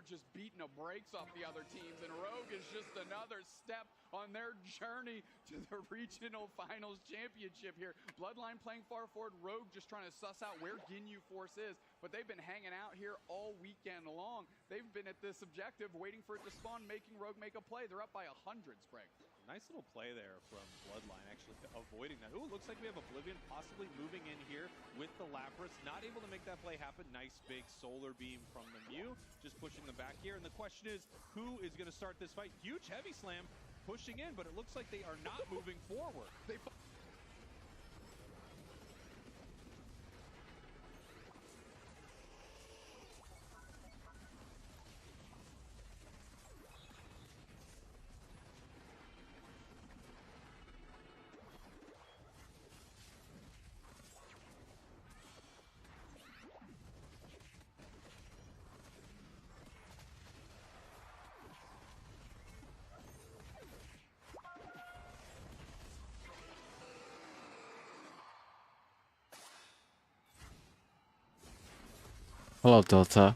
were just beating the brakes off the other teams, and Rogue is just another step on their journey to the regional finals championship here. Bloodline playing far forward, Rogue just trying to suss out where Ginyu Force is, but they've been hanging out here all weekend long. They've been at this objective, waiting for it to spawn, making Rogue make a play. They're up by 100, Sprague. Nice little play there from Bloodline, actually avoiding that. Ooh, looks like we have Oblivion possibly moving in here with the Lapras. Not able to make that play happen. Nice big solar beam from the Mew, just pushing them back here. And the question is, who is going to start this fight? Huge heavy slam pushing in, but it looks like they are not moving forward. Hello, Delta.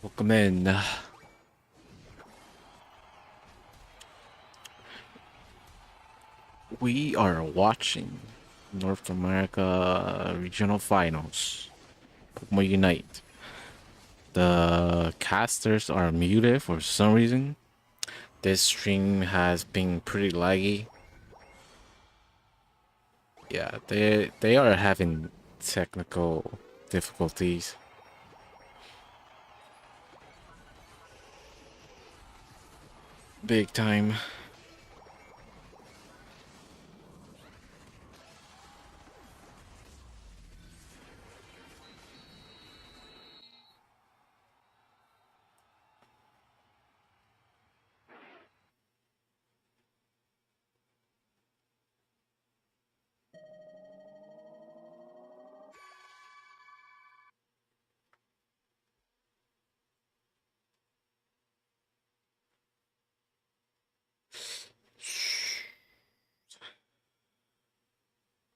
Welcome in. We are watching North America Regional Finals. Pokémon Unite. The casters are muted for some reason. This stream has been pretty laggy. Yeah, they are having technical difficulties. Big time.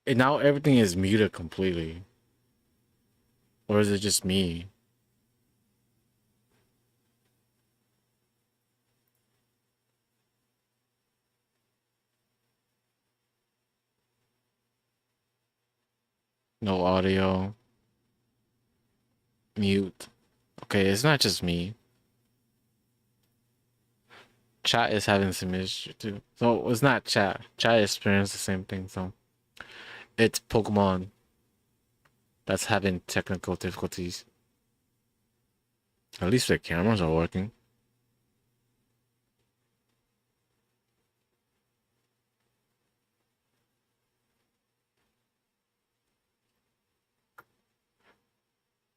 And now everything is muted completely. Or is it just me? No audio. Mute. Okay, it's not just me. Chat is having some issue too. So it's not chat. Chat experienced the same thing, so it's Pokemon that's having technical difficulties. At least the cameras are working.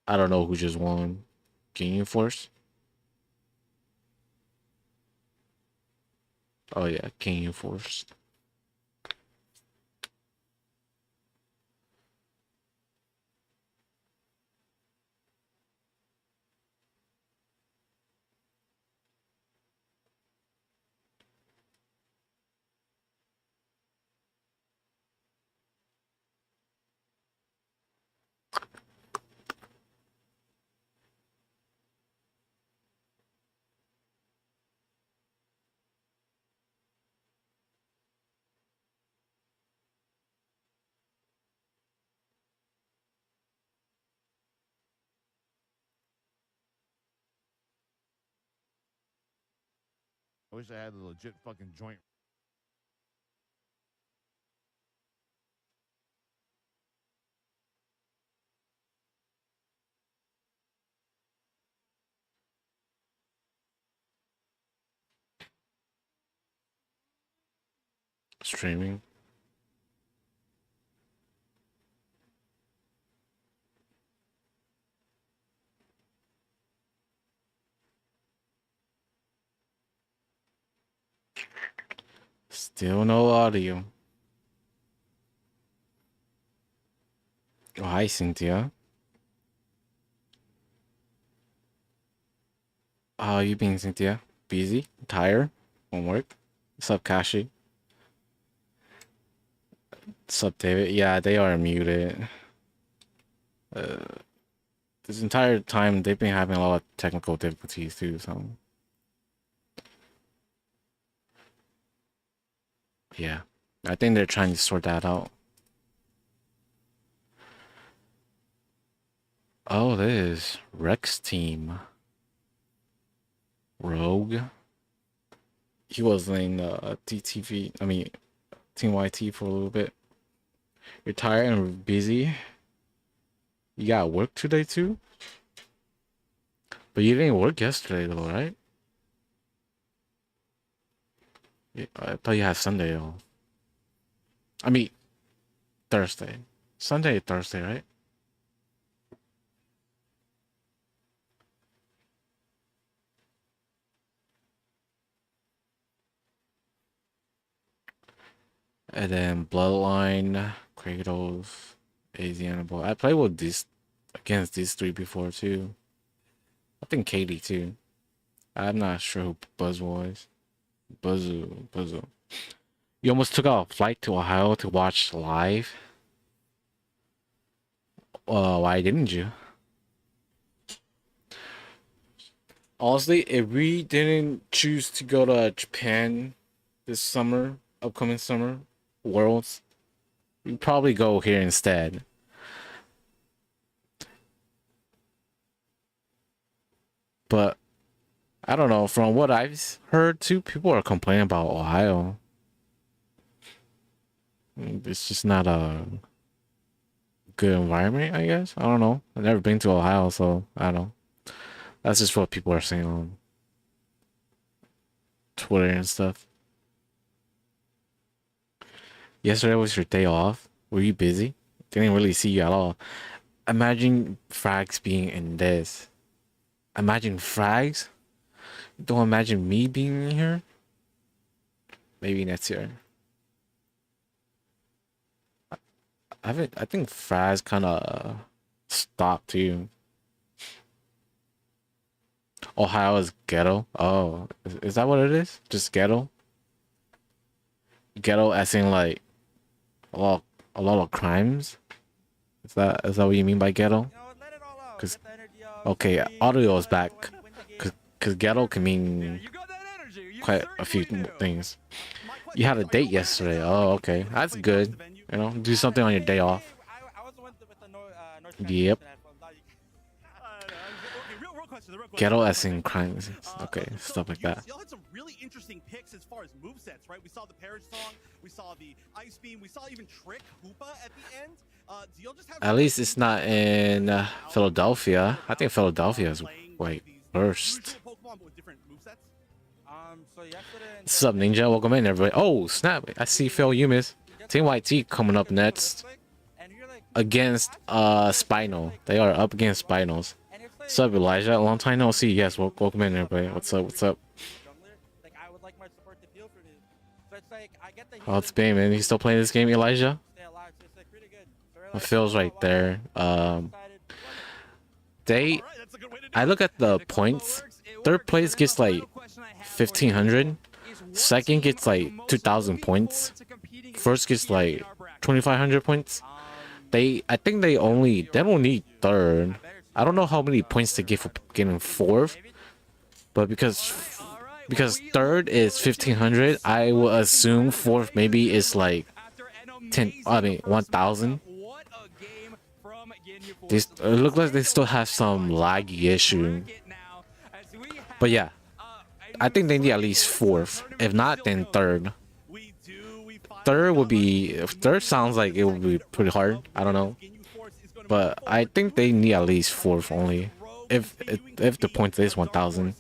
I don't know who just won. Ginyu Force? Oh yeah, Ginyu Force. I wish I had the legit fucking joint. Streaming. Still no audio. Oh, hi, Cynthia. How you been, Cynthia? Busy? Tired? Homework? What's up, Kashi? What's up, David? Yeah, they are muted. This entire time they've been having a lot of technical difficulties too. So yeah, I think they're trying to sort that out. Oh, this is Rex team. Rogue. He was in TTV. I mean, Team YT for a little bit. You're tired and busy. You got work today too? But you didn't work yesterday though, right? Yeah, I thought you had Sunday though. I mean, Thursday. Sunday, Thursday, right? And then Bloodline, Kratos, AZ Annabelle. I played with these against these three before too. I think Katie too. I'm not sure who Buzz was. Buzzu. You almost took out a flight to Ohio to watch live. Why didn't you? Honestly, if we didn't choose to go to Japan this summer, upcoming summer, Worlds, we'd probably go here instead. But I don't know. From what I've heard, too, people are complaining about Ohio. It's just not a good environment, I guess. I don't know. I've never been to Ohio, so I don't know. That's just what people are saying on Twitter and stuff. Yesterday was your day off. Were you busy? Didn't really see you at all. Imagine Frags being in this. Imagine Frags? Don't imagine me being in here? Maybe next year. I think Frags kind of stopped too. Ohio is ghetto. Oh, is that what it is? Just ghetto? Ghetto as in like a lot of crimes? Is that what you mean by ghetto? Cause okay, audio is back. Cause ghetto can mean quite a few things. You had a date yesterday. Oh, okay, that's good. You know, do something on your day off. Yep. Ghetto as in crimes. Okay, stuff like that. Y'all had some really interesting picks as far as movesets, right? We saw the Parrish song, we saw the Ice Beam, we saw even Trick Hoopa at the end. Do y'all just have At least it's not in Philadelphia. I think Philadelphia is like first. What's up, Ninja? Welcome in, everybody. Oh, snap. I see Phil Yumis. Team YT coming up next against Spinal. They are up against Spinals. What's up, Elijah? A long time no see. Yes, welcome in, everybody. What's up? What's up? Oh, it's Bane, man. He's still playing this game, Elijah? It feels right there. I look at the points. Third place gets like 1,500. Second gets like 2,000 points. First gets like 2,500 points. I think they don't need third. I don't know how many points they get for getting fourth, but because third is 1,500, I will assume fourth maybe is like 1,000. It looks like they still have some laggy issue, but yeah, I think they need at least fourth. If not, then third. Third sounds like it would be pretty hard. I don't know. But I think they need at least fourth only. If the point is 1,000.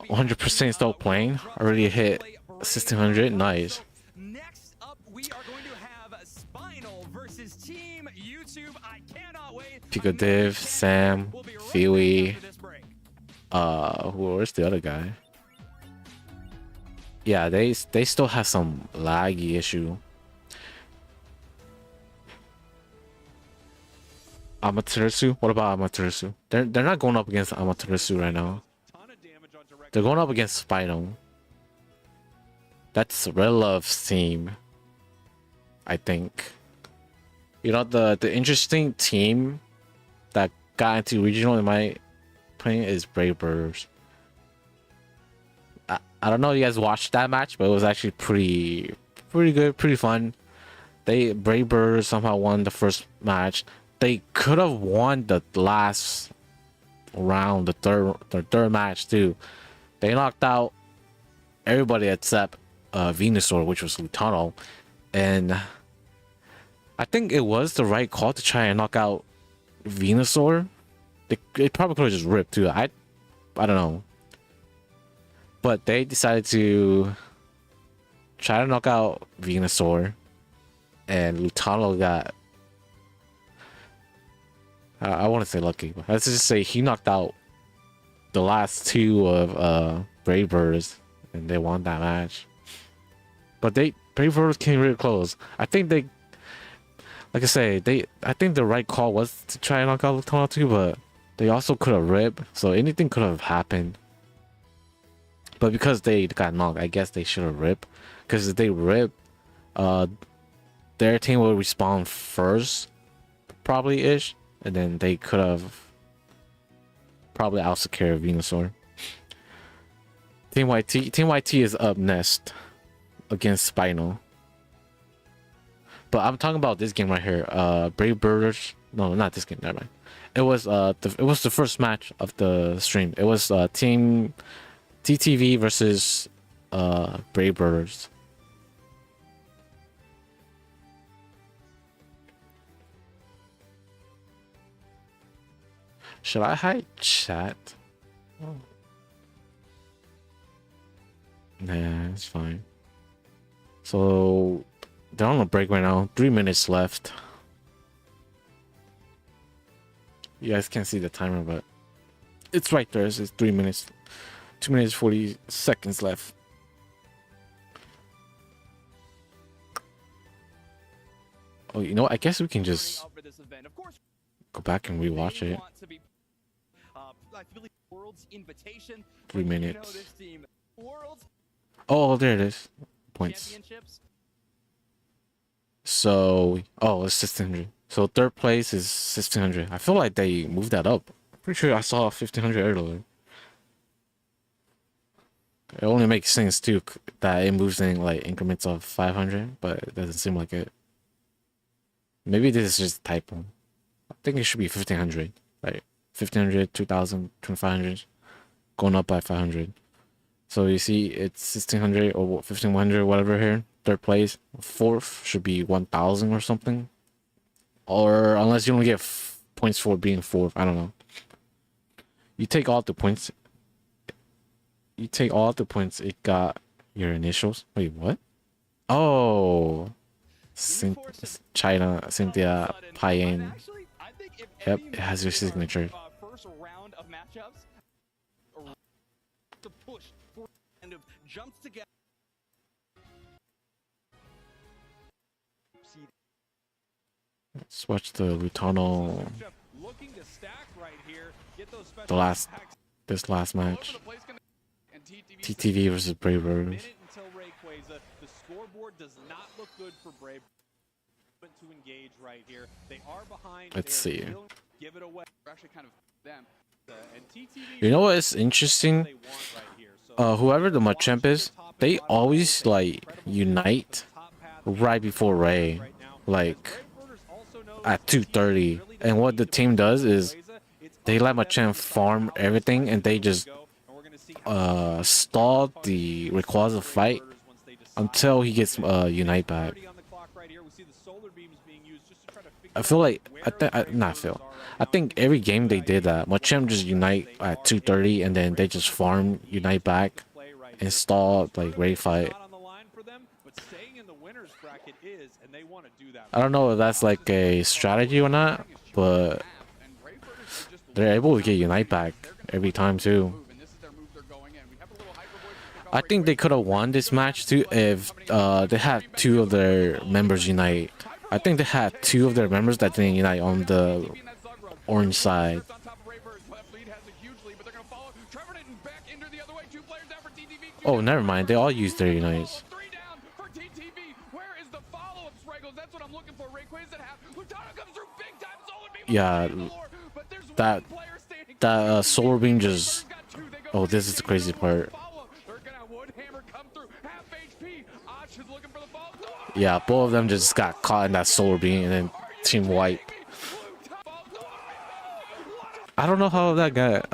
100% still playing. Already hit 1,600. Nice. Next up, we are going to have Spinal versus Team YouTube. I cannot wait. Pico Div, Sam, Feely. Where's the other guy? Yeah, they still have some laggy issue. Amaterasu? What about Amaterasu? They're not going up against Amaterasu right now. They're going up against Spinal. That's Red Love's team, I think. You know, the interesting team that got into regional in my opinion is Brave Birds. I don't know if you guys watched that match, but it was actually pretty good, pretty fun. Brave Birds somehow won the first match. They could have won the last round, the third match too. They knocked out everybody except Venusaur, which was Lutano, and I think it was the right call to try and knock out Venusaur. They probably could have just ripped too. I don't know, but they decided to try to knock out Venusaur, and Lutano got. I want to say lucky, but let's just say he knocked out the last two of Brave Birds, and they won that match. But Brave Birds came really close. I think they, like I say, I think the right call was to try and knock out Lutano too, but they also could have ripped, so anything could have happened. But because they got knocked, I guess they should have ripped. Because if they rip, their team will respawn first, probably ish. And then they could have probably out-secured Venusaur. Team YT is up next against Spinal. But I'm talking about this game right here. Brave Birds. No, not this game. Never mind. It was the first match of the stream. It was Team TTV versus Brave Birds. Should I hide chat? Oh. Nah, it's fine. So they're on a break right now. 3 minutes left. You guys can't see the timer, but it's right there. It's 3 minutes. 2 minutes 40 seconds left. Oh, you know what? I guess we can just go back and rewatch it. 3 minutes. Oh, there it is. Points. So, oh, it's 1600. So third place is 1600. I feel like they moved that up. Pretty sure I saw 1500 earlier. It only makes sense too that it moves in like increments of 500, but it doesn't seem like it. Maybe this is just a typo. I think it should be 1500, like 1500, 2000, 2500, going up by 500. So you see, it's 1600 or 1500, whatever here. Third place, fourth should be 1000 or something, or unless you don't get points for being fourth. I don't know. You take all the points. You take all the points. It got your initials. Wait, what? Oh. China, Cynthia, Payen. Yep, it has your signature. First round of matchups. To push for end of jumps together. Let's watch the Lutano. This last match. TTV versus Brave Birds. The scoreboard does not look good for Brave to engage right here. They are behind. Let's see. Give it away. Actually kind of them. You know what is interesting? Whoever the Machamp is, they always like unite right before Ray, like at 2:30. And what the team does is they let Machamp farm everything, and they just stall the Rayquaza fight until he gets Unite back. I feel like I think every game they did that. Machamp just Unite at 2:30, and then they just farm Unite back and stall like Ray fight. I don't know if that's like a strategy or not, but they're able to get Unite back every time too. I think they could have won this match too if they had two of their members unite. I think they had two of their members that didn't unite on the orange side. Oh, never mind. They all used their unites. Yeah, that solar beam just. Oh, this is the crazy part. Yeah, both of them just got caught in that solar beam and then team wipe. I don't know how that got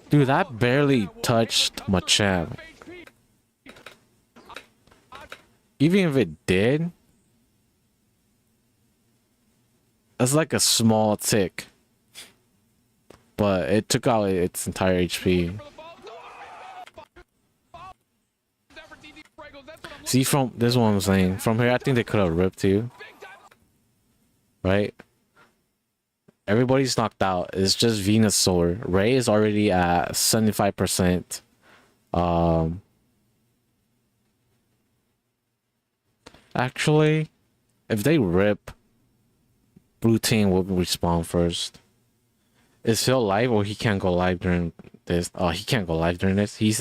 dude, that barely touched Machamp. Even if it did, that's like a small tick. But it took out its entire HP. See, from this is what I'm saying. From here, I think they could have ripped you. Right? Everybody's knocked out. It's just Venusaur. Ray is already at 75%. Actually, if they rip, blue team will respawn first. Is Phil live or he can't go live during this? Oh, he can't go live during this. He's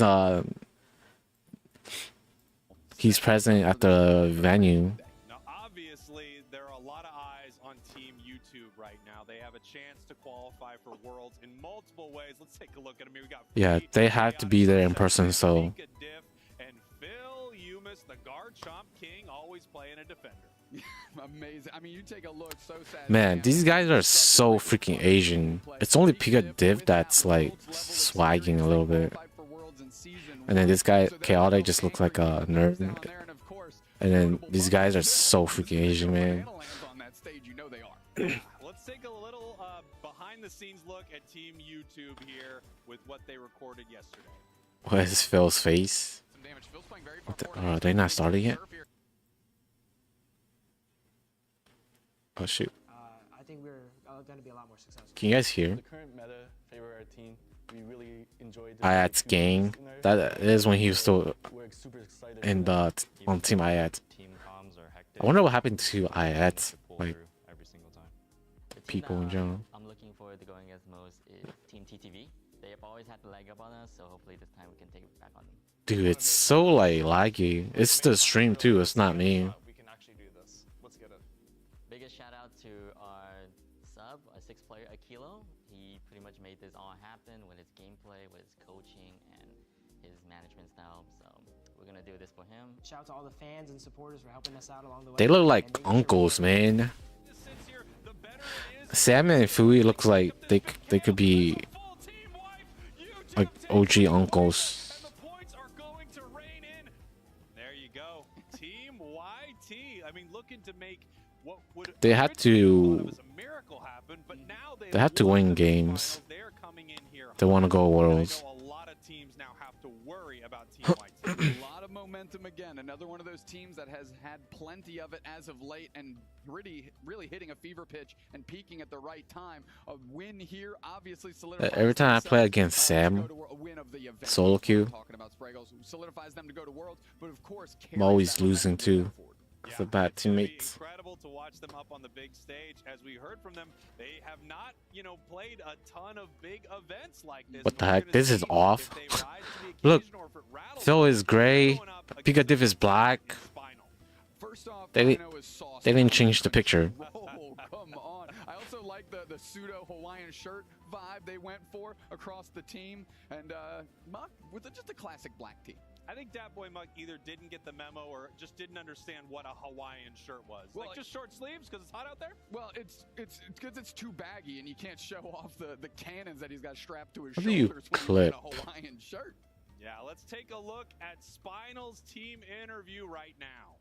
present at the venue. Now, obviously, there are a lot of eyes on Team YouTube right now. They have a chance to qualify for Worlds in multiple ways. Let's take a look at them here. We got Yeah, they have to be there in person, so. And Phil Umis, the Garchomp King, always playing a defender. Amazing. I mean, you take a look, so sad. Man, these guys are so freaking Asian. It's only Pika Div that's like swagging a little bit. And then this guy, Chaotic, just looks like a nerd. And then these guys are so freaking Asian, man. Let's take a little behind the scenes look at Team YouTube here with what they recorded yesterday. What is Phil's face? Are they not starting yet? Oh shoot. I think we're going to be a lot more successful. Can you guys hear? The current meta favor our team. We really enjoyed Ayat's gang. That is when he was still in the on Team Ayat. I wonder what happened to Ayat, like people in general. I'm looking forward to going as most is Team TTV. They have always had the leg up on us, so hopefully this time we can take it back on them. Dude, it's so like laggy. It's the stream too. It's not me. We can actually do this. Let's get it. Biggest shout out to our sub, a 6th player, Akilo. He pretty much made this all happen with his gameplay, with his coaching, and his management style. So we're gonna do this for him. Shout out to all the fans and supporters for helping us out along the way. They look like uncles, man. Sam and Fui looks like they could be like OG uncles. There you go. Team YT. I mean, looking to make what would They had to. a miracle happen, but now They had to win games. They're coming in here. They want to go worlds. A lot of teams now have to worry about Team YT. A lot of momentum again. Another one of those teams that has had plenty of it as of late and really hitting a fever pitch and peaking at the right time. A win here obviously solidifies Every time I play against Sam, solo queue, solidifies them to go to Worlds, but of course I'm always losing too. It's a bad teammates. Incredible to watch them up on the big stage. As we heard from them, they have not, played a ton of big events like this. What the heck? This is off. Look, Phil is gray. Pika Div is black. They didn't change the picture. Oh, come on. I also like the pseudo Hawaiian shirt vibe they went for across the team. And Muck with just a classic black tee. I think Dat Boy Muck either didn't get the memo or just didn't understand what a Hawaiian shirt was. Well, like just short sleeves because it's hot out there? Well, it's because it's too baggy and you can't show off the cannons that he's got strapped to his What do you shoulders when clip? you get a Hawaiian shirt. Yeah, let's take a look at Spinal's team interview right now.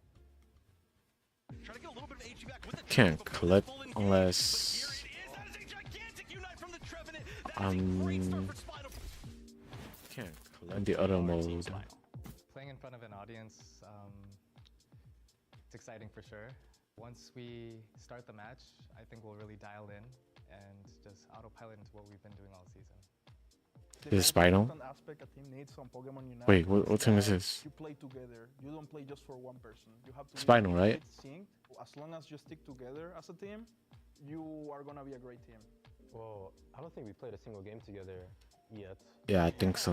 Trying to get a little bit of HG back with the Can't clip unless can't clip the other mode. Playing in front of an audience, it's exciting for sure. Once we start the match, I think we'll really dial in and just autopilot into what we've been doing all season. This is Spinal? Wait, what team is this? You play together. You don't play just for one person. You have to Spinal, right? Synced. As long as you stick together as a team, you are gonna be a great team. Well, I don't think we played a single game together yet. Yeah, I think so.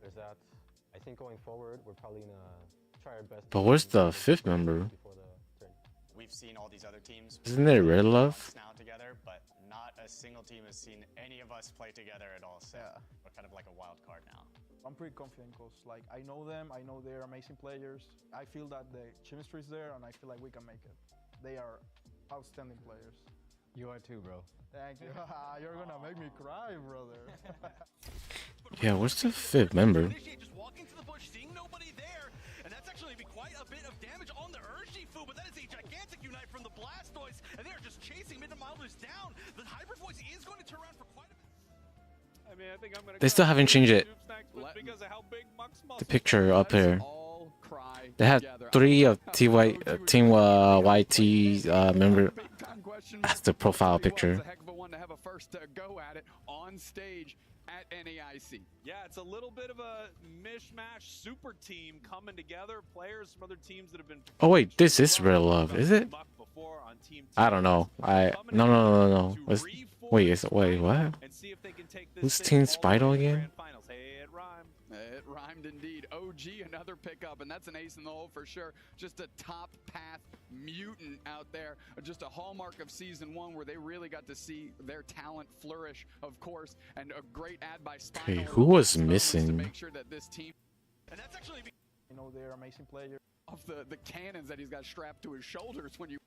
There's that. I think going forward, we're probably gonna try our best. But where's the 5th member? Before the turn. we've seen all these other teams. Isn't there Red Love? Now together, but not a single team has seen any of us play together at all. So we're kind of like a wild card now. I'm pretty confident because like I know them, I know they're amazing players. I feel that the chemistry is there, and I feel like we can make it. They are outstanding players. You are too, bro. Thank you. You're gonna make me cry, brother. Yeah, what's the fifth member? Just walking to the bush, seeing nobody there, and that's actually be quite a bit of damage on the Urshifu, but that is a gigantic Unite from the Blastoise, and they are just chasing Mid and Milders down. The Hyper Voice is going to turn around for quite a bit. I mean, I think I'm gonna They still haven't changed it. because of how big Muck's The picture up here. All cry They had together. 3 of Team YT member. Big time question That's the profile mark. It was picture. a heck of a one to have a first go at it on stage at NAIC. Yeah, it's a little bit of a mishmash super team coming together. Players from other teams that have been. Oh wait, this is Real Love, is it? I don't know. No. Wait, wait, what? Who's Team Spidal again? It rhymed indeed. OG, another pickup, and that's an ace in the hole for sure. Just a top path mutant out there. Just a hallmark of Season 1 where they really got to see their talent flourish, of course, and a great ad by Spinal. Okay, who was to missing? make sure that this team, You know they're amazing players. off the cannons that he's got strapped to his shoulders when you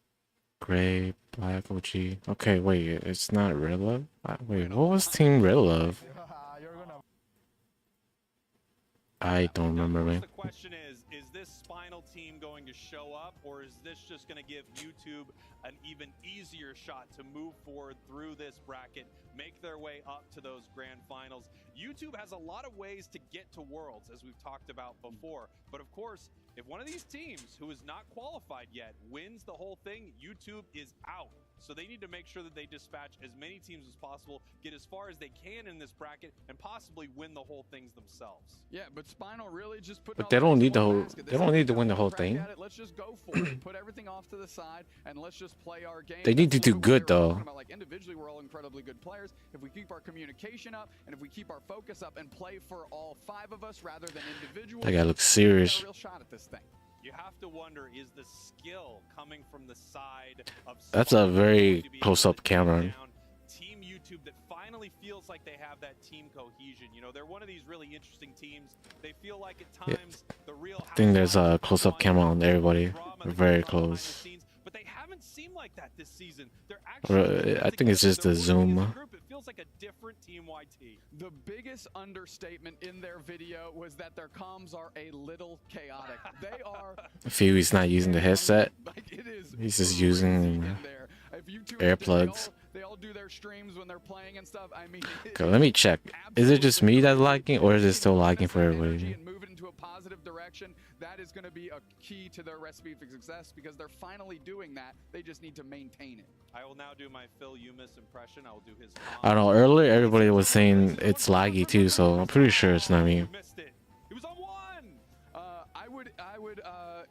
Gray, Black, OG. Okay, wait, it's not Real Love? Wait, what was Team Real Love? You're gonna. I don't remember, man. The question is this Spinal team going to show up, or is this just going to give YouTube an even easier shot to move forward through this bracket, make their way up to those grand finals? YouTube has a lot of ways to get to Worlds, as we've talked about before. But of course, if one of these teams who is not qualified yet wins the whole thing, YouTube is out. So they need to make sure that they dispatch as many teams as possible, get as far as they can in this bracket, and possibly win the whole things themselves. Yeah, but Spinal really just put. But they don't need the whole. They don't need to win the whole thing. Let's just go for it. Put everything off to the side and let's just play our game. They need to do good though. Like individually, we're all incredibly good players. If we keep our communication up and if we keep our focus up and play for all 5 of us rather than individuals, That guy looks serious. we got a real shot at this thing. You have to wonder, is the skill coming from the side of That's a very close-up camera. Team YouTube that finally feels like they have that team cohesion. You know, they're one of these really interesting teams. They feel like at times the real. I think there's a close-up camera on everybody. They're very close. But they haven't seemed like that this season. They're actually I think it's just the zoom. It feels like a different Team YT. The biggest understatement in their video was that their comms are a little chaotic. They are. If he's not using the headset, Like it is. he's just using in there. If YouTube earplugs. They all do their streams when they're playing and stuff. I mean, Okay, let me check. Is it just me that's lagging, or is it still lagging for everybody? and move it into a positive direction. That is going to be a key to their recipe for success because they're finally doing that. They just need to maintain it. I will now do my Phil Umis impression. I will do his. I don't know. Earlier, everybody was saying it's laggy too, so I'm pretty sure it's not me. Missed it. He was on 1. I would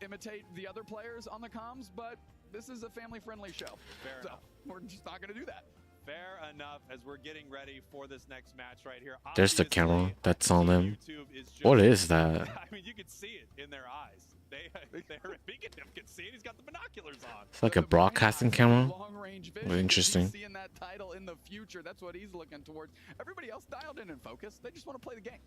imitate the other players on the comms, but this is a family-friendly show. Fair enough. We're just not going to do that. Fair enough. As we're getting ready for this next match right here. There's the Obviously, camera that's on them. YouTube is just, What is that? I mean, you can see it in their eyes. They're Beacon can see it. He's got the binoculars on. It's like a broadcasting camera. Long-range vision. Well, interesting. He's seeing that title in the future. That's what he's looking towards. Everybody else dialed in and focused. They just want to play the game.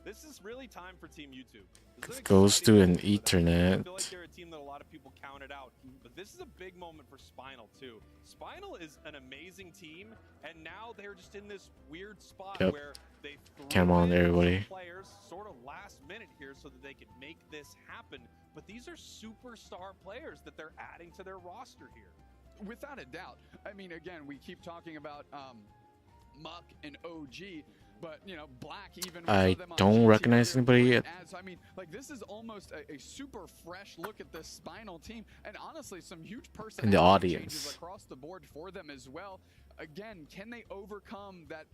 This is really time for Team YouTube. This is Goes exciting through an moment for them. I Ethernet. feel like they're a team that a lot of people counted out, but this is a big moment for Spinal too. Spinal is an amazing team, and now they're just in this weird spot Yep. where they Camera on in some everybody. players sort of last minute here so that they can make this happen. But these are superstar players that they're adding to their roster here. Without a doubt. I mean, again, we keep talking about Muck and OG, but you know, Black even. I don't recognize anybody yet. So I mean, like this is almost a super fresh look at this Spinal team, and honestly, some huge personality audience. changes across the board for them as well. Again, can they overcome that?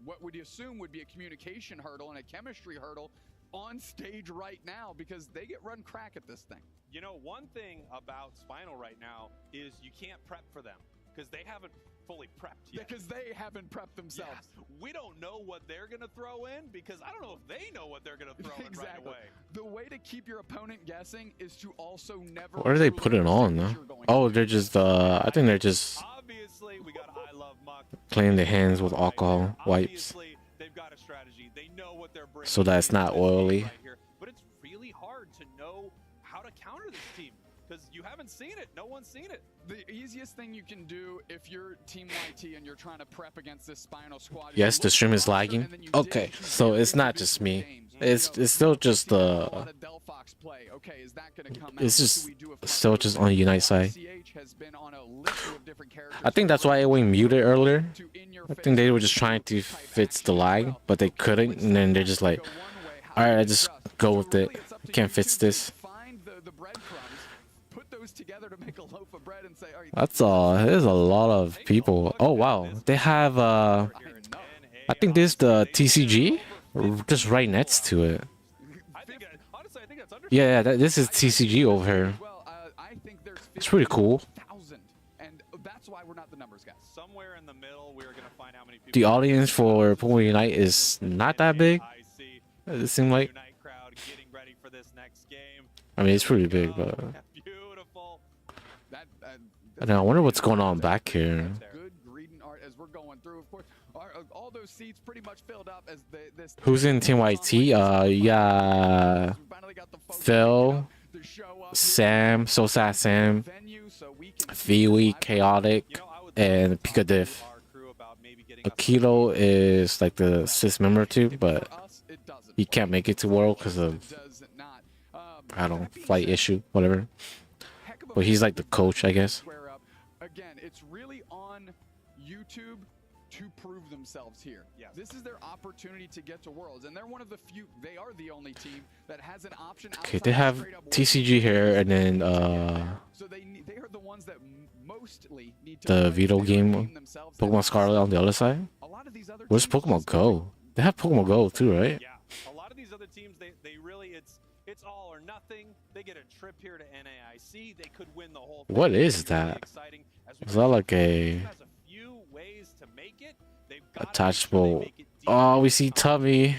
What would you assume would be a communication hurdle and a chemistry hurdle on stage right now, because they get run crack at this thing. You know, one thing about Spinal right now is you can't prep for them because they haven't fully prepped yet. Because they haven't prepped themselves. Yeah. We don't know what they're going to throw in because I don't know if they know what they're going to throw in right away. The way to keep your opponent guessing is to also never. What are they putting on, though? Oh, they're just I think they're just Obviously, we got I Love Muck. cleaning their hands with alcohol wipes Obviously, they've got a strategy. They know what they're bringing so that it's into not this game oily. right here. But it's really hard to know how to counter this team because you haven't seen it. No one's seen it. The easiest thing you can do if you're Team YT and you're trying to prep against this Spinal squad. Yes, the stream is lagging. Okay, so it's not just me. It's still just it's just still just on the Unite side. I think that's why it went muted earlier. I think they were just trying to fix the lag, but they couldn't, and then they're just like, all right, I just go with it. Can't fix this. That's all. There's a lot of people. Oh wow, they have I think this is the TCG just right next to it. Yeah, this is TCG over here. It's pretty cool. And that's why we're not the numbers guys. Somewhere in the middle, we're gonna find how many people. The audience for Pokémon Unite is not that big. It seems like. I mean, it's pretty big, but. I wonder what's going on back here. Good greeting art as we're going through. Of course, all those seats pretty much filled up as this. Who's in Team YT? Yeah, Phil, Sam, So Sad Sam, Fiwi, Chaotic, and Picadiff. Akilo is like the 6th member too, but he can't make it to World because of I don't know, flight issue, whatever. But he's like the coach, I guess. Again, it's really on YouTube to prove themselves here. Yes. This is their opportunity to get to Worlds, and they're one of the few. They are the only team that has an option. Okay, they have TCG here, and then so they are the ones that mostly need to the video game Pokemon Scarlet on the other side. Where's Pokemon Go? They have Pokemon Go too, right? Yeah, a lot of these other teams, they really it's all or nothing. They get a trip here to NAIC. They could win the whole thing. What is that? Is that like a attachable? Oh, we see Tubby.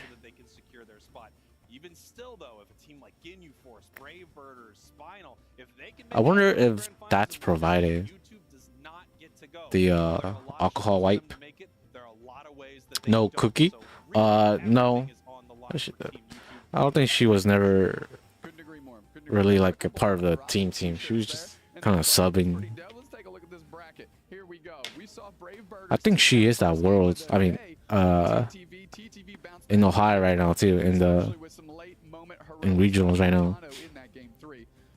Even still, though, if a team like Ginyu Force, Brave Birders, Spinal, if they can I wonder if that's provided. The alcohol wipe. No cookie. No. I don't think she was never really like a part of the team. She was just kind of subbing. I think she is at Worlds. I mean, in Ohio right now too, in regionals right now.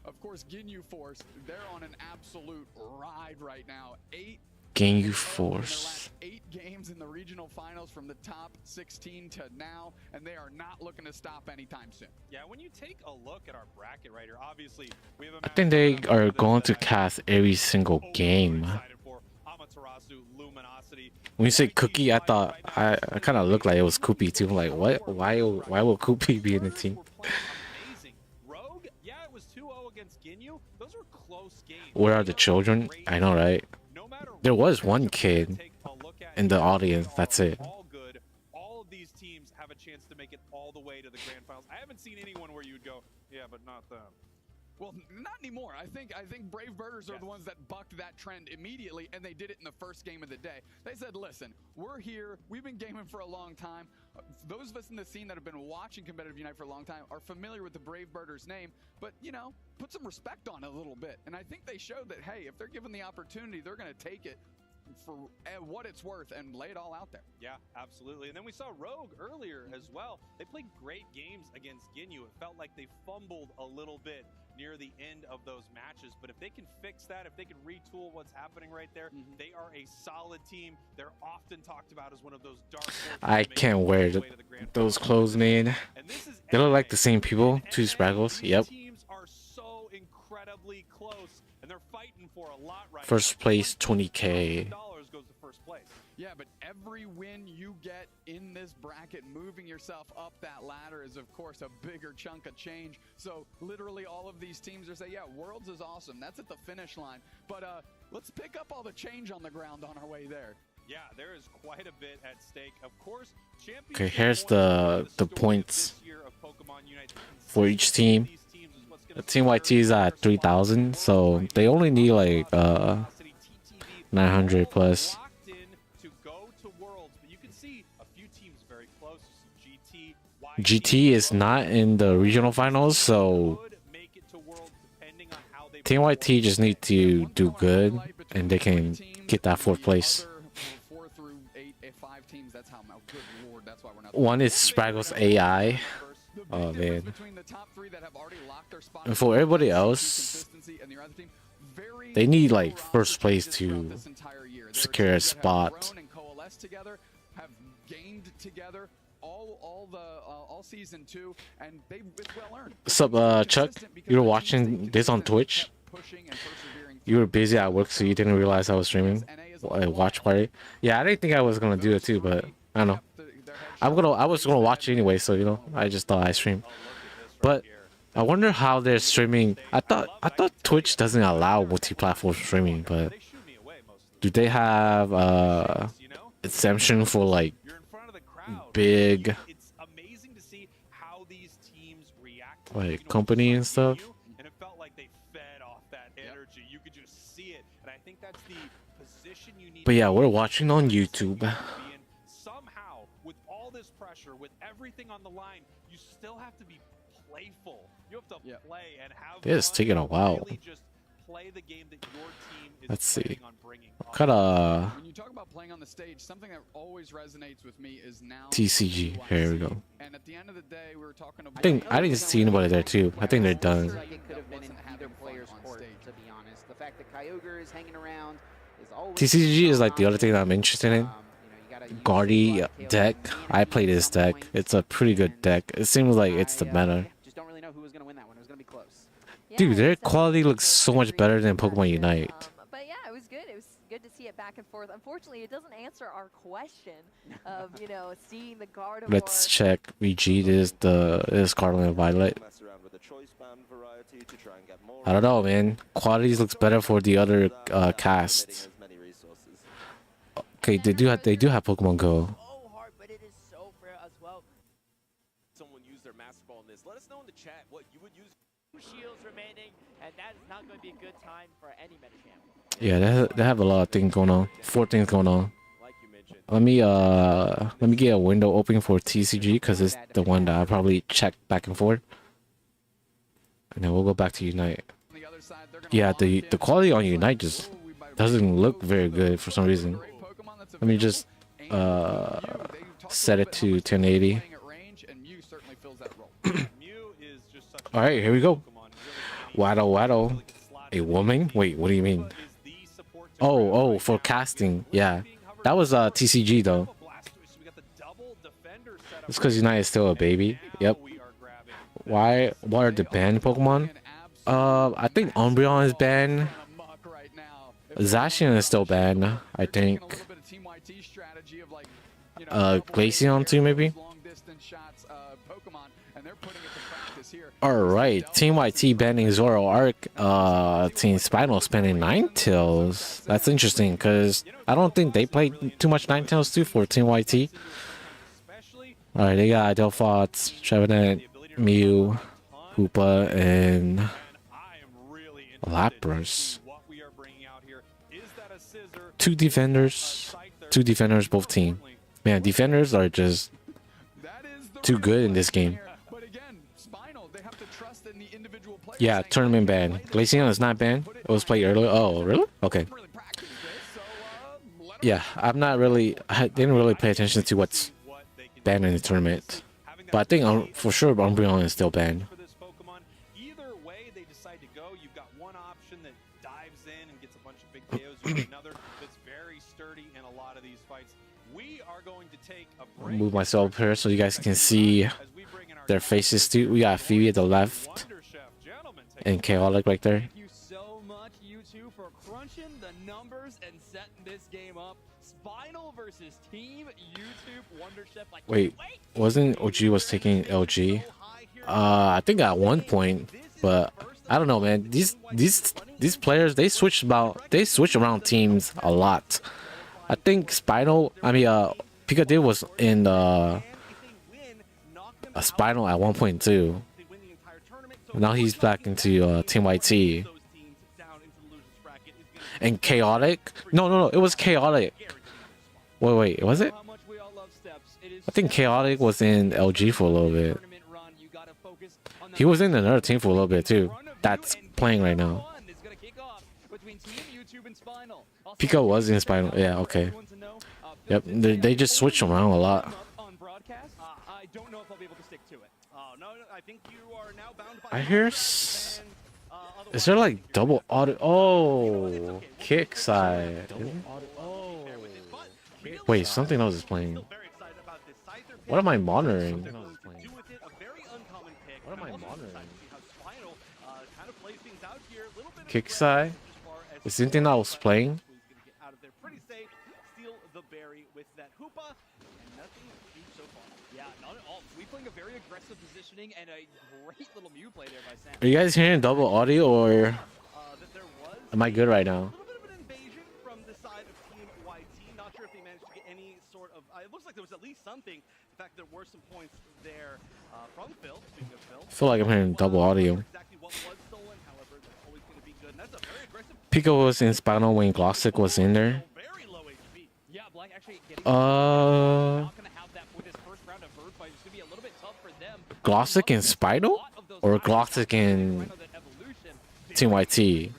Of course, Ginyu Force, they're on an absolute ride right now. Ginyu Force. 8 games in the regional finals from the top 16 to now, and they are not looking to stop anytime soon. Yeah, when you take a look at our bracket right here, obviously we have I think they are going to cast every single game. When you say Cookie, I thought I kind of looked like it was Koopy too. I'm like, what? Why will Koopy be in the team? Rogue, yeah, it was 2-0 against Ginyu. Those were close games. Where are the children? I know, right? There was one kid in the audience. That's it. All good. All of these teams have a chance to make it all the way to the grand finals. I haven't seen anyone where you would go, yeah, but not them. Well, not anymore. I think Brave Birders are the ones that bucked that trend immediately, and they did it in the first game of the day. They said, listen, we're here. We've been gaming for a long time. Those of us in the scene that have been watching Competitive Unite for a long time are familiar with the Brave Birders name, but, you know, put some respect on it a little bit. And I think they showed that, hey, if they're given the opportunity, they're going to take it for what it's worth and lay it all out there. Yeah, absolutely. And then we saw Rogue earlier as well. They played great games against Ginyu. It felt like they fumbled a little bit near the end of those matches, but if they can fix that, if they can retool what's happening right there, they are a solid team. They're often talked about as one of those dark horses. I can't wear those clothes, man. They look like the same people. 2 Spraggles. Yep. Teams are so incredibly close, and they're fighting for a lot right First place, 20K. Goes to first place. Yeah, but every win you get in this bracket, moving yourself up that ladder is, of course, a bigger chunk of change. So literally all of these teams are saying, yeah, Worlds is awesome. That's at the finish line. But let's pick up all the change on the ground on our way there. Yeah, there is quite a bit at stake. Of course, Okay, here's the points for each team. The Team YT is at 3,000, so they only need like 900 plus. GT is not in the regional finals, so Team YT just need to do good, and they can get that 4th place. One is Spraggle's AI. Oh man. And for everybody else, they need like 1st place to secure a spot. Sup, Chuck? You were watching this on Twitch? You were busy at work, so you didn't realize I was streaming a watch party. Yeah, I didn't think I was gonna do it too, but I don't know. I was gonna watch it anyway, so you know, I just thought I streamed. But I wonder how they're streaming. I thought Twitch doesn't allow multi-platform streaming, but do they have exemption for like big like company and stuff? And it felt like they fed off that energy. You could just see it, and I think that's the position you need. But yeah, we're watching on YouTube. Somehow, with all this pressure, with everything on the line, you still have to be playful. You have to play and have. This is taking a while. Really just play the game that your team is Let's see. on bringing. What kind of When you talk about playing on the stage, something that always resonates with me is now TCG? Here we go. And at the end of the day, we were talking about I didn't see anybody there too. I think they're done. Like it could have been in either player's court, to be honest. The fact that Kyogre is hanging around is always TCG is like the other thing I'm interested in. Guardy deck. I play this deck. It's a pretty good deck. It seems like it's the meta. just don't really know who was going to win that one. It was going to be close. Dude, their quality looks so much better than Pokemon Unite. But yeah, it was good. It was good to see it back and forth. Unfortunately, it doesn't answer our question of, you know, seeing the Gardevoir. Let's check. VG is Scarlet and Violet. I don't know, man. Quality looks better for the other casts. Okay, they do have Pokemon Go. Someone use their Master Ball in this. Let us know in the chat what you would use. 2 shields remaining, and that is not going to be a good time for any meta champ. Yeah, they have a lot of things going on. 4 things going on. Let me get a window open for TCG because it's the one that I probably check back and forth. And then we'll go back to Unite. Yeah, the quality on Unite just doesn't look very good for some reason. Let me just set it to 1080. Alright, here we go. Waddle. A woman? Wait, what do you mean? Oh, for casting. Yeah. That was TCG though. It's because Unite is still a baby. Yep. What are the banned Pokemon? I think Umbreon is banned. Zacian is still banned, I think. Glaceon too, maybe? Alright, Team YT banning Zoroark, Team Spinal banning Ninetales. That's interesting, because I don't think they played too much Ninetales too for Team YT. Alright, they got Delphox, Trevenant, Mew, Hoopa, and Lapras. 2 defenders, both team. Man, defenders are just too good in this game. Yeah, tournament ban. Glaceon is not banned. It was played earlier. Oh, really? Okay. Yeah, I didn't really pay attention to what's banned in the tournament. But I think for sure Umbreon is still banned. Either way they decide to go, you've got one option that dives in and gets a bunch of big KOs. You have another that's very sturdy in a lot of these fights. We are going to take a break. Move myself here so you guys can see their faces too. We got Phoebe at the left and Chaotic right there. Thank you so much, you two, for crunching the numbers and setting this game up. Spinal versus Team YouTube Wonder Chef. Like, wait, wasn't OG was taking LG? I think at one point, but I don't know, man. These players they switch around teams a lot. I think Spinal. I mean, Pika was in a Spinal at 1.2. Now he's back into Team YT. And Chaotic? No. It was Chaotic. Wait. Was it? I think Chaotic was in LG for a little bit. He was in another team for a little bit too. That's playing right now. Pika was in Spinal. Yeah, okay. Yep, they just switch around a lot. I hear. Is there like double audio? Oh, kick side. Wait, something else is playing. What am I monitoring? What am I monitoring? Kick side? Is anything else playing? And a great little Mew play there by Sam. Are you guys hearing double audio or am I good right now? From the side of Team YT, not sure if they managed to get any sort of. It looks like there was at least something. In fact, there were some points there from Phil. Speaking of Phil, I feel like I'm hearing double audio. Pico was in Spinal when Glossic was in there. Glossic in Spinal? Or Glossic in Team YT?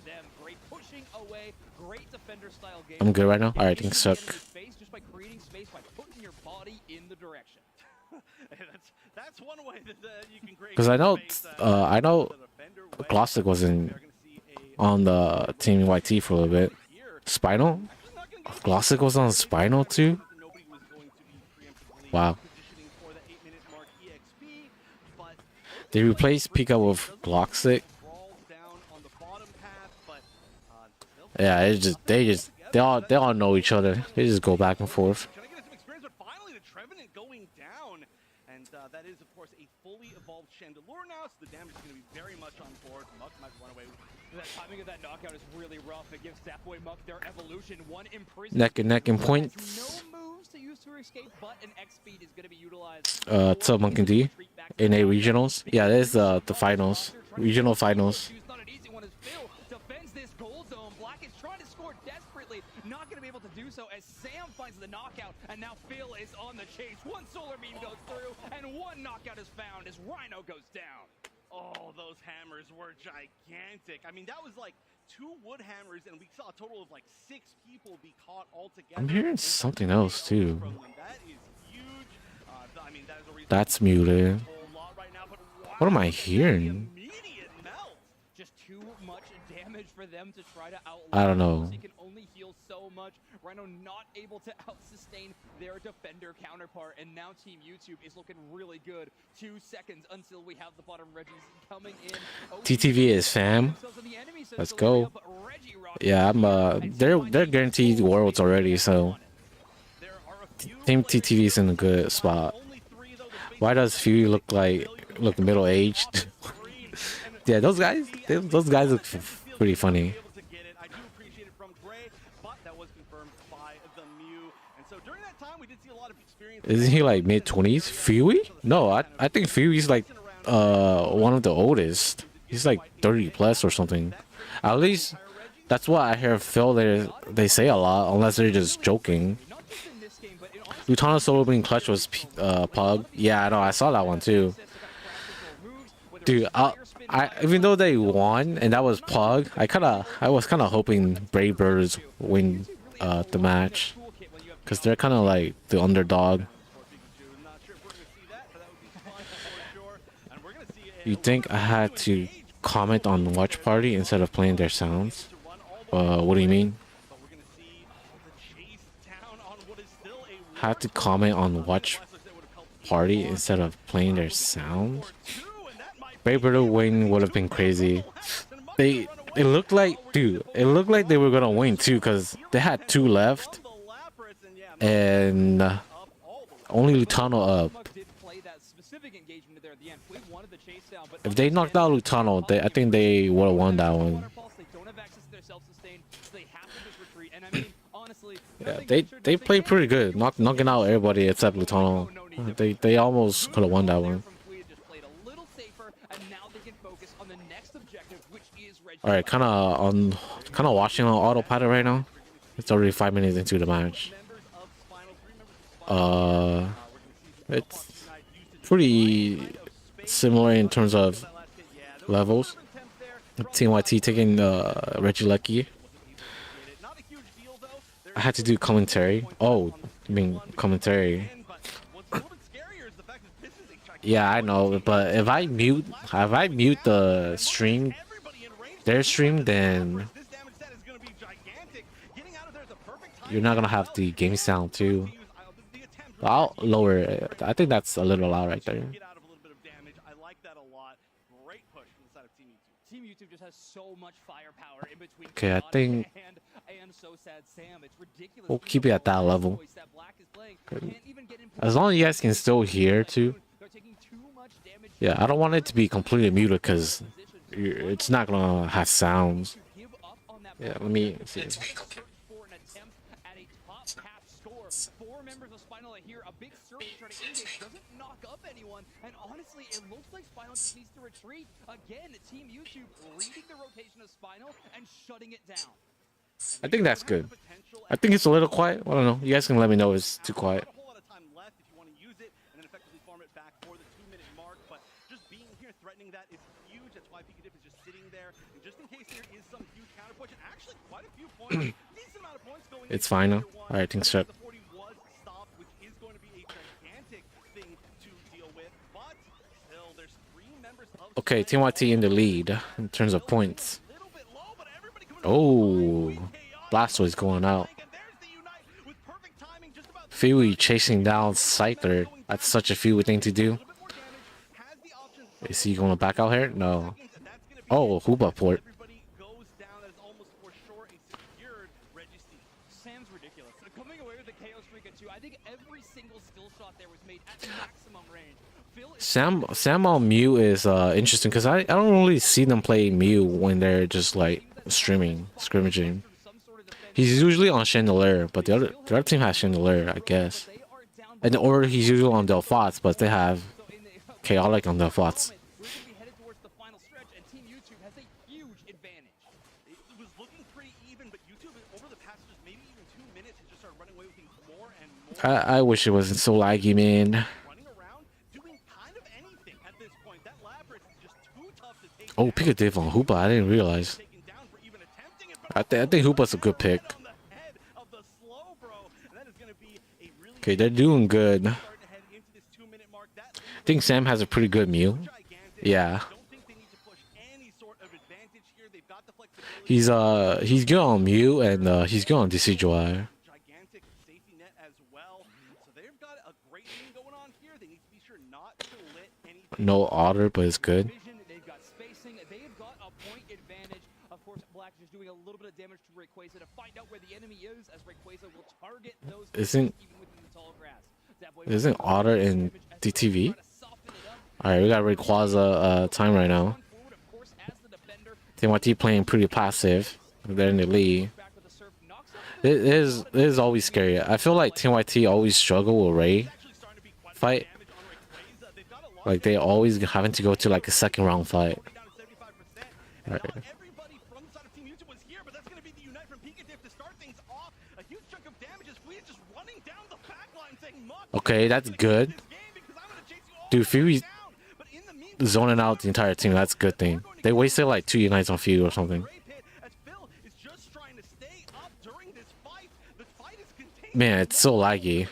I'm good right now? Alright, things suck. Because I know Glossic was on the Team YT for a little bit. Spinal? Glossic was on Spinal too? Wow. They replaced Pika with Glossic. Yeah, they all know each other. They just go back and forth. That is, of course, a fully evolved Chandelure now, so the damage is going to be very much on board. Muck might run away. The timing of that knockout is really rough. It gives Sapboy Muck their evolution. One imprisonment. Neck and neck in points. No moves to use to escape, but an X speed is going to be utilized. What's up, Monk and D? In a regionals? Yeah, that is the finals. Regional finals. Not going to be able to do so as Sam finds the knockout, and now Phil is on the chase. One solar beam goes through, and one knockout is found as Rhino goes down. Oh, those hammers were gigantic. I mean, that was like 2 wood hammers, and we saw a total of like 6 people be caught altogether. I'm hearing something else too. That is huge. I mean, that is a reason That's muted. What am I hearing? Just too much damage for them to try to outlaw. I don't know. He can only heal so much. Rhino not able to out-sustain their defender counterpart, and now Team YouTube is looking really good. 2 seconds until we have the bottom Reggies coming in. TTV is fam. Let's go. Yeah, I'm they're guaranteed worlds already, so Team TTV is in a good spot. Why does Fury look middle-aged? Yeah, those guys look pretty funny. Isn't he like mid-20s? Fury? No, I think Fury's like one of the oldest. He's like 30 plus or something. At least that's what I hear Phil they say a lot, unless they're just joking. Lutano solo being clutch was Pug. Yeah, I know, I saw that one too. Dude, even though they won and that was Pug, I was kind of hoping Brave Birds win the match, because they're kind of like the underdog. You think I had to comment on Watch Party instead of playing their sounds? What do you mean? Had to comment on Watch Party instead of playing their sounds? Brave Bird win would have been crazy. It looked like, dude, it looked like they were gonna win too, because they had 2 left and only Lutano up. If they knocked out Lutano, I think they would have won that one. They have to just retreat. And I mean, honestly, Yeah, they played pretty good, knocking out everybody except Lutano. They almost could have won that one. All right, kind of watching on autopilot right now. It's already 5 minutes into the match. It's pretty similar in terms of levels. Team YT taking Reggie Lucky. I had to do commentary. Oh, I mean commentary. Yeah, I know, but if I mute the stream, their stream, then you're not gonna have the game sound too. But I'll lower it. I think that's a little loud right there. Team YouTube just has so much firepower in between. Okay, I think and so sad Sam. It's ridiculous. we'll keep it at that level. As long as you guys can still hear too. Yeah, I don't want it to be completely muted because it's not gonna have sounds. Yeah, let me see. Four members of Spinal here, a big surge trying to engage, doesn't knock up anyone, and honestly, it looks like Spinal just needs to retreat. Again, Team YouTube reading the rotation of Spinal and shutting it down. I think that's good. I think it's a little quiet. I don't know. You guys can let me know if it's too quiet. It's fine now. Alright, things shut. Okay, Team YT in the lead in terms of points. Oh, Blastoise going out. Fury chasing down Scyther. That's such a Fury thing to do. Is he going to back out here? No. Oh, Hoopa port. Sam's ridiculous. Coming away with the KO streak at 2, I think every single skill shot there was made at maximum range. Sam on Mew is interesting because I don't really see them play Mew when they're just like scrimmaging. He's usually on Chandelier, but the other team has Chandelier, I guess. And or he's usually on Delphots, but they have Chaotic on Delphots. I wish it wasn't so laggy, man. Oh, pick a div on Hoopa. I didn't realize. I think Hoopa's a good pick. Okay, they're doing good. I think Sam has a pretty good Mew. Yeah. He's good on Mew and he's good on Decidueye. No Otter, but it's good. They've got spacing. They've got a point advantage. Of course, Black is doing a little bit of damage to Rayquaza to find out where the enemy is, as Rayquaza will target those Isn't within the tall grass. Otter in DTV? Alright, we got Rayquaza time right now. Team YT playing pretty passive. They're in the lead. It is always scary. I feel like Team YT always struggle with Ray fight. Like they always having to go to like a second round fight. Right. Okay, that's good. Dude, Fury's zoning out the entire team. That's a good thing. They wasted like 2 Unites on Fury or something. Man, it's so laggy.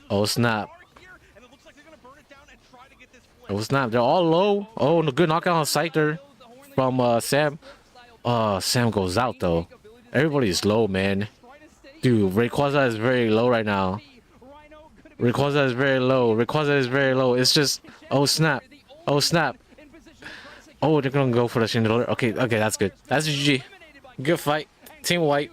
Oh snap. Oh snap, they're all low. Oh, no good knockout on Scyther from Sam. Sam goes out though. Everybody's low, man. Dude, Rayquaza is very low right now. Rayquaza is very low. Rayquaza is very low. It's just, oh snap. Oh snap. Oh, they're gonna go for the Chandelier. Okay, that's good. That's GG. Good fight. Team White.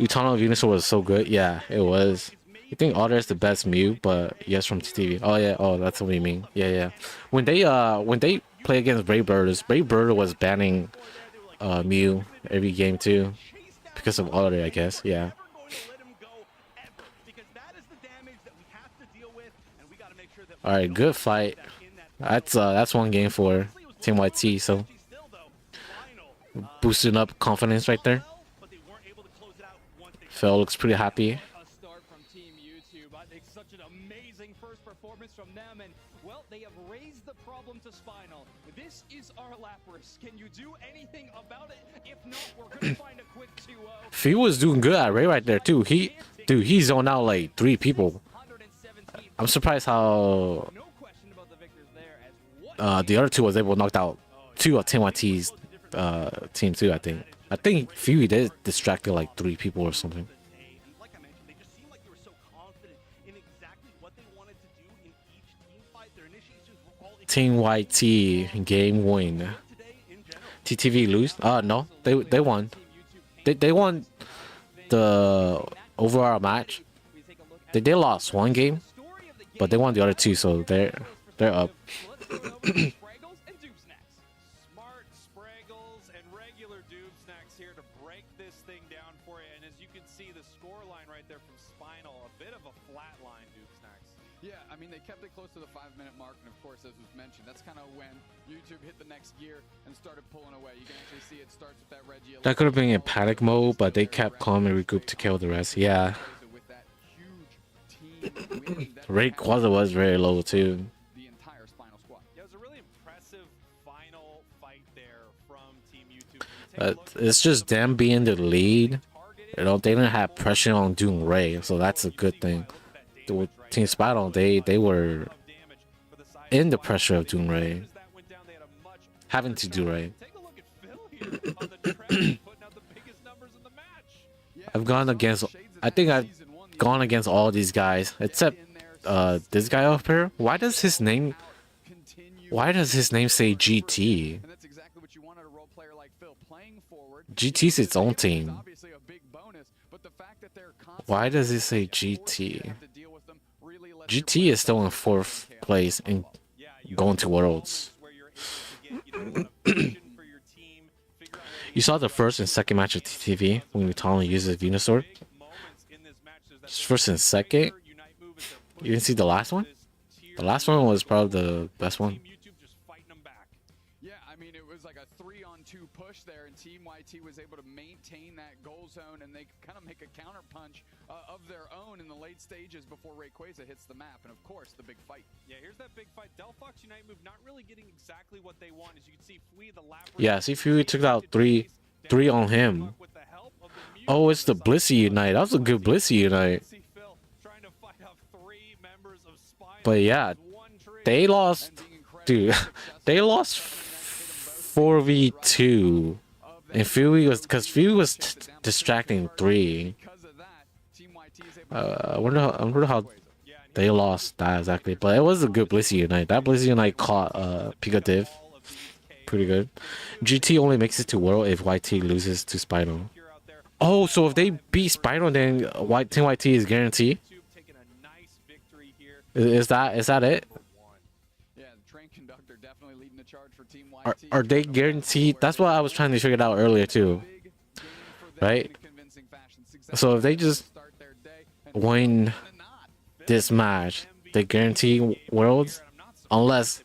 Utano Venusaur was so good. Yeah, it was. You think Otter is the best Mew, but yes from TTV. Oh yeah, oh that's what you mean. Yeah, yeah. When they play against Brave Birder was banning Mew every game too. Because of Otter, I guess. Yeah. Alright, good fight. That's one game for Team YT, so boosting up confidence right there. Phil looks pretty happy. Such an amazing first performance from them, and well, they have raised the problem to Spinal. This is our Lapras. Can you do anything about it? If not, we're gonna find a quick 2-0. Phil was doing good at Ray right there too. He zoned out like 3 people. I'm surprised how the other 2 was able to knock out 2 of Team YT's team too. I think Fury did distracted like 3 people or something. Team YT game win. TTV lose? No, they won. They won the overall match. They lost 1 game, but they won the other 2, so they're up. Smart Spraggles and regular Doob Snacks here to break this thing down for you. And as you can see, the score line right there from Spinal, a bit of a flat line, Doob Snacks. Yeah, I mean, they kept it close to the 5-minute mark, and of course, as was mentioned, that's kind of when YouTube hit the next gear and started pulling away. You can actually see it starts with that Reggie. That could have been in panic mode, but they kept calm and regrouped to kill the rest. Yeah. Rayquaza was very low too. The entire Spinal squad. Yeah, it was a really impressive final fight there from Team YouTube. It's just them being the lead. You know, they didn't have pressure on doing Ray, so that's a good thing. With Team Spinal, they were in the pressure of doing Ray, having to do Ray. I think I've gone against all these guys except this guy up here. Why does his name say GT? GT's its own team. Why does it say GT? GT is still in 4th place and going to Worlds. You saw the first and second match of TTV when Utah uses Venusaur. First and second. You didn't see the last one? The last one was probably the best one. Yeah, I mean, it was like a 3-on-2 push there, and Team YT was able to maintain that goal zone, and they kind of make a counter punch of their own in the late stages before Rayquaza hits the map, and of course, the big fight. Yeah, here's that big fight. Delphox Unite move not really getting exactly what they want. As you can see, the Lapras. Yeah, see, Fury took out three on him. Oh, it's the Blissey Unite. That was a good Blissey Unite. But yeah, they lost, dude. They lost 4v2, and Fury was distracting 3. I wonder how they lost that exactly. But it was a good Blissey Unite. That Blissey Unite caught Pika Div pretty good. GT only makes it to World if YT loses to Spinal. Oh, so if they beat Spinal, then Team YT is guaranteed. Is that it? Yeah, the train conductor definitely leading the charge for Team YT. Are they guaranteed? That's what I was trying to figure out earlier too. Right? So if they just win this match, they guarantee Worlds, unless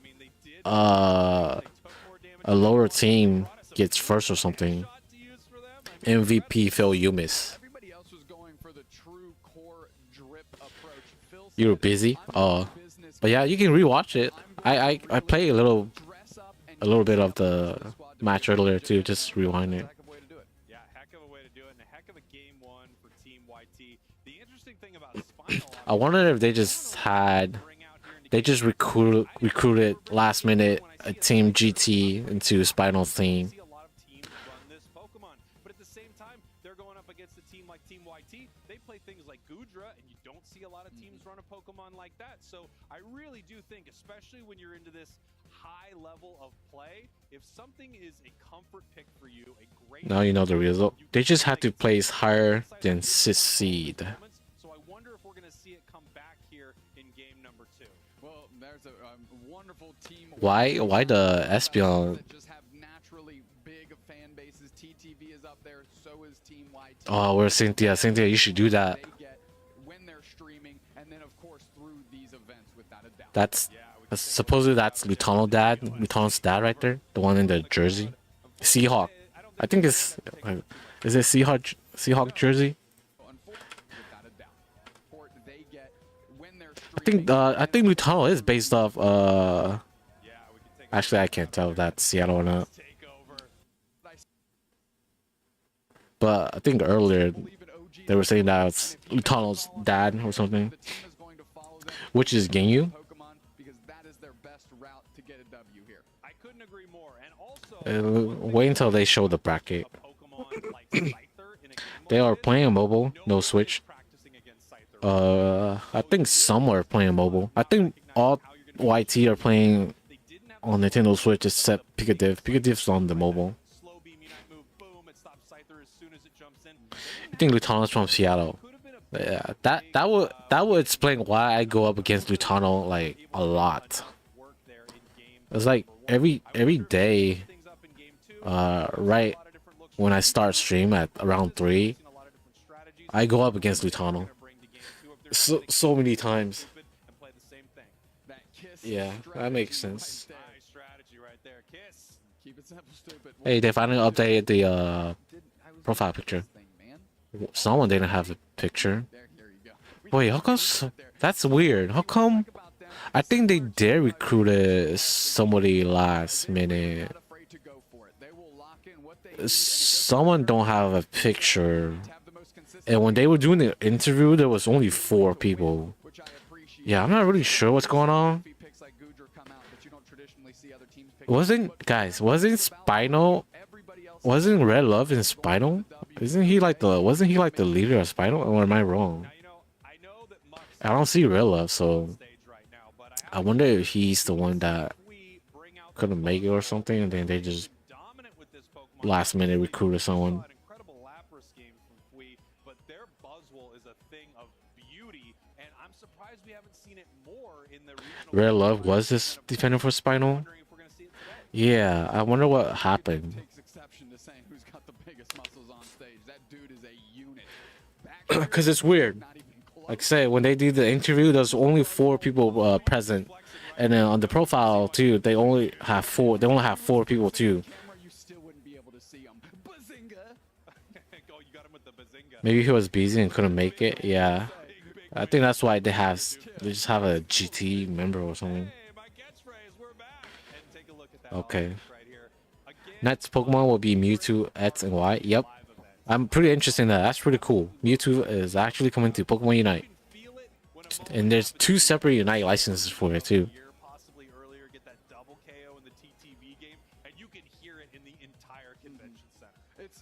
a lower team gets first or something. MVP Phil Yumis. You were busy? Oh, but yeah, you can rewatch it. I played a little bit of the match earlier too. Just rewind it. Yeah, heck of a way to do it, and a heck of a game 1 for Team YT. The interesting thing about Spinal, I wonder if they just recruited last minute a Team GT into Spinal's team. But at the same time, they're going up against a team like Team YT. They play things like Goodra, and you don't see a lot of teams run a Pokemon like that. So I really do think, especially when you're into this high level of play, if something is a comfort pick for you, a great now you know the result. They just have to place higher than 6th seed. So I wonder if we're going to see it come back here in game number 2. Well, there's a wonderful team. Why the Espion? That just have naturally big fan bases. TTV is up there, so is Team YT. Oh, where's Cynthia? Cynthia, you should do that. When they're streaming, and then of course through these events, without a doubt. That's supposedly that's Lutano dad. Lutano's dad right there, the one in the jersey. Seahawk. I think it's is it Seahawk jersey? I think Lutano is based off actually I can't tell if that's Seattle or not. But I think earlier they were saying that it's Lutano's dad or something. Which is Ginyu. Wait until they show the bracket. They are playing mobile, no Switch. I think some are playing mobile. I think all YT are playing on Nintendo Switch except Picadiv. Picadiv's on the mobile. I think Lutano's from Seattle. Yeah, that would explain why I go up against Lutano like a lot. It's like every day, right when I start stream at around 3, I go up against Lutano. So many times. Yeah, that makes sense. Hey, they finally updated the profile picture. Someone didn't have a picture. Wait, how come? That's weird. How come? I think they did recruited somebody last minute. Someone don't have a picture. And when they were doing the interview, there was only 4 people. Yeah, I'm not really sure what's going on. Wasn't Spinal? Wasn't Red Love in Spinal? Wasn't he like the leader of Spinal? Or am I wrong? I don't see Red Love, so I wonder if he's the one that couldn't make it or something, and then they just last minute recruited someone. Red Love was this defender for Spinal? Yeah, I wonder what happened. Because it's weird. Like I say, when they did the interview, there's only 4 people present, and then on the profile too, they only have 4. They only have 4 people too. Maybe he was busy and couldn't make it. Yeah, I think that's why they just have a GT member or something. Okay. Next Pokemon will be Mewtwo, X, and Y. Yep. I'm pretty interested in that. That's pretty cool. Mewtwo is actually coming to Pokemon Unite. And there's 2 separate Unite licenses for it too.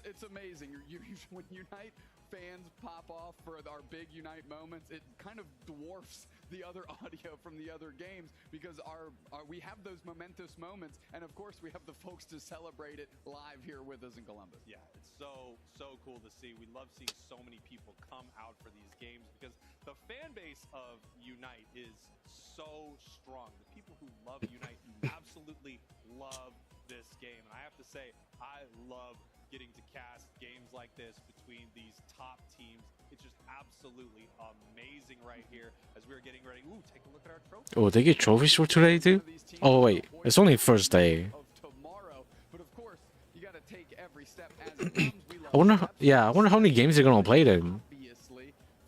It's amazing. When Unite fans pop off for our big Unite moments, it kind of dwarfs the other audio from the other games because we have those momentous moments, and of course we have the folks to celebrate it live here with us in Columbus. Yeah, it's so cool to see. We love seeing so many people come out for these games because the fan base of Unite is so strong. The people who love Unite absolutely love this game, and I have to say, I love getting to cast games like this between these top teams. It's just absolutely amazing right here as we're getting ready. Ooh, take a look at our trophy. Oh, they get trophies for today too? Oh wait, it's only first day. I wonder how many games they're gonna play then.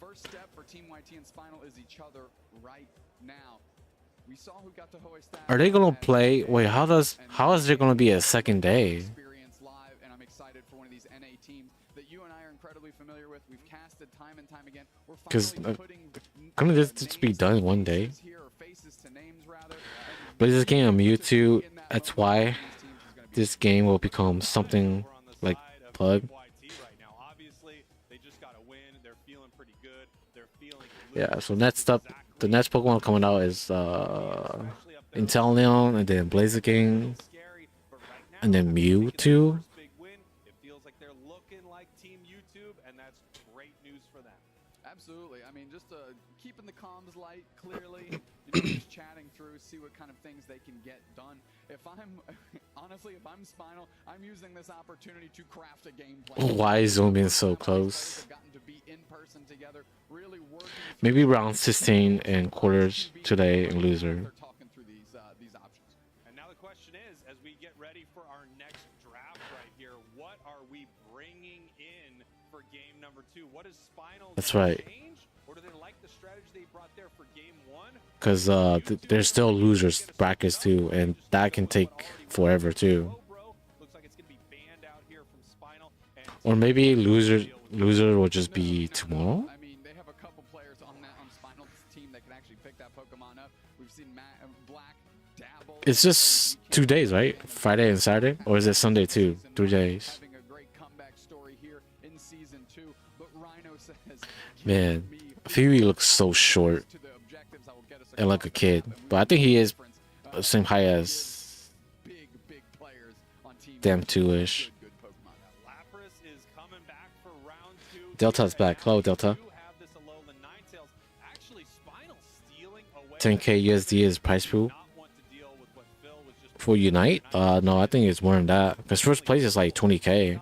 First step for Team YT and Spinal is each other right now. We saw who got the Hoy stat. Are they gonna play? Wait, how is there gonna be a second day? And I'm excited for one of these NA teams that you and I are incredibly familiar with. We've casted time and time again. Because couldn't this just be done one day? But this game of Mewtwo, that's why this game will become something like Plug. Yeah, so next up, the next Pokemon coming out is Inteleon, and then Blaziken, and then Mewtwo. Absolutely. I mean, just things they can get done. If I'm honestly, if I'm Spinal, I'm using this opportunity to craft a game plan. Why is zoom in so close? Maybe round 16 and quarters today and loser. And now the question is, as we get ready for our next draft right here, what are we bringing in for game number 2? What is Spinal That's right. change? Or do they like the strategy they brought there for game 1? Because there's still losers brackets too, and that can take forever too. Or maybe loser will just be tomorrow. I mean, they have a couple players on Spinal's team that can actually pick that Pokemon up. We've seen Black dabble. It's just 2 days, right? Friday and Saturday, or is it Sunday too? 3 days. Having a great comeback story here in season 2, but Rhino says, Man, Phoebe looks so short and like a kid, but I think he is the same height as them 2-ish. Delta's back. Hello, Delta. 10k USD is price pool for Unite. No, I think it's more than that. Because first place is like 20k.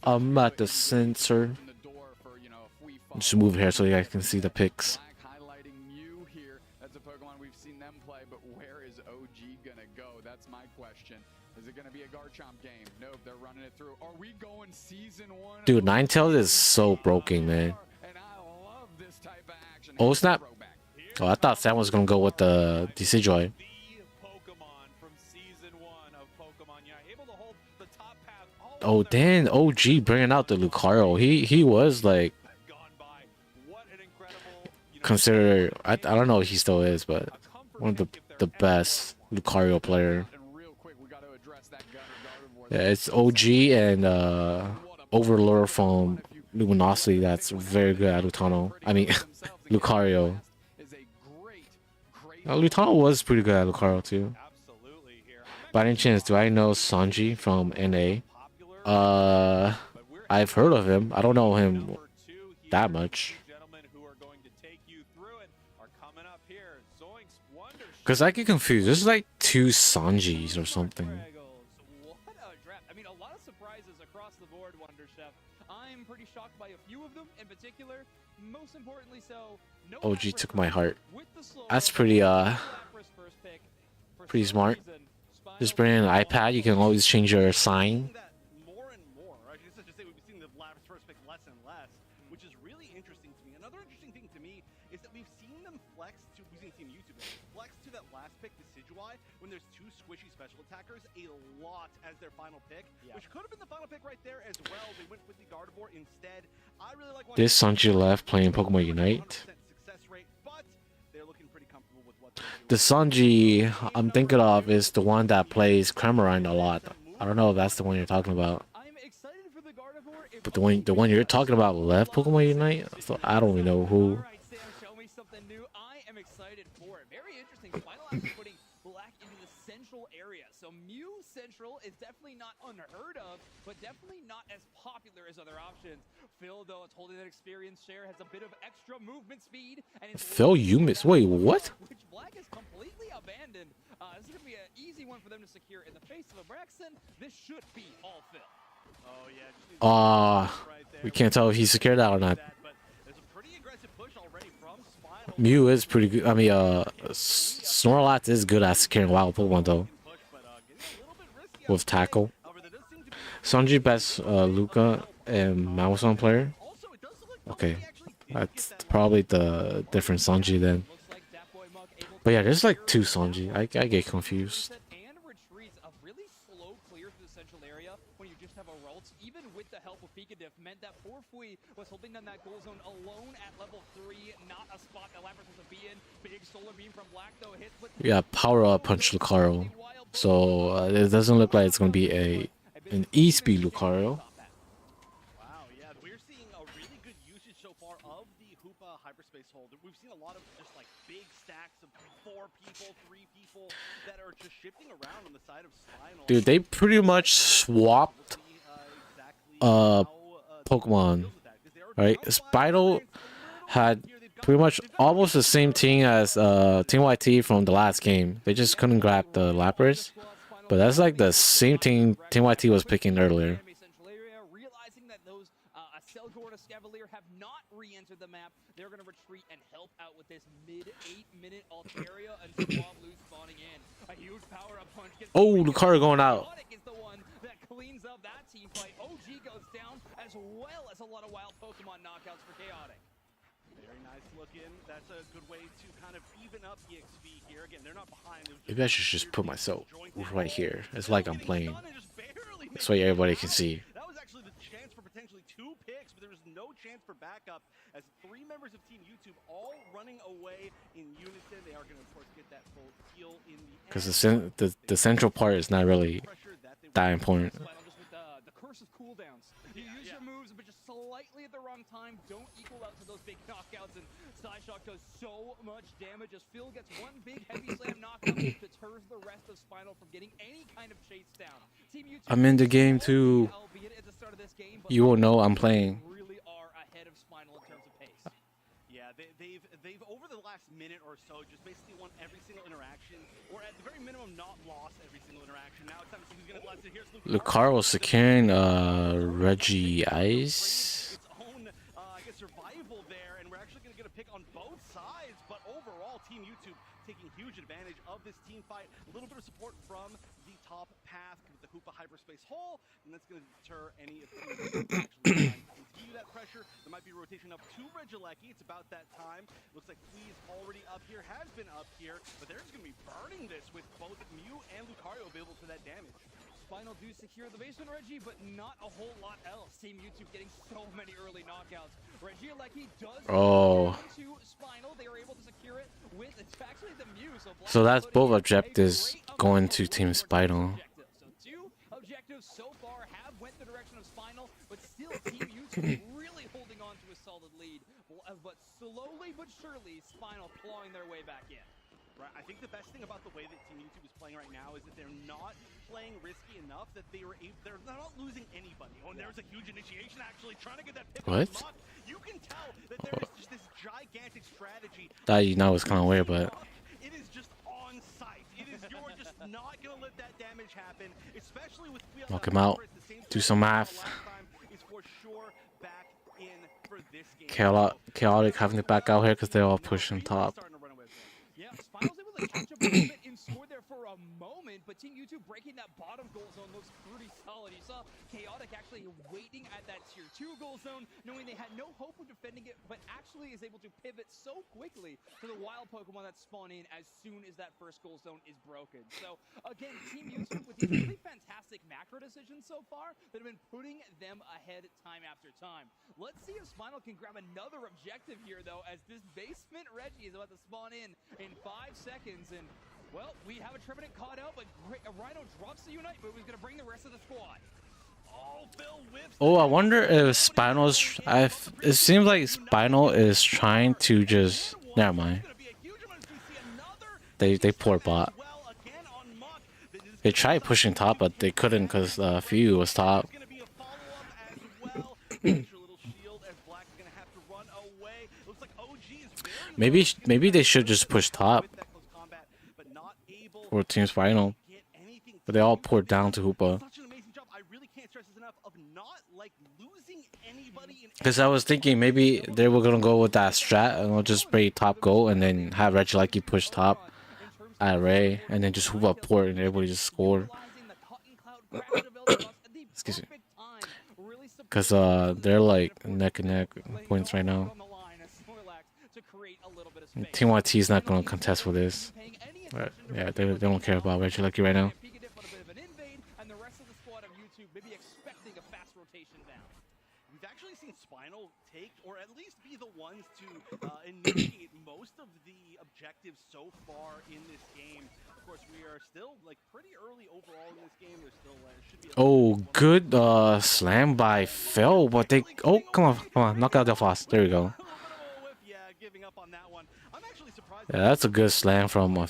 I'm at the sensor. Just move here so you guys can see the pics. That's my question. Is it going to be a Garchomp game? Nope, they're running it through. Are we going season 1? Dude, Ninetales is so broken, man. Oh, snap. Oh, I thought Sam was going to go with the Decidueye. Oh, damn. OG bringing out the Lucario. He was like considered, I don't know if he still is, but one of the best Lucario player. Yeah, it's OG and Overlord from Luminosity that's very good at Lutano. I mean, Lucario. Lutano was pretty good at Lucario too. By any chance, do I know Sanji from NA? I've heard of him. I don't know him that much. Because I get confused. There's like 2 Sanjis or something. I mean, a lot of surprises across the board, Wonder Chef. I'm pretty shocked by a few of them in particular. Most importantly, so no OG took my heart. That's pretty pretty smart. Just bring in an iPad. You can always change your sign. More and more, right? Just to say, we've seen the Lapras first pick less and less, which is really interesting to me. Another interesting thing to me is that we've seen them flex to, using Team YouTube, flex to that last pick, Decidueye, when there's 2 squishy special attackers a lot as their final pick, which could have been the final pick right there as well. They went with the Gardevoir instead. I really like This Sanji left playing Pokemon Unite. The Sanji I'm thinking of is the one that plays Cramorant a lot. I don't know if that's the one you're talking about. But the one you're talking about left Pokemon Unite? So I don't even know who. Show me something new. I am excited for it. Very interesting. Final actually putting Black into the central area. So Mew Central is definitely not unheard of, but definitely not as popular as other options. Phil, though, it's holding that experience share, has a bit of extra movement speed. And Phil, you missed. Wait, what? Which Black is completely abandoned. This is going to be an easy one for them to secure. In the face of a Braxton, this should be all Phil. Oh, yeah. We can't tell if he secured that or not. Mew is pretty good. I mean, Snorlax is good at securing wild Pokemon though. With tackle. Sanji best Luca and Malzahn player. Okay, that's probably the different Sanji then. But yeah, there's like 2 Sanji. I get confused. Even with the help of Pikachu, meant that Porfui was holding down that goal zone alone at level 3, not a spot that Lapras was to be in. Big solar beam from Black though hits with Yeah, power up punch Lucario. So it doesn't look like it's gonna be an E-speed Lucario. Wow, yeah, we're seeing a really good usage so far of the Hoopa hyperspace hold. We've seen a lot of just like big stacks of 4 people, 3 people that are just shifting around on the side of Spinal. Dude, they pretty much swapped Pokemon, right? Spinal had pretty much almost the same team as Team YT from the last game. They just couldn't grab the Lapras, but that's like the same team Team YT was picking earlier. Realizing that those Selgor and Escavalier have not re-entered the map, they're going to retreat and help out with this mid-8-minute Altaria and Swab loose spawning in. A huge power-up punch gets Oh, Lucario going out. is the one that cleans up that team fight. OG goes down, as well as a lot of wild Pokemon knockouts for Chaotic. Very nice looking. That's a good way to kind of even up EXP here. Again, they're not behind. Maybe I should just put myself right here. It's like I'm playing. This way everybody can see. That was actually the chance for potentially 2 picks, but there was no chance for backup as 3 members of Team YouTube all running away in unison. They are going to, of course, get that full heal in the end. Because the central part is not really that important. The curse of cooldowns. You use your moves, but just slightly at the wrong time, don't equal out to those big knockouts, and Psyshock does so much damage as Phil gets one big heavy slam knockout, deters the rest of Spinal from getting any kind of chase down. Team YouTube, I'm in the game too. You will know I'm playing. Really are ahead of Spinal in terms of pace. Yeah, they've over the last minute or so just basically won every single interaction, or at the very minimum not lost every single interaction. Now it's time to see who's gonna last it. Here's Lucario securing Reggie Ice. its own I guess survival there, and we're actually gonna get a pick on both sides, but overall Team YouTube taking huge advantage of this team fight. A little bit of support from the top path with the Hoopa hyperspace hole, and that's going to deter any of the teams that actually trying to continue that pressure. There might be a rotation up to Regieleki. It's about that time. Looks like Flea's already up here, has been up here, but they're just going to be burning this with both Mew and Lucario available for that damage. Spinal do secure the basement, Reggie, but not a whole lot else. Team YouTube getting so many early knockouts. Regieleki does into Spinal. They are able to secure it with, it's actually the Mew. So that's both objectives going to Team Spinal. So 2 objectives so far have went the direction of Spinal, but still Team YouTube really holding on to a solid lead. But slowly but surely, Spinal clawing their way back in. Right, I think the best thing about the way that Team YouTube is playing right now is that they're not playing risky enough that they're not losing anybody. Oh, and there's a huge initiation actually trying to get that pick. What? You can tell that there is just this gigantic strategy. That you know is kind of weird, but it is just on site. It is you're just not gonna let that damage happen, especially with knock him out. Do some math. Is for sure back in for this game. Chaotic having to back out here because they all push on top. Yeah, Spinal's able to catch up a little bit and score there for a moment, but Team YouTube breaking that bottom goal zone looks pretty solid. You saw Chaotic actually waiting at that tier 2 goal zone, knowing they had no hope of defending it, but actually is able to pivot so quickly to the wild Pokemon that spawn in as soon as that first goal zone is broken. So again, Team YouTube with these really fantastic macro decisions so far that have been putting them ahead time after time. Let's see if Spinal can grab another objective here, though, as this basement Reggie is about to spawn in 5 seconds, and well, we have a Trevenant caught out, but Rhino drops the Unite, but he's going to bring the rest of the squad. Oh, I wonder if Spinal's. It seems like Spinal is trying to just. Never mind. They poor bot. They tried pushing top, but they couldn't because Few was top. Maybe they should just push top for Team Spinal, but they all poured down to Hoopa. Because I was thinking maybe they were gonna go with that strat and we'll just play top goal and then have Regieleki push top at Ray and then just Hoopa port and everybody just score. Excuse me. Because they're like neck and neck points right now. Team YT is not going to contest for this. But yeah, they don't care about Regieleki right now. We've actually seen Spinal take, or at least be the ones to initiate most of the objectives so far in this game. Of course, we are still like pretty early overall in this game. There's still should be. Oh, good slam by Phil, but they. Oh, come on, knock out the fast. There we go. Yeah, that's a good slam from The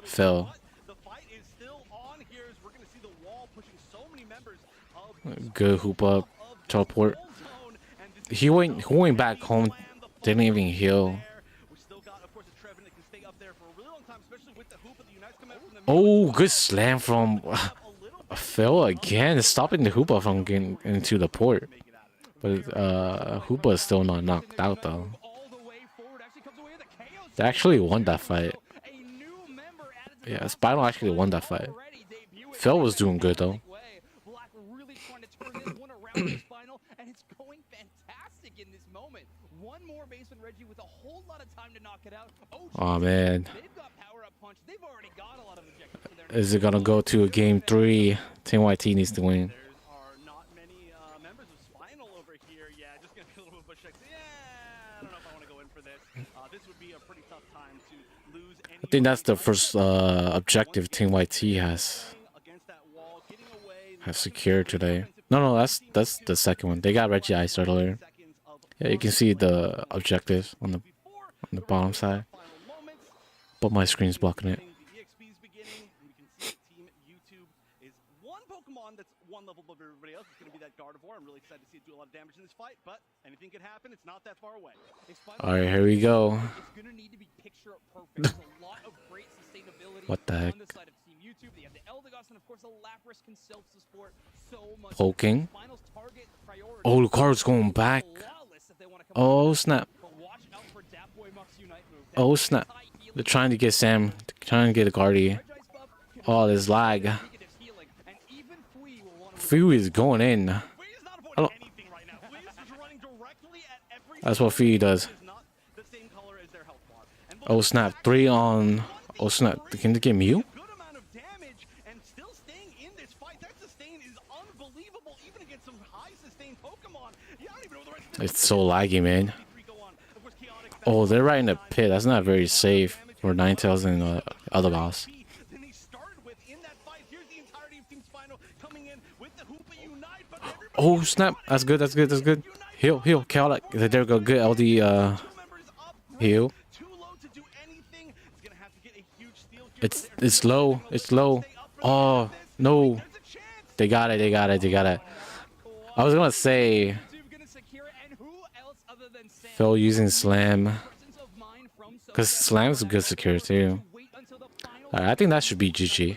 Phil. fight is still on here as we're going to see the wall pushing so many members of Good hoop up, teleport. He went back home, didn't even heal. Oh, good slam from Phil again, stopping the Hoopa from getting into the port. But Hoopa is still not knocked out though. They actually won that fight. Yeah, Spinal actually won that fight. Phil was doing good though. And it's going fantastic in this moment. One more basement Reggie with a whole lot of time to knock it out. Oh man. They've got power up punch. They've already got a lot of objectives for their Is it gonna go to a game 3? Team YT needs to win. Members of Spinal over here. Yeah, just gonna be a little bit of checks. Yeah, I don't know if I want to go in for this. This would be a pretty tough time to lose any. I think that's the first objective Team YT has secured today. No, that's the second one. They got Reggie Ice earlier. Yeah, you can see the objectives on the bottom side, but my screen's blocking it. One Pokemon that's one level above everybody else. It's going to be that Gardevoir. I'm really excited to see it do a lot of damage in this fight, but anything could happen. It's not that far away. All right, here we go. It's going to need to be picture perfect. There's a lot of great sustainability What the heck? on the side of Team YouTube. They have the Eldegoss and of course the Lapras can self-support so much. Poking. Spinal's target priority. Oh, Lucario's going back. Oh snap. But watch out for Dapoy Muck's Unite move. Oh snap. They're trying to get Sam. They're trying to get a Guardy. Oh, there's lag. Fui is going in. I don't- That's what Fui does. Oh snap. 3 on. Oh snap. Can they get Mew? It's so laggy, man. Oh, they're right in the pit. That's not very safe for Ninetales and other boss. Oh snap! That's good. That's good. That's good. Heal, heal, Cal. There we go. Good LD. Heal. It's low. It's low. Oh no! They got it. They got it. They got it. I was gonna say. Phil using Slam. Because Slam's a good secure too. Alright, I think that should be GG.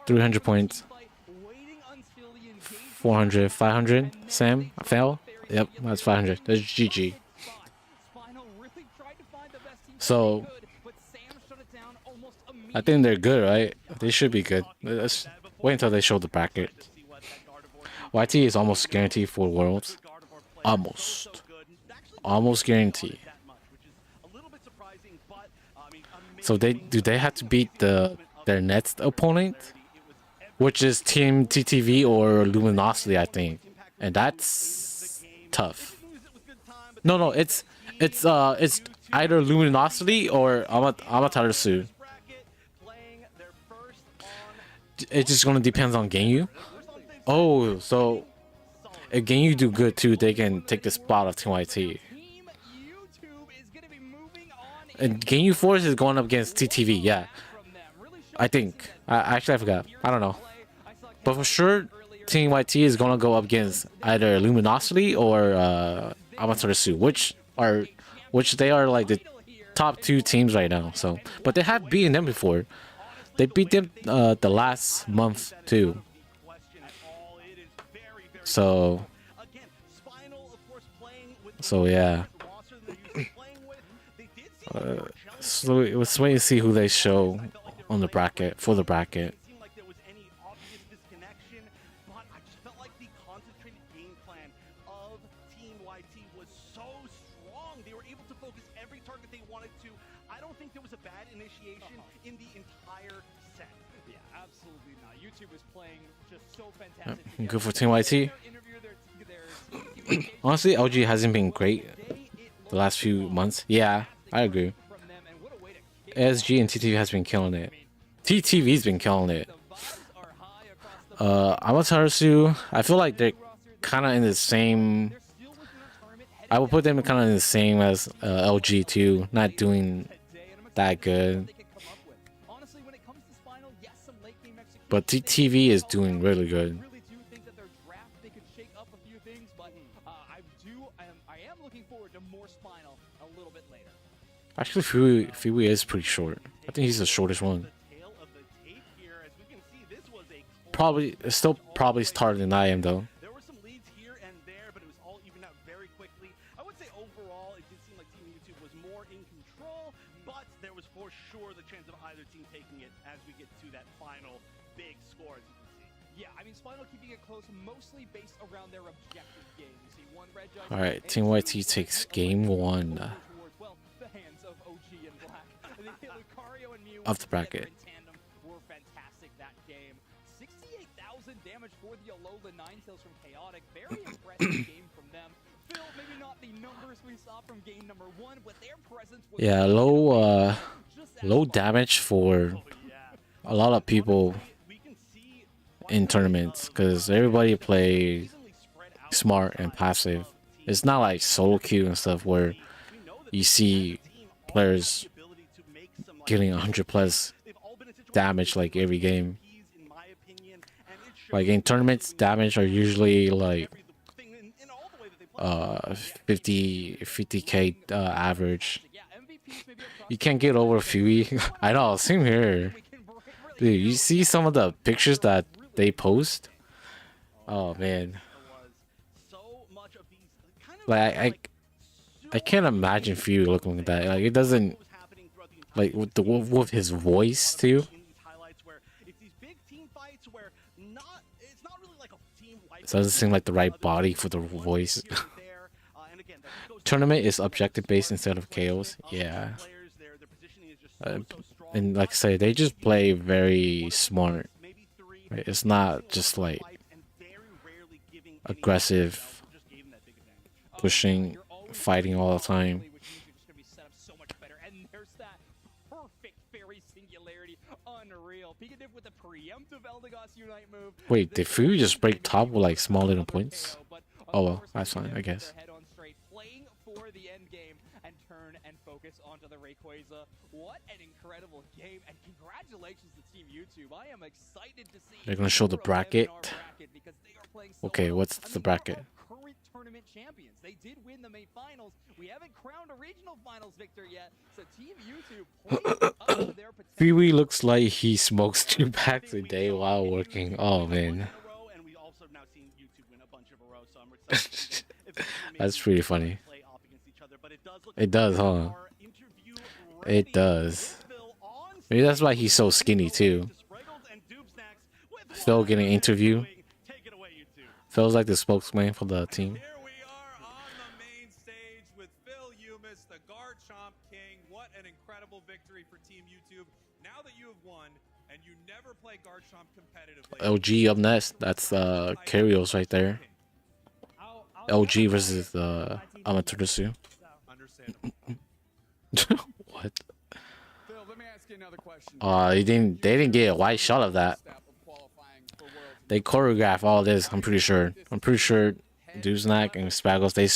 300 points. 400, 500. Sam, I fell. Yep, that's 500. That's GG. So, I think they're good, right? They should be good. Let's wait until they show the bracket. YT is almost guaranteed for Worlds. Almost guaranteed. So do they have to beat their next opponent, which is Team TTV or Luminosity, I think, and that's tough. No, it's either Luminosity or Amaterasu. It's just gonna depend on Ganyu. Oh, so if Ganyu do good too, they can take the spot of Team YT. And Ganyu Force is going up against TTV, yeah. I think. Actually, I forgot. I don't know. But for sure, Team YT is going to go up against either Luminosity or Amaterasu, which they are like the top 2 teams right now. So, but they have beaten them before. They beat them the last month too. So yeah. So let's wait and see who they show on the bracket for the bracket. Good for Team YT. Honestly, LG hasn't been great the last few months. Yeah, I agree. SG and TTV has been killing it. TTV's been killing it. Amaterasu, I feel like they're kind of in the same. I would put them kind of in the same as LG too. Not doing that good. But TTV is doing really good. Really do think that their draft, they could shake up a few things, but I am looking forward to more Spinal a little bit later. Actually, Fui is pretty short. I think he's the shortest one. Probably, still probably taller than I am though. There were some leads here and there, but it was all evened out very quickly. I would say overall, it did seem like Team YouTube was more in control, but there was for sure the chance of either team taking it as we get to that final big score, as you can see. Yeah, I mean, Spinal keeping it close, mostly based around their objective game. You see one red judge. All right, Team YT takes game 1 Well, the hands of OG and Black. Lucario and Mew of the bracket. were fantastic that game. 68,000 damage for the Alola, 9 kills from Chaotic. Very impressive game from them. Phil, maybe not the numbers we saw from game number 1, but their presence was Yeah, low damage for a lot of people in tournaments because everybody play smart and passive. It's not like solo queue and stuff where you see players getting 100+ damage like every game. Like in tournaments, damage are usually like 50k average. You can't get over Fui. I know, same here. Dude, you see some of the pictures that they post? Oh man. Like I can't imagine Fui looking like that. Like it doesn't, like with his voice too. It doesn't seem like the right body for the voice. Tournament is objective based instead of KOs. Yeah. And like I say, they just play very smart. Right? It's not just like aggressive, pushing, fighting all the time. Wait, did Fui just break top with like small little points? Oh well, that's fine, I guess. What an incredible game, and congratulations to Team YouTube. I am excited to see. They're gonna show the bracket. Okay, what's the bracket? Current tournament champions. They did win the main finals. We haven't crowned a regional finals victor yet. So Team YouTube playing up to their potential. Fui looks like he smokes 2 packs a day while working. Oh man. That's pretty funny. It does, huh? It does. Maybe that's why he's so skinny too. Phil getting an interview. Phil's like the spokesman for the team. What an incredible victory for Team YouTube. Now that you have won and you never play Garchomp competitively. LG up next. That's Kyrios right there. LG versus Amaterasu. What? They didn't get a white shot of that. They choreograph all this. I'm pretty sure. Duznak and Spaggles, they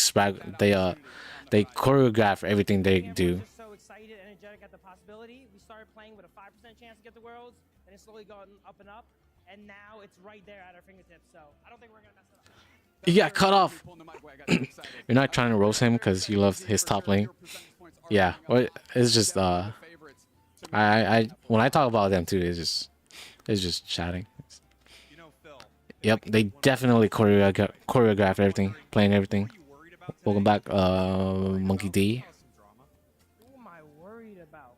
choreograph everything they do. So excited and energetic at the possibility. We started playing with a 5% chance to get the worlds, and it's slowly gone up and up, and now it's right there at our fingertips. So I don't think we're gonna mess it up. He got cut off. You're not trying to roast him because you love his top lane. Yeah, it's just I when I talk about them too, it's just chatting. Yep, they definitely choreograph everything, playing everything. Welcome back, Monkey D. Who am I worried about?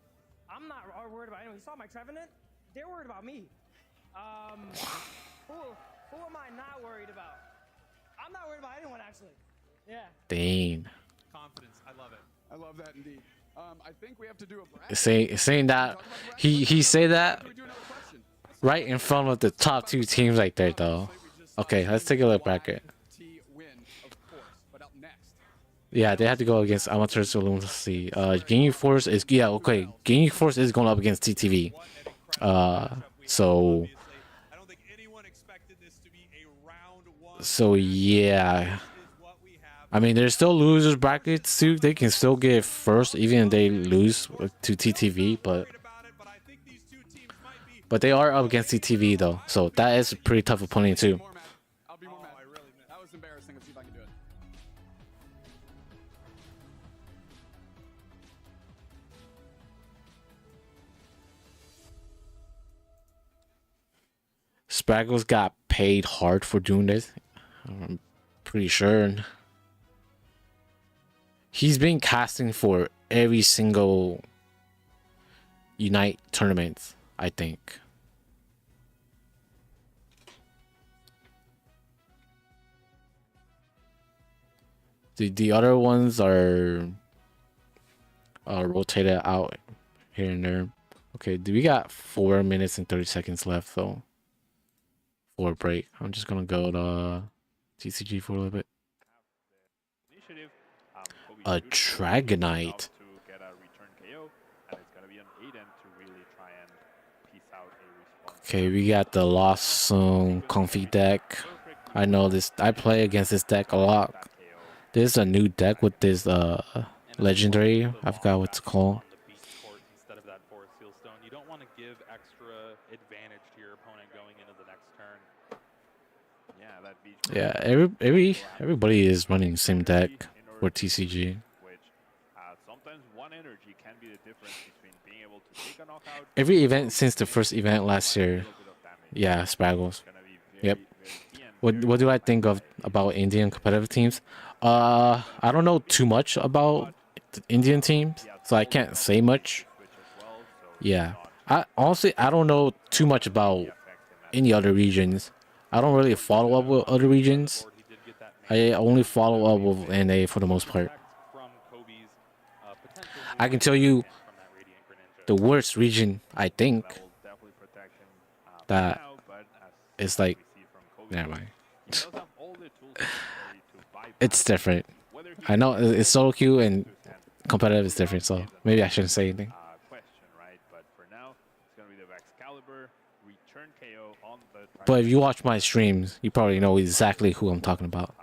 I'm not worried about anyone. You saw my Trevenant? They're worried about me. Who am I not worried about? I'm not worried about anyone, actually. Yeah. Dang. Confidence. I love it. I love that indeed. I think we have to do a bracket. Saying that he say that right in front of the top 2 teams right there though. Okay, let's take a look bracket. Yeah, they have to go against Amaterasu. Let's see. Ginyu Force is okay. Ginyu Force is going up against TTV. So yeah. I mean, there's still losers brackets too. They can still get first even if they lose to TTV, but But they are up against CTV though, so that is a pretty tough opponent too. I'll be more mad. That was embarrassing. Let's see if I can do it. Spraggles got paid hard for doing this. I'm pretty sure. He's been casting for every single Unite tournament, I think. The other ones are rotated out here and there. Okay, we got 4 minutes and 30 seconds left though. For a break. I'm just gonna go to TCG for a little bit. A Dragonite. Okay, we got the Lost Zone Comfy deck. I know this. I play against this deck a lot. There's a new deck with this legendary. I forgot what it's called. Instead of that Forest Seal Stone, you don't want to give extra advantage to your opponent going into the next turn. Yeah, that beach. Yeah, everybody is running the same deck for TCG. Sometimes one energy can be the difference between being able to take a knockout. Every event since the first event last year. Yeah, Spraggles. Yep. What do I think about Indian competitive teams? I don't know too much about the Indian teams, so I can't say much. Yeah. I don't know too much about any other regions. I don't really follow up with other regions. I only follow up with NA for the most part. I can tell you the worst region, I think, that is like, never mind. It's different. I know it's solo queue and competitive is different, so maybe I shouldn't say anything. But if you watch my streams, you probably know exactly who I'm talking about.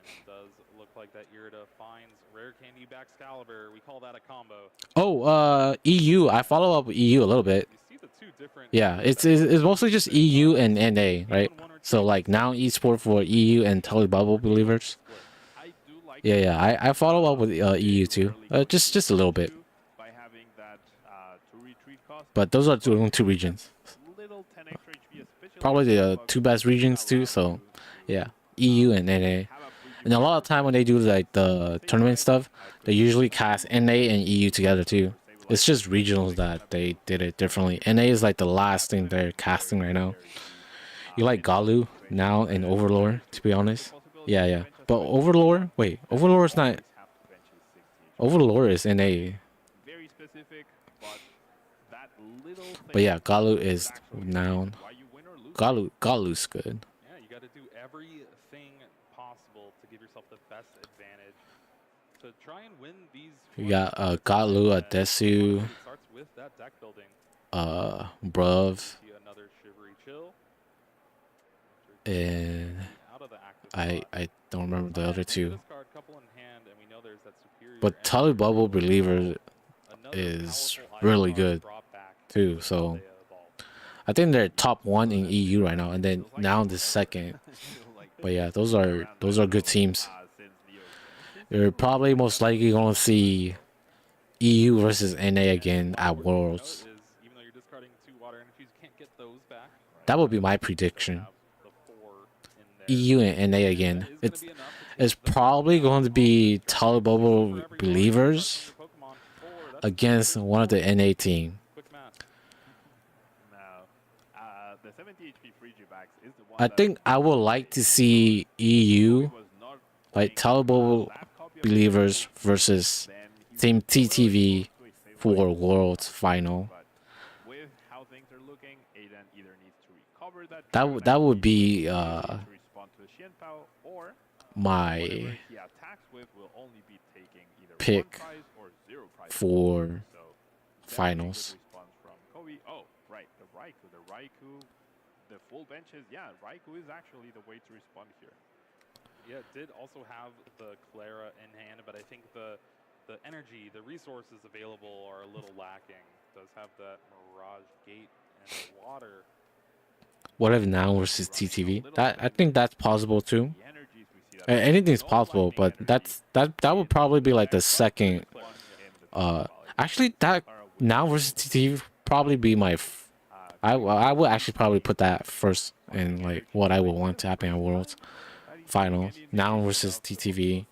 It does look like that Irida finds Rare Candy Baxcalibur. We call that a combo. Oh, EU. I follow up with EU a little bit. Yeah, it's mostly just EU and NA, right? So like now esport for EU and Telebubble believers. Yeah, I follow up with EU too. Just a little bit. But those are two regions. Probably the two best regions too. So yeah, EU and NA. And a lot of time when they do like the tournament stuff, they usually cast NA and EU together too. It's just regionals that they did it differently. NA is like the last thing they're casting right now. You like Galu now and Overlord, to be honest? Yeah. But Overlord, wait, Overlord is not. Overlord is NA. But yeah, Galu is now. Galu's good. Yeah, you got to do everything possible to give yourself the best advantage to try and win these. You got Galu, Desu, Bruv, and I don't remember the other two. But Telebubble Believer is really good too, so I think they're top 1 in EU right now, and then now the second. But yeah, those are good teams. You're probably most likely going to see EU versus NA again at Worlds. That would be my prediction. EU and NA again. It's probably going to be Telebubble Believers against one of the NA team. I think I would like to see EU, like Telebubble Believers versus Team TTV for Worlds Final. That would be my pick for finals. The full benches, yeah, Raikou is actually the way to respond here. Yeah, it did also have the Clara in hand, but I think the energy, the resources available are a little lacking. does have that Mirage Gate and the water. What if now versus TTV? That I think that's possible too. Anything's possible, but that would probably be like the second. Actually, that now versus TTV would probably be my. I would actually probably put that first in like what I would want to happen in Worlds Final. Now versus TTV.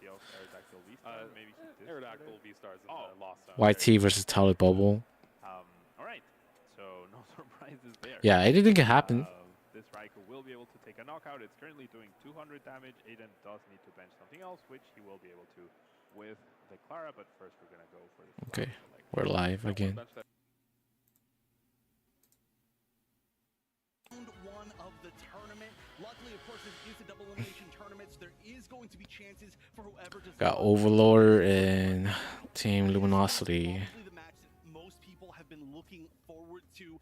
YT versus Telebubble. Alright, so no surprises there. Yeah, anything can happen. This Raikou will be able to take a knockout. It's currently doing 200 damage. Aiden does need to bench something else, which he will be able to with the Clara, but first we're going to go for this. Okay, we're live again. Round one of the tournament. Luckily, of course, this is a double elimination tournament, so there is going to be chances for whoever does. Got Overlord and Team Luminosity. The match that most people have been looking forward to.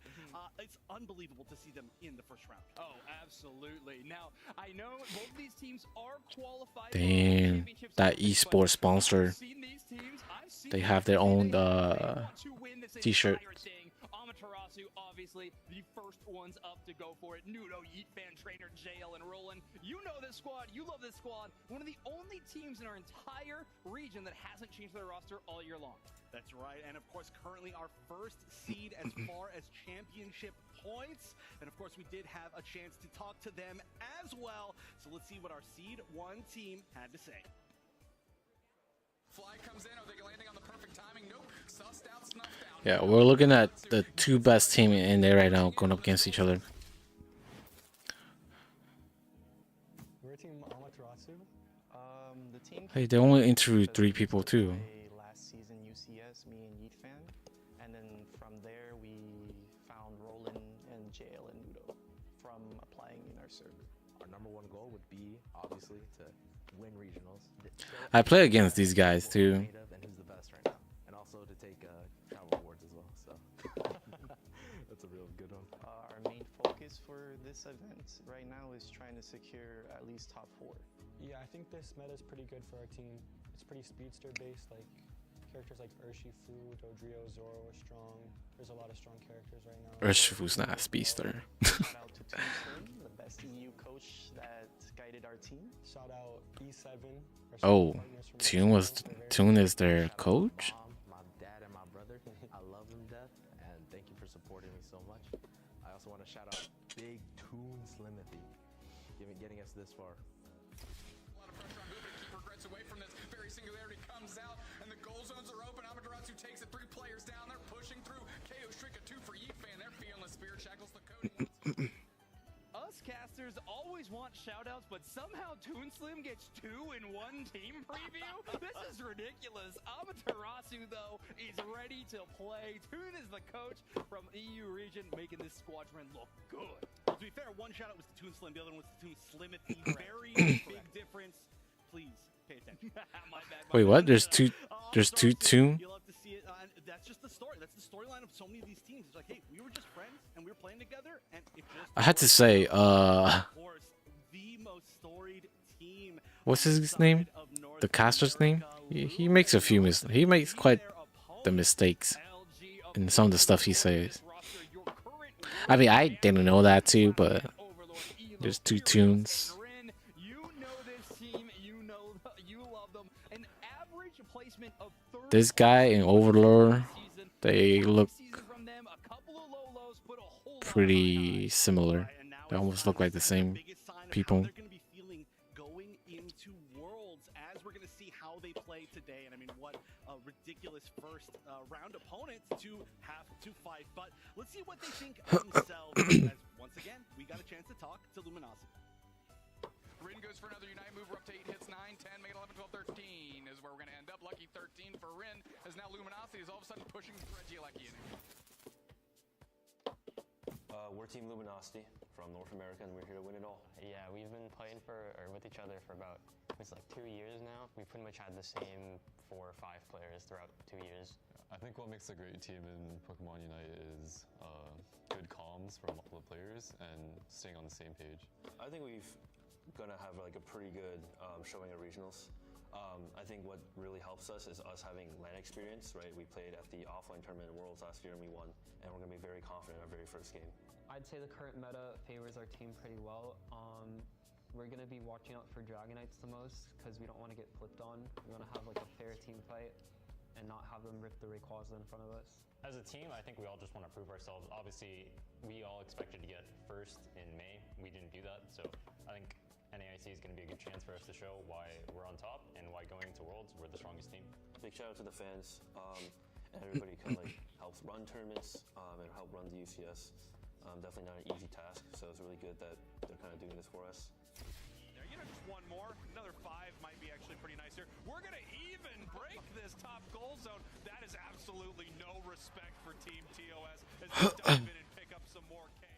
It's unbelievable to see them in the first round. Oh, absolutely. Now, I know both of these teams are qualified. Damn, that esports sponsor. They have their own t-shirt. Amaterasu, obviously, the first ones up to go for it. Nudo, Yeet Fan, Trainer, JL, and Roland. You know this squad. You love this squad. One of the only teams in our entire region that hasn't changed their roster all year long. That's right. And of course, currently our first seed as far as championship points. And of course, we did have a chance to talk to them as well. So let's see what our seed 1 team had to say. Fly comes in. Are they landing on the perfect timing? Nope. Sussed out, snuffed out. Yeah, we're looking at the two best team in there right now going up against each other. We're team Amaterasu. The team Hey, they only interviewed 3 people too. Last season UCS, me and Yeet Fan, and then from there we found Roland and JL and Nudo from applying in our server. Our #1 goal would be obviously to win regionals. I play against these guys too. And who's the best right now, and also to take travel awards as well. So that's a real good one. Our main focus for this event right now is trying to secure at least top 4. Yeah, I think this meta is pretty good for our team. It's pretty speedster based, like characters like Urshifu, Dodrio, Zoro are strong. There's a lot of strong characters right now. Urshifu's not a speedster. Shout out to Toon, the best EU coach that guided our team. Shout out E7. Oh, Toon is their coach? My dad and my brother. I love them to death, and thank you for supporting me so much. I also want to shout out Big Toon Slimothy, getting us this far. A lot of pressure on Booba to keep regrets away from this. Very Singularity comes out, and the goal zones are open. Amaterasu takes it. 3 players down. They're pushing through. KO Streak a 2 for Yeet Fan. They're feeling the spirit shackles. The coding. Us casters always want shoutouts, but somehow Toon Slim gets 2 in 1 team preview? This is ridiculous. Amaterasu, though, is ready to play. Toon is the coach from EU region, making this squadron look good. Well, to be fair, one shoutout was to Toon Slim, the other one was to Toon Slimothy. Very big difference. Please pay attention. Wait, what? There's two Toon? You'll have to see it. That's just the story. That's the storyline of so many of these teams. It's like, hey, we were just friends and we were playing together, and it just I had to say, of course, the most storied team. what's his name? The caster's name? He makes a few he makes quite the mistakes in some of the stuff he says. I mean, I didn't know that too, but there's 2 Toons. This guy and Overlord, they look pretty similar. They almost look like the same people. Going into Worlds, as we're going to see how they play today, and I mean, what a ridiculous first round opponent to have to fight. But let's see what they think of themselves. As once again, we got a chance to talk to Luminosity. Rin goes for another Unite move. We're up to 8 hits, 9, 10, make it 11, 12, 13 is where we're going to end up. Lucky 13 for Rin, as now Luminosity is all of a sudden pushing Reggie Lucky in. We're Team Luminosity from North America, and we're here to win it all. Yeah, we've been playing with each other for about, it's like 2 years now. We pretty much had the same 4 or 5 players throughout 2 years. I think what makes a great team in Pokemon Unite is good comms from all the players and staying on the same page. I think we've gonna have like a pretty good showing at regionals. I think what really helps us is us having LAN experience, right? We played at the offline tournament at Worlds last year and we won, and we're going to be very confident in our very first game. I'd say the current meta favors our team pretty well. We're going to be watching out for Dragonites the most because we don't want to get flipped on. We want to have like a fair team fight and not have them rip the Rayquaza in front of us. As a team, I think we all just want to prove ourselves. Obviously, we all expected to get first in May. We didn't do that, so I think NAIC is going to be a good chance for us to show why we're on top and why going into Worlds, we're the strongest team. Big shout out to the fans and everybody who like helps run tournaments and help run the UCS. Definitely not an easy task, so it's really good that they're kind of doing this for us. There, you know, just one more. Another 5 might be actually pretty nice here. We're going to even break this top goal zone. That is absolutely no respect for Team TOS as they dive in and pick up some more KO.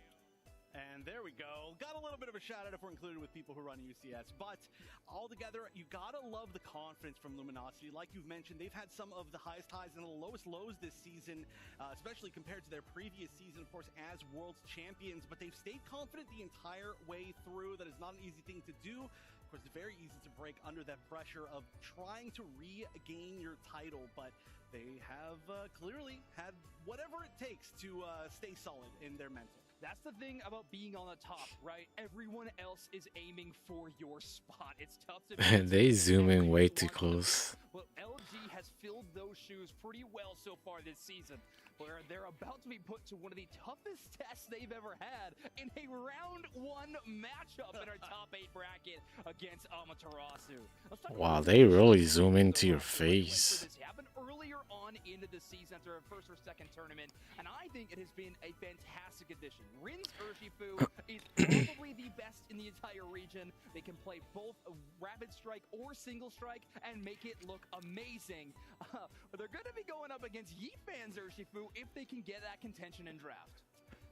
And there we go. Got a little bit of a shout out if we're included with people who run UCS. But altogether, you gotta love the confidence from Luminosity. Like you've mentioned, they've had some of the highest highs and the lowest lows this season, especially compared to their previous season, of course, as World's champions. But they've stayed confident the entire way through. That is not an easy thing to do. Of course, it's very easy to break under that pressure of trying to regain your title. But they have clearly had whatever it takes to stay solid in their mental. That's the thing about being on the top, right? Everyone else is aiming for your spot. It's tough to They zoom in way too close. Well, LG has filled those shoes pretty well so far this season, where they're about to be put to one of the toughest tests they've ever had in a round 1 matchup in our top 8 bracket against Amaterasu. Wow, they really zoom into your face. This happened earlier on into the season after a first or second tournament, and I think it has been a fantastic addition. Rin's Urshifu is probably the best in the entire region. They can play both a rapid strike or single strike and make it look amazing. But they're going to be going up against Yifan's Urshifu if they can get that contention and draft.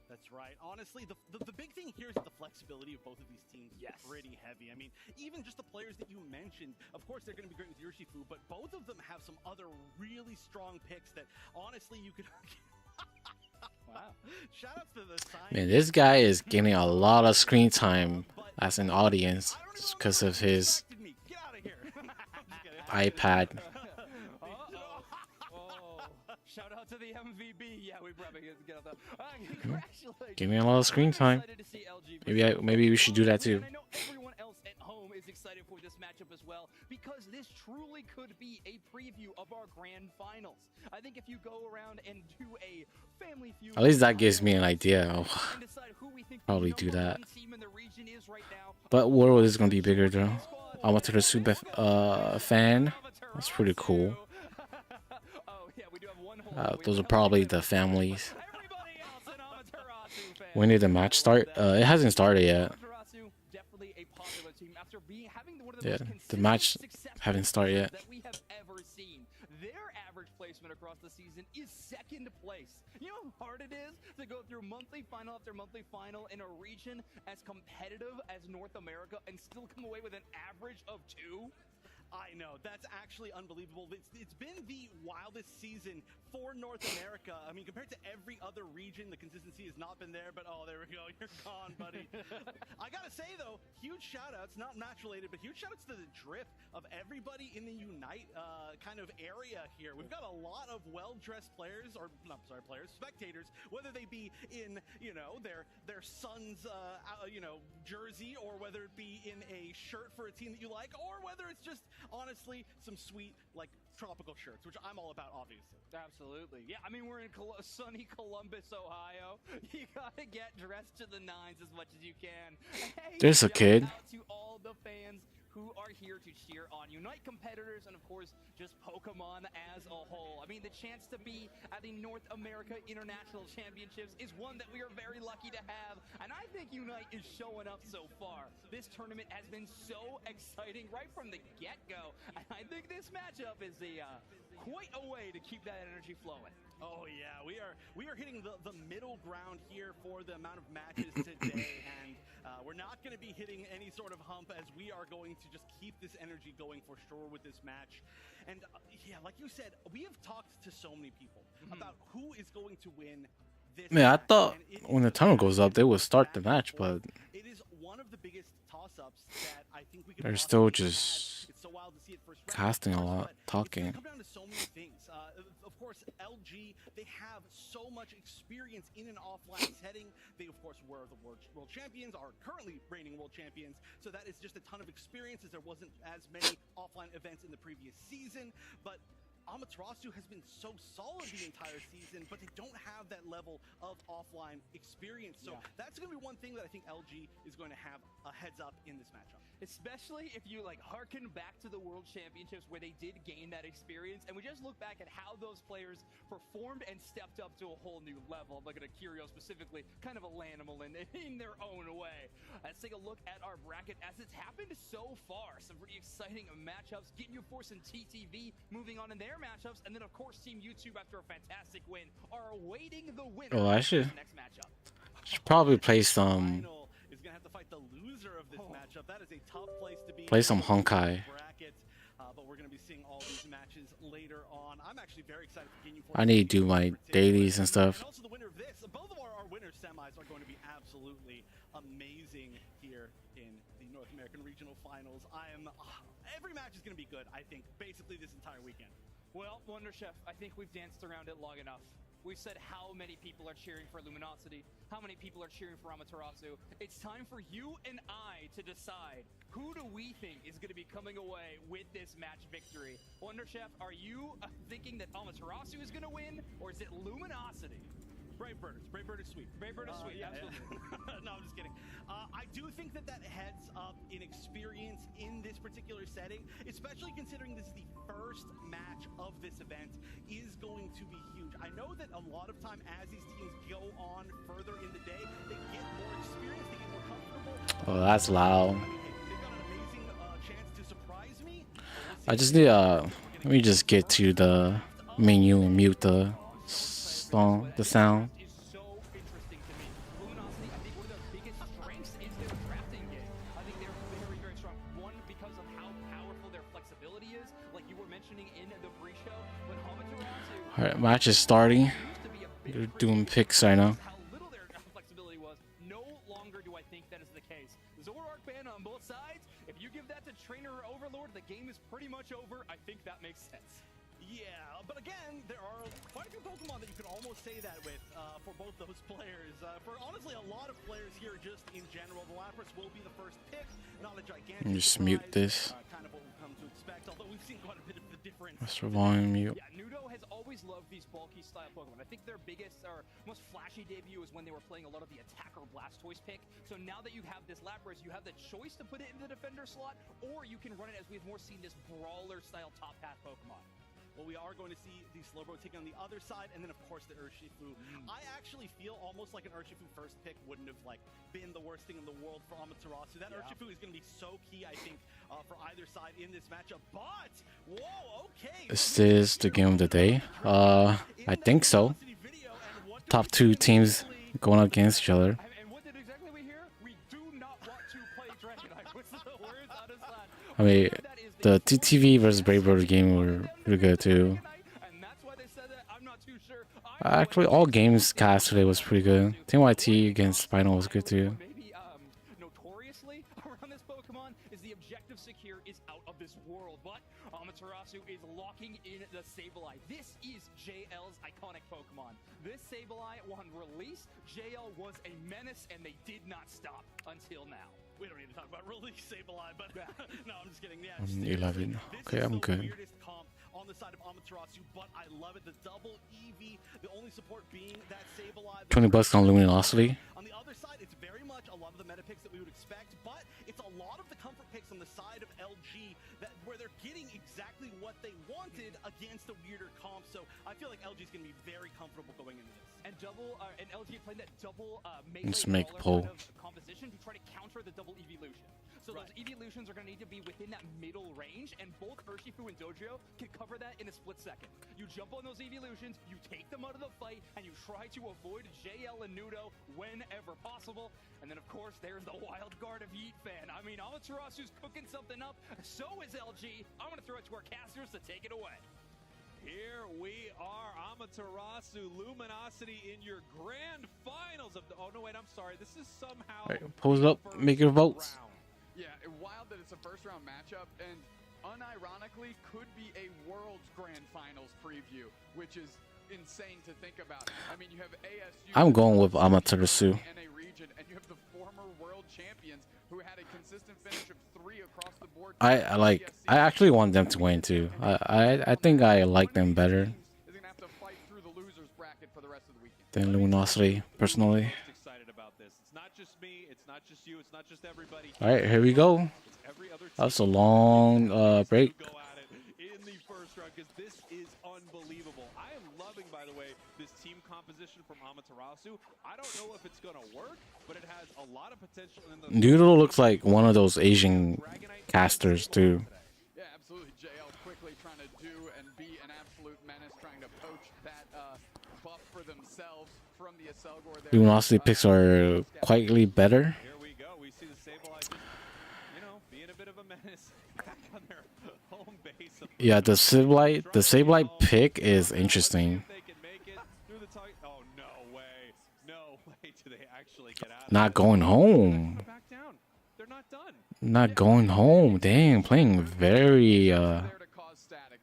That's right. Honestly, the big thing here is that the flexibility of both of these teams is pretty heavy. I mean, even just the players that you mentioned, of course, they're going to be great with Urshifu, but both of them have some other really strong picks that, honestly, you could... Wow. Shout outs to the science. Man, this guy is getting a lot of screen time as an audience just because of his iPad. Shout out to the MVP. Yeah, we probably get out that. Getting a lot of screen time. Maybe we should do that too. And I know everyone else at home is excited for this matchup as well, because this truly could be a preview of our grand finals. I think if you go around and do a family feud, At least that gives me an idea. I'll probably do that. But World is gonna be bigger though. I went to the Super fan. That's pretty cool. Those are probably the families. When did the match start? It hasn't started yet. Yeah, the match haven't started yet. That we have ever seen. Their average placement across the season is 2nd place. You know how hard it is to go through monthly final after monthly final in a region as competitive as North America and still come away with an average of 2? I know, that's actually unbelievable. It's been the wildest season for North America. I mean, compared to every other region, the consistency has not been there, but oh, there we go, you're gone, buddy. I gotta say, though, huge shout-outs, not match-related, but huge shout-outs to the drip of everybody in the Unite kind of area here. We've got a lot of well-dressed players, or, not sorry, players, spectators, whether they be in, you know, their son's, you know, jersey, or whether it be in a shirt for a team that you like, or whether it's just honestly some sweet like tropical shirts, which I'm all about, obviously. Absolutely. Yeah, I mean, we're in sunny Columbus, Ohio. You gotta get dressed to the nines as much as you can. Hey, there's a kid. Out to all the fans who are here to cheer on Unite competitors and, of course, just Pokemon as a whole. I mean, the chance to be at the North America International Championships is one that we are very lucky to have, and I think Unite is showing up so far. This tournament has been so exciting right from the get-go, and I think this matchup is quite a way to keep that energy flowing. Oh yeah, we are hitting the middle ground here for the amount of matches today, and we're not going to be hitting any sort of hump, as we are going to just keep this energy going for sure with this match. And yeah, like you said, we have talked to so many people about who is going to win this Man, I match, thought and it when is the timer goes up, they would start the match, but it is one of the biggest toss-ups that I think we could they're still just just casting a lot, talking. Come down to so many things. Of course, LG, they have so much experience in an offline setting. They, of course, were the world champions, are currently reigning world champions. So that is just a ton of experience, as there wasn't as many offline events in the previous season. But Amaterasu has been so solid the entire season, but they don't have that level of offline experience. So that's going to be one thing that I think LG is going to have a heads up in this matchup. Especially if you like harken back to the World Championships where they did gain that experience, and we just look back at how those players performed and stepped up to a whole new level. I'm looking at Curio specifically, kind of a Lanimal in their own way. Let's take a look at our bracket as it's happened so far. Some pretty exciting matchups. Getting you Force and TTV moving on in their matchups, and then of course Team YouTube, after a fantastic win, are awaiting the winner Oh, I of should this next matchup. probably play some Is going to have to fight the loser of this matchup. That is a tough place to be. play some Honkai. Bracket, but we're going to be seeing all these matches later on. I'm actually very excited for Ginyu I need to do my dailies and stuff. And also the winner of this. Both of our winner semis are going to be absolutely amazing here in the North American Regional Finals. Every match is going to be good, I think, basically this entire weekend. Well, Wonder Chef, I think we've danced around it long enough. We've said how many people are cheering for Luminosity, how many people are cheering for Amaterasu. It's time for you and I to decide, who do we think is going to be coming away with this match victory? Wonder Chef, are you thinking that Amaterasu is going to win, or is it Luminosity? Bravebirders. Bravebirders sweet. Bravebirders sweet, absolutely. No, I'm just kidding. I do think that heads up in experience in this particular setting, especially considering this is the first match of this event, is going to be huge. I know that a lot of time as these teams go on further in the day, they get more experience, they get more comfortable. Oh, that's loud. They've got an amazing chance to surprise me. I just need let me just get to the menu and mute the song, the sound. Is so interesting to me. Luminosity, I think one of their biggest strengths is their drafting game. I think they're very, very strong. One, because of how powerful their flexibility is, like you were mentioning in the pre-show. When Amaterasu, Alright, match is starting. They're doing picks right now. how little their flexibility was, no longer do I think that is the case. Zoroark ban on both sides. If you give that to Trainer or Overlord, the game is pretty much over. I think that makes sense. Yeah, but again, there are quite a few Pokemon that you can almost say that with for both those players. For honestly, a lot of players here just in general. The Lapras will be the first pick, not a gigantic Just mute this. kind of what we've come to expect, although we've seen quite a bit of the difference. Let's volume mute. Yeah, Nudo has always loved these bulky style Pokemon. I think their biggest or most flashy debut is when they were playing a lot of the Attacker Blastoise pick. So now that you have this Lapras, you have the choice to put it in the defender slot, or you can run it as we've more seen this brawler style top path Pokemon. Well, we are going to see the Slowbro taking on the other side, and then of course the Urshifu. I actually feel almost like an Urshifu first pick wouldn't have been the worst thing in the world for Amaterasu. That Urshifu is going to be so key, I think, for either side in this matchup. But whoa, okay. Is this the game of the day? I think so. Top two teams going up against each other. And what did exactly we hear? We do not want to play Dragonite. What's the words out of that? I mean, the TTV versus Bravebird game were pretty good too. Actually, all games cast today was pretty good. TYT against Spinal was good too. Maybe notoriously around this Pokemon is the objective secure is out of this world, but Amaterasu is locking in the Sableye. This is JL's iconic Pokemon. This Sableye, when released, JL was a menace, and they did not stop until now. We don't need to talk about release Sableye, but no, I'm just kidding. Yeah, I'm 11. Okay, I'm good. Weirdest comp on the side of Amaterasu, but I love it. The double EV, the only support being that Sableye. 20 bucks on Luminosity. On the other side, it's very much a lot of the meta picks that we would expect, but it's a lot of the comfort picks on the side of LG where they're getting exactly what they wanted against a weirder comp. So I feel like LG is going to be very comfortable going into this. And LG playing that double melee Let's make brawler poll. kind of composition to try to counter the double evolution. So those evolutions are going to need to be within that middle range, and both Urshifu and Dojiro can cover that in a split second. You jump on those evolutions, you take them out of the fight, and you try to avoid JL and Nudo whenever possible. And then, of course, there's the wild card of Yeet Fan. I mean, Amaterasu's cooking something up. So is LG. I'm going to throw it to our casters to take it away. Here we are, Amaterasu, Luminosity in your grand finals of the. Oh no, wait, I'm sorry. This is somehow. Alright, pose up, make your votes. Yeah, wild that it's a first round matchup, and unironically could be a World's Grand Finals preview, which is insane to think about. I mean, you have ASU. I'm going with Amaterasu. NA region, and you have the former world champions who had a consistent finish of 3 across the board. I actually want them to win too. I think I like them better than Luminosity personally. All right, here we go. That's a long break. This is unbelievable. I am loving, by the way, this team composition from Amaterasu. I don't know if it's going to work, but it has a lot of potential. Noodle looks like one of those Asian casters too. Yeah, absolutely. JL quickly trying to do and be an absolute menace, trying to poach that buff for themselves from the Aselgor there. Luminosity picks are quietly better. Here we go. We see the Sableye, being a bit of a menace back on their home base. Yeah, the Sableye pick is interesting. Oh, no way. No way do they actually get out of Not going home. back down. They're not done. Not going home. Dang, playing very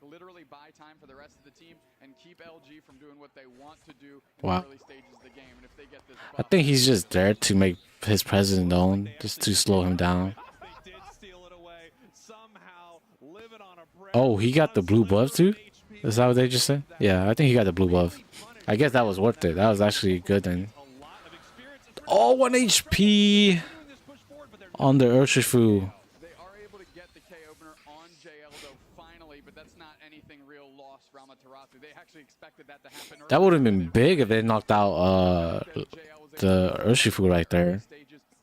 Literally buy time for the rest of the team and keep LG from doing what they want to do in wow. the early stages of the game. And if they get this I think he's just there to make his presence known, just to slow him down. Oh, he got the blue buff too? Is that what they just said? Yeah, I think he got the blue buff. I guess that was worth it. That was actually good then. Oh, 1 HP on the Urshifu. They are able to get the K opener on JL though finally, but that's not anything real loss for Amaterasu. They actually expected that to happen. That would have been big if they knocked out the Urshifu right there.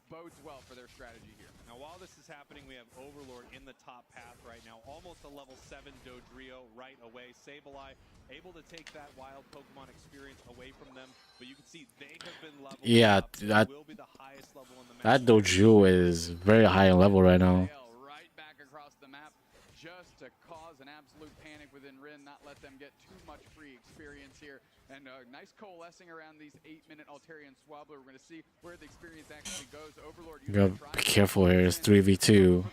Bodes well for their strategy here. Now, while this is happening, we have Overlord in the top path right now. Almost a level 7 Dodrio right away. Sableye able to take that wild Pokemon experience away from them, but you can see they have been leveled Yeah, up. that Will be the highest level in the that Doju is very high in level right now. Right back across the map, just to cause an absolute panic within Rin, not let them get too much free experience here. And nice coalescing around these 8-minute Altarian Swabbler. We're going to see where the experience actually goes. Overlord, You gotta be careful here. It's 3v2.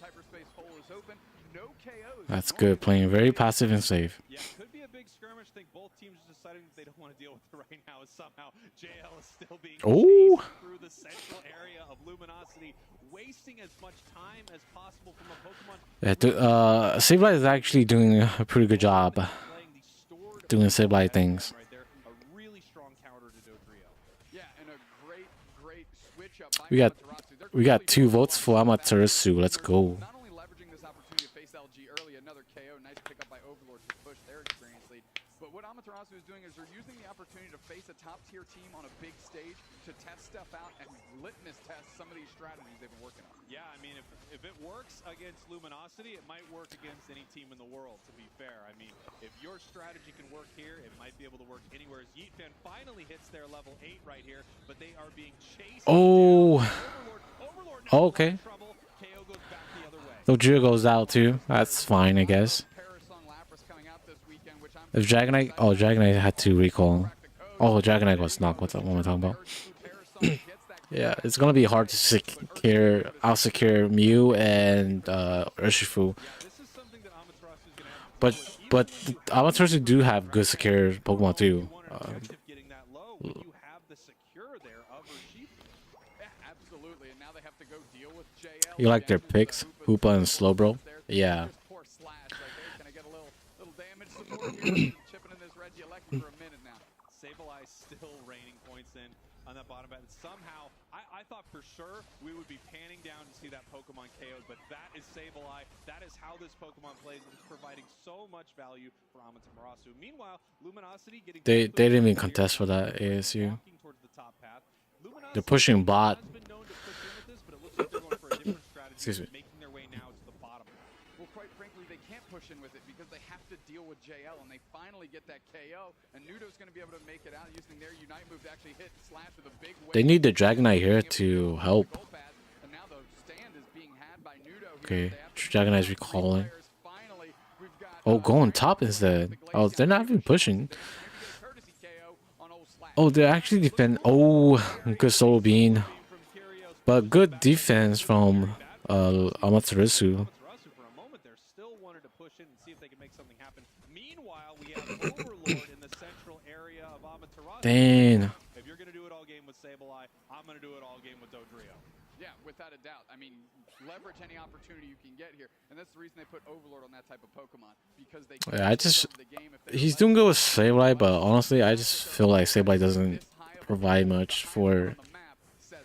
Hyperspace hole is open. No KOs. That's good. Playing very passive and safe. Yeah, could be a big skirmish. I think both teams are deciding that they don't want to deal with it right now. As somehow JL is still being chased through the central area of Luminosity, wasting as much time as possible from a Pokemon. Yeah, Sableye is actually doing a pretty good job doing Sableye things. A really strong counter to Dodrio. Yeah, and a great switch up. We got 2 votes for Amaterasu. Let's go. Not only leveraging this opportunity to face LG early, another KO, nice pickup by Overlord to push their experience lead. But what Amaterasu is doing is they're using the opportunity to face a top-tier team on a big stage to test stuff out and litmus test some of these strategies they've been working on. Yeah, I mean, if it works against Luminosity, it might work against any team in the world, to be fair. I mean, if your strategy can work here, it might be able to work anywhere. As Yeet Fan finally hits their level 8 right here, but they are being chased. Oh, okay. Dodrio goes out too. That's fine, I guess. If Dragonite, oh, Dragonite had to recall. Oh, Dragonite was knocked. What am I talking about? Yeah, it's gonna be hard to out-secure Mew and Urshifu. But Amaterasu do have good secure Pokemon too. You like their picks, Hoopa and Slowbro? Yeah. Chipping in this Reggie Electric for a minute now. Sableye still raining points in on that bottom bat. Somehow, I thought for sure we would be panning down to see that Pokemon KO'd, but that is Sableye. That is how this Pokemon plays. It's providing so much value for Amaterasu. Meanwhile, Luminosity getting... They didn't even contest for that ASU. They're pushing bot. Excuse me. Making their way now to the bottom. Well, quite frankly, they can't push in with it because they have to deal with JL, and they finally get that KO, and Nudo's going to be able to make it out using their Unite move to actually hit Slash with a big wave. They need the Dragonite here to help. And now the stand is being had by Nudo. Okay, Dragonite's recalling. Oh, going top instead. Oh, they're not even pushing. Oh, they're actually defend. Oh, good Soul Bean. But good defense from Amaterasu. they can make something happen. Meanwhile, we have Overlord in the central area of Amaterasu. Dang. If you're going to do it all game with Sableye, I'm going to do it all game with Dodrio. Yeah, without a doubt. I mean, leverage any opportunity you can get here, and that's the reason they put Overlord on that type of Pokemon, because they can Yeah, he's doing good with Sableye, but honestly, I just feel like Sableye doesn't provide much for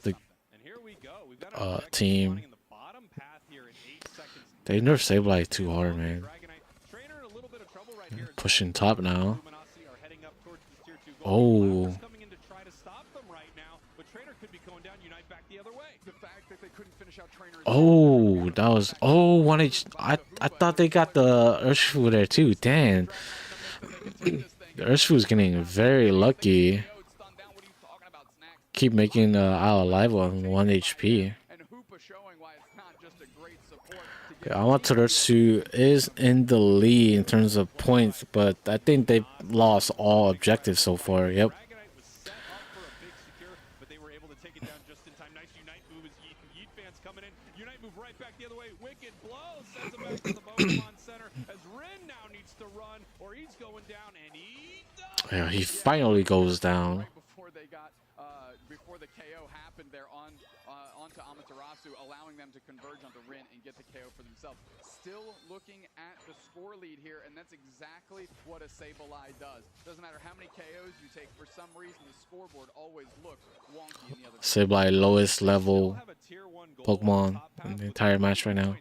the team. They nerf Sableye too hard, man. Pushing top now. Oh. Oh, that was 1H. I thought they got the Urshifu there too. Damn. The Urshifu's getting very lucky. Keep making Isle alive on 1 HP. Amaterasu is in the lead in terms of points, but I think they've lost all objectives so far. Yep. Yeah, he finally goes down. Before the KO happened there onto Amaterasu, allowing them to converge onto Rin and get the KO for themselves. Still looking at the score lead here, and that's exactly what a Sableye does. Doesn't matter how many KOs you take, for some reason the scoreboard always looks wonky in the other Sableye lowest level Pokemon in the entire match right now.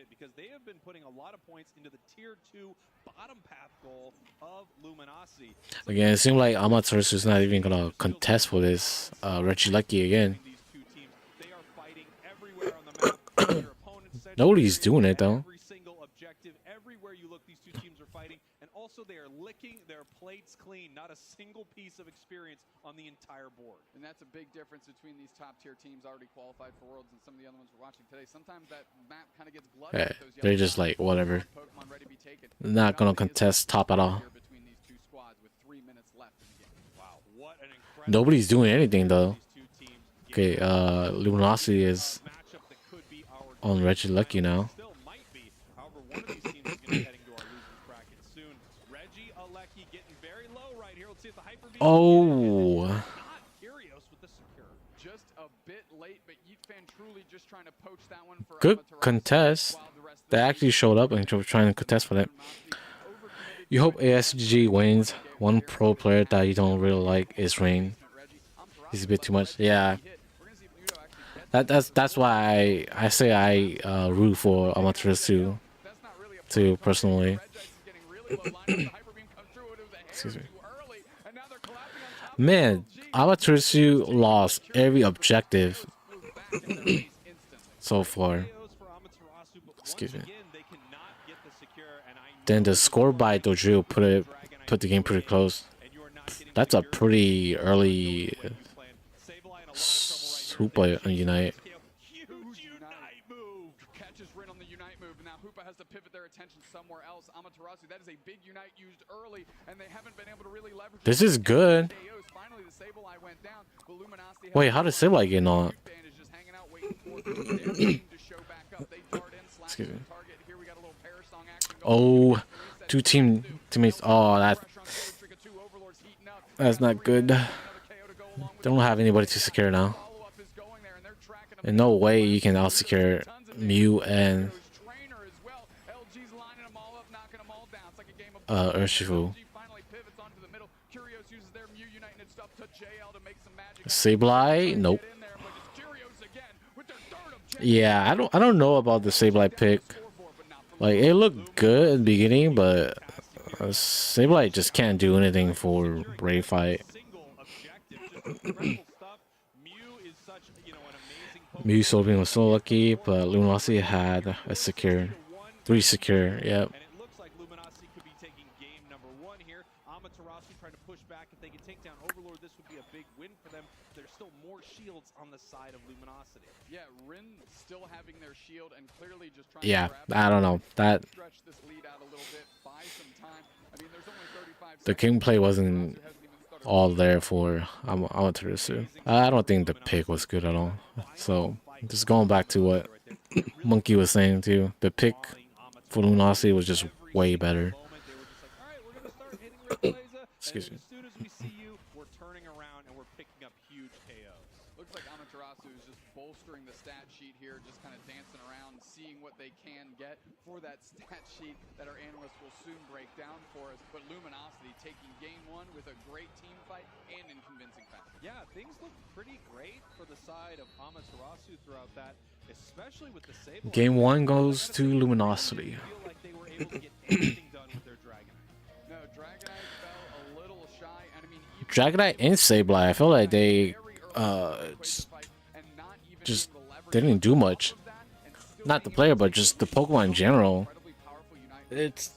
Because they have been putting a lot of points into the tier 2 bottom path goal of Luminosity. Again, it seems like Amaterasu is not even gonna contest for this Regieleki again. Nobody's doing it though. Every single objective, everywhere you look, these two teams are fighting, and also they are licking their plates clean. Not a single piece of experience on the entire board. And that's a big difference between these top tier teams already qualified for Worlds and some of the other ones we're watching today. Sometimes that map kind of gets blooded. Yeah, they're just like whatever. They're not gonna contest top at all. Nobody's doing anything though. Okay, Luminosity is on Regieleki now. Oh. Just a bit late, but Yeetfan truly just trying to poach that one for Good contest. They actually showed up and were trying to contest for that. You hope ASG wins. One pro player that you don't really like is Rain. He's a bit too much. Yeah. That's why I say I root for Amaterasu too personally. Excuse me. Man, Amaterasu lost every objective so far. Excuse me. Then the score by Dodrio put the game pretty close. That's a pretty early swoop by Unite. Catches Rin on the Unite move. Now Hoopa has to pivot their attention somewhere else. Amaterasu, that is a big Unite used early, and they haven't been able to really leverage. This is good. Finally, the Sableye went down, but Luminosity. Wait, how did Sableye get on? Excuse me. Oh, two teammates. Oh, that's not good. They don't have anybody to secure now. In no way you can out secure Mew and Urshifu. Sableye? Nope. Yeah, I don't know about the Sableye pick. Like, it looked good in the beginning, but Sableye just can't do anything for Raid fight. Mew Soulbeam was so lucky, but Luminosity had a secure. 3 secure, yep. Yeah, Rin still having their shield and clearly just trying Yeah, to I don't know. That stretch this lead out a little bit, buy some time. I mean, there's only 35 the gameplay wasn't all there for Amaterasu. I don't think the pick was good at all. So just going back to what Monkey was saying too, the pick for Luminosity was just way better. Excuse me. As soon as we see you, we're turning around and we're picking up huge KOs. Looks like Amaterasu is just bolstering the stat sheet here, just kind of dancing around, seeing what they can get for that stat sheet that our analysts will soon break down for us. But Luminosity taking game one with a great team fight and in convincing fashion. Yeah, things look pretty great for the side of Amaterasu throughout that, especially with the Sable. Game one goes to Luminosity. Feel like they were able to get anything done with their Dragonite. No, Dragonite fell a little shy, and I mean, Dragonite and Sableye, I feel like they just didn't do much. Not the player, but just the Pokemon in general. It's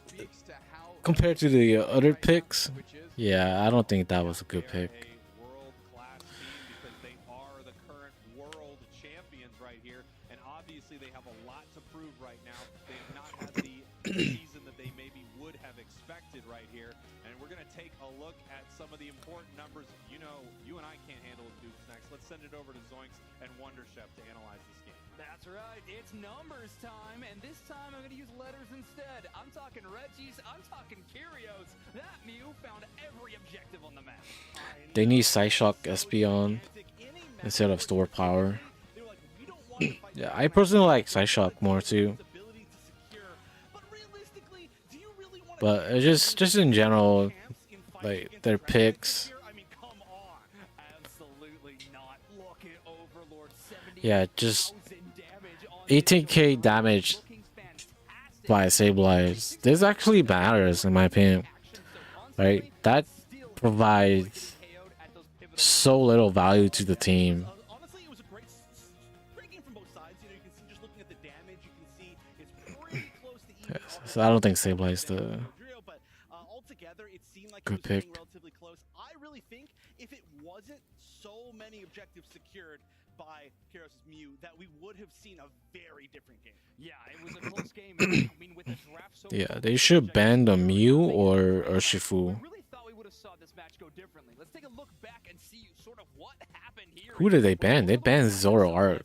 compared to the other picks. Yeah, I don't think that was a good pick. World-class team because they are the current world champions right here, and obviously they have a lot to prove right now. They have not had the season that they maybe would have expected right here, and we're going to take a look at some of the important numbers. You know, you and I can't handle Dukes next. Let's send it over to Zoinks and Wonder Chef to analyze this game. That's right, it's numbers time, and this time I'm going to use letters instead. I'm talking Reggies, I'm talking Curios. That Mew found every objective on the map. They need Psyshock Espeon instead of Store Power. Yeah, I personally like Psyshock more too. But it's just in general, like their picks. Yeah, just 18k damage by Sableye. This actually matters in my opinion. Right? That provides so little value to the team. Honestly, it was a great game from both sides. You know, you can see just looking at the damage, you can see it's pretty close to even. Yes, so I don't think Sableye is the But altogether, it seemed like good it was getting pick. relatively close. I really think if it wasn't so many objectives secured by Kyros's Mew, that we would have seen a very different game. Yeah, it was a close game. I mean, with the draft so Yeah, they should ban the Mew or Urshifu. really thought we would have saw this match go differently. Let's take a look back and see sort of what happened here. Who did they ban? They banned Zoroark.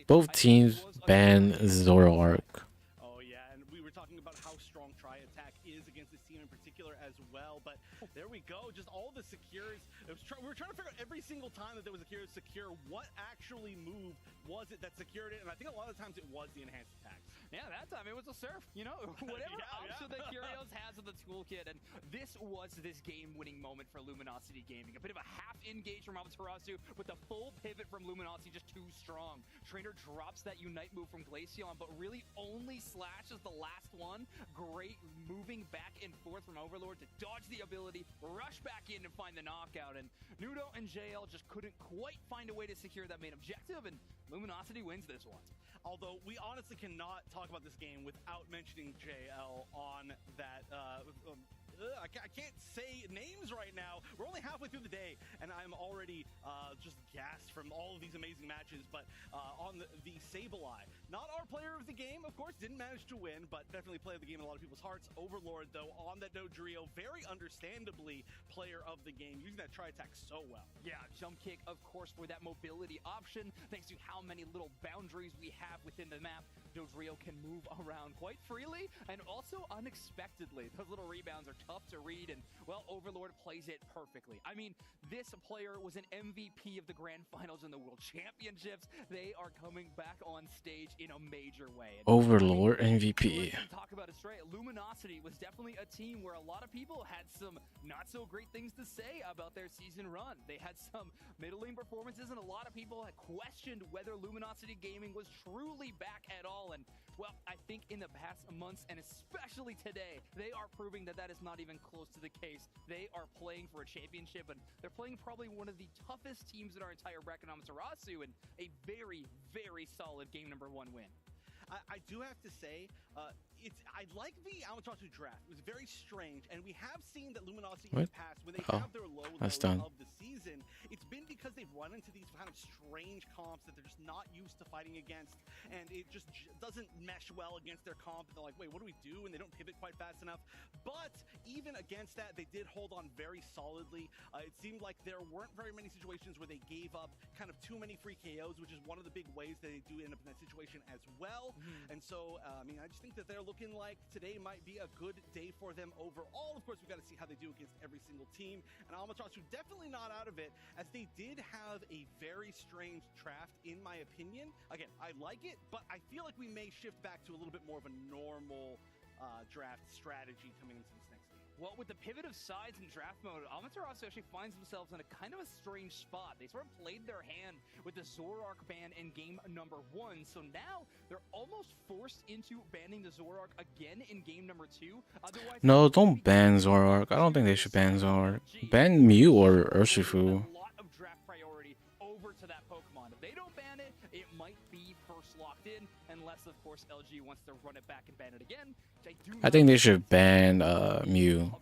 Both teams banned Zoroark. Oh yeah, and we were talking about how strong Tri-Attack is against this team in particular as well, but there we go, just all the secures. We were trying to figure out every single time that there was a secure, what actually moved was it that secured it, and I think a lot of times it was the enhanced attacks. Yeah, that time it was a surf, you know, whatever option that Curios has in the toolkit, and this was this game-winning moment for Luminosity Gaming. A bit of a half-engage from Amaterasu, with the full pivot from Luminosity just too strong. Trainer drops that Unite move from Glaceon, but really only slashes the last one. Great moving back and forth from Overlord to dodge the ability, rush back in and find the knockout, and Nudo and JL just couldn't quite find a way to secure that main objective, and Luminosity wins this one. Although we honestly cannot talk about this game without mentioning JL on that. I can't say names right now. We're only halfway through the day, and I'm already just gassed from all of these amazing matches. But on the Sableye, not our player of the game, of course, didn't manage to win, but definitely played the game in a lot of people's hearts. Overlord, though, on that Dodrio, very understandably player of the game, using that Tri-Attack so well. Yeah, jump kick, of course, for that mobility option. Thanks to how many little boundaries we have within the map, Dodrio can move around quite freely and also unexpectedly. Those little rebounds are tough to read, and, well, Overlord plays it perfectly. I mean, this player was an MVP of the Grand Finals and the World Championships. They are coming back on stage in a major way. And Overlord MVP. talk about it straight. Luminosity was definitely a team where a lot of people had some not so great things to say about their season run. They had some middling performances, and a lot of people had questioned whether Luminosity Gaming was truly back at all. And, well, I think in the past months, and especially today, they are proving that that is not even close to the case. They are playing for a championship, and they're playing probably one of the toughest teams in our entire bracket, Amaterasu, and a very, very solid game number 1 win. I do have to say, I like the Amaterasu draft. It was very strange, and we have seen that Luminosity in the past, when they have their lows of the season, it's been because they've run into these kind of strange comps that they're just not used to fighting against, and it just doesn't mesh well against their comp, and they're like, wait, what do we do? And they don't pivot quite fast enough. But even against that, they did hold on very solidly. It seemed like there weren't very many situations where they gave up kind of too many free KOs, which is one of the big ways that they do end up in that situation as well. And so, I mean, I just think that they're looking looking like today might be a good day for them overall. Of course, we've got to see how they do against every single team. And Amaterasu definitely not out of it, as they did have a very strange draft, in my opinion. Again, I like it, but I feel like we may shift back to a little bit more of a normal draft strategy coming into this next game. Well, with the pivot of sides in draft mode, Amaterasu actually finds themselves in a kind of a strange spot. They sort of played their hand with the Zoroark ban in game number 1, so now they're almost forced into banning the Zoroark again in game number 2. Otherwise, No, don't ban Zoroark. I don't think they should ban Zoroark. Ban Mew or Urshifu. a lot of draft priority over to that Pokemon. If they don't ban it, it might be first locked in, unless, of course, LG wants to run it back and ban it again. I think they should ban Mew.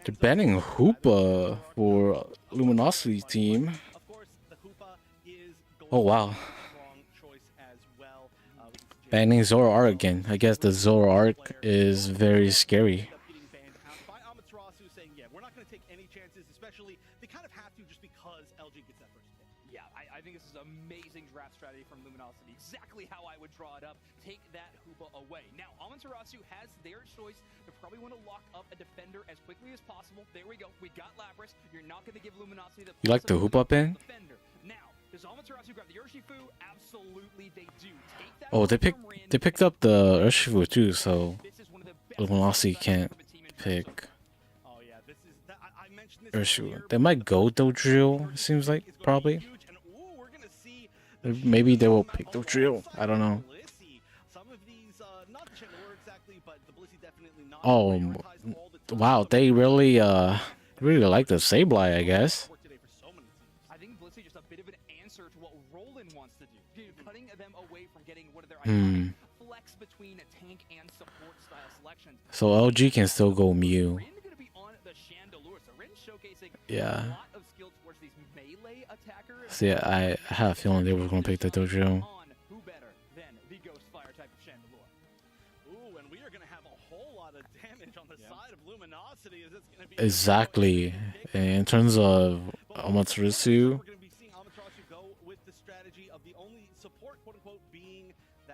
They're banning Hoopa for Luminosity team. Oh wow. Banning Zoroark again. I guess the Zoroark is very scary. I think this is amazing draft strategy from Luminosity. Exactly how I would draw it up. Take that Hoopa away. Now, Amaterasu has their choice. They probably want to lock up a defender as quickly as possible. There we go. We got Lapras. You're not going to give Luminosity the You like the Hoopa pin? defender. Now, does Amaterasu grab the Urshifu? Absolutely they do. Take that Oh, they picked up the Urshifu too, so Luminosity can't pick Urshifu. They might go Dodrio, it seems like, probably. Maybe they will pick Dodrio. I don't know. Oh, wow, they really like the Sableye, I guess. I think Blissey just a bit of an answer to what Roland wants to do. Cutting them away from getting one of their iconic flex between tank and support style selections. So LG can still go Mew. Yeah. See, I have a feeling they were going to pick the Dodrio. Exactly. In terms of Amaterasu,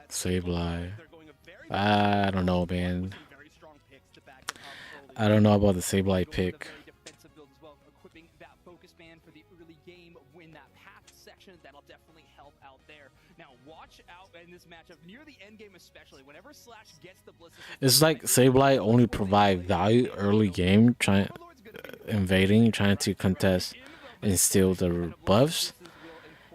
Sableye. I don't know, man. I don't know about the Sableye pick. That'll definitely help out there. Now, watch out in this matchup near the end game, especially whenever Slash gets the Bliss. It's like Sableye only provide value early game, trying to contest and steal the buffs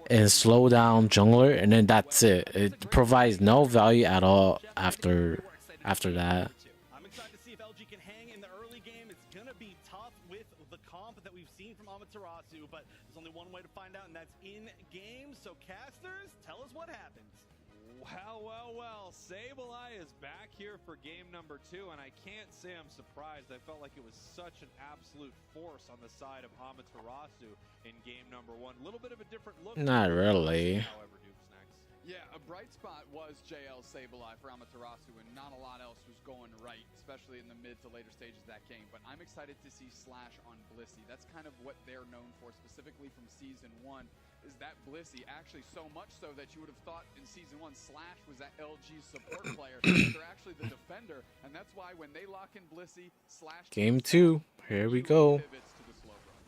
and slow down jungler, and then that's it. It provides no value at all after that. I'm excited to see if LG can hang in the early game. It's gonna be tough with the comp that we've seen from Amaterasu, but there's only one way to find out, and that's in game. So casters, tell us what happens. Well, Sableye is back here for game number 2, and I can't say I'm surprised. I felt like it was such an absolute force on the side of Amaterasu in game number 1. A little bit of a different look. Not really. However, Duke's next. Yeah, a bright spot was JL Sableye for Amaterasu, and not a lot else was going right, especially in the mid to later stages of that game. But I'm excited to see Slash on Blissey. That's kind of what they're known for, specifically from Season 1, is that Blissey. Actually, so much so that you would have thought in Season 1 Slash was that LG support player. They're actually the defender, and that's why when they lock in Blissey, Slash... Game 2. Here we go.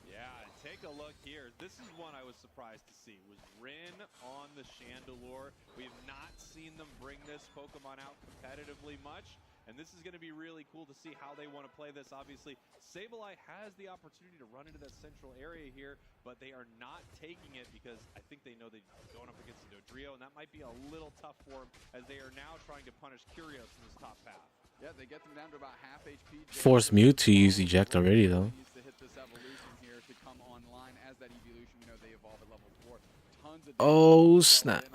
Yeah, and take a look here. This is one I was surprised to see, was Rin on the Chandelure. We have not seen them bring this Pokemon out competitively much, and this is going to be really cool to see how they want to play this. Obviously, Sableye has the opportunity to run into that central area here, but they are not taking it because I think they know they're going up against the Dodrio, and that might be a little tough for them as they are now trying to punish Curios in this top path. Yeah, they get them down to about half HP. Force Mew to use eject already though. Needs to hit this evolution here to come online. As that evolution, we know they evolve at level 4. Tons of Oh snap.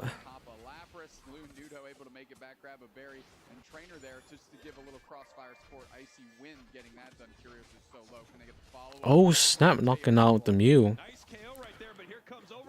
Lapras, Nudo able to make it back, grab a berry, and Trainer there just to give a little crossfire support. Icy Wind getting that done. Curious is so low. Can they get the follow? Oh snap, knocking out the Mew.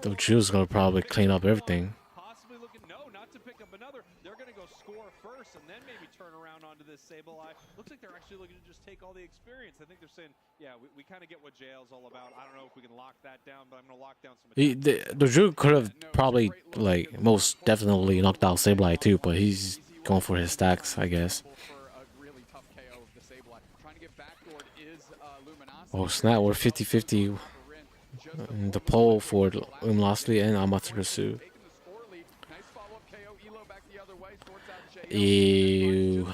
The Drill's gonna probably clean up everything. Possibly looking, no, not to pick up another. They're going to go score first and then maybe turn around onto this Sableye. Looks like they're actually looking to just take all the experience. I think they're saying, yeah, we kind of get what JL's all about. I don't know if we can lock that down, but I'm going to lock down some. The Drew could have probably, like, most definitely knocked out Sableye too, but he's going for his stacks, I guess. Oh snap, we're 50-50 in the poll for Luminosity and Amaterasu. Ew.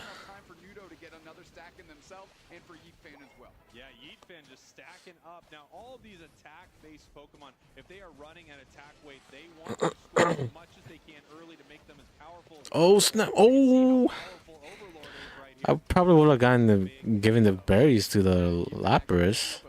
Yeah, Yeetfan just stacking up. Now, all of these attack-based Pokemon, if they are running at attack weight, they want to score as much as they can early to make them as powerful as Oh snap! Oh, I probably would have given the berries to the Lapras.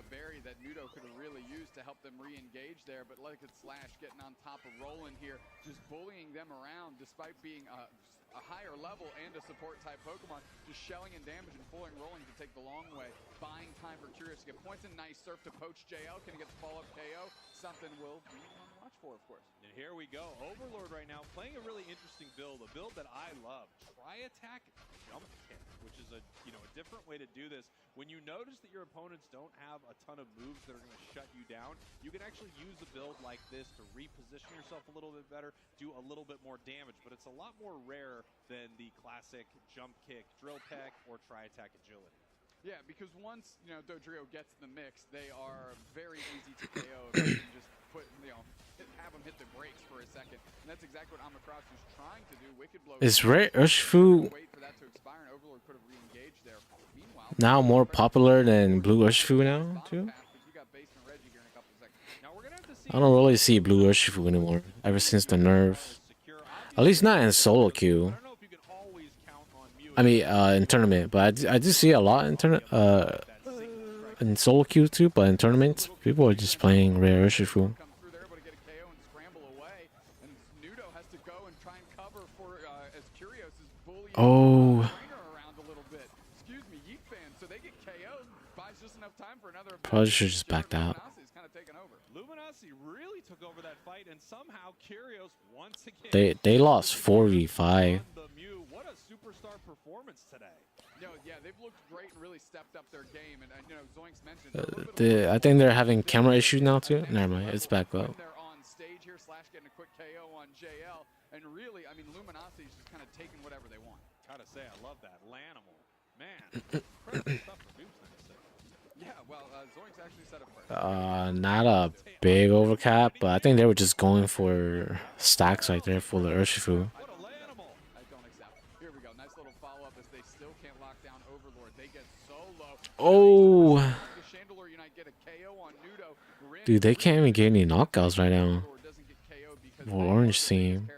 Despite being a higher level and a support type Pokemon, just shelling and damage and pulling rolling to take the long way, buying time for Curious to get points. A nice surf to poach JL. Can he get the follow-up KO? Something we'll be on the watch for, of course. And here we go. Overlord right now playing a really interesting build, a build that I love. Tri-attack jump kick, which is a different way to do this. When you notice that your opponents don't have a ton of moves that are going to shut you down, you can actually use a build like this to reposition yourself a little bit better, do a little bit more damage, but it's a lot more rare than the classic jump kick, drill peck, or tri-attack agility. Yeah, because once, Dodrio gets the mix, they are very easy to KO if you can just have them hit the brakes for a second. And that's exactly what Amaterasu is trying to do. Wicked Blow Is Red Urshifu wait for that to expire, and Overlord could have re-engaged there. Meanwhile, now more popular than Blue Urshifu now too? I don't really see Blue Urshifu anymore ever since the nerf. At least not in solo queue. I mean, in tournament, but I do see a lot in in solo queue too. But in tournaments, people are just playing Rare Urshifu. Oh, probably should just backed out. Luminosity really took over that fight, and somehow Curios once again. They lost 4v5. What a superstar performance today. Yeah, they've looked great and really stepped up their game. And Zoinks mentioned I think they're having camera issues now too. Never mind, it's back up. They're on stage here. Slash getting a quick KO on JL, and really, I mean, Luminosity's just kind of taking whatever they want. Gotta say, I love that Lanimal. Man, incredible stuff for Boobs. Yeah, well, Zoinks actually set up first. Not a big overcap, but I think they were just going for stacks right there for the Urshifu. Oh, dude, they can't even get any knockouts right now. For Orange team.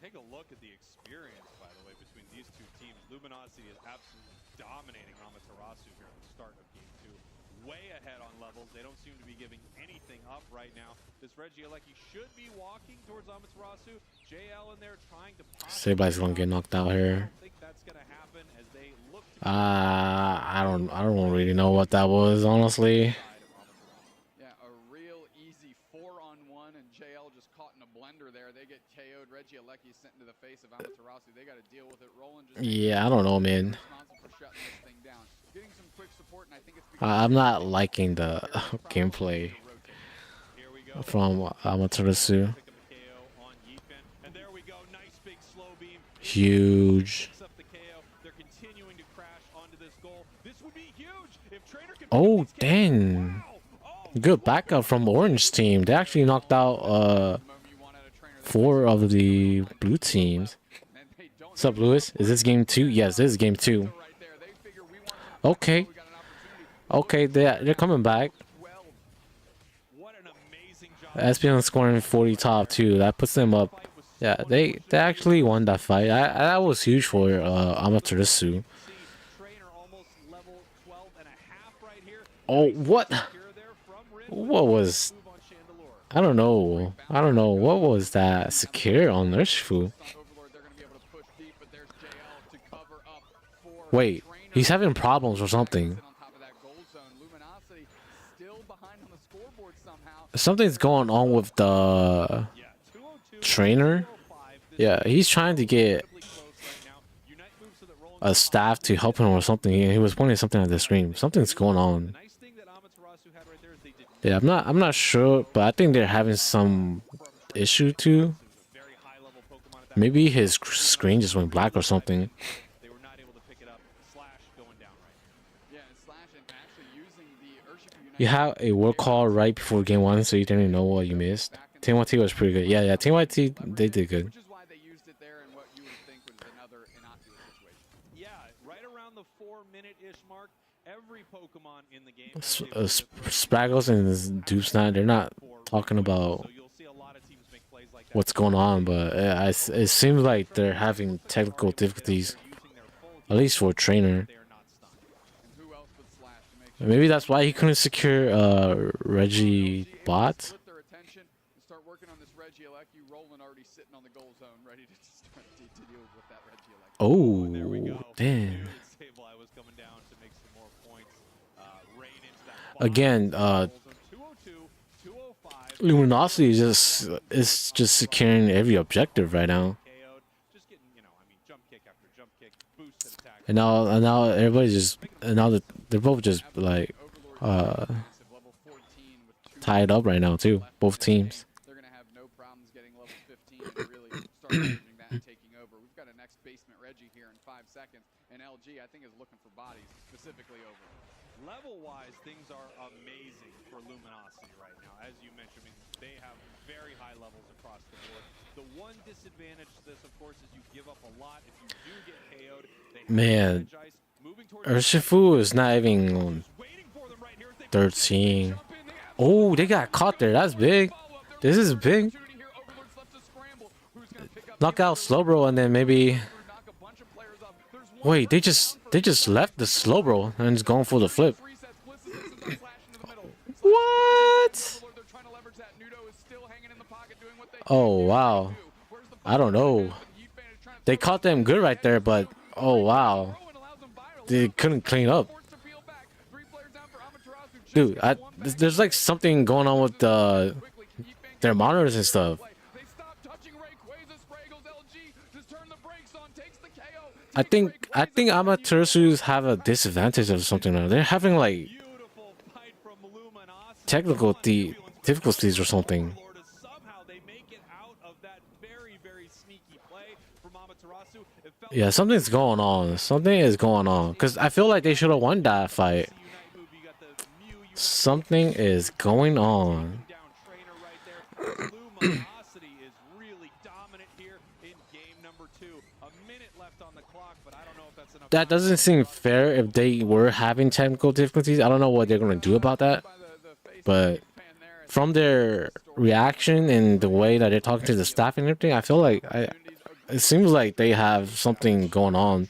Take a look at the experience, by the way, between these two teams. Luminosity is absolutely dominating Amaterasu here at the start of Game 2. Way ahead on levels. They don't seem to be giving anything up right now. This Regieleki should be walking towards Amaterasu. JL in there trying to Sableye's gonna get knocked out here. I think that's gonna happen as they look to I don't really know what that was, honestly. Yeah, a real easy 4-on-1, and JL just caught in a blender there. They get KO'd. Regieleki sent into the face of Amaterasu. They got to deal with it. Roland just Yeah, I don't know, man. I'm not liking the gameplay from Amaterasu. Huge. Oh, dang. Good backup from Orange team. They actually knocked out 4 of the blue teams. What's up, Lewis? Is this game 2? Yes, this is game 2. Okay. Okay, they're coming back. SPN scoring 40 top too. That puts them up. Yeah, they actually won that fight. That was huge for Amaterasu. Oh, what? What was? I don't know. What was that? Secure on Urshifu. Wait, he's having problems or something. Something's going on with the trainer. Yeah, he's trying to get a staff to help him or something. He was pointing something at the screen. Something's going on. Yeah, I'm not sure, but I think they're having some issue too. Maybe his screen just went black or something. You have a work call right before game 1, so you didn't know what you missed. Team YT was pretty good. Yeah, Team YT, they did good. Yeah, right around the 4-minute-ish mark, every Pokemon in the game. Spraggles and Dupesnat, they're not talking about what's going on, but it seems like they're having technical difficulties, at least for a trainer. Maybe that's why he couldn't secure Reggie bot. Oh, damn. Again, Luminosity is just securing every objective right now. And now everybody's just they're both just like tied up right now too, both teams. They're gonna have no problems getting level 15 and really start using that and taking over. We've got a next basement Reggie here in 5 seconds, and LG I think is looking for bodies specifically over. Level-wise, things are amazing for Luminosity right now. As you mentioned, I mean, they have very high levels across the board. The one disadvantage to this, of course, is you give up a lot. If you do get KO'd, man, Urshifu is not even on 13. Oh, they got caught there. That's big. This is big. Knock out Slowbro and then maybe. Wait, they just left the Slowbro and is going for the flip. What? Oh wow. I don't know. They caught them good right there, but oh wow. They couldn't clean up. Dude, there's like something going on with their monitors and stuff. I think Amaterasus have a disadvantage of something now. They're having like technical difficulties or something. Yeah, something's going on. Something is going on. Because I feel like they should have won that fight. Something is going on. That doesn't seem fair if they were having technical difficulties. I don't know what they're going to do about that. But from their reaction and the way that they're talking to the staff and everything, I feel like it seems like they have something going on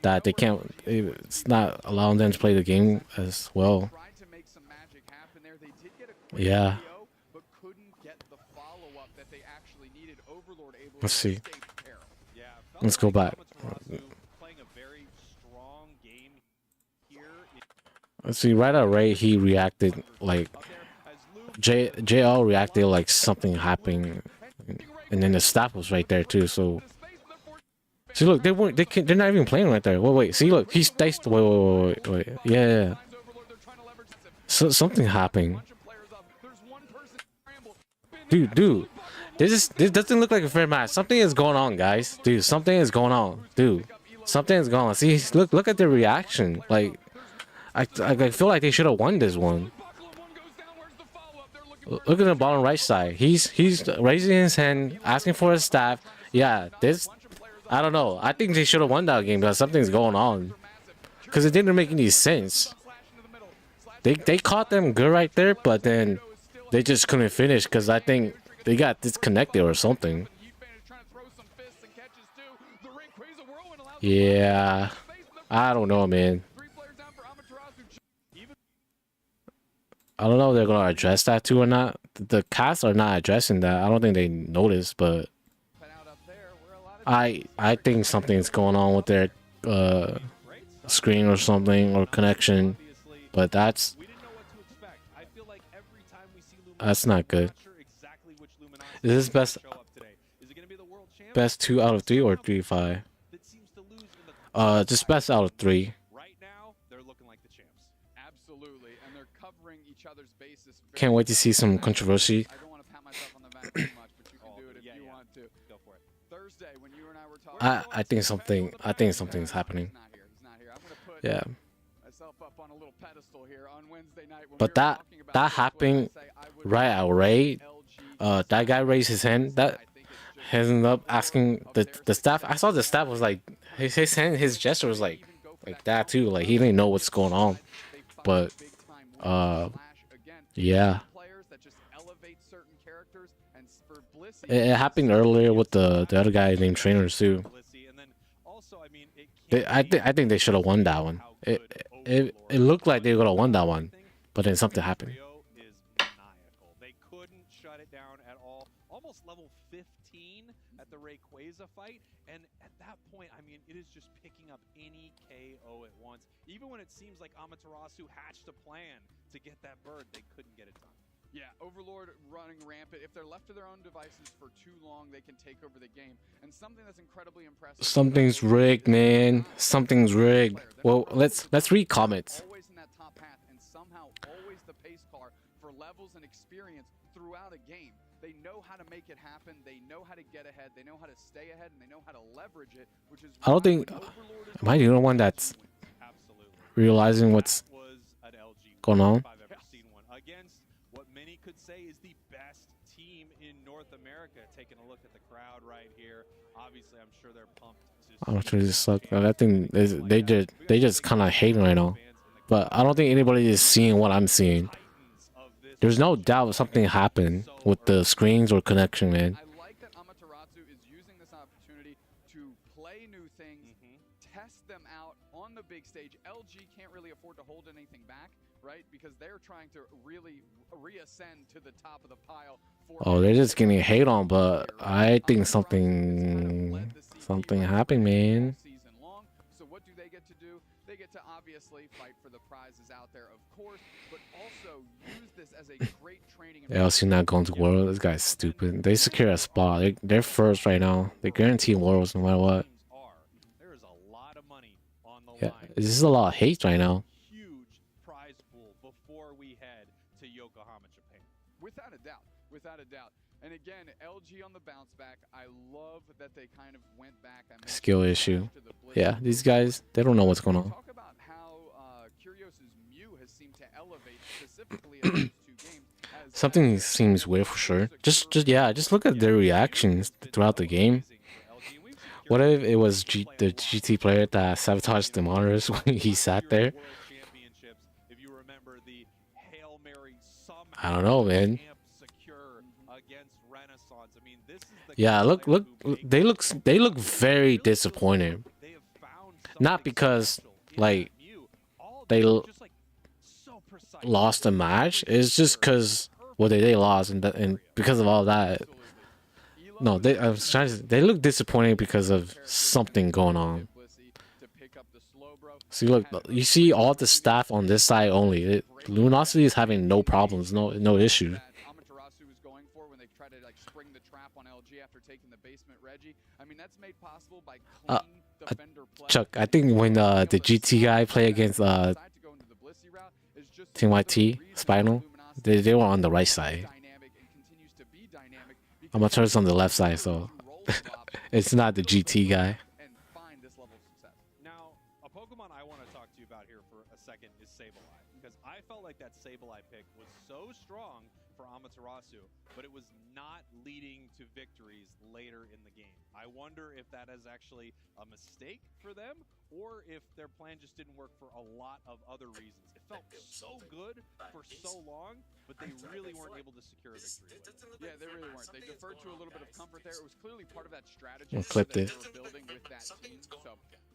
that they can't. It's not allowing them to play the game as well. Yeah. Let's see. Let's go back. Let's see. Right away, he reacted like JL reacted like something happened, and then the staff was right there too. So see, look, they're not even playing right there. Wait. See, look, he's diced. Wait. Yeah. So something happened. Dude. This doesn't look like a fair match. Something is going on, guys. Dude, something is going on. Dude, something is going on. See, look at the reaction. Like, I feel like they should have won this one. Look at the bottom right side. He's raising his hand, asking for his staff. Yeah, I don't know. I think they should have won that game because something's going on. Because it didn't make any sense. They caught them good right there, but then they just couldn't finish because I think they got disconnected or something. Yeah, I don't know, man. I don't know if they're gonna address that too or not. The cast are not addressing that. I don't think they noticed, but I think something's going on with their screen or something or connection. But that's not good. Is this best? best 2 out of 3 or 3-5? Just best out of 3. Right now, they're looking like the champs. Absolutely, and they're covering each other's bases. Can't wait to see some controversy. I don't want to pat myself on the back too much, but you can do it if you want to. Go for it. Thursday, when you and I were talking, I think something's happening. he's not here. I'm gonna put Yeah. myself up on a little pedestal here on Wednesday night. When But that happened right at Ray. That guy raised his hand. That ended up asking the staff. I saw the staff was like his hand, his gesture was like that too. Like he didn't know what's going on. But yeah. It happened earlier with the other guy named Trainers too. I think they should have won that one. It looked like they would have won that one, but then something happened. They couldn't shut it down at all. Almost level 15 at the Rayquaza fight, and at that point, I mean, it is just picking up any KO at once. Even when it seems like Amaterasu hatched a plan to get that bird, they couldn't get it done. Yeah, Overlord running rampant. If they're left to their own devices for too long, they can take over the game. And something that's incredibly impressive. Something's rigged, man. Something's rigged. Well, let's read comments. Always in that top path, and somehow always the pace car for levels and experience throughout a game. They know how to make it happen. They know how to get ahead. They know how to stay ahead, and they know how to leverage it, which is. I don't think. Am I the only one that's realizing what's going on? Against what many could say is the best team in North America. Taking a look at the crowd right here. Obviously, I'm sure they're pumped. I'm sure this sucks. I think they just kind of hating right now. But I don't think anybody is seeing what I'm seeing. There's no doubt something happened with the screens or connection, man. I like that Amaterasu is using this opportunity to play new things, test them out on the big stage. LG can't really afford to hold anything back, right? Because they're trying to really reascend to the top of the pile. Oh, they're just getting hate on, but I think something happened, man. So what do they get to do? They get to obviously fight for the prizes out there, of course, but also use this as a great training. LC not going to World. This guy's stupid. They secure a spot. They're first right now. They guarantee Worlds no matter what. Yeah, this is a lot of hate right now. Huge prize pool before we head to Yokohama, Japan. Without a doubt. Without a doubt. And again, LG on the bounce back. I love that they kind of went back. Skill issue. Yeah, these guys, they don't know what's going on. Talk about how Curios's Mew has seemed to elevate specifically in those two games. Something seems weird for sure. Just look at their reactions throughout the game. What if it was the GT player that sabotaged the monitors when he sat there? I don't know, man. Yeah, look, they look very disappointed. Not because like they lost the match. It's just because they lost, and because of all that. No, they look disappointed because of something going on. See, look, you see all the staff on this side only. Luminosity is having no problems, no issue. Amaterasu was going for when they tried to like spring the trap on LG after taking the basement Reggie. I mean, that's made possible by clean defender play. Chuck, I think when the GT guy play against Team YT Spinal, they were on the right side. Amaterasu on the left side, so it's not the GT guy. Now, a Pokemon I want to talk to you about here for a second is Sableye, because I felt like that Sableye pick was so strong for Amaterasu, but it was not leading to victories later in the game. I wonder if that is actually a mistake for them, or if their plan just didn't work for a lot of other reasons. It felt so good for so long, but they really weren't able to secure a victory. Yeah, they really weren't. They deferred to a little bit of comfort there. It was clearly part of that strategy We'll clip that it. they were building with that team. So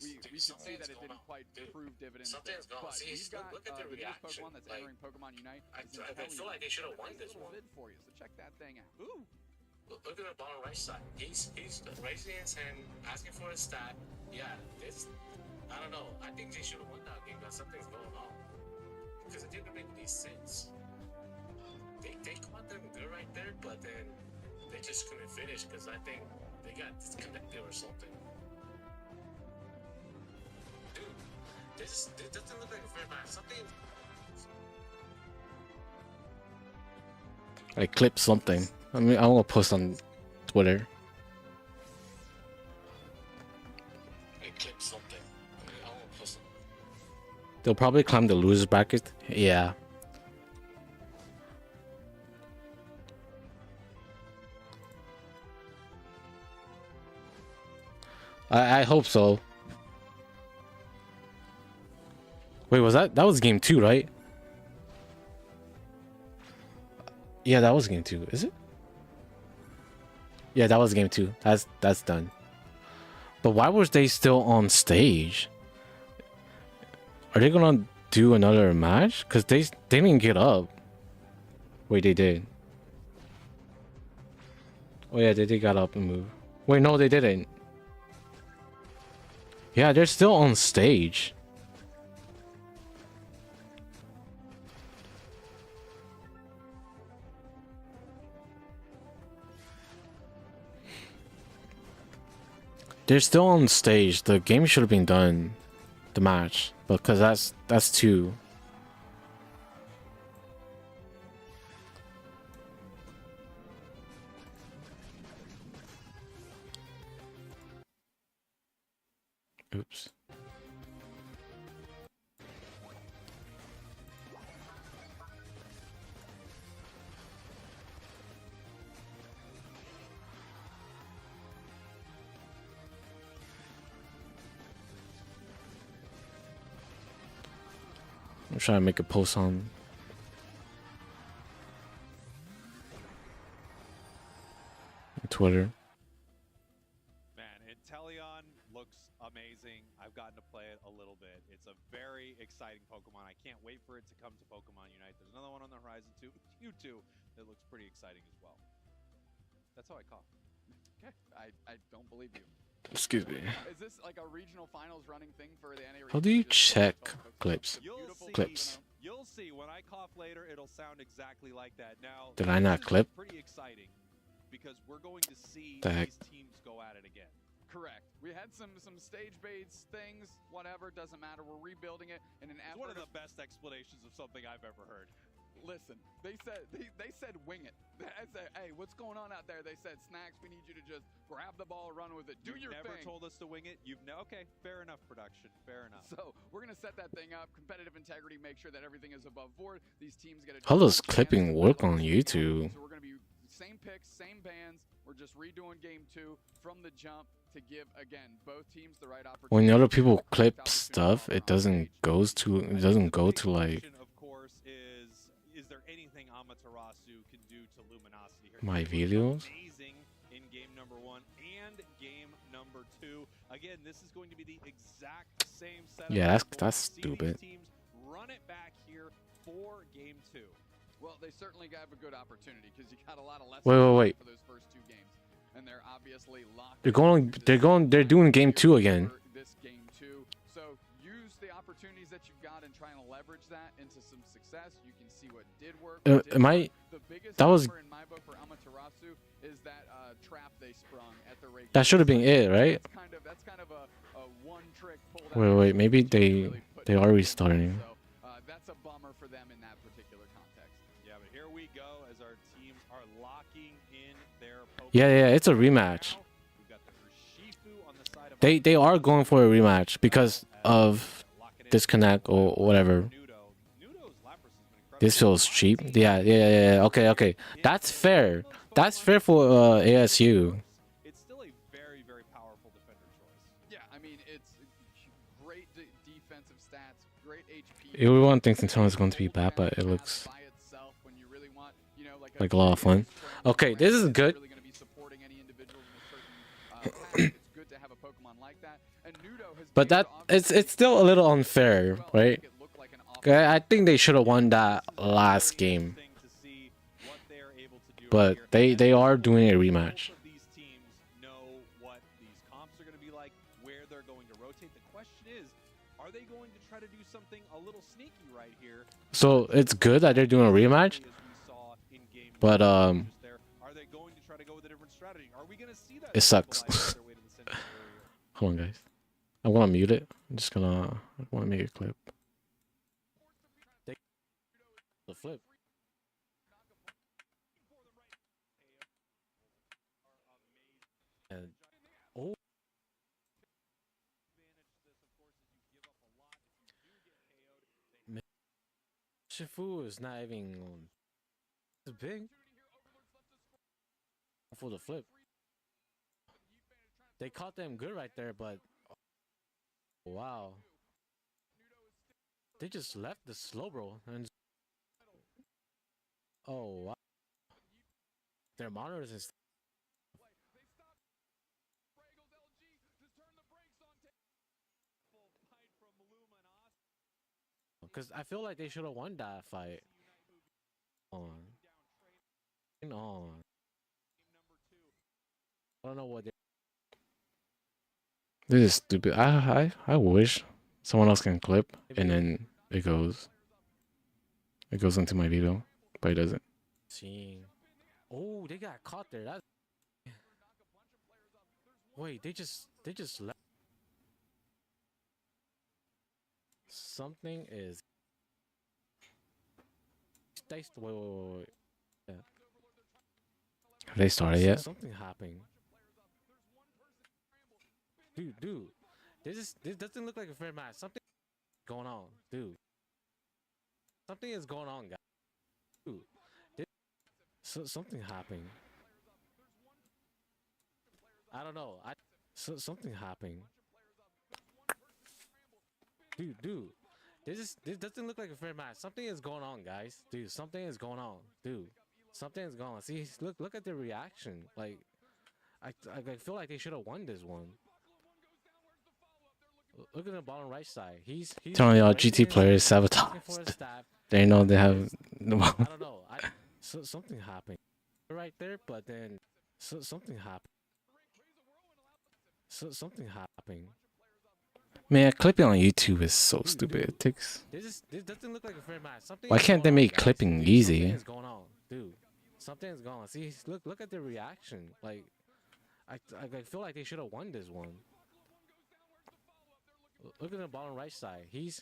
we could see that it didn't quite prove dividends there. But we've got the newest Pokemon that's entering Pokemon Unite. I feel like they should have won this one. For you, so check that thing out. Ooh. Look at the bottom right side. He's raising his hand, asking for a stat. Yeah, this, I don't know. I think they should have won that game, but something's going on. Because it didn't make any sense. They caught them good right there, but then they just couldn't finish because I think They got disconnected or something. Dude, this doesn't look like a fair match. Something. I clipped something. I mean, I want to post on Twitter. I clipped something. I want to post something. They'll probably climb the losers bracket. Yeah. I hope so. Wait, that was game 2, right? Yeah, that was game 2. Is it? Yeah, that was game 2. That's done. But why was they still on stage? Are they gonna do another match? Cause they didn't get up. Wait, they did. Oh yeah, they did got up and move. Wait, no, they didn't. Yeah, they're still on stage. They're still on stage. The game should have been done. The match. Because that's 2. Oops. I'm trying to make a post on Twitter. Man, Inteleon looks amazing. I've gotten to play it a little bit. It's a very exciting Pokemon. I can't wait for it to come to Pokemon Unite. There's another one on the horizon too, Mewtwo, that looks pretty exciting as well. That's how I cough. Okay, I don't believe you. Excuse me. Is this like a regional finals running thing for the NA? How do you check clips? Clips. You'll see when I cough later, it'll sound exactly like that. Now, Did I not clip? Pretty exciting because we're going to see The heck? these teams go at it again. Correct. We had some stage baits things, whatever, doesn't matter. We're rebuilding it in an It's effort. one of the best explanations of something I've ever heard. Listen, they said wing it. I said, hey, what's going on out there? They said, Snacks, we need you to just grab the ball, run with it, do your never thing. told us to wing it. Okay, fair enough, production. Fair enough. So we're gonna set that thing up. Competitive integrity. Make sure that everything is above board. These teams get a. How does clipping work on YouTube? So we're gonna be same picks, same bands. We're just redoing game 2 from the jump to give again both teams the right opportunity. When other people clip stuff, it doesn't go to like Of course, is there anything Amaterasu can do to Luminosity here? my It was videos. amazing in game number 1 and game number 2. Again, this is going to be the exact same setup. Yeah, We're going that's to see stupid. these teams run it back here for game 2. Well, they certainly have a good opportunity because you got a lot of lessons Wait. for those first 2 games, and they're obviously locked. They're doing game 2 again. This game 2, so use the opportunities that you've got and try and leverage that into some success. You can see what did work. What didn't work. The biggest That was number in my book for Amaterasu is that trap they sprung at the rate. that should have been it, right? That's kind of a one-trick pull. Wait, maybe they are restarting. So that's a bummer for them in that particular context. Yeah, but here we go as our teams are locking in their Pokemon. Yeah, it's a rematch. They are going for a rematch because of disconnect or whatever. This feels cheap. Yeah. Okay. That's fair. That's fair for ASU. It's still a very, very powerful defender choice. Yeah, I mean, it's great defensive stats, great HP. Everyone thinks Nintendo is going to be bad, but it looks like a lot of fun. Okay, this is good. But it's still a little unfair, right? I think they should have won that last game. But they are doing a rematch. These teams know what these comps are going to be like, where they're going to rotate. The question is, are they going to try to do something a little sneaky right here? So it's good that they're doing a rematch. But Are they going to try to go with a different strategy? strategy. Are we going to see that? It sucks. their way to the center area? Hold on, guys. I want to mute it. I'm just gonna. I want to make a clip. The flip. And oh, man, Shifu is not even it's big for the flip. They caught them good right there, but wow, they just left the slow bro and oh wow, their monitors is. Because I feel like they should have won that fight. On. I don't know what they. This is stupid. I wish someone else can clip and then it goes into my video, but it doesn't. Seeing. Oh, they got caught there. That's. Wait, they just left. Something is. Wait. Yeah. Have they started yet? Something happened. Dude. This doesn't look like a fair match. Something going on, dude. Something is going on, guys. Dude. Something happened. I don't know. Something happened. Dude. This doesn't look like a fair match. Something is going on, guys. Dude, something is going on. Dude, something is going on. See, look at the reaction. Like, I feel like they should have won this one. Look at the bottom right side. He's telling y'all GT players sabotaged. They know they have. I don't know. Something happened right there, but then something happened. Something happened. Man, clipping on YouTube is so stupid. It takes. This doesn't look like a fair match. Why can't they make clipping easy? Something is going on, dude. Something is going on. See, look at the reaction. Like, I feel like they should have won this one. Look at the bottom right side. He's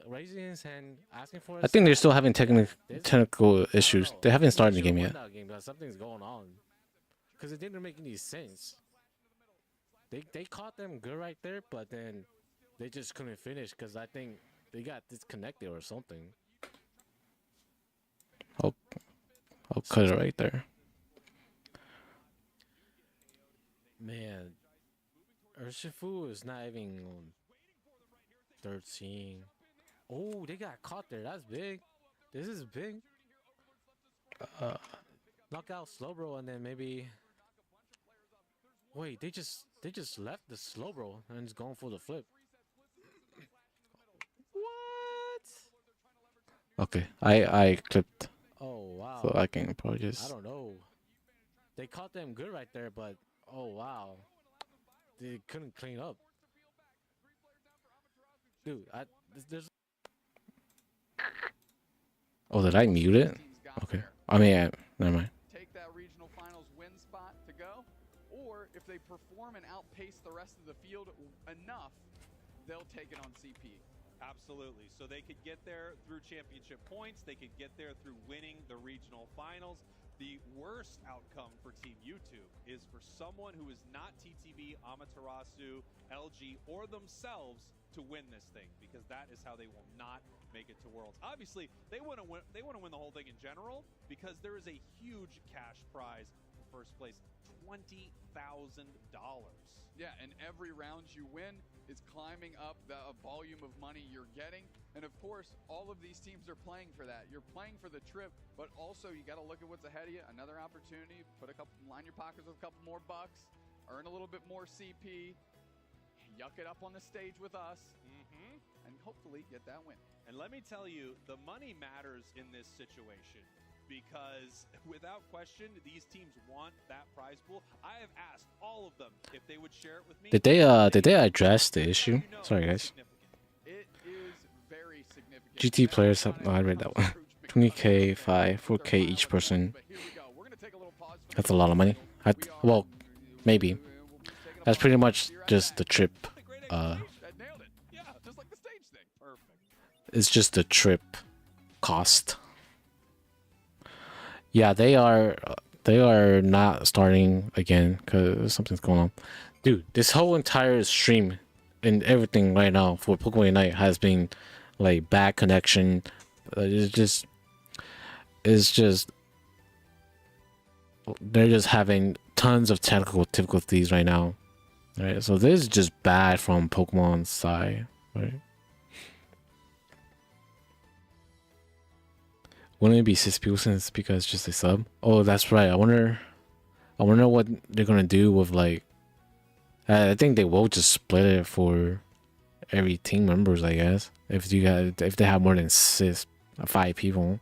raising his hand, asking for. I think they're still having technical issues. They haven't started the game yet. Something's going on, because it didn't make any sense. They caught them good right there, but then they just couldn't finish because I think they got disconnected or something. I'll cut it right there. Man, Urshifu is not even on 13. Oh, they got caught there. That's big. This is big. Knock out Slowbro and then maybe. Wait, they just left the Slowbro and is going for the flip. What? Okay, I clipped. Oh wow. So I can probably just. I don't know. They caught them good right there, but oh wow, they couldn't clean up. Dude, there's. Oh, did I mute it? Okay. I mean, never mind. Take that regional finals win spot to go, or if they perform and outpace the rest of the field enough, they'll take it on CP. Absolutely. So they could get there through championship points. They could get there through winning the regional finals. The worst outcome for Team YouTube is for someone who is not TTB, Amaterasu, LG, or themselves to win this thing, because that is how they will not make it to Worlds. Obviously, they want to win the whole thing in general, because there is a huge cash prize for first place, $20,000. Yeah, and every round you win is climbing up the volume of money you're getting. And of course, all of these teams are playing for that. You're playing for the trip, but also you got to look at what's ahead of you. Another opportunity, line your pockets with a couple more bucks, earn a little bit more CP, yuck it up on the stage with us, and hopefully get that win. And let me tell you, the money matters in this situation, because without question, these teams want that prize pool. I have asked all of them if they would share it with me. Did they address the issue? Sorry, guys. It is very significant. GT players have. Oh, I read that one. 20K, 4K each person. That's a lot of money. Well, maybe. That's pretty much just the trip. It's just the trip cost. Yeah, they are not starting again because something's going on. Dude, this whole entire stream and everything right now for Pokemon Unite has been like bad connection. It's just they're just having tons of technical difficulties right now. Right, so this is just bad from Pokemon's side, right? Wouldn't it be 6 people since because it's just a sub? Oh, that's right. I wonder what they're gonna do with like. I think they will just split it for every team members, I guess. If they have more than 5 people.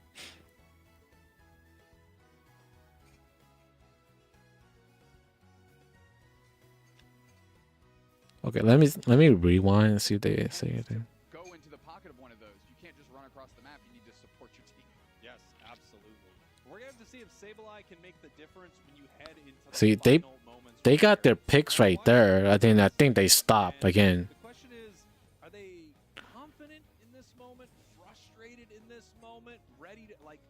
Okay, let me rewind and see if they say anything. Go into the pocket of one of those. You can't just run across the map. You need to support your team. Yes, absolutely. We're gonna have to see if Sableye can make the difference when you head into the See, final moments. they got their picks right there. I think they stop again. The question is, are they confident in this moment, frustrated in this moment, ready to like?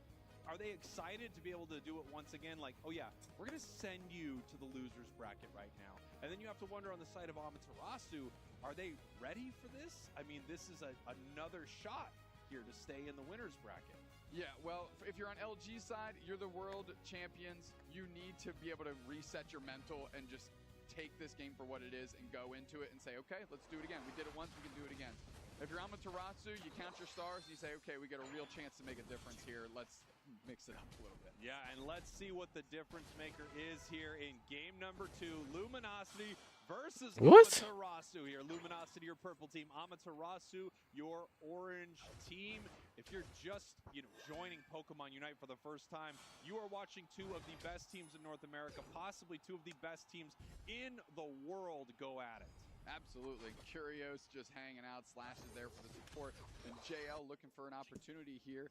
Are they excited to be able to do it once again? Like, oh yeah, we're gonna send you to the losers bracket right now, and then you have to wonder on the side of Amaterasu, are they ready for this? I mean, this is another shot here to stay in the winners bracket. Yeah, well, if you're on LG side, you're the world champions. You need to be able to reset your mental and just take this game for what it is and go into it and say, okay, let's do it again. We did it once, we can do it again. If you're Amaterasu, you count your stars, you say, okay, we got a real chance to make a difference here. Let's mix it up a little bit. Yeah, and let's see what the difference maker is here in game number 2. Luminosity versus Amaterasu here. Luminosity, your purple team. Amaterasu, your orange team. If you're just, joining Pokemon Unite for the first time, you are watching 2 of the best teams in North America, possibly 2 of the best teams in the world go at it. Absolutely. Curios just hanging out, slashes there for the support, and JL looking for an opportunity here.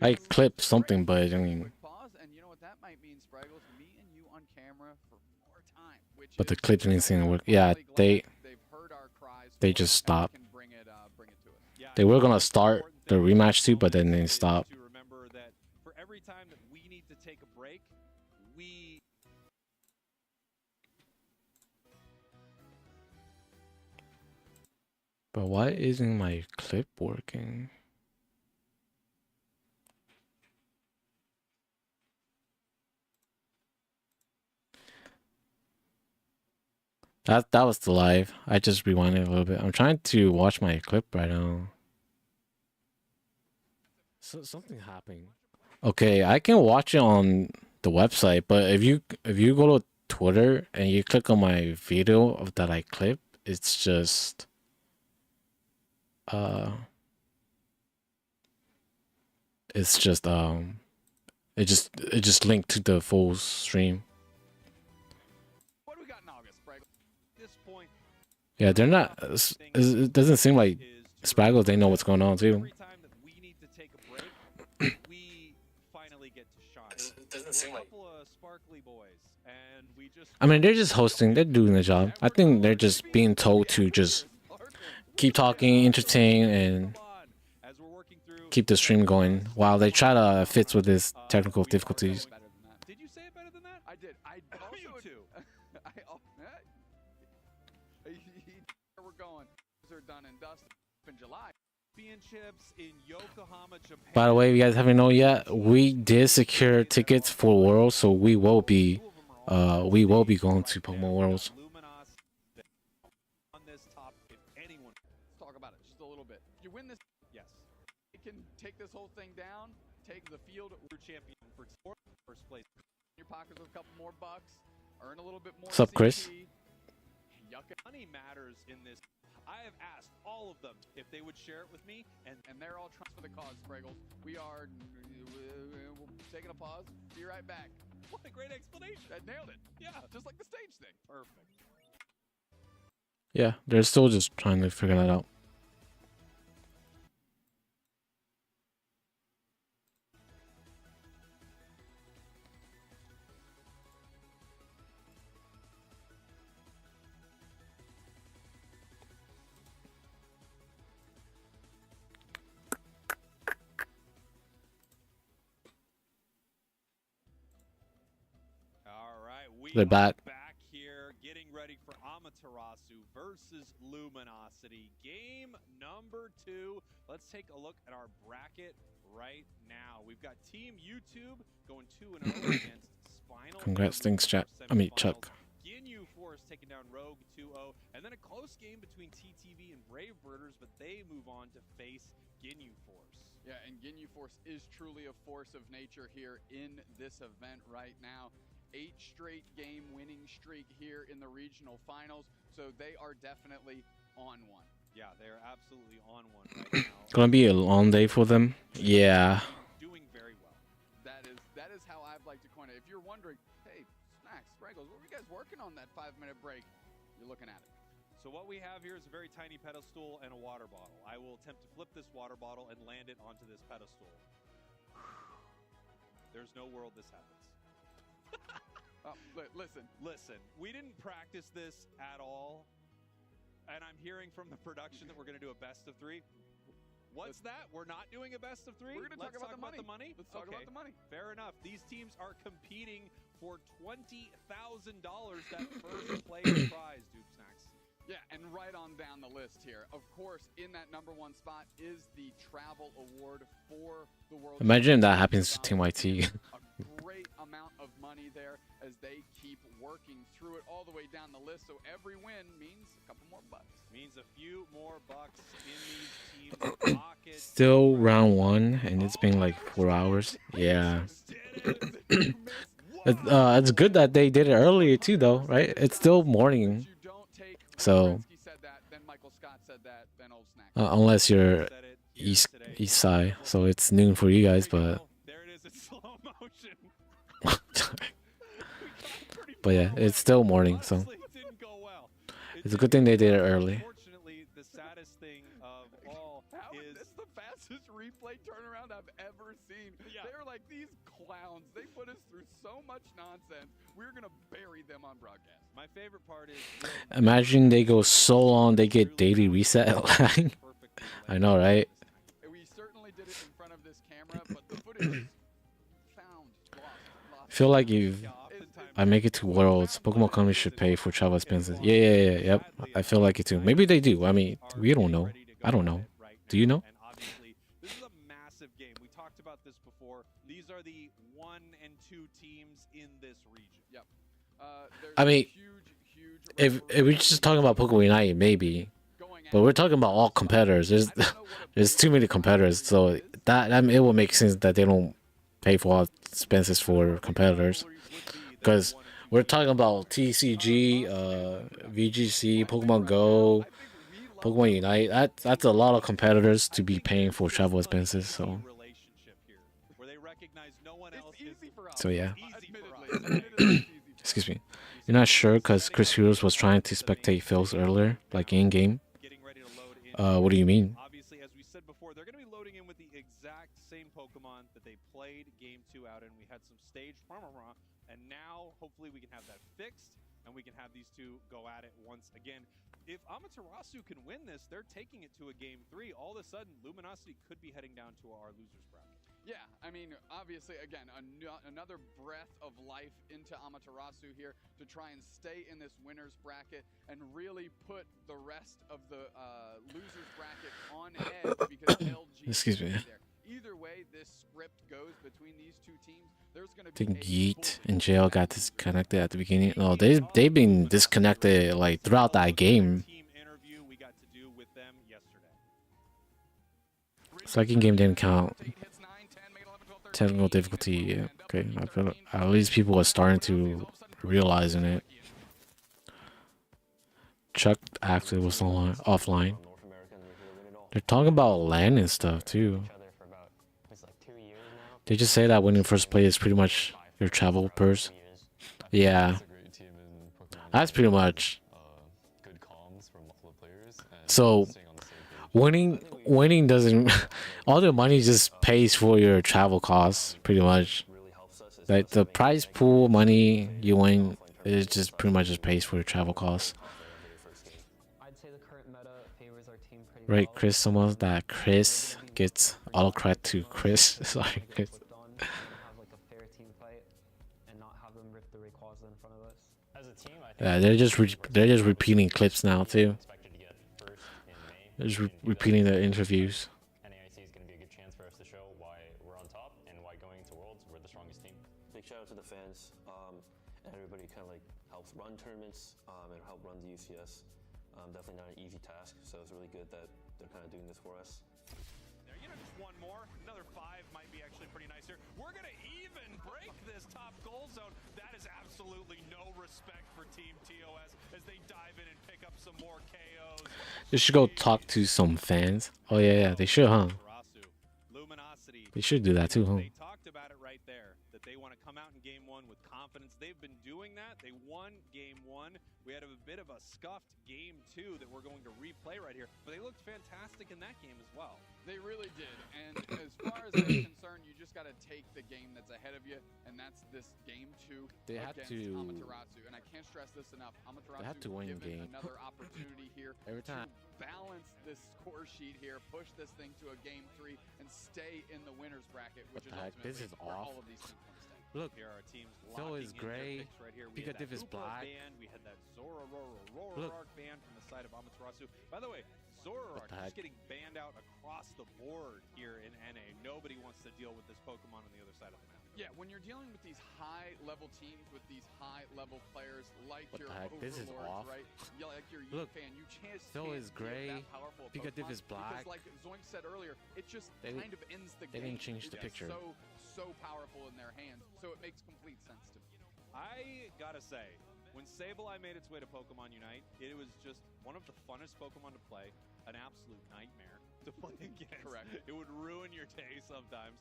I clipped something, but I mean. Pause, and you know what that might mean, Spraggles? Me and you on camera for more time. But the clip didn't seem to work. Yeah, they just stopped. They were gonna start the rematch too, but then they stopped. To remember that for every time that we need to take a break, we. But why isn't my clip working? That was the live. I just rewinded a little bit. I'm trying to watch my clip right now. So something happened. Okay, I can watch it on the website, but if you go to Twitter and you click on my video of that I clip, it's just it just linked to the full stream. What do we got in August, Spraggles? This point. Yeah, they're not. It doesn't seem like Spraggles. They know what's going on too. Every time that we need to take a break, we finally get to shine. Doesn't seem like. A couple of sparkly boys, and we just. I mean, they're just hosting. They're doing the job. I think they're just being told to just keep talking, entertain, and keep the stream going while they try to fix with this technical difficulties. Did you say it better than that? I did. I also you too. We're going. They're done and dusted in July. Championships in Yokohama, Japan. By the way, if you guys haven't known yet, we did secure tickets for Worlds, so we will be going to Pokemon Worlds. On this top, if anyone. Let's talk about it just a little bit. You win this. Yes. You can take this whole thing down, take the field. We're champion for first place. In your pockets with a couple more bucks, earn a little bit more. What's up, Chris? Money matters in this. I have asked all of them if they would share it with me, and they're all trying for the cause, Spraggles. We are taking a pause. Be right back. What a great explanation. That nailed it. Yeah, just like the stage thing. Perfect. Yeah, they're still just trying to figure that out. They're back. Back here, getting ready for Amaterasu versus Luminosity. Game number 2. Let's take a look at our bracket right now. We've got Team YouTube going 2-0 against Spinal. Congrats, thanks, chat. I mean, Chuck. Ginyu Force taking down Rogue 2-0, and then a close game between TTV and Brave Birders, but they move on to face Ginyu Force. Yeah, and Ginyu Force is truly a force of nature here in this event right now. 8 straight game winning streak here in the regional finals, so they are definitely on one. Yeah, they're absolutely on one right now. Gonna be a long day for them. Yeah. Doing very well. That is how I'd like to coin it. If you're wondering, hey, Snacks, Sprinkles, what were you guys working on that 5-minute break? You're looking at it. So what we have here is a very tiny pedestal and a water bottle. I will attempt to flip this water bottle and land it onto this pedestal. There's no world this happens. Listen, we didn't practice this at all, and I'm hearing from the production that we're going to do a best of 3. What's that? We're not doing a best of 3? We're going to talk about the money. Let's talk about the money. Fair enough. These teams are competing for $20,000, that first place prize, Dude Snacks. Yeah, and right on down the list here. Of course, in that number 1 spot is the travel award for the World. Imagine that happens to Team YT. A great amount of money there as they keep working through it all the way down the list. So every win means a couple more bucks. Means a few more bucks in these teams' pockets. Still round 1, and it's been like 4 hours. Yeah. It's good that they did it earlier too, though, right? It's still morning. So, unless you're east side, so it's noon for you guys, but but yeah, it's still morning, so it's a good thing they did it early. Unfortunately, the saddest thing of all is this the fastest replay turnaround I've ever seen. They're like these clowns. They put us through so much nonsense. We're gonna bury them on broadcast. My favorite part is Imagine they go so long they get daily reset lag. I know, right? We certainly did it in front of this camera, but the footage found I feel like if I make it to Worlds, Pokemon company should pay for travel expenses. Yep. I feel like it too. Maybe they do. I mean, we don't know. I don't know. Do you know? This is a massive game. We talked about this before. These are the 1 and 2 teams in this region. Yep. I mean, if we're just talking about Pokemon Unite, maybe, but we're talking about all competitors. There's too many competitors, so that I mean, it will make sense that they don't pay for all expenses for competitors, because we're talking about TCG, VGC, Pokemon Go, Pokemon Unite. That's a lot of competitors to be paying for travel expenses. So yeah. Excuse me. You're not sure because Chris Heroes was trying to spectate Phil's earlier, like in game. What do you mean? Obviously, as we said before, they're going to be loading in with the exact same Pokemon that they played Game 2 out in. We had some stage, and now hopefully we can have that fixed and we can have these two go at it once again. If Amaterasu can win this, they're taking it to a Game 3. All of a sudden, Luminosity could be heading down to our losers bracket. Yeah, I mean, obviously, again, another breath of life into Amaterasu here to try and stay in this winner's bracket and really put the rest of the losers bracket on edge because LG Excuse me. there. Either way this script goes between these 2 teams, there's going to I think Yeet and JL got disconnected at the beginning. No, they've been disconnected like throughout that game. Second game didn't count. Technical difficulty, yeah. Okay, I feel like at least people are starting to realizing it. Chuck actually was offline. They're talking about land and stuff too. They just say that winning first place is pretty much your travel purse. Yeah, that's pretty much. So winning doesn't. All the money just pays for your travel costs, pretty much. Like the prize pool money you win, it just pretty much just pays for your travel costs. Right, Chris? Someone that Chris gets all credit to Chris. Sorry, Chris. and not have them rip the Rayquaza in front of us. As a team, I think Yeah, they're just repeating clips now too. They're just repeating their interviews. NAIC is going to be a good chance for us to show why we're on top and why going into Worlds we're the strongest team. Big shout out to the fans and everybody kind of like helps run tournaments and help run the UCS. Definitely not an easy task, so it's really good that they're kind of doing this for us. There, you know, just one more, another 5 might be actually pretty nice here. We're gonna even break this top goal zone. That is absolutely no respect for Team TOS as they dive in and pick up some more KOs. They should go talk to some fans. Oh yeah, they should, huh? They should do that too, huh? They talked about it right there, that they want to come out in game 1 with confidence. They've been doing that. They won game 1. We had a bit of a scuffed game 2 that we're going to replay right here, but they looked fantastic in that game as well. They really did, and as far as I'm concerned, you just got to take the game that's ahead of you, and that's this game 2 They had against to- Amaterasu. And I can't stress this enough. Amaterasu They had to win given game. another opportunity here Every time. to balance this score sheet here, push this thing to a game 3, and stay in the winners bracket, which is the heck? ultimately This is where off. all of these teams want to stay. Look, Here are teams Phil locking is in their gray. picks right here. We had Pikachu that is Hoopa black. band. We had that Zorararararararark Look. band from the side of Amaterasu. By the way, Zorarark the just heck? getting banned out across the board here in NA. Nobody wants to deal with this Pokemon on the other side of the map. Yeah, when you're dealing with these high-level teams, with these high-level players like What your the heck? This is Overlords, off. right? Yeah, like your Look, fan, you chance Phil can't is give gray, that powerful a Pikachu Pokemon is black. Because like Zoink said earlier, it just They didn't- kind of ends the they game. didn't change the It's picture. so powerful in their hands, so it makes complete sense to me. I gotta say, when Sableye made its way to Pokemon Unite, it was just one of the funnest Pokemon to play, an absolute nightmare to play against. Correct. It would ruin your day sometimes.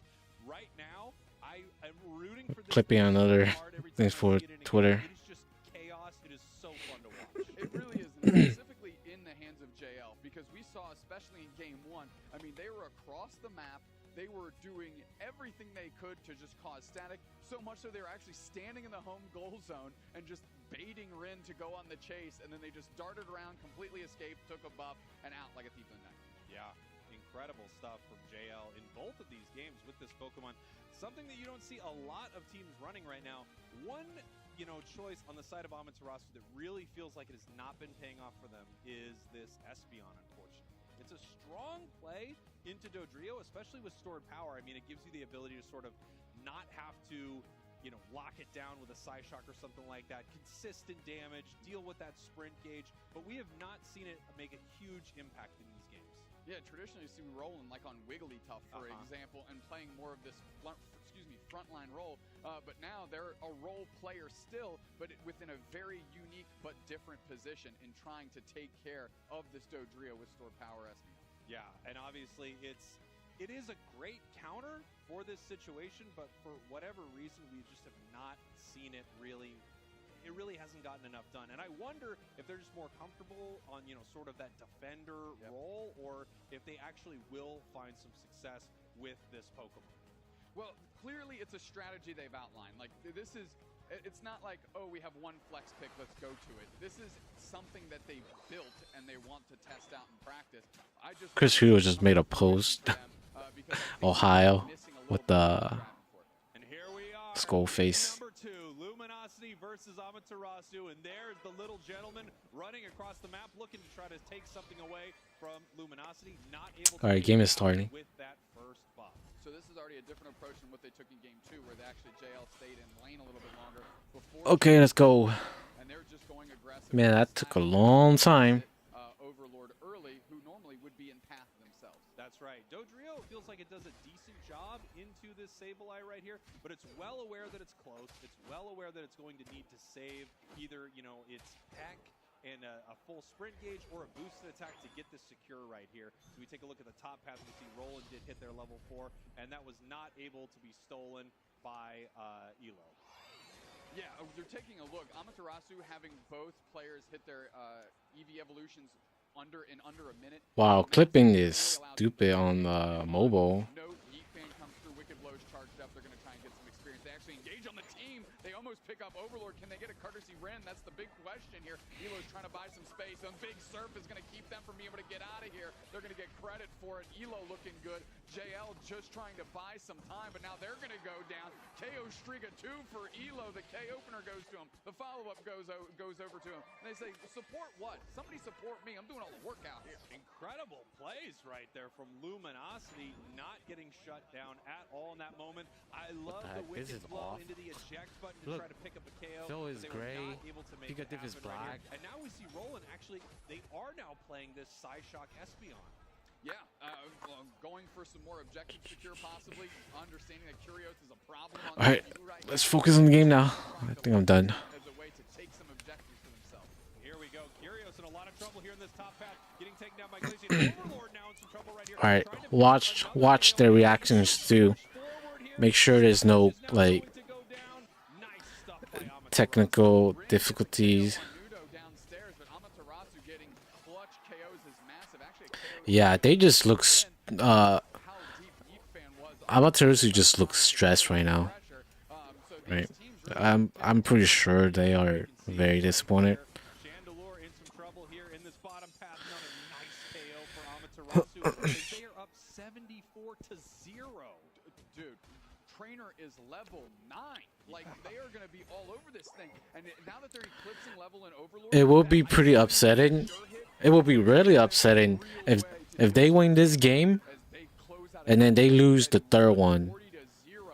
Right now, I am rooting for this Clipping team on so other hard every time things I for see it in a game. Twitter. It is just chaos. It is so fun to watch. It really is, and specifically in the hands of JL, because we saw, especially in game 1, I mean, they were across the map. They were doing everything they could to just cause static, so much so they were actually standing in the home goal zone and just baiting Rin to go on the chase, and then they just darted around, completely escaped, took a buff, and out like a thief in the night. Yeah, incredible stuff from JL in both of these games with this Pokemon. Something that you don't see a lot of teams running right now. One, choice on the side of Amaterasu that really feels like it has not been paying off for them is this Espeon, unfortunately. It's a strong play into Dodrio, especially with stored power. I mean, it gives you the ability to sort of not have to, lock it down with a Psyshock or something like that. Consistent damage, deal with that sprint gauge, but we have not seen it make a huge impact in these games. Yeah, traditionally you see Roland like on Wigglytuff, for example, and playing more of this frontline role, but now they're a role player still, but within a very unique but different position in trying to take care of this Dodrio with stored power Espeon. Yeah, and obviously it is a great counter for this situation, but for whatever reason, we just have not seen it really. It really hasn't gotten enough done, and I wonder if they're just more comfortable on sort of that defender role, or if they actually will find some success with this Pokemon. Well, clearly it's a strategy they've outlined. Like it's not like, oh, we have one flex pick, let's go to it. This is something that they built and they want to test out in practice. Chris Hughes just made a post. Ohio with the skull face. Number 2, Luminosity versus Amaterasu, and there's the little gentleman running across the map, looking to try to take something away from Luminosity. Not able to. All right, game is starting. With that first buff. So this is already a different approach than what they took in game 2, where they actually JL stayed in lane a little bit longer. Okay, let's go. And they're just going aggressive. Man, that took a long time. Overlord early, who normally would be in path themselves. That's right. Dodrio feels like it does a decent job into this Sableye right here, but it's well aware that it's close. It's well aware that it's going to need to save either, its tech and a full sprint gauge or a boosted attack to get this secure right here. So we take a look at the top path. We see Roland did hit their level 4, and that was not able to be stolen by Elo. Yeah, they're taking a look. Amaterasu having both players hit their EV evolutions under a minute. Wow, clipping is stupid on mobile. No, Yeet fan comes through, Wicked Blow's charged up. They're going to try and get some experience. They actually engage on the team. They almost pick up Overlord. Can they get a courtesy Ren? That's the big question here. Elo's trying to buy some space. A big surf is going to keep them from being able to get out of here. They're going to get credit for it. Elo looking good. JL just trying to buy some time, but now they're going to go down. KO streak a 2 for Elo. The K opener goes to him. The follow-up goes over to him. And they say, support what? Somebody support me. I'm doing all the work out here. Incredible plays right there from Luminosity, not getting shut down at all in that moment. I love the wicked flow into the eject button to try to pick up a KO. Phil is gray. Pikachu is black. And now we see Roland actually, they are now playing this Psyshock Espeon. Yeah, going for some more objective secure possibly, understanding that Curios is a problem on All right, let's focus on the game now. I think I'm done. as a way to take some objectives for themselves. Here we go. Curios in a lot of trouble here in this top path, getting taken down by Glacier. Overlord now in some trouble right here. All right, watch their reactions too. Make sure there's no like technical difficulties. Yeah, they just look. Amaterasu just looks stressed right now. Right, I'm pretty sure they are very disappointed. Chandelure in some trouble here in this bottom path. Another nice KO for Amaterasu. They are up 74-0. Dude, Trainer is level 9. Like, they are going to be all over this thing. And now that they're eclipsing level and Overlord, It will be pretty upsetting. It will be really upsetting if they win this game and then they lose the third one,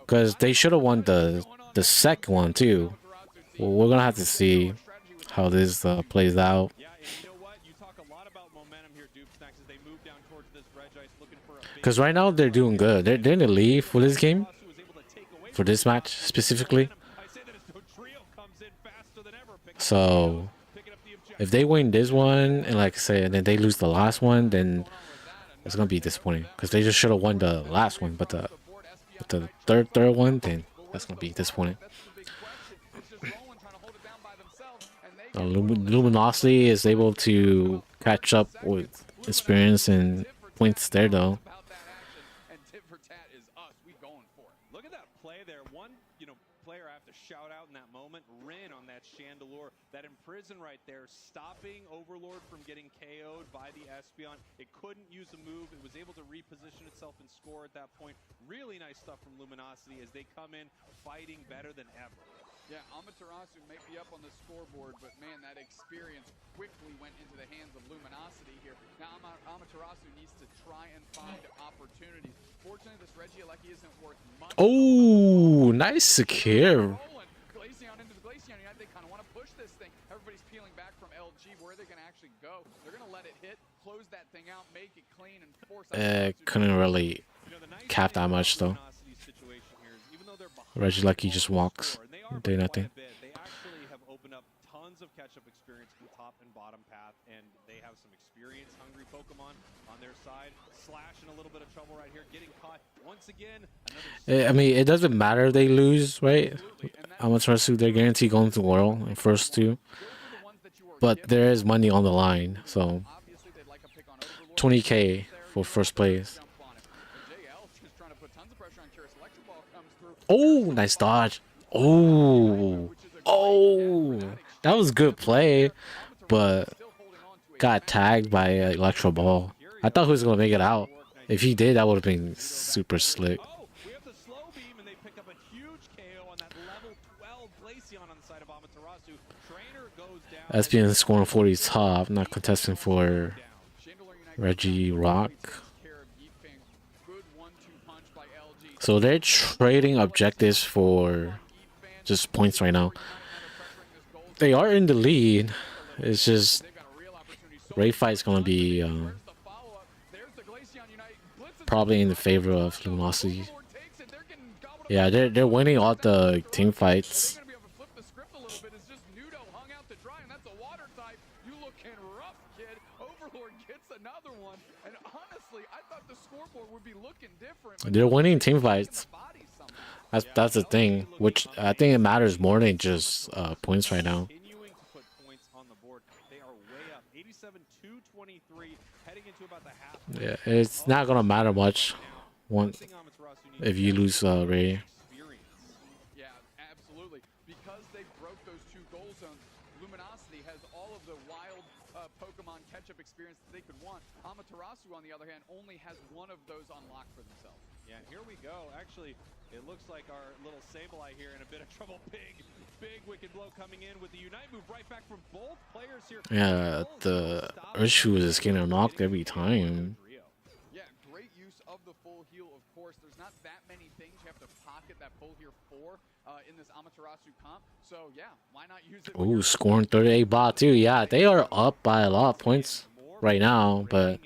because they should have won the second one too. Well, we're gonna have to see how this plays out. Because right now they're doing good. They're in the lead for this game, for this match specifically. So if they win this one and like I say, and then they lose the last one, then it's gonna be disappointing. Because they just should have won the last one, but the third one, then that's gonna be disappointing. Luminosity is able to catch up with experience and points there though. Look at that play there. One, player I have to shout out in that moment. Rin on that Chandelure, that imprison right there, stopping Overlord from getting KO'd by the Espeon. It couldn't use a move. It was able to reposition itself and score at that point. Really nice stuff from Luminosity as they come in fighting better than ever. Yeah, Amaterasu may be up on the scoreboard, but man, that experience quickly went into the hands of Luminosity here. Now Amaterasu needs to try and find opportunities. Fortunately, this Regieleki isn't worth much. Oh, nice secure. Glaceon into the Glaceon Unite. They kind of want to push this thing. Everybody's peeling back from LG. Where are they going to actually go? They're going to let it hit, close that thing out, make it clean, and force. Couldn't really cap that much though. Regieleki just walks. Do nothing. They actually have opened up tons of catch-up experience from top and bottom path, and they have some experience-hungry Pokemon on their side. Slash in a little bit of trouble right here, getting caught once again. I mean, it doesn't matter if they lose, right? Amaterasu, they're guaranteed going to World in first two. But there is money on the line, so 20K for first place. Oh, nice dodge. Oh, that was good play, but got tagged by Electro Ball. I thought he was gonna make it out. If he did, that would have been super slick. SPN scoring 40 top, not contesting for Reggie Rock. So they're trading objectives for just points right now. They are in the lead. It's just Ray Fight's gonna be probably in the favor of Luminosity. Yeah, they're winning all the team fights. They're winning team fights. That's the thing, which I think it matters more than just points right now. Yeah, it's not gonna matter much if you lose Ray. Yeah, absolutely. absolutely. Because they broke those 2 goal zones, Luminosity has all of the wild Pokemon catch-up experience that they could want. Amaterasu, on the other hand, only has 1 of those unlocked for themselves. Yeah, here we go. Actually, it looks like our little Sableye here in a bit of trouble. Big Wicked Blow coming in with the Unite move right back from both players here. Yeah, the Urshifu is getting knocked every time. Yeah, great use of the full heal, of course. There's not that many things you have to pocket that full heal for in this Amaterasu comp. So, yeah, why not use it? Ooh, scoring 38 bot too. Yeah, they are up by a lot of points right now, but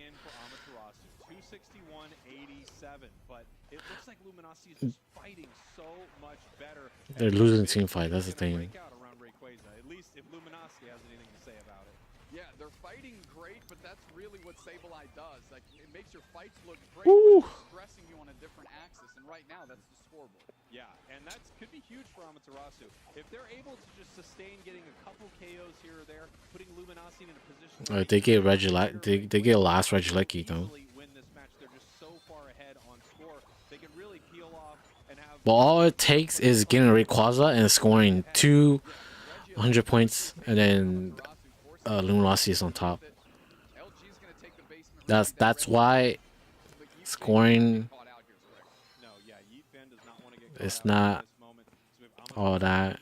261-87, but it looks like Luminosity is just fighting so much better. they're losing team fight. That's the thing. At least if Luminosity has anything to say about it. Yeah, they're fighting great, but that's really what Sableye does. Like, it makes your fights look great, Ooh. but it's stressing you on a different axis. And right now, that's the scoreboard. Yeah, and that could be huge for Amaterasu. If they're able to just sustain getting a couple KOs here or there, putting Luminosity in a position They get they get last Regilecki though. win this match, they're just so far ahead on score. They can really peel off and have. But all it takes is getting Rayquaza and scoring 200 points, and then Luminosity is on top. That's why scoring. It's not all that.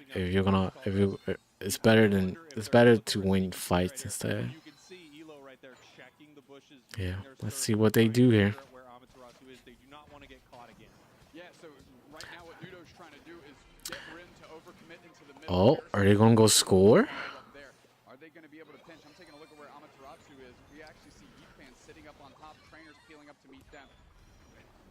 It's better to win fights instead. Yeah, let's see what they do here. Oh, are they gonna go score? Are they going to be able to pinch? I'm taking a look at where Amaterasu is. We actually see Yeetfan sitting up on top, trainers peeling up to meet them.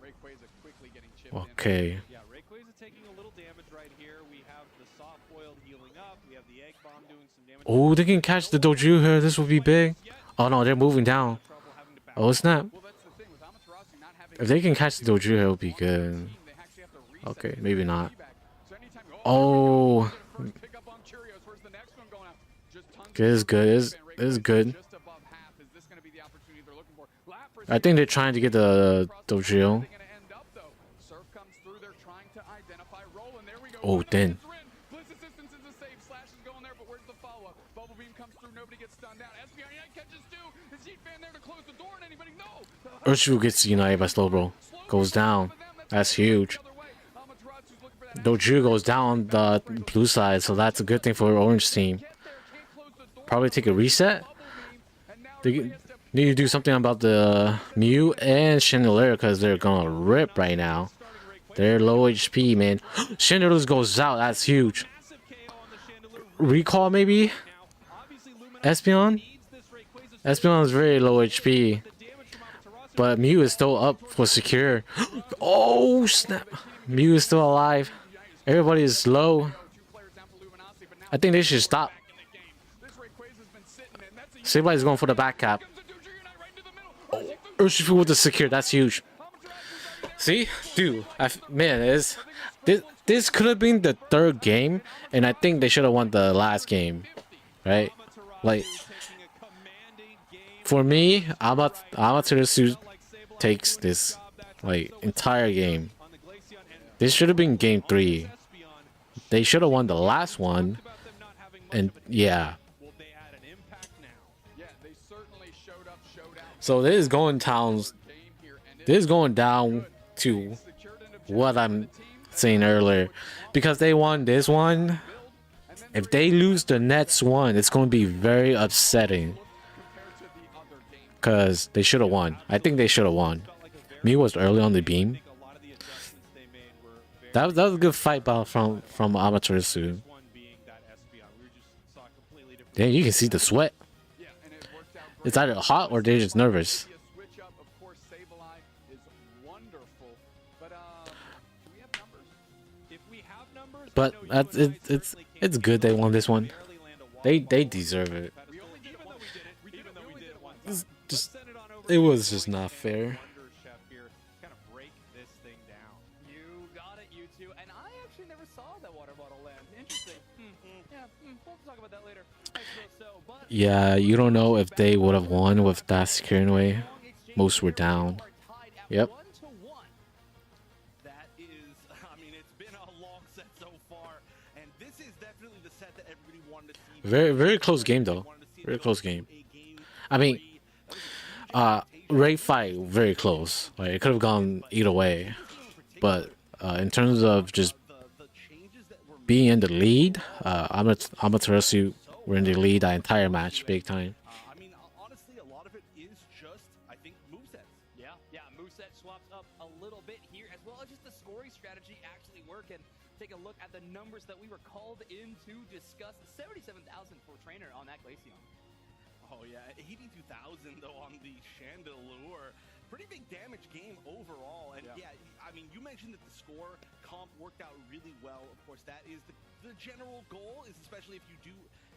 Rayquaza quickly getting chipped Okay. Yeah, Rayquaza taking a little damage right here. We have the soft boiled healing up. We have the egg bomb doing some damage. Oh, they can catch the Doju here. This would be big. Oh no, they're moving down. Oh snap! If they can catch the Doju here, it would be good. Okay, maybe not. Oh. This is good. This is good. I think they're trying to get the Dojo. Oh, then. Urshifu gets united by Slowbro. Goes down. That's huge. Doju goes down the blue side, so that's a good thing for orange team. Probably take a reset. They need to do something about the Mew and Chandelier because they're gonna rip right now. They're low HP, man. Chandelier goes out. That's huge. Recall maybe. Espeon. Espeon is very low HP, but Mew is still up for secure. Oh snap! Mew is still alive. Everybody is low. I think they should stop. Sableye is going for the back cap. Oh, Urshifu with the secure. That's huge. See, dude, man, this could have been the 3rd game, and I think they should have won the last game, right? Like, for me, Amaterasu takes this like entire game. This should have been game 3. They should have won the last one, and yeah. So this is going down. This is going down to what I'm saying earlier, because they won this one. If they lose the next one, it's going to be very upsetting. Because they should have won. I think they should have won. Me was early on the beam. That was a good fight battle from Amaterasu. Yeah, you can see the sweat. It's either hot or they're just nervous. But it's good they won this one. They deserve it. It was just not fair. Yeah, you don't know if they would have won with that securing away. Most were down. Yep. That is, I mean, it's been a long set so far, and this set that everybody wanted to see. Very close game though. Very close game. I mean, Ray fight very close. Like it could have gone either way, but in terms of just being in the lead, Amaterasu were in the lead that entire match, big time. I mean, honestly, a lot of it is just, I think, movesets. Yeah, moveset swaps up a little bit here, as well as just the scoring strategy actually working. Take a look at the numbers that we were called in to discuss. 77,000 for Trainer on that Glaceon. Oh yeah, 82,000 though on the Chandelure. Pretty big damage game overall. And yeah, I mean, you mentioned that the score comp worked out really well. Of course, that is the general goal, is especially if you do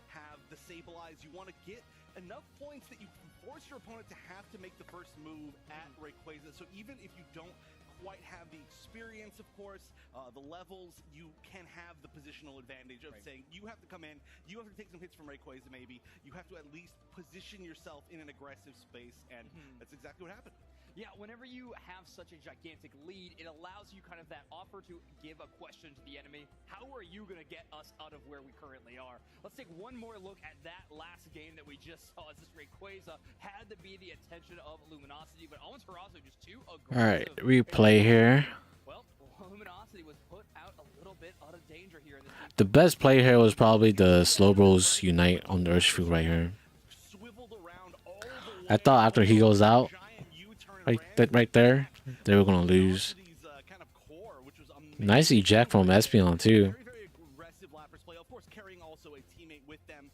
have the Sableye, you want to get enough points that you can force your opponent to have to make the first move at Rayquaza. So even if you don't quite have the experience, of course, the levels, you can have the positional advantage of saying you have to come in, you have to take some hits from Rayquaza maybe, you have to at least position yourself in an aggressive space, and that's exactly what happened. Yeah, whenever you have such a gigantic lead, it allows you kind of that offer to give a question to the enemy. How are you going to get us out of where we currently are? Let's take one more look at that last game that we just saw, as this Rayquaza had to be the attention of Luminosity, but Amaterasu just too aggressive. Alright, replay here. Well, Luminosity was put out a little bit out of danger here in this game. The best play here was probably the Slowbros Unite on the Urshifu right here. I thought after he goes out, right there, they were gonna lose. Nice eject from Espeon too. Very aggressive Lapras play, of course, carrying also a teammate with them.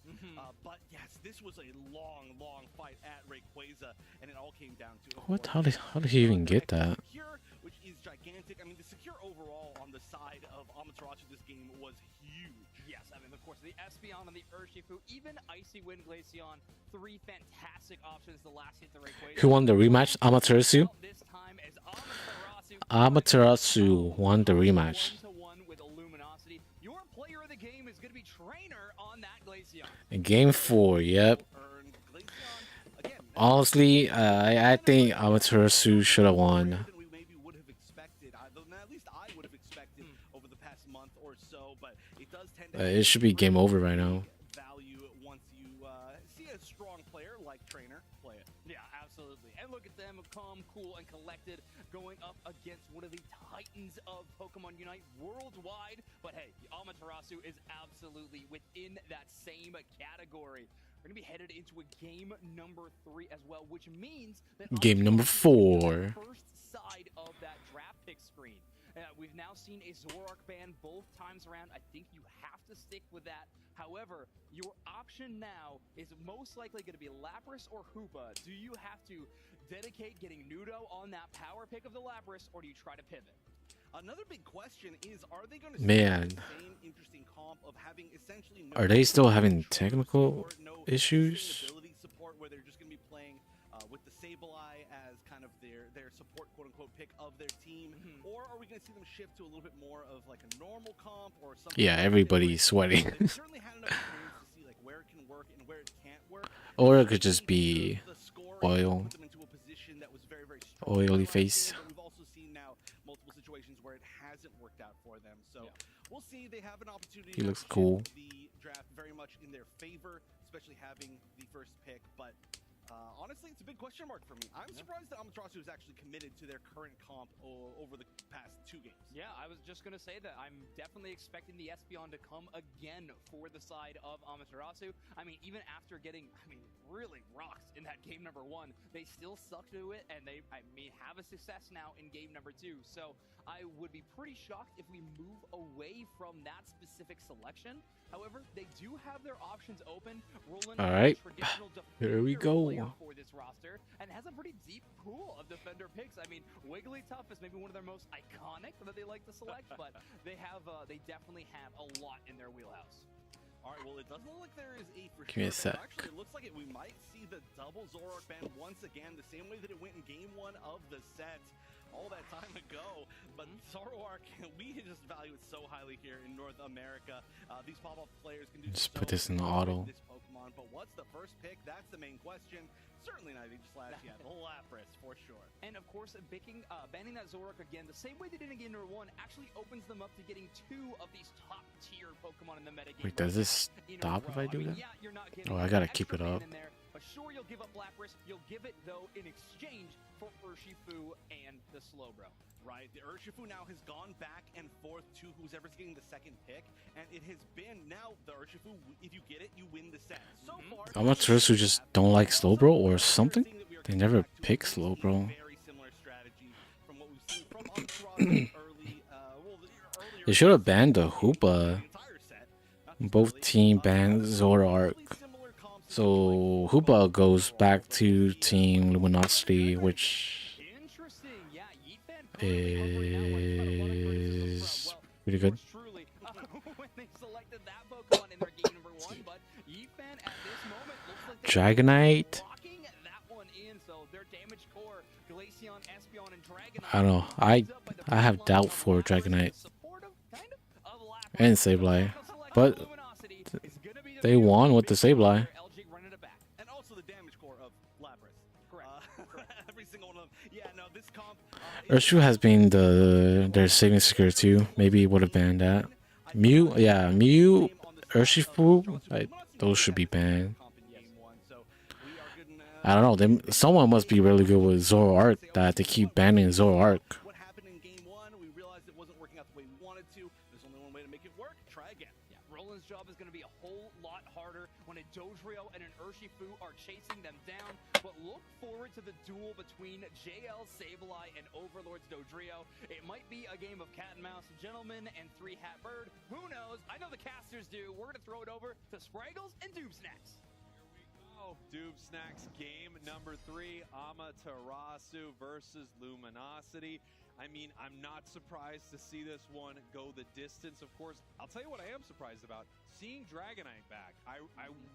But yes, this was a long fight at Rayquaza, and it all came down to What? How did he even get that? Secure, which is gigantic. I mean, the secure overall on the side of Amaterasu this game was huge. Yes, I mean, of course, the Espeon and the Urshifu, even Icy Wind Glaceon, three fantastic options to last hit the Rayquaza. Who won the rematch? Amaterasu? This time as Amaterasu won the rematch. with Luminosity. Your player of the game is going to be Trainer on that Glaceon. In game 4, yep. Honestly, I think Amaterasu should have won. At least I would have expected over the past month or so, but it does tend to It should be game over right now. value once you see a strong player like Trainer play it. Yeah, absolutely. And look at them, calm, cool, and collected, going up against one of the titans of Pokemon Unite worldwide. But hey, the Amaterasu is absolutely within that same category. We're going to be headed into a game number 3 as well, which means that Game number 4. first side of that draft pick screen. We've now seen a Zoroark ban both times around. I think you have to stick with that. However, your option now is most likely going to be Lapras or Hoopa. Do you have to dedicate getting Nudo on that power pick of the Lapras, or do you try to pivot? Another big question is, are they going to Man. the same interesting comp of having essentially no Are they still having technical issues? ability support, where they're just going to be playing with the Sableye as kind of their support quote-unquote pick of their team? Or are we going to see them shift to a little bit more of like a normal comp or something? Yeah, everybody's sweating. They certainly had enough experience to see like where it can work and where it can't work. Or it could just be oil. Put them into a position that was very strong. Oily face. But we've also seen now multiple situations where it hasn't worked out for them. So we'll see. They have an opportunity. He to looks shift cool. The draft very much in their favor, especially having the first pick. But honestly, it's a big question mark for me. I'm surprised that Amaterasu is actually committed to their current comp over the past 2 games. Yeah, I was just going to say that I'm definitely expecting the Espeon to come again for the side of Amaterasu. I mean, even after getting, really rocked in that game number 1, they still stuck to it, and they, have a success now in game number 2. So I would be pretty shocked if we move away from that specific selection. However, they do have their options open. Roland All right, traditional here we go. for this roster, and has a pretty deep pool of defender picks. I mean, Wigglytuff is maybe one of their most iconic that they like to select, but they definitely have a lot in their wheelhouse. All right, well, it doesn't look like there is a for Give me a sure, sec. but actually, it looks like we might see the double Zoroark ban once again, the same way that it went in game 1 of the set all that time ago. But Zoroark, we just value it so highly here in North America. These pop-up players can do Just so put this in much auto. with this Pokemon. on, but what's the first pick? That's the main question. Certainly not even Slash yet. The Lapras, for sure. And of course, banning that Zoroark again, the same way they did in Game number 1, actually opens them up to getting 2 of these top-tier Pokemon in the metagame. Wait, does this stop if I do that? Yeah, you're not getting Oh, I gotta keep it extra up. ban in there, but sure, you'll give up Lapras. You'll give it, though, in exchange for Urshifu and the Slowbro. Right, the Urshifu now has gone back and forth to who's ever getting the second pick, and it has been now the Urshifu, if you get it, you win the set. So far, I'm not sure who just don't like Slowbro or something. They never pick Slowbro. very similar strategy from what we've seen from Astral early, They should have banned the Hoopa. Both team banned Zoroark. So Hoopa goes back to Team Luminosity, which is pretty good. Dragonite. I don't know. I have doubt for Dragonite and Sableye, but they won with the Sableye. and also the damage core of Lapras. Every single one of them. Yeah, no, this comp. Urshifu has been their saving secure too. Maybe it would have banned that. Mew, yeah, Mew, Urshifu, those should be banned. I don't know. Someone must be really good with Zoroark that they keep banning Zoroark. What happened in game 1? We realized it wasn't working out the way we wanted to. There's only one way to make it work. Try again. Yeah, Roland's job is going to be a whole lot harder when a Dodrio and an Urshifu are chasing them down. But look forward to the duel between JL, Sableye, and Overlord's Dodrio. It might be a game of cat and mouse, gentleman, and three-hat bird. Who knows? I know the casters do. We're going to throw it over to Spraggles and Doob Snacks. Doob Snacks game number 3, Amaterasu versus Luminosity. I mean, I'm not surprised to see this one go the distance, of course. I'll tell you what I am surprised about, seeing Dragonite back. I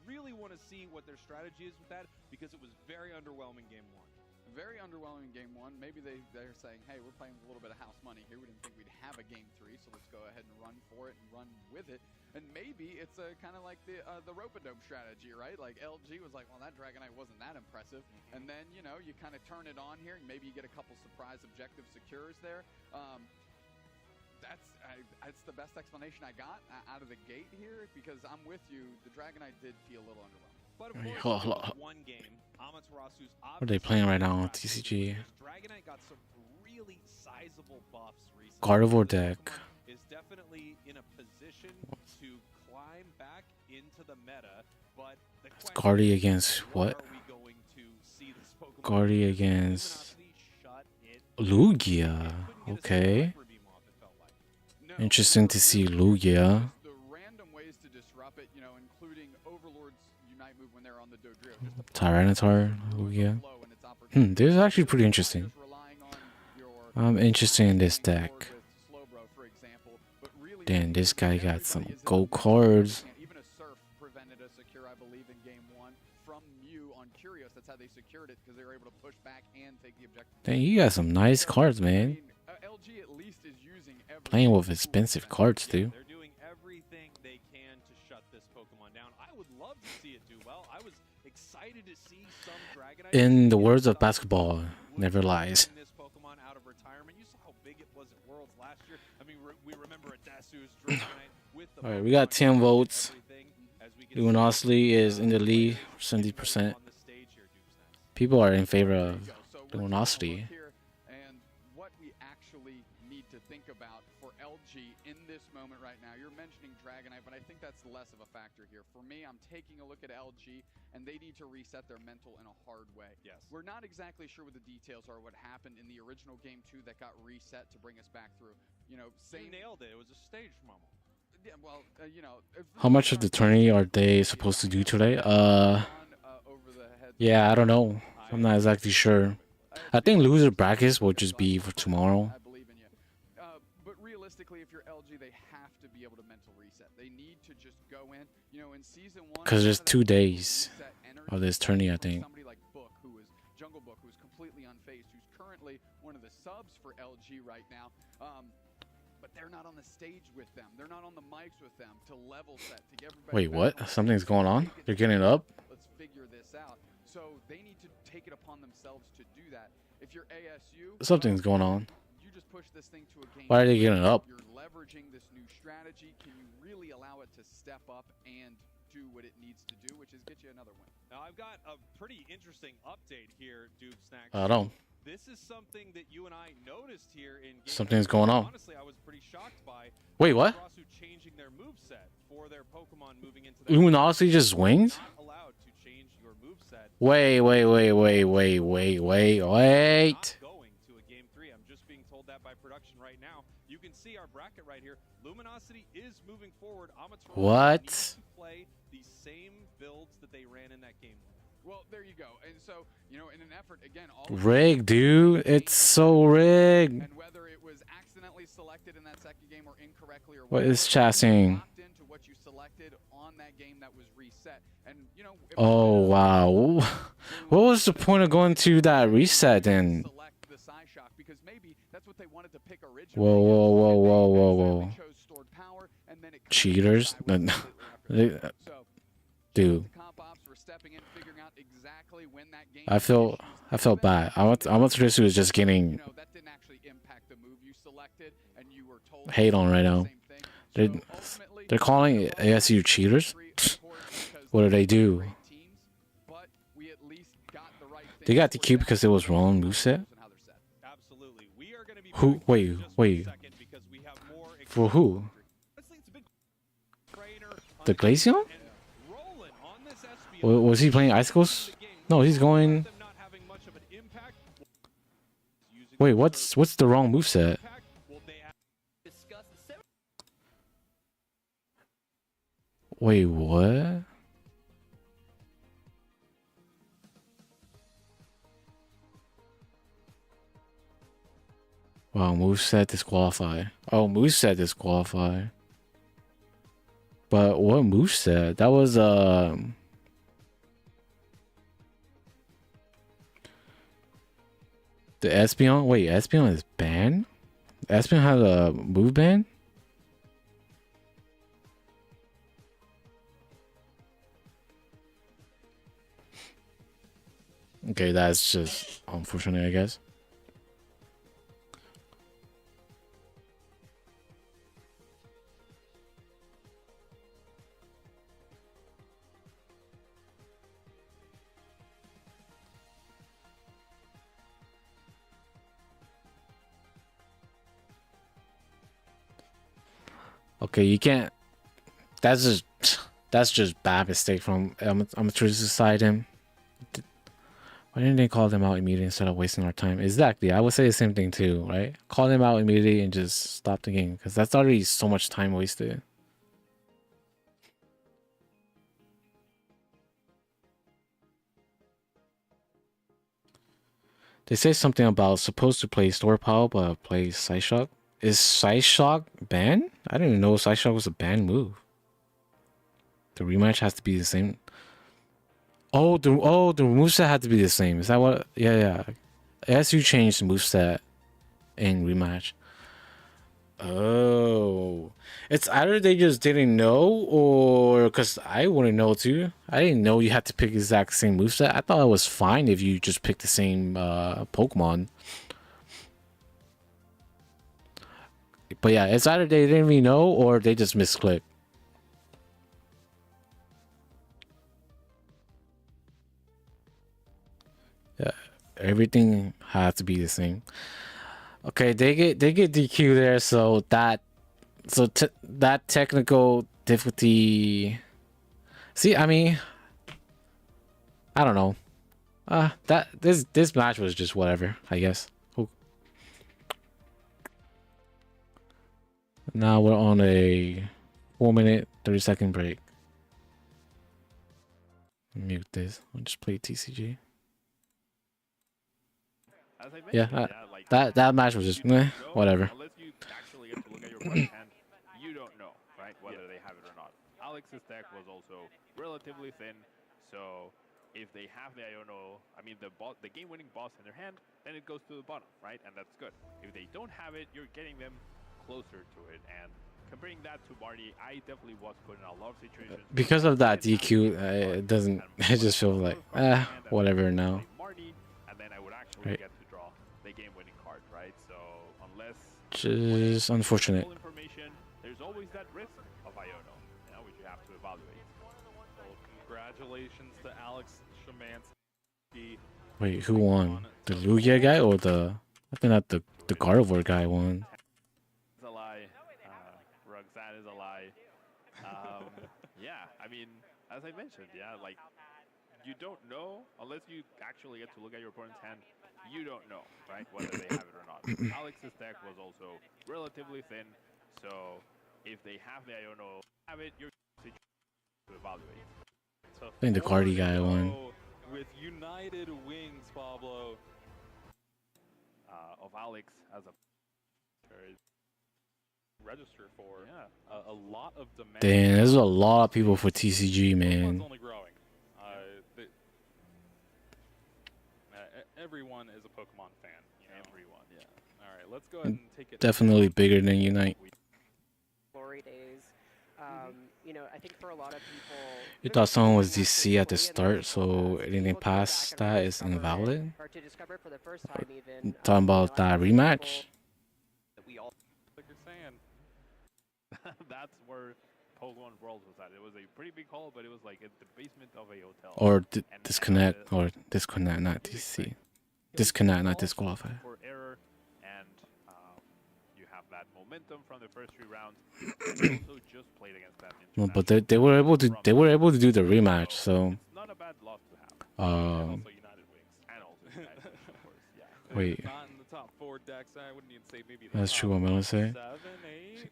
really want to see what their strategy is with that, because it was very underwhelming game 1. Very underwhelming game 1. Maybe they're saying, hey, we're playing with a little bit of house money here. We didn't think we'd have a game 3, so let's go ahead and run for it and run with it. And maybe it's kind of like the Rope-a-Dope strategy, right? Like LG was like, well, that Dragonite wasn't that impressive. And then, you know, you kind of turn it on here, and maybe you get a couple surprise objective secures there. That's the best explanation I got out of the gate here, because I'm with you. The Dragonite did feel a little underwhelming. But of course, one game, Amaterasu's What are they playing right now on TCG? Dragonite got some really sizable buffs recently. Gardevoir deck. Is definitely in a position to climb back into the meta, but the Guardy against what? Guardy against Lugia. Okay. Interesting to see Lugia. The random ways to disrupt it, you know, including Overlord's Unite move when they're on the Dodrio. Tyranitar, Lugia. This is actually pretty interesting. I'm interested in this deck. Damn, this guy got some gold cards. Even a Surf prevented a secure, I believe, in game 1 from Mew on Curious. That's how they secured it, because they were able to push back and take the objective. Dang, you got some nice cards, man. LG at least is using Playing with expensive cards, too. They're doing everything they can to shut this Pokemon down. I would love to see it do well. I was excited to see some Dragonite. In the words of basketball, never lies. This Pokemon out of retirement. You saw how big it was at Worlds last year. I mean, we remember Adasu's Dragonite with the Alright, we got 10 votes. Luminosity is in the lead, 70%. People are in favor of Luminosity. And what we actually need to think about for LG in this moment right now. You're mentioning Dragonite, but I think that's less of a factor here. For me, I'm taking a look at LG, and they need to reset their mental in a hard way. Yes. We're not exactly sure what the details are, what happened in the original game 2 that got reset to bring us back through. You know, They nailed it. It was a stage moment. Yeah, well, you know. How much of the tourney are they supposed to do today? Yeah, I don't know. I'm not exactly sure. I think loser brackets will just be for tomorrow. I believe in you. But realistically, if you're LG, they have to be able to mental reset. They need to just go in. You know, in season 1, Because there's 2 days of this tourney, I think. Somebody like Book, who is Jungle Book, who's completely unfazed, who's currently one of the subs for LG right now. but they're not on the stage with them. They're not on the mics with them to level set, to get everybody. Wait, what? Something's going on? They're getting up? Let's figure this out. So they need to take it upon themselves to do that. If you're ASU, Something's going on. you just push this thing to a game. Why are they getting up? You're leveraging this new strategy. Can you really allow it to step up and do what it needs to do, which is get you another win? Now I've got a pretty interesting update here, Doob Snack. I don't. This is something that you and I noticed here in game. Something's going on. Honestly, I was pretty shocked by. Wait, what? Rasu changing their moveset for their Pokemon moving into Luminosity just swings? Not allowed to change your moveset. Wait. Going to a game 3. I'm just being told that by production right now. You can see our bracket right here. Luminosity is moving forward. Amaterasu What? needs to play the same builds that they ran in that game. Well, there you go. And so, you know, in an effort, again, all Rigged, dude. It's so rigged. and whether it was accidentally selected in that second game or incorrectly or What whatever, is chat saying? locked into what you selected on that game that was reset. And, you know, if Oh, wow. What was the point of going to that reset then? select the Psyshock, because maybe that's what they wanted to pick originally. Whoa. Chose stored power, and then it Cheaters? Dude. I felt bad. Amaterasu is just getting hate on right now. They're calling ASU cheaters? What do they do? They got the Q because it was wrong moveset? Who? Wait. For who? The Glaceon? Was he playing Icicles? No, he's going... Wait, what's the wrong moveset? Wait, what? Wow, moveset disqualify. Oh, moveset disqualify. But what moveset? That was the Espeon? Wait, Espeon is banned? Espeon had a move ban? Okay, that's just unfortunate, I guess. Okay, you can't. That's just bad mistake from Amaterasu side. Him. Why didn't they call them out immediately instead of wasting our time? Exactly. I would say the same thing too, right? Call them out immediately and just stop the game because that's already so much time wasted. They say something about supposed to play Store Power but play Psyshock. Is Psyshock banned? I didn't even know Psyshock was a banned move. The rematch has to be the same. Oh, the moveset had to be the same. Is that what? Yeah. As you change the moveset in rematch. Oh. It's either they just didn't know or because I wouldn't know too. I didn't know you had to pick the exact same moveset. I thought it was fine if you just picked the same Pokemon. But yeah, it's either they didn't really know or they just misclicked. Yeah, everything has to be the same. Okay, they get DQ there, so that technical difficulty. See, I mean, I don't know. This match was just whatever, I guess. Now we're on a 4-minute, 30-second break. Mute this. I'll just play TCG. Yeah, that match was just whatever. Unless you actually get to look at your opponent's hand, you don't know, right, whether they have it or not. Alex's deck was also relatively thin, so if they have the the game-winning boss in their hand, then it goes to the bottom, right, and that's good. If they don't have it, you're getting them closer to it. And comparing that to Marty, I definitely was put in a lot of situations. Because of that DQ, it doesn't. It just feels like whatever now. Marty, and then I would actually Right. get to draw the game-winning card, right? So unless Just unfortunate. full information, there's always that risk of Iono, which you have to evaluate. Well, congratulations to Alex Shemansky. Wait, who won? The Lugia guy or the? I think that the Gardevoir guy won. It's a lie. Roxanne is a lie. Yeah, I mean, as I mentioned, like, you don't know unless you actually get to look at your opponent's hand. You don't know, right, whether they have it or not. Alex's deck was also relatively thin, so if they have the Iono, have it, you're to evaluate. I think the Cardi guy won. With United Wings, Pablo. Of Alex as a register for a lot of demand. Damn, there's a lot of people for TCG, man. Only growing. Everyone is a Pokemon fan. Everyone, yeah. All right, let's go ahead and take it. Definitely bigger than Unite. Glory days. You know, I think for a lot of people, You thought someone was DC at the start, so anything past that is invalid? or to discover for the first time even. Talking about that rematch? That we all, like you're saying, that's where Pokemon World was at. It was a pretty big hall, but it was like in the basement of a hotel. Or disconnect, not DC. Disconnect, not disqualify. For error, and you have that momentum from the first 3 rounds. And also just played against them. No, but they were able to do the rematch, so. It's not a bad loss to have. Also United Wings. And also United Wings, of course. Yeah. Wait. Not in the top 4 decks. I wouldn't even say maybe. That's true. What I'm gonna say. 7, 8.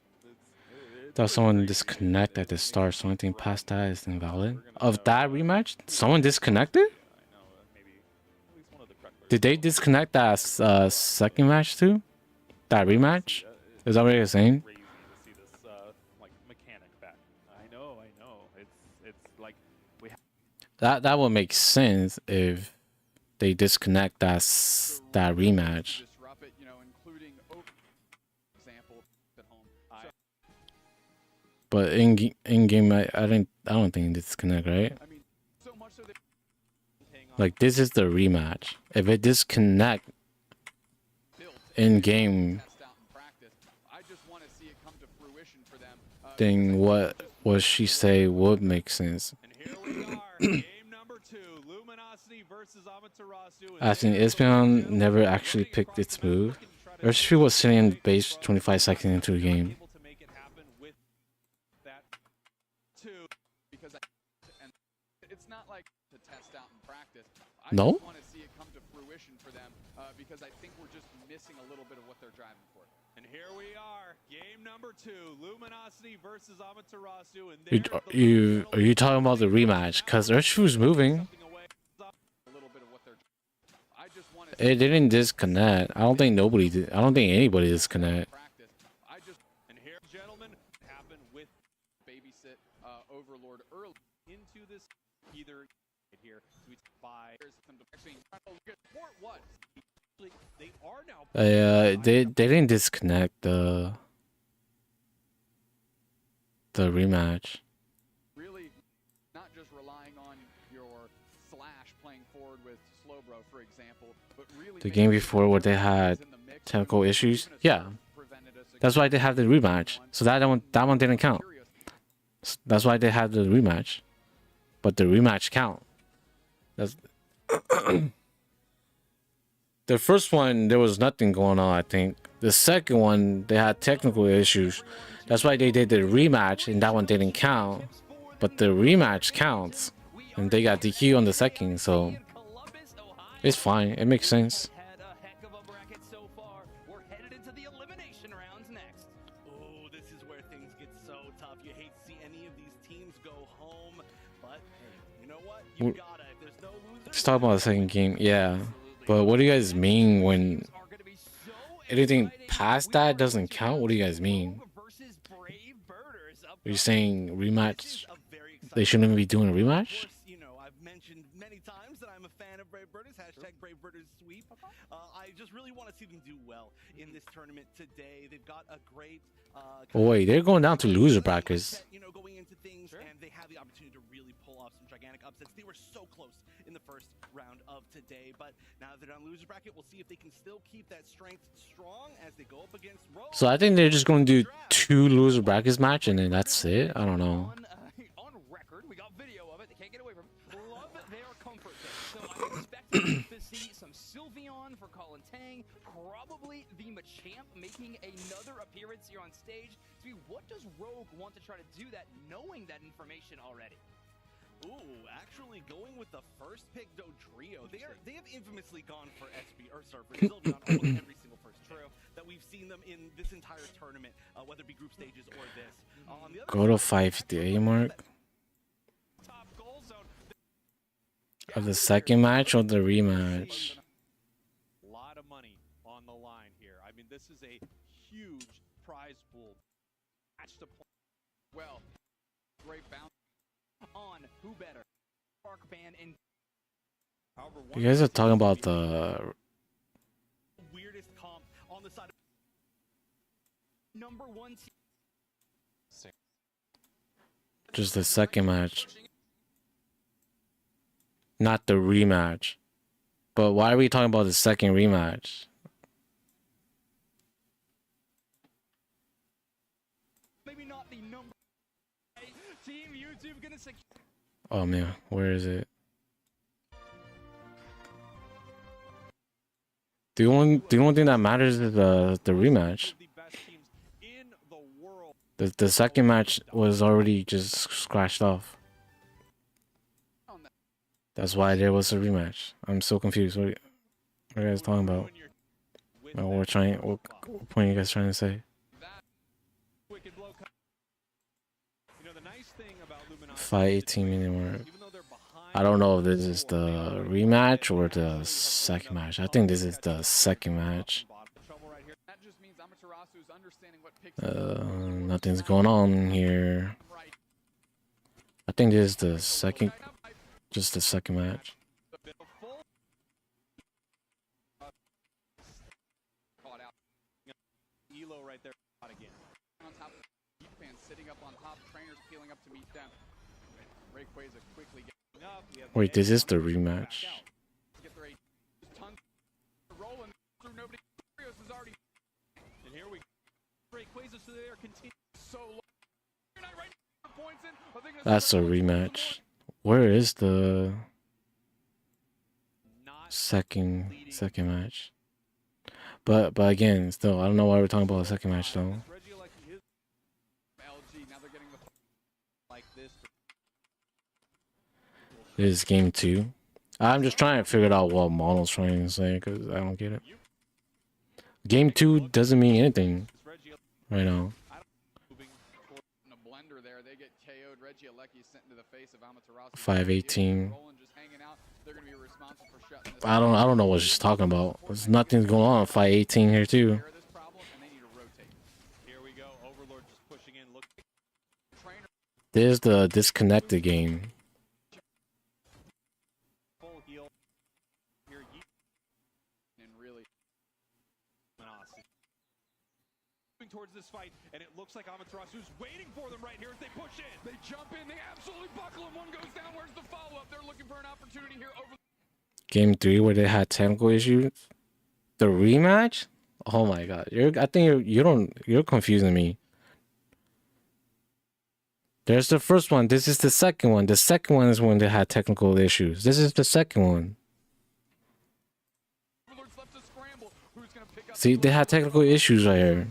Thought someone disconnect at the start, so anything past that is invalid. Of that rematch, someone disconnected? Did they disconnect that second match too? That rematch? Is that what you're saying? Like mechanic back. I know. It's like we have That would make sense if they disconnect that rematch. Disrupt it, including example at home. But in game, I don't think disconnect, right? I mean, so much so that Like this is the rematch. If it disconnect in game, I just want to see it come to fruition for them. then what she say would make sense. I think Espion never actually picked its move. Urshifu was sitting in the base 25 seconds into the game. Because and it's not like to test out in practice. I No? just want to see it come to fruition for them because I think we're just missing a little bit of what they're driving for. And here we are, game number 2, Luminosity versus Amaterasu. And Are you talking about the rematch? Cause Urshifu's moving. It didn't disconnect. I don't think anybody disconnect. And here, gentlemen, happened with Babysit Overlord early into this either here by what? They are now They didn't disconnect the rematch. Really, not just relying on your Slash playing forward with Slowbro, for example, but really The game before where they had technical issues, yeah, that's why they had the rematch. So that one didn't count. That's why they had the rematch, but the rematch count. That's the first one. There was nothing going on. I think the second one they had technical issues. That's why they did the rematch, and that one didn't count. But the rematch counts, and they got DQ on the second, so it's fine. It makes sense. Oh, this is where things get so tough. You hate to see any of these teams go home, but you know what? You gotta. If there's no loser, Let's talk about the second game. Yeah, but what do you guys mean when anything past that doesn't count? What do you guys mean? Are you saying rematch? They shouldn't even be doing a rematch? mentioned many times that I'm a fan of Brave Birders. Hashtag Brave Birders sweep. I just really want to see them do well in this tournament today. They've got a great Boy, they're going down to loser brackets. you know, going into things, and they have the opportunity to really pull off some gigantic upsets. They were so close in the first round of today, but now that they're down the loser bracket, we'll see if they can still keep that strength strong as they go up against Rogue. So I think they're just going to do 2 loser brackets match and then that's it. I don't know. On record, we got video of it. They can't get away from it. Love their comfort zone. So I'm expecting to see some Sylveon for Colin Tang, probably the Machamp making another appearance here on stage. So what does Rogue want to try to do that, knowing that information already? Ooh, actually going with the first pick Dodrio. They have infamously gone for SB or sorry, for Sylveon almost every single first pick that we've seen them in this entire tournament, whether it be group stages or this. On the other Go to 550 mark. Of the second match or the rematch? A lot of money on the line here. I mean, this is a huge prize pool match to play. Well, great bounce on who better? Spark Band and You guys are talking about the weirdest comp on the side of number 1 just the second match. Not the rematch. But why are we talking about the second rematch? maybe not the number team YouTube gonna secure. Oh man, where is it? The only thing that matters is the rematch. The second match was already just scratched off. That's why there was a rematch. I'm so confused. What are you guys talking about? What point are you guys trying to say? 518 anymore. I don't know if this is the rematch or the second match. I think this is the second match. Nothing's going on here. I think this is the second, just the second match. Wait, this is the rematch. That's a rematch. Where is the second match? But again, still, I don't know why we're talking about the second match though. This is game 2. I'm just trying to figure out what Mono's trying to say because I don't get it. Game 2 doesn't mean anything right now. 518. I don't know what she's talking about. There's nothing going on 518 here too. There's the disconnected game. Towards this fight, and it looks like Amaterasu's waiting for them right here as they push in. They jump in, they absolutely buckle him. One goes down. Where's the follow-up? They're looking for an opportunity here over. Game 3 where they had technical issues. The rematch? Oh my god. You're confusing me. There's the first one. This is the second one. The second one is when they had technical issues. This is the second one. See, they had technical issues right here.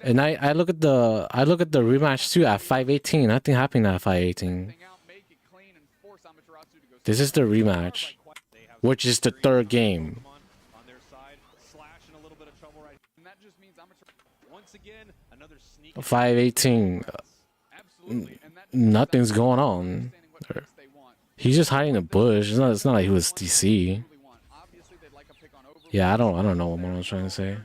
And I look at the rematch too at 518. Nothing happened at 518. This is the rematch, which is the third game. 518. Nothing's going on. He's just hiding in the bush. It's not like he was DC. Yeah, I don't know what Mono's trying to say.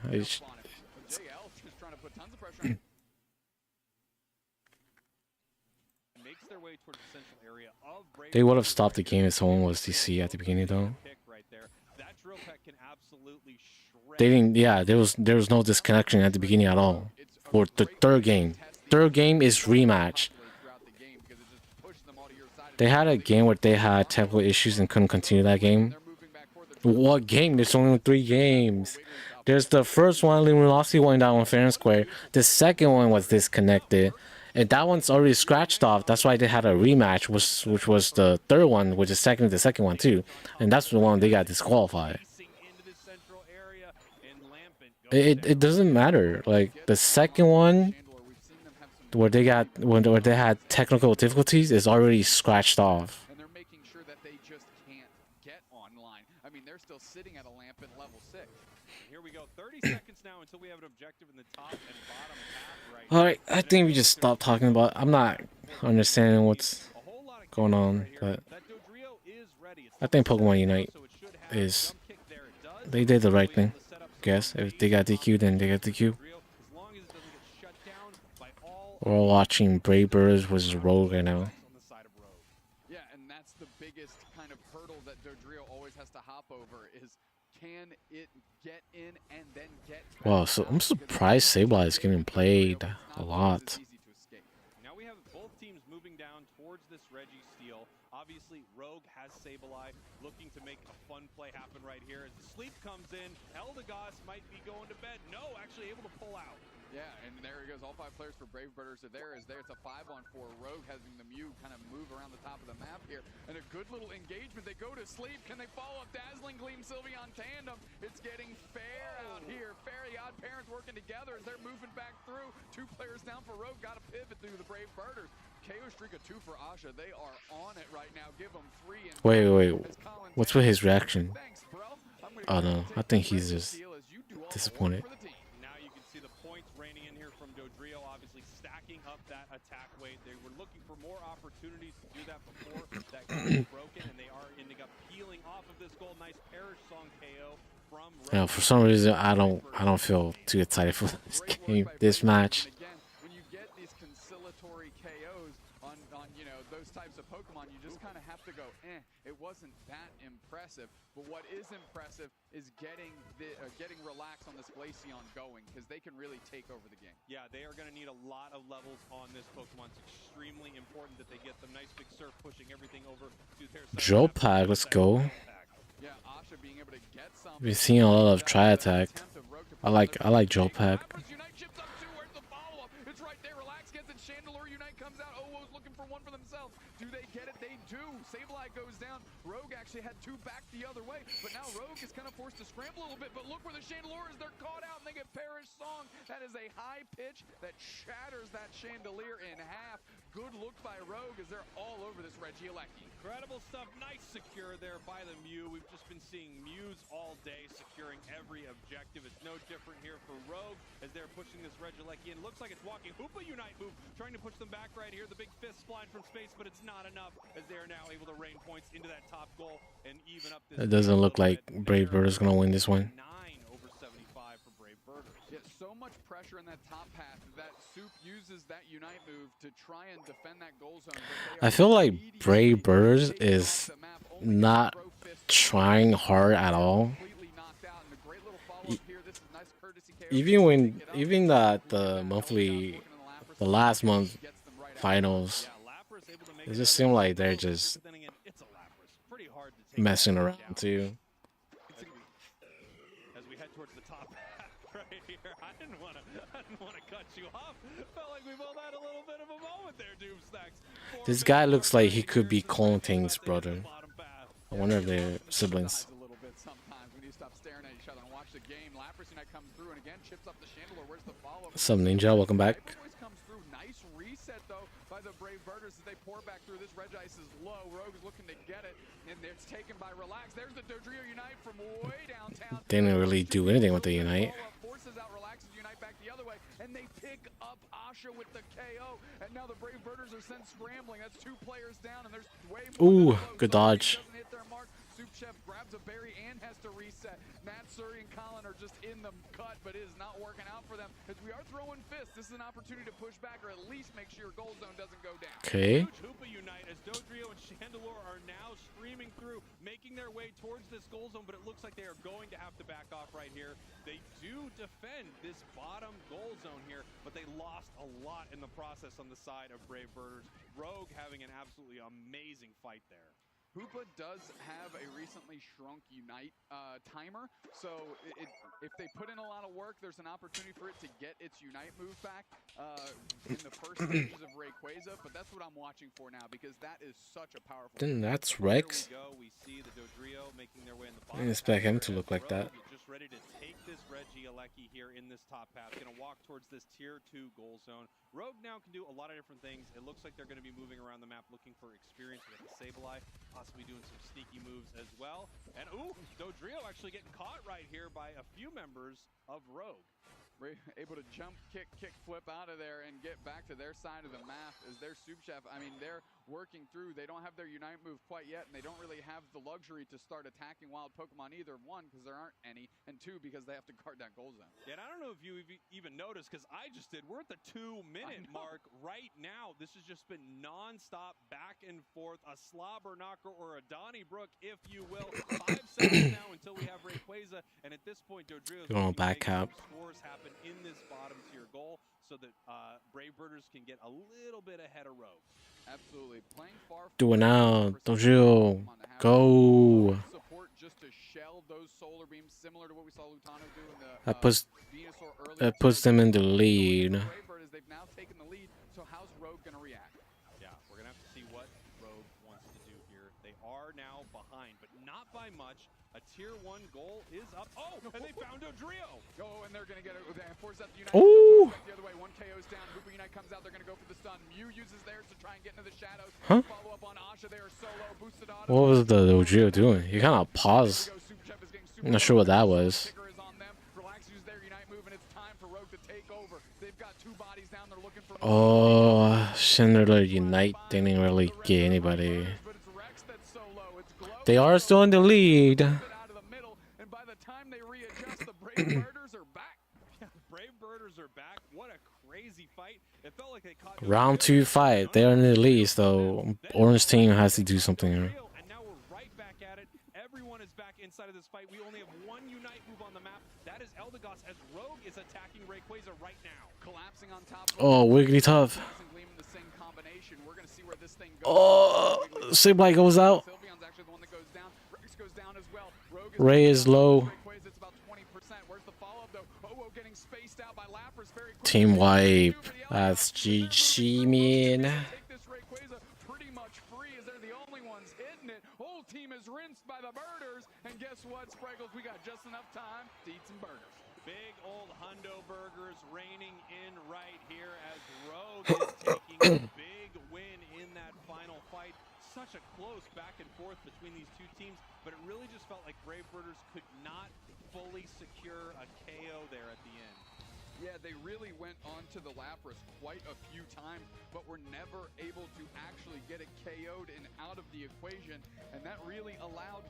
their way towards the central area of Brave. They would have stopped the game if someone was DC at the beginning, though. Right there. That drill peck can absolutely shred. They didn't. Yeah, there was no disconnection at the beginning at all. For the third game. Third game is rematch. They had a game where they had technical issues and couldn't continue that game. What game? There's only 3 games. There's the first one, Luminosity won that one fair and square. The second one was disconnected. And that one's already scratched off. That's why they had a rematch, which was the third one, which is the second one too. And that's the one they got disqualified. It doesn't matter. Like the second one where they had technical difficulties is already scratched off. And they're making sure that they just can't get online. I mean, they're still sitting at a lamp at level 6. Here we go. 30 seconds now until we have an objective in the top and bottom half right. Alright, I think we just stop talking about. I'm not understanding what's going on, but I think Pokemon Unite is. They did the right thing. Guess if they got DQ, then they got DQ. We're watching Brave Birds versus Rogue right now. Yeah, and that's the biggest kind of hurdle that Dodrio always has to hop over is can it get in and then get. Wow, so I'm surprised Sableye is getting played a lot. Now we have both teams moving down towards this Registeel. Obviously, Rogue has Sableye looking to make a fun play happen right here. As the sleep comes in, Eldegoss might be going to bed. No, actually able to pull out. Yeah, and there he goes. All 5 players for Brave Birders are there. It's a 5-on-4. Rogue having the Mew kind of move around the top of the map here. And a good little engagement. They go to sleep. Can they follow up Dazzling Gleam Sylveon tandem? It's getting fair out here. Fair, the odd parents working together as they're moving back through. 2 players down for Rogue. Got to pivot through the Brave Birders. KO streak of 2 for Asha. They are on it right now. Give them 3. And Wait. What's with his reaction? Oh no, I think he's just disappointed. Now you can see the points raining in here from Dodrio, obviously stacking up that attack weight. They were looking for more opportunities to do that before that game was broken, and they are ending up peeling off of this goal. Nice Perish Song KO from Rogue. Yeah, for some reason I don't feel too excited for this game, this match. When you get these conciliatory KOs on those types of Pokemon, you just kind of have to go, it wasn't that impressive. But what is impressive is getting Relax on this Glaceon going, because they can really take over the game. Yeah, they are going to need a lot of levels on this Pokemon. It's extremely important that they get them. Nice big surf pushing everything over to their side. Jopag, let's go. Yeah, Asha being able to get some. We've seen a lot of tri-attack. I like Jopag. It's right there. Relax gets it. Chandelure Unite comes out. Owo's looking for one for themselves. Do they get it? They do. Sableye goes down. Rogue actually had 2 back the other way, but now Rogue is kind of forced to scramble a little bit. But look where the Chandelure is. They're caught out, and they get Perish Song. That is a high pitch that shatters that Chandelier in half. Good look by Rogue as they're all over this Regieleki. Incredible stuff. Nice secure there by the Mew. We've just been seeing Mews all day securing every objective. It's no different here for Rogue as they're pushing this Regieleki in. Looks like it's walking. Hoopa Unite move, trying to push them back right here. The big fist flying from space, but it's not enough as they are now able to rain points into that top goal and even up this. It doesn't look like Brave Bird is gonna win this one. 9/75 for Brave Birders. Yeah, so much pressure in that top path that Soup uses that Unite move to try and defend that goal zone. I feel like Brave Birds is not trying hard at all. Even the last month finals, it just seemed like they're just messing around too. As we head towards the top right here, I didn't want to cut you off. Felt like we both had a little bit of a moment there, Doomstacks. This guy looks like he could be Clonting's brother. I wonder if they're siblings. What's up, Ninja? Welcome back. Nice reset though by the Brave Birders as they pour back through. This Regice is low. Rogue is looking to get it, and it's taken by Relax. There's the Dodrio Unite from way downtown. They didn't really do anything with the Unite. Forces out Relax's Unite back the other way, and they pick up Asha with the KO. And now the Brave Birders are sent scrambling. That's 2 players down, and there's way more. Ooh, good dodge. Doesn't hit their mark. Soup Chef grabs a berry and has to reset. Natsuri and Colin are just in the cut, but it is not working out for them as we are throwing fists. This is an opportunity to push back or at least make sure your goal zone doesn't go down. Okay. making their way towards this goal zone, but it looks like they are going to have to back off right here. They do defend this bottom goal zone here, but they lost a lot in the process on the side of Brave Birders. Rogue having an absolutely amazing fight there. Hoopa does have a recently shrunk Unite timer, so if they put in a lot of work, there's an opportunity for it to get its Unite move back in the first stages of Rayquaza, but that's what I'm watching for now, because that is such a powerful Then that's Here Rex. we go. We see the Dodrio making their way in the I didn't expect him to look like that. Just ready to take this Reggie Alecki here in this top path. Going to walk towards this tier 2 goal zone. Rogue now can do a lot of different things. It looks like they're going to be moving around the map looking for experience with the Sableye, possibly doing some sneaky moves as well. And ooh, Dodrio actually getting caught right here by a few members of Rogue. We're able to jump, kick, flip out of there and get back to their side of the map as their Soup Chef. I mean, they're working through. They don't have their Unite move quite yet, and they don't really have the luxury to start attacking wild Pokemon either. One, because there aren't any, and two, because they have to guard that goal zone. Yeah, and I don't know if you even noticed, because I just did. We're at the 2-minute mark right now. This has just been nonstop back and forth, a slobber knocker or a Donnybrook, if you will. 5 seconds now until we have Rayquaza, and at this point, Dodrio's Going on back cap. scores happen in this bottom tier goal so that Brave Birders can get a little bit ahead of Rogue. Absolutely. Playing far Do it now. Dodrio. Go. Support just to shell those solar beams, similar to what we saw Lutano do in the Venusaur earlier. That puts them in the lead. Brave Bird is they've now taken the lead, so how's Rogue going to react? Yeah, we're going to have to see what Rogue wants to do here. They are now behind, but not by much. A tier 1 goal is up. Oh, and they found Dodrio. Oh, and they're going to get it. Force out the Unite. Ooh. The other way. 1 KO's down. Hoopa Unite comes out. They're going to go for the stun. Mew uses theirs to try and get into the shadows. Huh? Follow up on Asha there. Solo. Boosted auto. What was the Dodrio doing? He kind of paused. I'm not sure what that was. Relax, use their Unite move, and it's time for Rogue to take over. They've got 2 bodies down. They're looking for Oh, Cinderella Unite didn't really get anybody. They are still in the lead. And by the time they readjust, the Brave Birders are back. Yeah, Brave Birders are back. What a crazy fight. It felt like they caught Round 2 fight. They're in the lead, so Orange team has to do something here. And now we're right back at it. Everyone is back inside of this fight. We only have 1 Unite move on the map. That is Eldegoss, as Rogue is attacking Rayquaza right now. Collapsing on top of Oh, Wigglytuff. Oh, Sableye goes out. Ray is low. Team wipe. That's GG, man. Pretty much free as they're the only ones hitting it. Whole team is rinsed by the Birders. And guess what, Spriggles? We got just enough time to eat some burgers. Big old Hundo Burgers reigning in right here as Rogue is taking a big win in that final fight. Such a close back and forth between these two teams, but it really just felt like Brave Birders could not fully secure a KO there at the end. Yeah, they really went onto the Lapras quite a few times, but were never able to actually get it KO'd and out of the equation, and that really allowed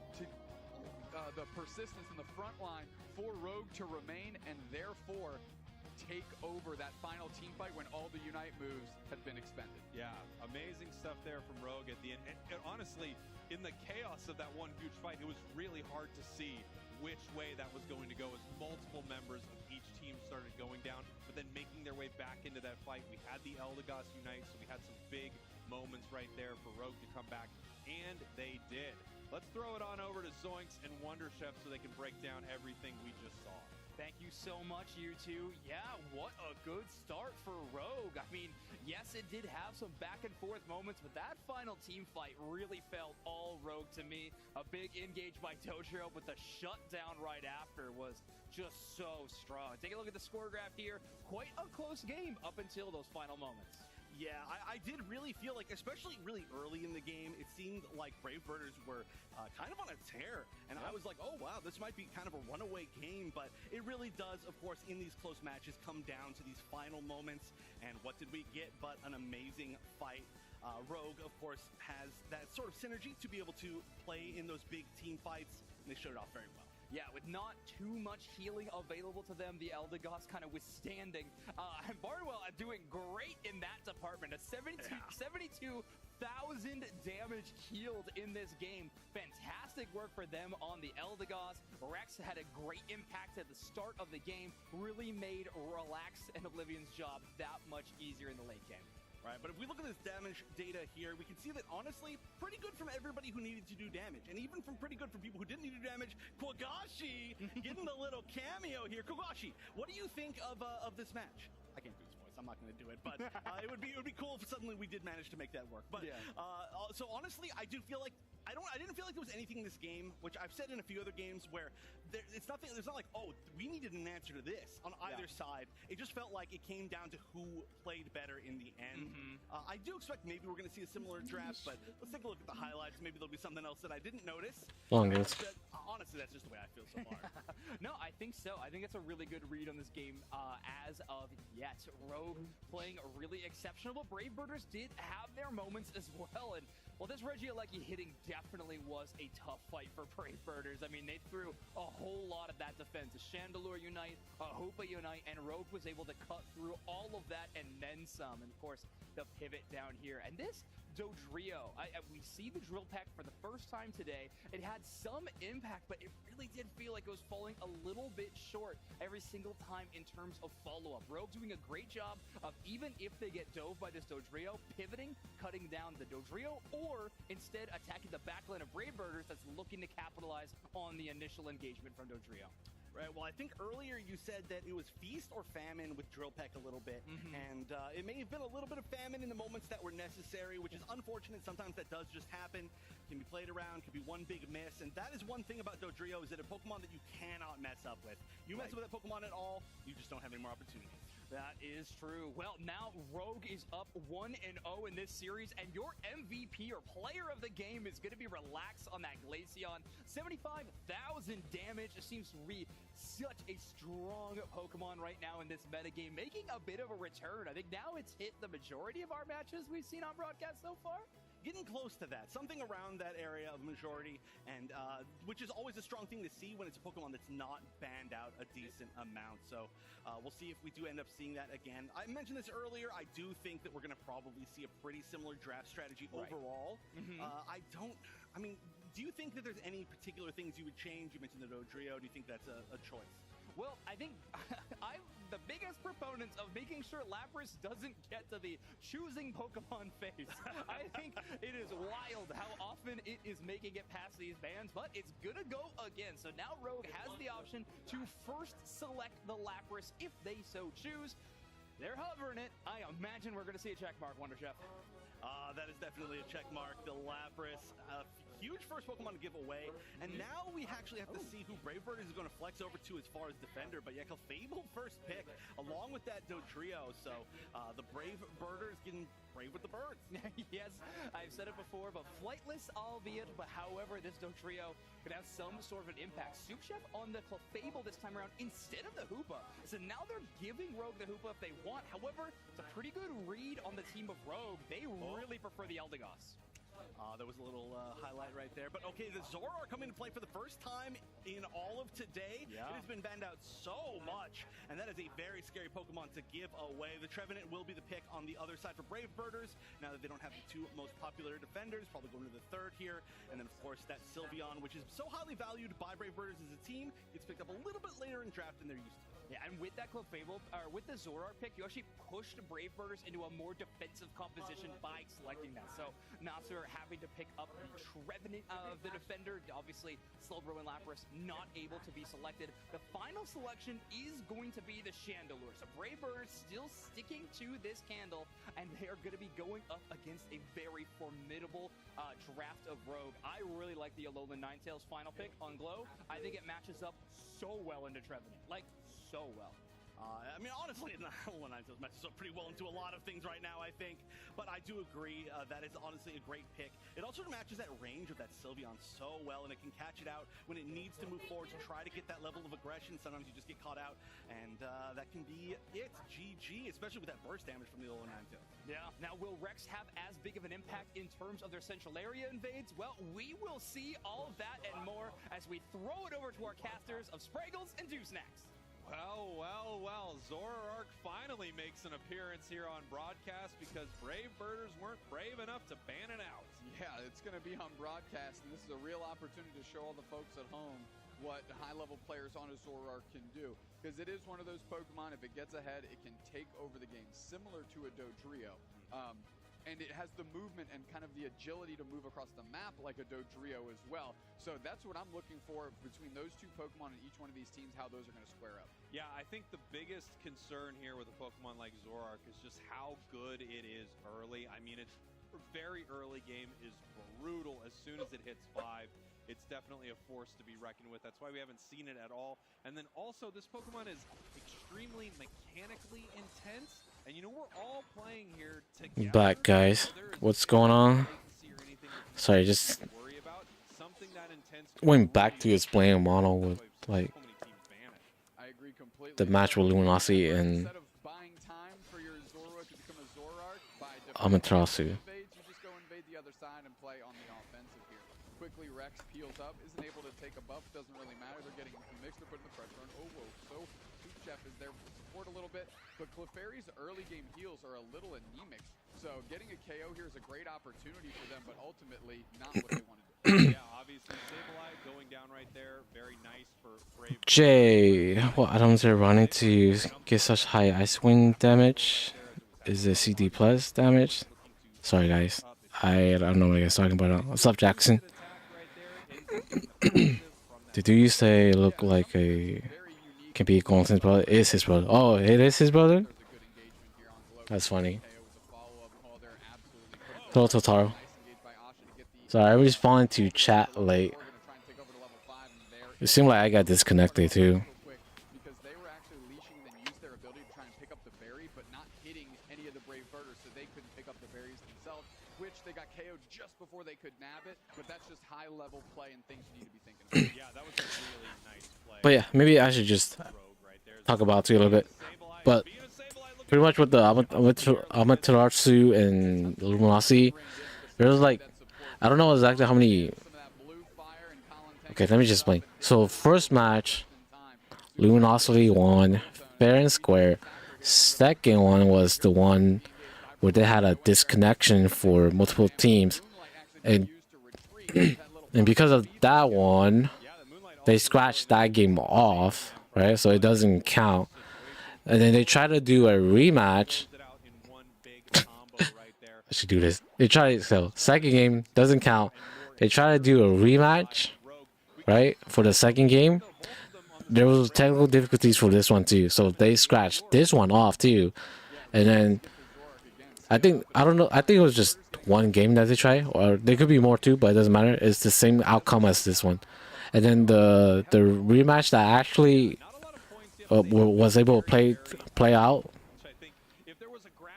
the persistence in the front line for Rogue to remain and therefore take over that final team fight when all the Unite moves had been expended. Yeah, amazing stuff there from Rogue at the end. And honestly, in the chaos of that one huge fight, it was really hard to see which way that was going to go as multiple members of each team started going down, but then making their way back into that fight. We had the Eldegoss Unite, so we had some big moments right there for Rogue to come back, and they did. Let's throw it on over to Zoinks and Wonder Chef so they can break down everything we just saw. Thank you so much, you two. Yeah, what a good start for Rogue. I mean, yes, it did have some back and forth moments, but that final team fight really felt all Rogue to me. A big engage by Dodrio, but the shutdown right after was just so strong. Take a look at the score graph here. Quite a close game up until those final moments. Yeah, I did really feel like, especially really early in the game, it seemed like Brave Birders were kind of on a tear. And I was like, oh, wow, this might be kind of a runaway game. But it really does, of course, in these close matches come down to these final moments. And what did we get but an amazing fight? Rogue, of course, has that sort of synergy to be able to play in those big team fights. And they showed it off very well. Yeah, with not too much healing available to them, the Eldegoss kind of withstanding. And Barnwell doing great in that department. A 72 damage healed in this game. Fantastic work for them on the Eldegoss. Rex had a great impact at the start of the game, really made Relax and Oblivion's job that much easier in the late game. Right, but if we look at this damage data here, we can see that honestly, pretty good from everybody who needed to do damage, and even from pretty good from people who didn't need to do damage. Kwagashi getting the little cameo here. Kwagashi, what do you think of this match? I can't do this voice. I'm not going to do it, but it would be cool if suddenly we did manage to make that work. But so honestly, I do feel like I didn't feel like there was anything in this game, which I've said in a few other games, where it's nothing. There's not like, oh, we needed an answer to this on either side. It just felt like it came down to who played better in the end. I do expect maybe we're going to see a similar draft, but let's take a look at the highlights. Maybe there'll be something else that I didn't notice. Honestly, that's just the way I feel so far. No, I think so. I think that's a really good read on this game as of yet. Rogue playing really exceptional, but Brave Birders did have their moments as well. And well, this Regieleki hitting definitely was a tough fight for Brave Birders. I mean, they threw a whole lot of that defense. A Chandelure Unite, a Hoopa Unite, and Rogue was able to cut through all of that and then some. And of course, the pivot down here. And this Dodrio, we see the drill pack for the first time today. It had some impact, but it really did feel like it was falling a little bit short every single time in terms of follow-up. Rogue doing a great job of, even if they get dove by this Dodrio, pivoting, cutting down the Dodrio, or instead attacking the backline of Brave Birders that's looking to capitalize on the initial engagement from Dodrio. Right, well, I think earlier you said that it was feast or famine with Drill Peck a little bit, and it may have been a little bit of famine in the moments that were necessary, which is unfortunate. Sometimes that does just happen. Can be played around, can be one big miss, and that is one thing about Dodrio, is that a Pokemon that you cannot mess up with. You mess with that Pokemon at all, you just don't have any more opportunities. That is true. Well, now Rogue is up 1-0 in this series, and your MVP or player of the game is going to be Relax on that Glaceon. 75,000 damage. It seems to be such a strong Pokemon right now in this metagame, making a bit of a return. I think now it's hit the majority of our matches we've seen on broadcast so far. Getting close to that, something around that area of majority, and which is always a strong thing to see when it's a Pokemon that's not banned out a decent amount. So we'll see if we do end up seeing that again. I mentioned this earlier. I do think that we're going to probably see a pretty similar draft strategy overall. I mean, do you think that there's any particular things you would change? You mentioned the Dodrio. Do you think that's a choice? Well, I think I'm the biggest proponent of making sure Lapras doesn't get to the choosing Pokemon phase. I think it is wild how often it is making it past these bans, but it's gonna go again. So now Rogue has the option to first select the Lapras if they so choose. They're hovering it. I imagine we're gonna see a check mark, Wonder Chef. That is definitely a check mark. The Lapras, huge first Pokemon to give away, and now we actually have to see who Brave Bird is going to flex over to as far as defender. But yeah, Clefable first pick, along with that Dodrio. So the Brave Birders getting brave with the birds. Yes, I've said it before, but flightless albeit. But however, this Dodrio could have some sort of an impact. Soup Chef on the Clefable this time around instead of the Hoopa. So now they're giving Rogue the Hoopa if they want. However, it's a pretty good read on the team of Rogue. They really prefer the Eldegoss. There was a little highlight right there. But okay, the Zoroark coming to play for the first time in all of today. Yeah. It has been banned out so much, and that is a very scary Pokemon to give away. The Trevenant will be the pick on the other side for Brave Birders. Now that they don't have the two most popular defenders, probably going to the third here. And then, of course, that Sylveon, which is so highly valued by Brave Birders as a team, gets picked up a little bit later in draft than they're used to. Yeah, and with that Clefable, or with the Zoroark pick, you actually pushed Brave Birders into a more defensive composition by selecting that. So Nasser having to pick up the Trevenant of the defender. Obviously, Slowbro and Lapras not able to be selected. The final selection is going to be the Chandelure. So Brave Birders still sticking to this candle, and they are going to be going up against a very formidable draft of Rogue. I really like the Alolan Ninetales final pick on Glow. I think it matches up so well into Trevenant. Like, so well. I mean, honestly, Alolan Ninetales matches up pretty well into a lot of things right now, I think. But I do agree that is honestly a great pick. It also matches that range of that Sylveon so well, and it can catch it out when it needs to move forward to try to get that level of aggression. Sometimes you just get caught out, and that can be it. GG, especially with that burst damage from the Alolan Ninetales. Yeah. Now, will Rex have as big of an impact in terms of their central area invades? Well, we will see all of that and more as we throw it over to our casters of Spraggles and Dew Snacks. Well. Zoroark finally makes an appearance here on broadcast because Brave Birders weren't brave enough to ban it out. Yeah, it's going to be on broadcast, and this is a real opportunity to show all the folks at home what high-level players on a Zoroark can do. Because it is one of those Pokemon, if it gets ahead, it can take over the game, similar to a Dodrio. And it has the movement and kind of the agility to move across the map like a Dodrio as well. So that's what I'm looking for between those two Pokemon and each one of these teams, how those are going to square up. Yeah, I think the biggest concern here with a Pokemon like Zoroark is just how good it is early. I mean, it's very early game is brutal as soon as it hits 5. It's definitely a force to be reckoned with. That's why we haven't seen it at all. And then also, this Pokemon is extremely mechanically intense. And you know, we're all playing here together. Back, guys. What's going on? Sorry, just went back to explaining mono with like the match with Luminosity and Amaterasu. Quickly, Rex peels up, isn't able to take a buff, doesn't really matter. They're getting mixed, they're putting the pressure on. Oh, whoa. So, Chef is there for support a little bit, but Clefairy's early game heals are a little anemic. So, getting a KO here is a great opportunity for them, but ultimately not what they want to do. Yeah, obviously, Sableye going down right there. Very nice for Brave. Jay, what items are running to get such high Ice Wind damage? Is it CD plus damage? Sorry, guys. I don't know what you guys talking about. What's up, Jackson? Did you say look like a can be Golden's brother? It is his brother. Oh, it is his brother? That's funny. Hello, Totaro. Sorry, I responded to chat late. It seemed like I got disconnected too. Because they were actually leashing and then used their ability to try and pick up the berry, but not hitting any of the Brave Birders, so they couldn't pick up the berries themselves, which they got KO'd just before they could nab it, but that's just high-level play and things you need to be thinking about. Yeah, that was a really nice play. But yeah, maybe I should just talk about it a little bit. But pretty much with the Amaterasu and Luminosity, there's like, I don't know exactly how many. Okay, let me just explain. So first match, Luminosity won fair and square. Second one was the one where they had a disconnection for multiple teams, and because of that one, they scratched that game off, right? So it doesn't count. And then they try to do a rematch. I should do this. They try, so second game doesn't count. They try to do a rematch, right? For the second game, there was technical difficulties for this one too. So they scratched this one off too. And then I think it was just one game that they tried, or there could be more too, but it doesn't matter. It's the same outcome as this one. And then the rematch that actually was able to play out.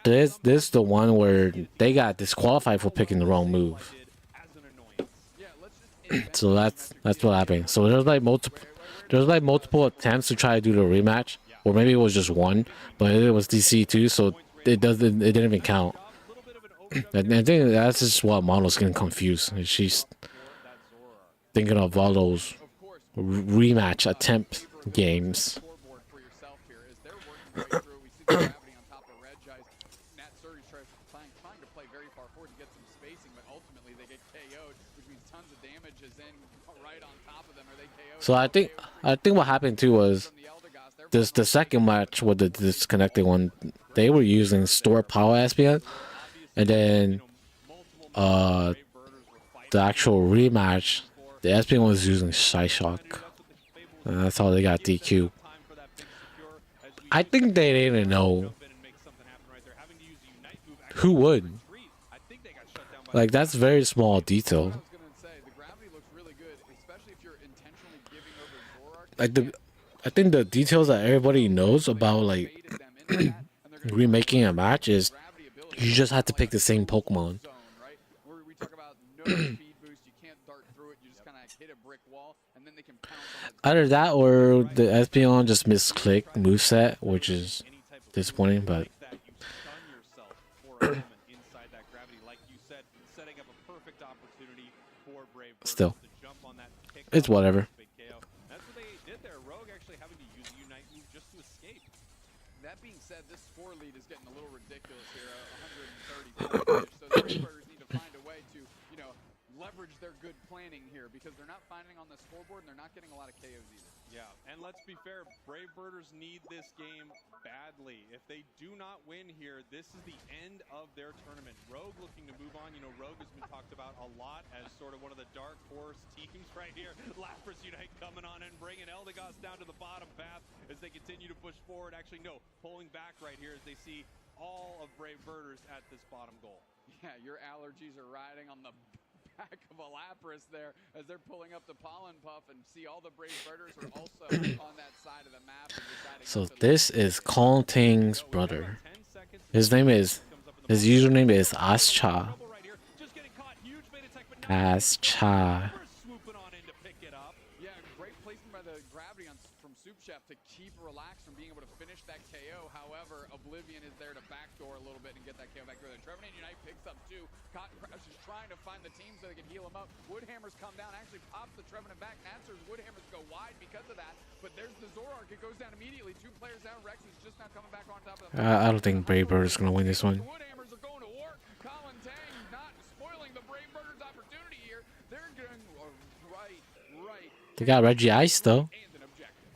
This is the one where they got disqualified for picking the wrong move. So that's what happened. So there's like multiple attempts to try to do the rematch, or maybe it was just one, but it was DC too, so it didn't even count. I think that's just what Mono's getting confused. She's thinking of all those rematch attempt games. So I think what happened too was the second match with the disconnected one, they were using store power Espion, and then the actual rematch, the Espion was using Psyshock, and that's how they got DQ. I think they didn't know. Who would? Like, that's very small detail. Like I think the details that everybody knows about like remaking a match is you just have to pick the same Pokemon. Either that or the Espeon just misclicked moveset, which is disappointing, but still, it's whatever. That's what they did there. Rogue actually having to use a Unite move just to escape. That being said, this score lead is getting a little ridiculous here, 130 points. So the Brave need to find a way to, you know, leverage their good planning here because they're not finding on the scoreboard and they're not getting a lot of KOs either. Yeah, and let's be fair, Brave Birders need this game badly. If they do not win here, this is the end of their tournament. Rogue looking to move on. You know, Rogue has been talked about a lot as sort of one of the dark horse teams right here. Lapras Unite coming on and bringing Eldegoss down to the bottom path as they continue to push forward. Actually, no, pulling back right here as they see all of Brave Birders at this bottom goal. Yeah, your allergies are riding on the back of a Lapras there as they're pulling up the pollen puff and see all the Brave Birders are also on that side of the map. So this is Conting's brother. His username is Ascha. Ascha. Yeah, great placement by the gravity from Soup Chef to keep relaxed from being able to finish that KO. However, Oblivion is there to backdoor a little bit and get that KO back there. Trevenant Unite picks up 2. Cotton Crush is trying to find the team so they can heal him up. Woodhammers come down, actually pops the Trevenant back. Natsers, Woodhammers go wide because of that. But there's the Zorark. It goes down immediately. 2 players down. Rex is just now coming back on top of the I don't think Brave Bird is gonna win this one. Woodhammers are going to work. Colin Tang not spoiling the Brave Birders' opportunity here. They're going right. They got Reggie Ice though.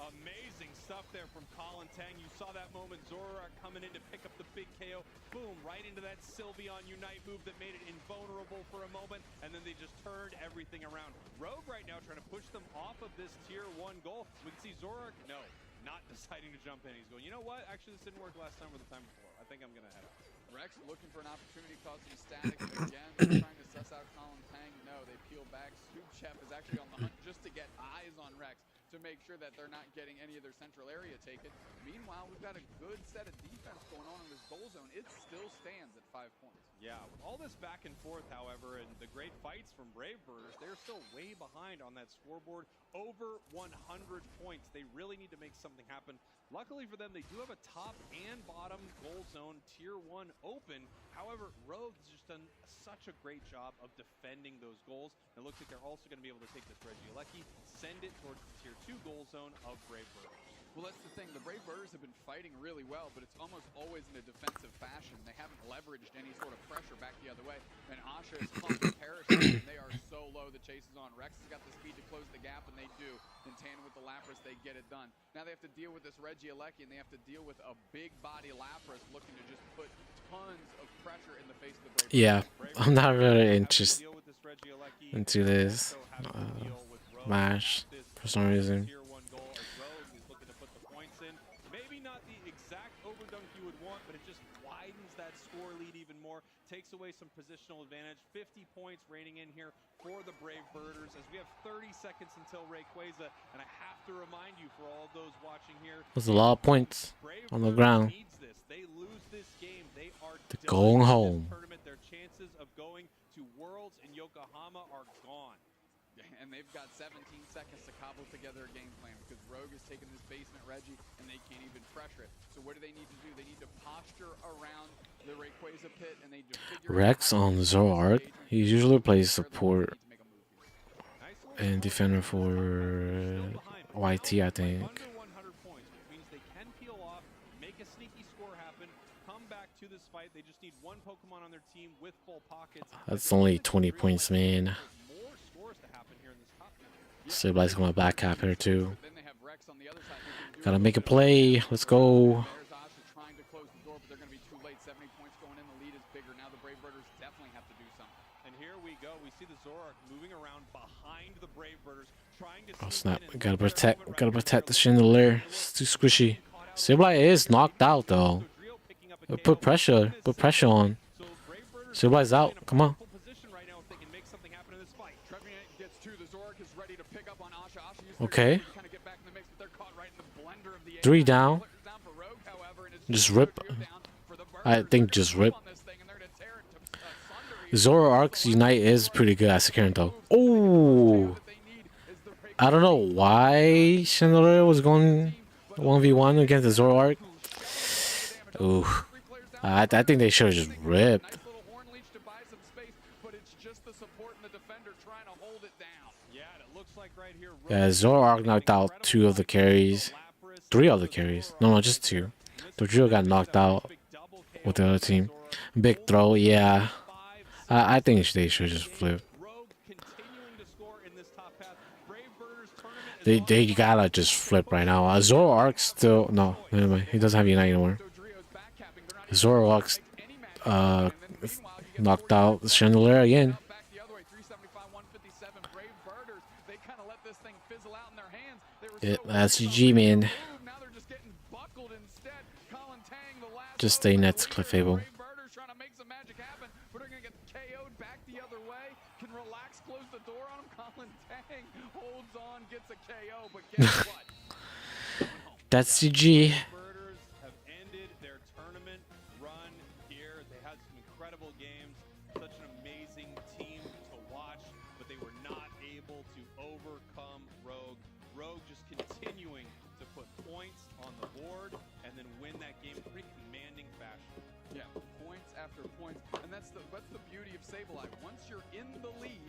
Amazing stuff there from Colin Tang. You saw that moment. Zorark coming in to pick up the big KO. Boom, right into that Sylveon Unite move that made it invulnerable for a moment, and then they just turned everything around. Rogue right now trying to push them off of this tier 1 goal. We can see Zorark, no, not deciding to jump in. He's going, you know what? Actually, this didn't work last time or the time before. I think I'm going to head out. Rex looking for an opportunity, causing static again. They're trying to suss out Colin Tang. No, they peel back. Soup Chef is actually on the hunt just to get eyes on Rex to make sure that they're not getting any of their central area taken. Meanwhile, we've got a good set of defense going on in this goal zone. It still stands at 5 points. Yeah, with all this back and forth, however, and the great fights from Brave Birders, they're still way behind on that scoreboard. Over 100 points. They really need to make something happen. Luckily for them, they do have a top and bottom goal zone tier 1 open. However, Rogue's just done such a great job of defending those goals. It looks like they're also going to be able to take this Regieleki, send it towards the tier 2 goal zone of Brave Birders. Well, that's the thing. The Brave Birders have been fighting really well, but it's almost always in a defensive fashion. They haven't leveraged any sort of pressure back the other way. And Asha is clumping Parasite, and they are so low. The chase is on. Rex has got the speed to close the gap, and they do. In tandem with the Lapras, they get it done. Now they have to deal with this Regieleki, and they have to deal with a big body Lapras looking to just put tons of pressure in the face of the Brave Birders. Yeah, I'm not really interested into this match for some reason. Takes away some positional advantage. 50 points reigning in here for the Brave Birders as we have 30 seconds until Rayquaza. And I have to remind you, for all those watching here, There's a lot of points on the ground. They lose this game. They are They're going home. Tournament. Their chances of going to Worlds in Yokohama are gone. And they've got 17 seconds to cobble together a game plan because Rogue has taken this basement Reggie and they can't even pressure it. So what do they need to do? They need to posture around the Rayquaza pit and they just figure Rex on Zorark. He usually plays support and defender for YT, I think. They just need 1 Pokemon on their team with full pockets. That's only 20 points, man. Sibyl's going back cap here too. Gotta make a play. Let's go. trying to close the door, but they're going to be too late. 70 points going in. The lead is bigger. Now the Brave Birders definitely have to do something. And here we go. We see the Zorark moving around behind the Brave Birders, trying to Oh snap. Gotta protect the chandelier. It's too squishy. Sibyl is knocked out though. Put pressure on. Sibyl's out. Come on. Okay. 3 down. Just rip. I think just rip. Zorark's Unite is pretty good at securing though. Oh! I don't know why Chandelier was going 1v1 against the Zorark. Ooh. I think they should have just ripped. the support and the defender trying to hold it down. Yeah, and it looks like right here. Yeah, Zoroark knocked out 2 of the carries. 3 of the carries. No, just 2. Dodrio got knocked out with the other team. Big throw, yeah. I think they should just flip. They gotta just flip right now. Zoroark still no, never mind. He doesn't have Unite anymore. Zoroark's knocked out Chandelier again. That's GG, man. Just stay next to Cliffable. That's GG. Have ended their tournament run here. They had some incredible games, such an amazing team to watch, but they were not able to overcome Rogue. Rogue just continuing to put points on the board and then win that game in pretty commanding fashion. Yeah, points after points, and that's the beauty of Sableye. Once you're in the lead,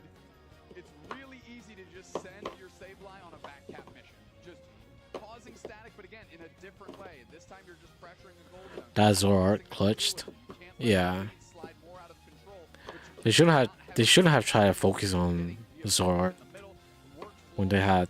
it's really easy to just send your Sableye on a back cap mission. Just causing static, but again, in a different way. This time you're just pressuring the gold zone. That Zoroark clutched. Yeah. They shouldn't have tried to focus on Zoroark when they had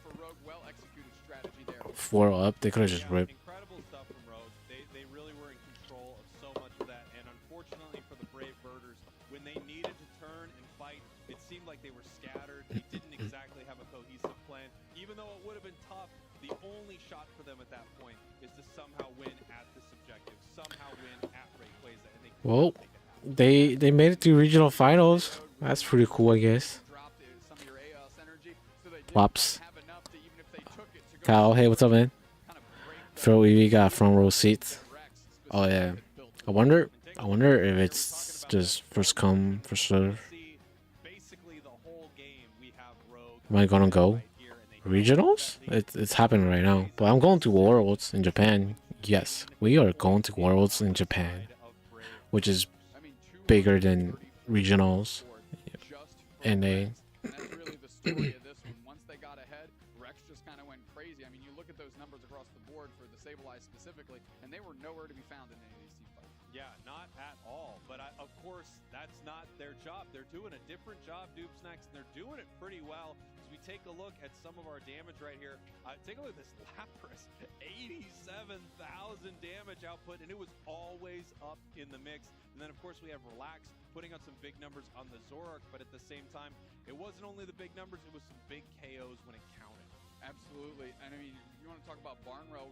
4 up. They could have just ripped. Incredible stuff from Rogue. They really were in control of so much of that, and unfortunately for the Brave Birders, when they needed to turn and fight, it seemed like they were scattered. They didn't exactly have a cohesive plan. Even though it would have been tough, the only shot for them at that point is to somehow win at this objective, somehow win at Rayquaza, and they Well, they made it to regional finals. That's pretty cool, I guess. Flops. Kyle, hey, what's up, man? Phil EV got front row seats. Oh yeah. I wonder if it's just first come, first serve. Am I gonna go? Regionals? It's happening right now. But I'm going to Worlds in Japan. Yes, we are going to Worlds in Japan, which is bigger than regionals. And they. Once they got ahead, Rex just kind of went crazy. I mean, you look at those numbers across the board for the Sableye specifically, and they were nowhere to be found in any of these team fights. Yeah, not at all. But of course, that's not their job. They're doing a different job, Dupes next, and they're doing it pretty well. As we take a look at some of our damage right here, take a look at this Lapras, 87,000 damage output, and it was always up in the mix. And then, of course, we have Relax putting out some big numbers on the Zoroark, but at the same time, it wasn't only the big numbers, it was some big KOs when it counted. Absolutely. And I mean, you want to talk about Barnwell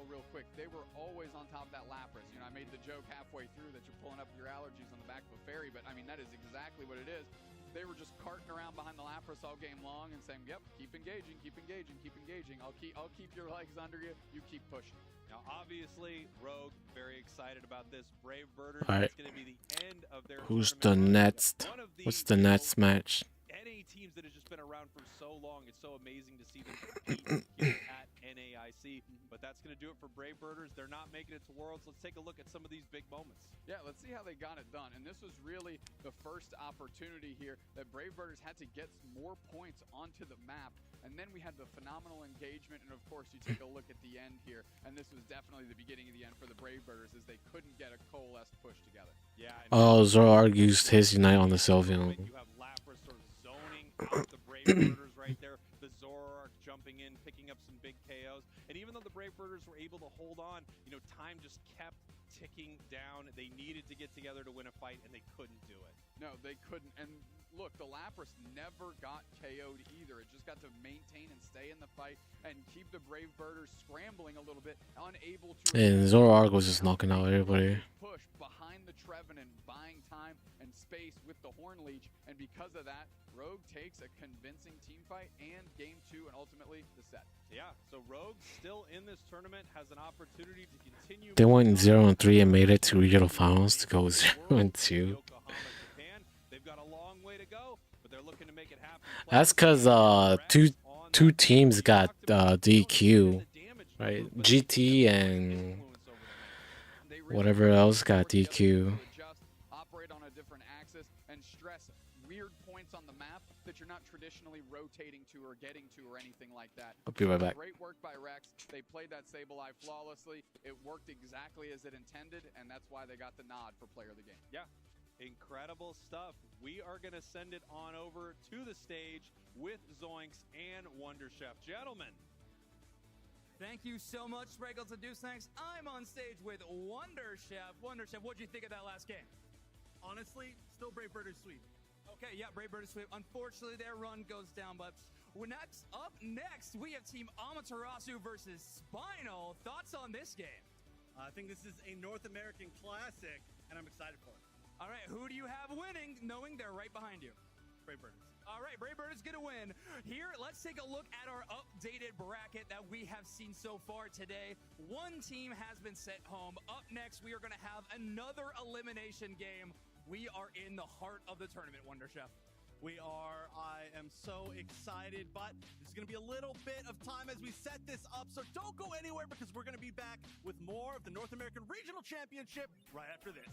real quick. They were always on top of that Lapras. You know, I made the joke halfway through that you're pulling up your allergies on the back of a ferry, but I mean, that is exactly what it is. They were just carting around behind the Lapras all game long and saying, yep, keep engaging, keep engaging, keep engaging. I'll keep your legs under you. You keep pushing. Now, obviously, Rogue very excited about this. Brave Birders, All right. it's going to be the end of their Who's the next? What's the next match? NA teams that have just been around for so long. It's so amazing to see them compete here at NAIC. But that's going to do it for Brave Birders. They're not making it to Worlds. Let's take a look at some of these big moments. Yeah, let's see how they got it done. And this was really the first opportunity here that Brave Birders had to get more points onto the map. And then we had the phenomenal engagement. And of course, you take a look at the end here. And this was definitely the beginning of the end for the Brave Birders as they couldn't get a coalesced push together. Yeah. Oh, Zoroark used his Unite on the Sylveon. You have Lapras sort of zoning out the Brave Birders right there. The Zoroark jumping in, picking up some big KOs. And even though the Brave Birders were able to hold on, you know, time just kept ticking down. They needed to get together to win a fight, and they couldn't do it. No, they couldn't. And look, the Lapras never got KO'd either. It just got to maintain and stay in the fight and keep the Brave Birders scrambling a little bit, unable to. And Zoroark was just knocking out everybody. Push behind the Trevenant, buying time and space with the Horn Leech, and because of that, Rogue takes a convincing team fight and game 2 and ultimately the set. Yeah, so Rogue still in this tournament has an opportunity to continue. They went 0-3 and made it to regional finals to go 0-2. They've got a long way to go, but they're looking to make it happen. That's because two teams got DQ, right? GT and whatever else got DQ. Operate on a different axis and stress weird points points on the map that you're not traditionally rotating to or getting to or anything like that. I'll be right back. Great work by Rex. They played that Sableye flawlessly. It worked exactly as it intended, and that's why they got the nod for player of the game. Yeah, incredible stuff. We are going to send it on over to the stage with Zoinks and Wonder Chef. Gentlemen. Thank you so much, Sprinkles and Dew Snacks. I'm on stage with Wonder Chef. Wonder Chef, what'd you think of that last game? Honestly, still Brave Bird is sweep. Okay, yeah, Brave Bird is sweep. Unfortunately, their run goes down, but up next, we have Team Amaterasu versus Spinal. Thoughts on this game? I think this is a North American classic, and I'm excited for it. All right, who do you have winning, knowing they're right behind you? Brave Bird. All right, Brave Bird is going to win. Here, let's take a look at our updated bracket that we have seen so far today. One team has been sent home. Up next, we are going to have another elimination game. We are in the heart of the tournament, Wonder Chef. We are. I am so excited, but there's going to be a little bit of time as we set this up, so don't go anywhere because we're going to be back with more of the North American Regional Championship right after this.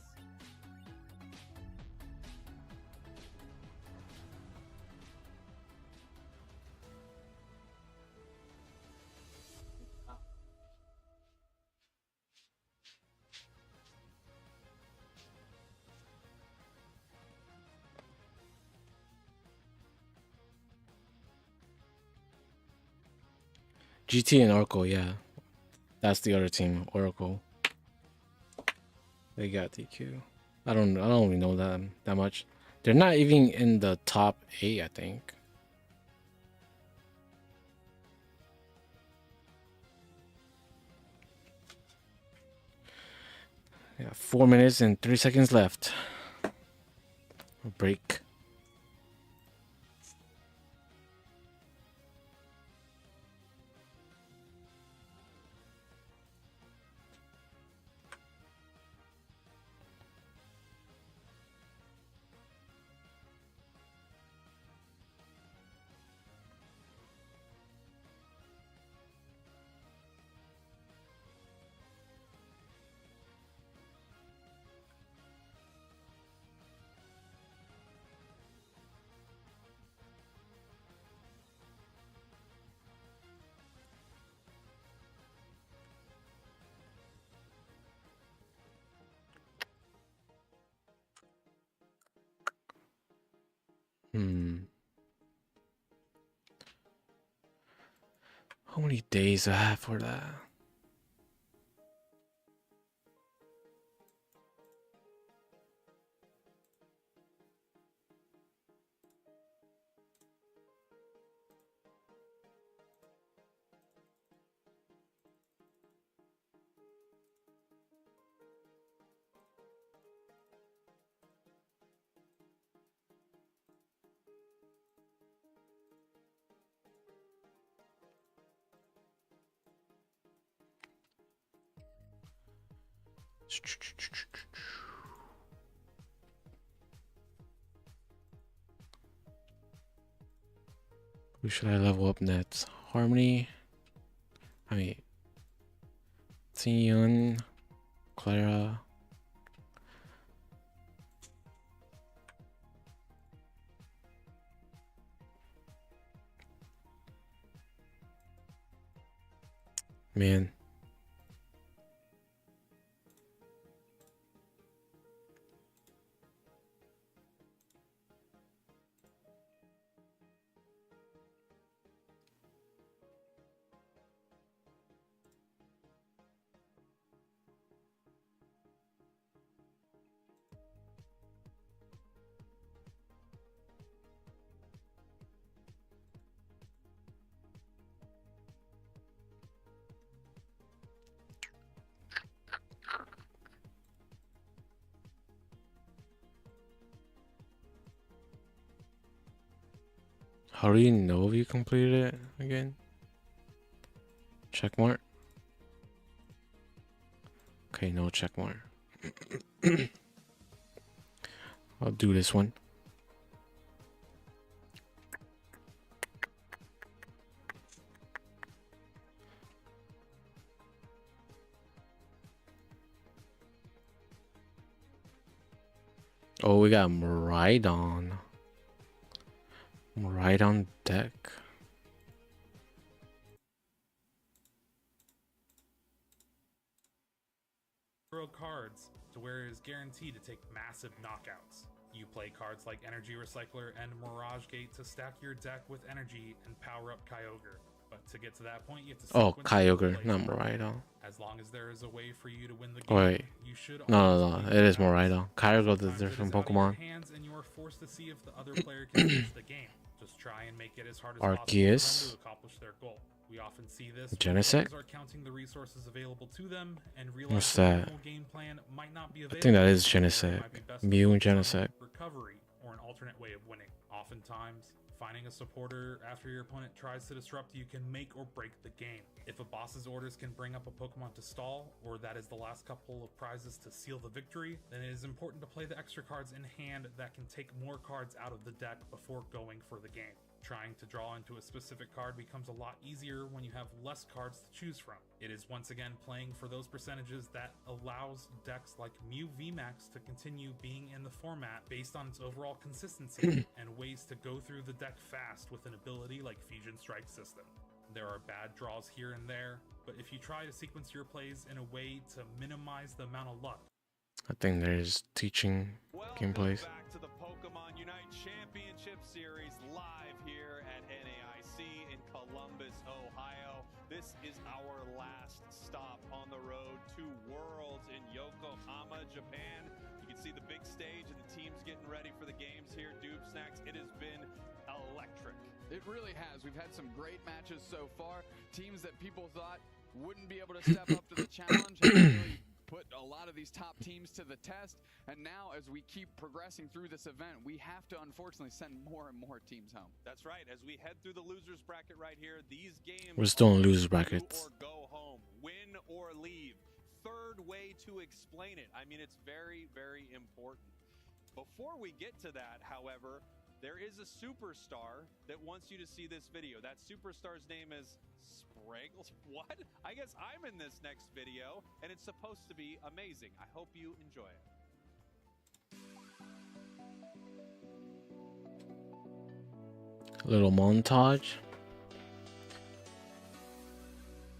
GT and Oracle, yeah. That's the other team, Oracle. They got DQ. I don't really know that much. They're not even in the top 8, I think. Yeah, 4 minutes and 3 seconds left. Break. How many days I have for that? Who should I level up next? Harmony? I mean, Tion, Clara. Man. How do you know if you completed it again? Check mark. Okay, no check mark. I'll do this one. Oh, we got Maridon. Right on deck. Cards to where it is guaranteed to take massive knockouts. You play cards like Energy Recycler and Mirage Gate to stack your deck with energy and power up Kyogre. But to get to that point, you have to Oh, sequence Kyogre, your not plays. Moraido. As long as there is a way for you to win the game, Wait. you should No, always it be is balanced. Moraido. Kyogre is Sometimes a it different is out of your Pokemon. hands and you are forced to see if the other player can finish the game. Just try and make it as hard as possible for Arceus. them to accomplish their goal. We often see this Genesect? when players are counting the resources available to them and What's realize that? the normal game plan might not be I available. think that is So it Genesect. might be best to Mew and focus on Genesect. recovery or an alternate way of winning. Oftentimes, finding a supporter after your opponent tries to disrupt you can make or break the game. If a boss's orders can bring up a Pokemon to stall, or that is the last couple of prizes to seal the victory, then it is important to play the extra cards in hand that can take more cards out of the deck before going for the game. Trying to draw into a specific card becomes a lot easier when you have less cards to choose from. It is once again playing for those percentages that allows decks like Mew VMAX to continue being in the format based on its overall consistency and ways to go through the deck fast with an ability like Fusion Strike System. There are bad draws here and there, but if you try to sequence your plays in a way to minimize the amount of luck. I think there's teaching gameplays. Back to the Pokemon Unite Championship Series live here at NAIC in Columbus, Ohio. This is our last stop on the road to Worlds in Yokohama, Japan. You can see the big stage and the teams getting ready for the games here. Doob Snacks, it has been electric. It really has. We've had some great matches so far. Teams that people thought wouldn't be able to step up to the challenge have really put a lot of these top teams to the test. And now as we keep progressing through this event, we have to unfortunately send more and more teams home. That's right. As we head through the losers bracket right here, these games We're still in losers do brackets. or go home, win or leave. Third way to explain it. I mean, it's very, very important. Before we get to that, however, there is a superstar that wants you to see this video. That superstar's name is Spraggles. What? I guess I'm in this next video, and it's supposed to be amazing. I hope you enjoy it. Little montage.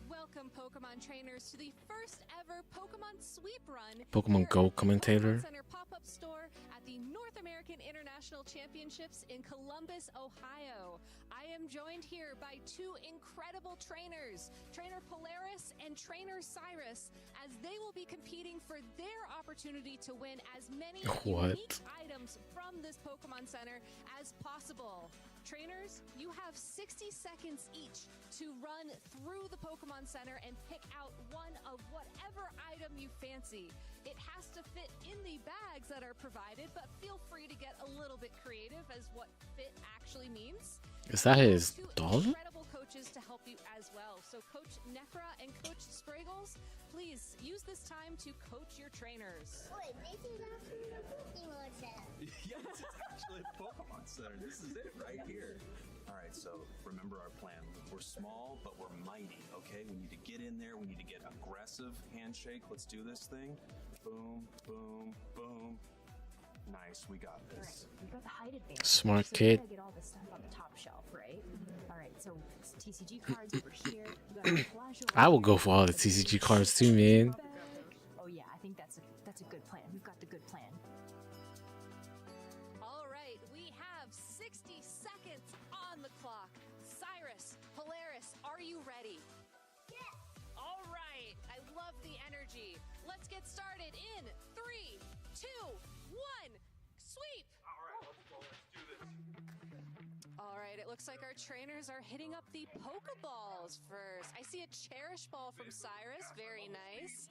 Welcome, Pokemon trainers, to the first ever Pokemon Sweep Run. Pokemon Go commentator. Pokemon Center pop-up store at the North American International Championships in Columbus, Ohio. I am joined here by two incredible trainers, Trainer Polaris and Trainer Cyrus, as they will be competing for their opportunity to win as many unique items from this Pokemon Center as possible. Trainers, you have 60 seconds each to run through the Pokemon Center and pick out one of whatever item you fancy. It has to fit in the bags that are provided, but feel free to get a little bit creative as what fit actually means. Is that his Two dog? incredible coaches to help you as well. So Coach Nefra and Coach Spraggles, please use this time to coach your trainers. Wait, this is actually a Pokemon Center. Yeah, this is actually a Pokemon Center. This is it right here. All right, so remember our plan. We're small, but we're mighty, okay? We need to get in there. We need to get aggressive handshake. Let's do this thing. Boom, boom, boom. Nice, we got this. Right. You got the height advantage. Smart so kid. You gotta get all this stuff on the top shelf, right? All right, so TCG cards over here. You got a collage over I will here. go for all the TCG cards too, man. Oh yeah, I think that's a good plan. We've got the good plan. All right, we have 60 seconds on the clock. Cyrus, Polaris, are you ready? Yes. All right, I love the energy. Let's get started in 3, 2, 1, sweep! All right, it looks like our trainers are hitting up the Pokeballs first. I see a Cherish Ball from Cyrus, very nice.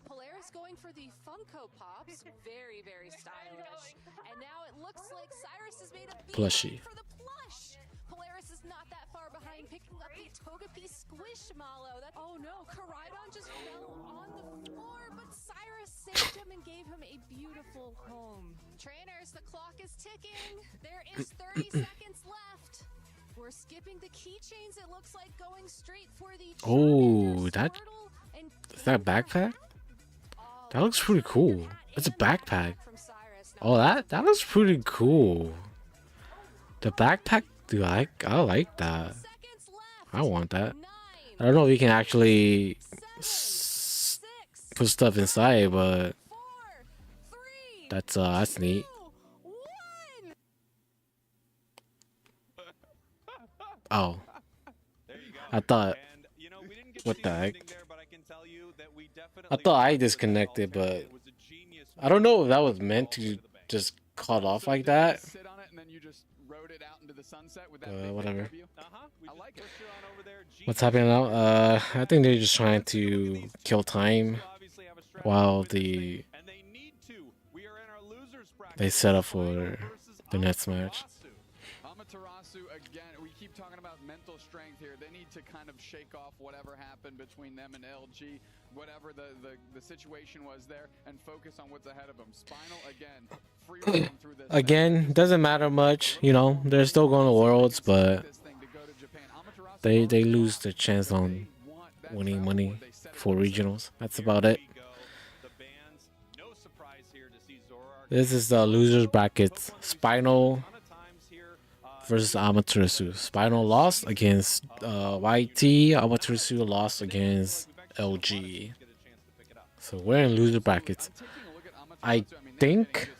Polaris going for the Funko Pops, very, very stylish. And now it looks like Cyrus has made a Plushie. for the plush. Polaris is not that far behind, picking up the Togepi Squishmallow. Oh no, Koraidon just fell on the floor, but Cyrus saved him and gave him a beautiful home. Trainers, the clock is ticking. There is 30 seconds left. We're skipping the keychains, it looks like, going straight for the Oh, is that a backpack? That looks pretty cool. It's a backpack. Oh, that looks pretty cool. The backpack, dude, I like that. I want that. I don't know if you can actually put stuff inside, but that's neat. Oh, I thought. What the heck? I thought I disconnected, but I don't know if that was meant to just cut off like that. Whatever. What's happening now? I think they're just trying to kill time while they set up for the next match. Amaterasu again. We keep talking about mental strength here. They need to kind of shake off whatever happened between them and LG, whatever the situation was there, and focus on what's ahead of them. Spinal again, free roam through this. Again, doesn't matter much. You know, they're still going to Worlds, but they lose their chance on winning money for regionals. That's about it. This is the losers brackets. Spinal versus Amaterasu. Spinal lost against YT. Amaterasu lost against LG. So we're in loser brackets. I think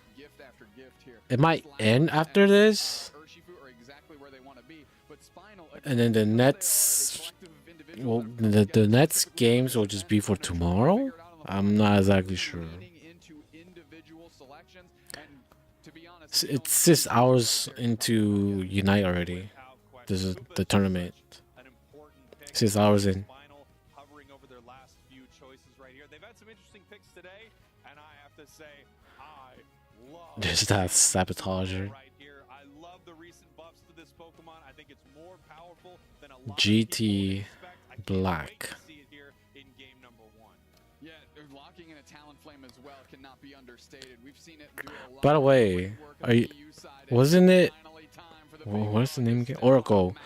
it might end after this. And then the next, well, the next games will just be for tomorrow. I'm not exactly sure. It's 6 hours into Unite already. This is the tournament. 6 hours in. There's that sabotager. GT Black. By the way, wasn't it? What's the name again? Oracle.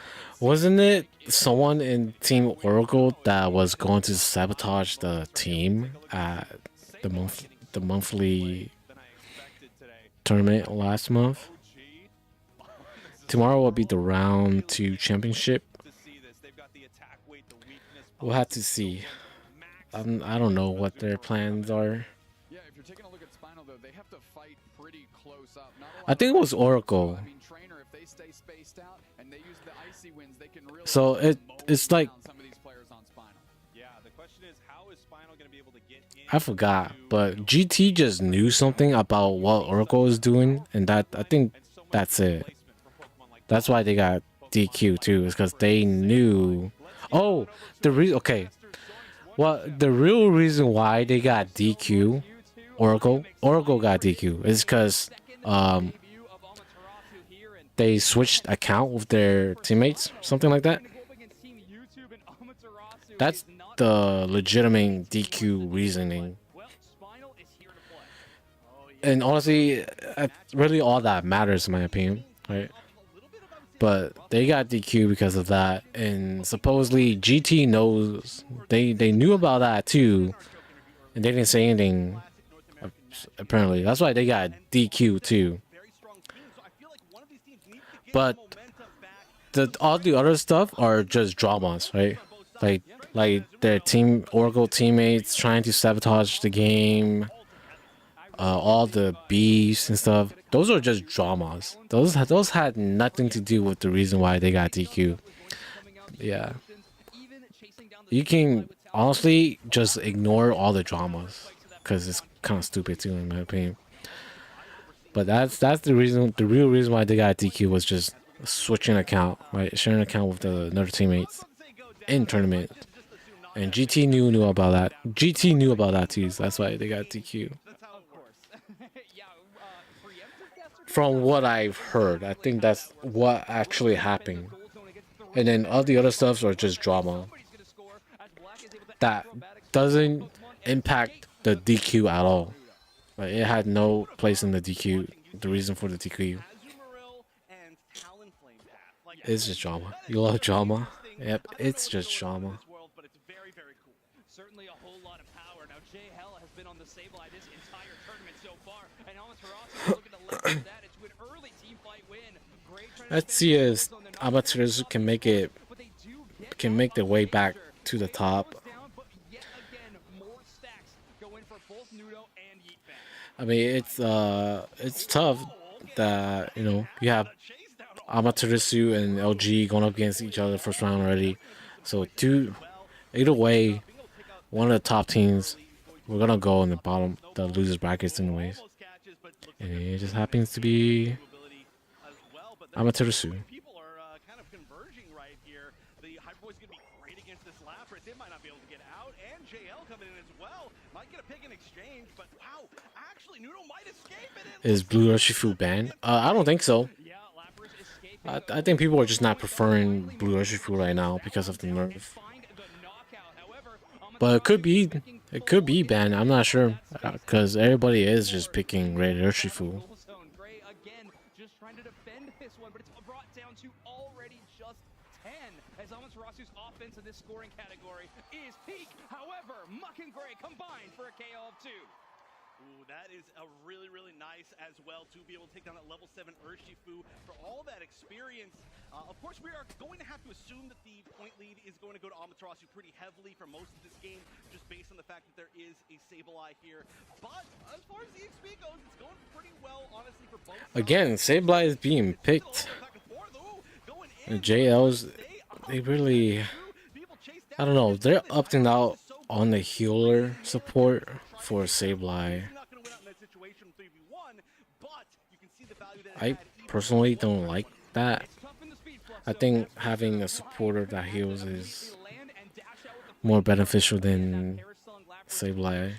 Wasn't it someone in Team Oracle that was going to sabotage the team at the monthly tournament last month? Tomorrow will be the round 2 championship. We'll have to see. I don't know what their plans are. I think it was Oracle. So it's like I forgot, but GT just knew something about what Oracle is doing, and I think that's it. That's why they got DQ too, is because they knew. Oh, the real reason why they got DQ, Oracle got DQ is because they switched account with their teammates, something like that. That's the legitimate DQ reasoning. And honestly, really all that matters in my opinion, right? But they got DQ because of that, and supposedly GT knows they knew about that too, and they didn't say anything. Apparently, that's why they got DQ too. But all the other stuff are just dramas, right? Like their team Oracle teammates trying to sabotage the game, all the beefs and stuff. Those are just dramas. Those had nothing to do with the reason why they got DQ. Yeah, you can honestly just ignore all the dramas because it's kind of stupid too, in my opinion. But that's the reason. The real reason why they got DQ was just switching account, right? Sharing account with the other teammates in tournament. And GT knew about that. GT knew about that too. So that's why they got DQ. From what I've heard, I think that's what actually happened. And then all the other stuff are just drama. That doesn't impact the DQ at all. Like, it had no place in the DQ. The reason for the DQ. It's just drama. You love drama? Yep, it's just drama. for. Now, Jay Hell has been on the Sableye this entire tournament so far, and Amaterasu is looking to leverage that into an early team fight win. Let's see if Amaterasu can make the way back to the top. I mean, it's tough that, you know, you have Amaterasu and LG going up against each other first round already. So either way, one of the top teams, we're gonna go in the losers brackets anyways. And it just happens to be Amaterasu. People are kind of converging right here. The Hyperboy's going to be great against this Lapras. It might not be able to get out. And JL coming in as well. Might get a pick in exchange, but wow, actually, Nudo might escape it. Is Blue Urshifu banned? I don't think so. I think people are just not preferring Blue Urshifu right now because of the nerf. But it could be banned. I'm not sure because everybody is just picking Red Urshifu. Just trying to defend this one, but it's brought down to already just 10 as Amaterasu's offense in this scoring category is peak. However, Muck and Gray combined for a KO of 2. Ooh, that is a really, really nice as well to be able to take down that level 7 Urshifu for all that experience. Of course, we are going to have to assume that the point lead is going to go to Amaterasu pretty heavily for most of this game, just based on the fact that there is a Sableye here. But as far as the XP goes, it's going pretty well, honestly, for both sides. Again, Sableye is being picked. And JL's, they really, I don't know, they're opting out on the healer support for Sableye. I personally don't like that. I think having a supporter that heals is more beneficial than Sableye.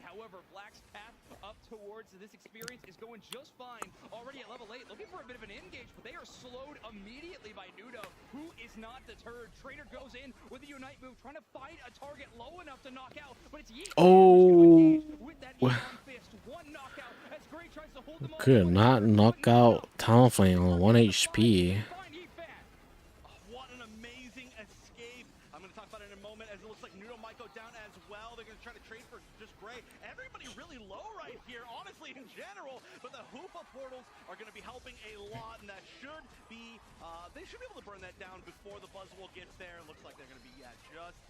However, Black's path up towards this experience is going just fine. Already at level 8, looking for a bit of an engage, but they are slowed immediately by Nudo, who is not deterred. Trainer goes in with a Unite move, trying to find a target low enough to knock out, but it's Yeet. Oh, Fist. One knockout as Gray tries to hold them all. could not knock out Talonflame on 1 HP. What an amazing escape. I'm going to talk about it in a moment as it looks like Nudo might go down as well. They're going to try to trade for just Gray. Everybody really low right here, honestly, in general. But the Hoopa portals are going to be helping a lot, and that should be, they should be able to burn that down before the Buzzwole gets there. It looks like they're going to be, just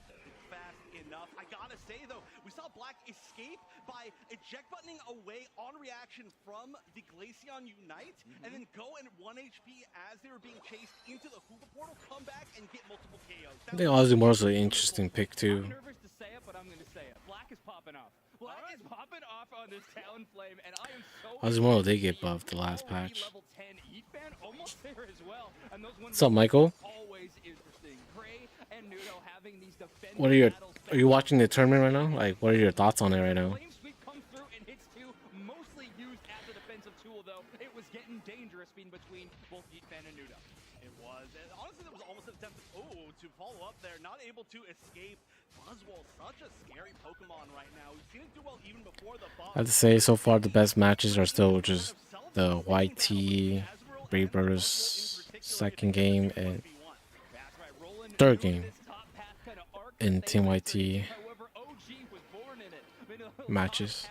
fast enough. I gotta say, though, we saw Black escape by eject buttoning away on reaction from the Glaceon Unite, and then go and 1 HP as they were being chased into the Hoopa portal, come back and get multiple KOs. I think Ozymore's an interesting pick too. I'm nervous to say it, but I'm going to say it. Black is popping off. Black is popping off on this Talonflame, and I am so Ozymore's they get buffed the last patch. level 10 Eat fan almost there as well. And those What's up, Michael? Always interesting. Gray and Nudo having these defending What are you watching the tournament right now? Like, what are your thoughts on it right now? Flame Sweep comes through and hits 2, mostly used as a defensive tool, though. It was getting dangerous being between both Yeet fan and Nudo. It was. And honestly, there was almost an attempt to follow up there. Not able to escape. Buzzwole, such a scary Pokemon right now. We've seen it do well even before the buff. I have to say, so far the best matches are still just the YT Brave Brothers second game and third game in Team YT matches.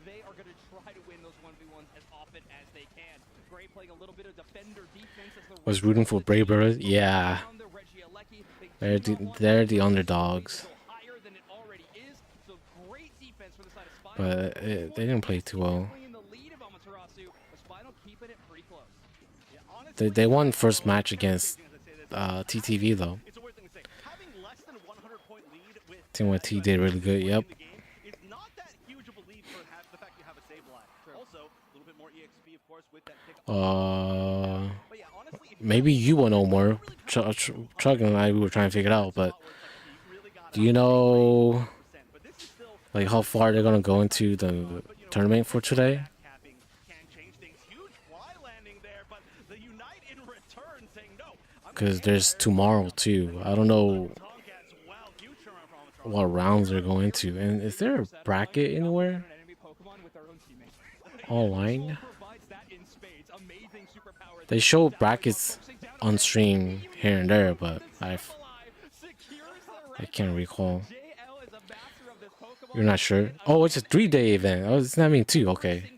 They are going to try to win those 1v1s as often as they can. Gray playing a little bit of defender defense as the Was rooting for Brave Brothers? Yeah. They're the underdogs. But they didn't play too well. They won first match against TTV though. Team YT did really good, yep. Maybe you will know more. Chug and I, we were trying to figure it out, but do you know like how far they're gonna go into the tournament for today? Because there's tomorrow too. I don't know what rounds they're going to. And is there a bracket anywhere online? They show brackets on stream here and there, but I can't recall. You're not sure? Oh, it's a 3-day event. Oh, it's not mean 2. Okay.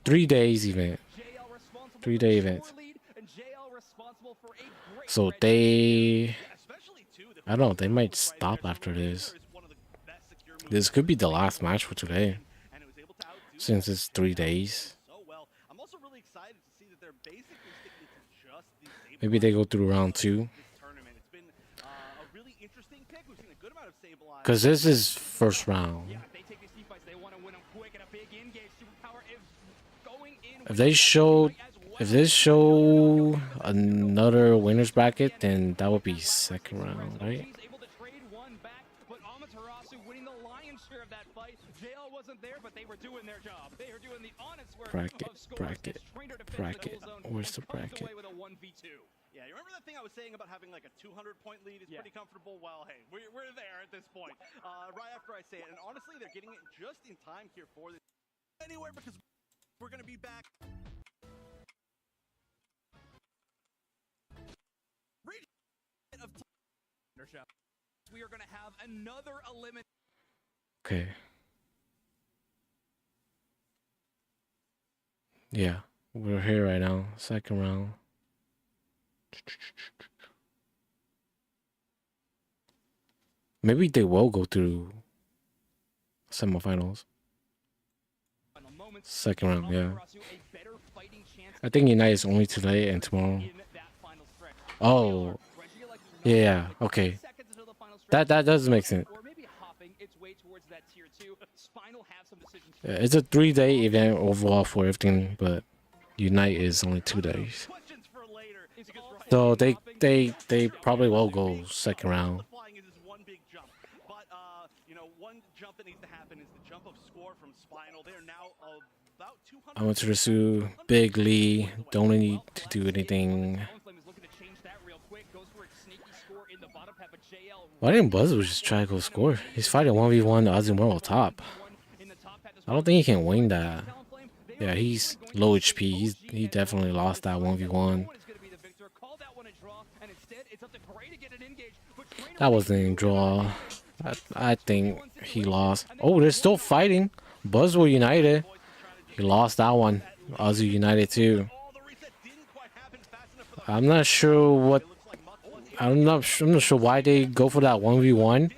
3 days event. 3-day event. So they, I don't know, they might stop after this. This could be the last match for today, since it's 3 days. Maybe they go through round 2. Because this is first round. If they show another winners bracket, then that would be second round, right? Bracket. Where's the bracket? Yeah, you remember that thing I was saying about having like a 200-point lead is pretty comfortable? Well, hey, we're there at this point. Right after I say it, and honestly, they're getting it just in time here for this. Anywhere, because we're going to be back. We are going to have another elimination. Okay. Yeah, we're here right now. Second round. Maybe they will go through semifinals. Second round, yeah. I think Unite is only today and tomorrow. Oh, yeah. Okay, that does make sense. Yeah, it's a 3-day event overall for everything, but Unite is only 2 days. So they probably will go second round. I went to pursue Big Lee. Don't need to do anything. Why didn't Buzz just try to go score? He's fighting 1v1 Azumarill top. I don't think he can win that. Yeah, he's low HP. He definitely lost that 1v1. That wasn't a draw. I think he lost. Oh, they're still fighting. Buzz were united. He lost that one. Azu united too. I'm not sure what. I'm not sure why they go for that 1v1.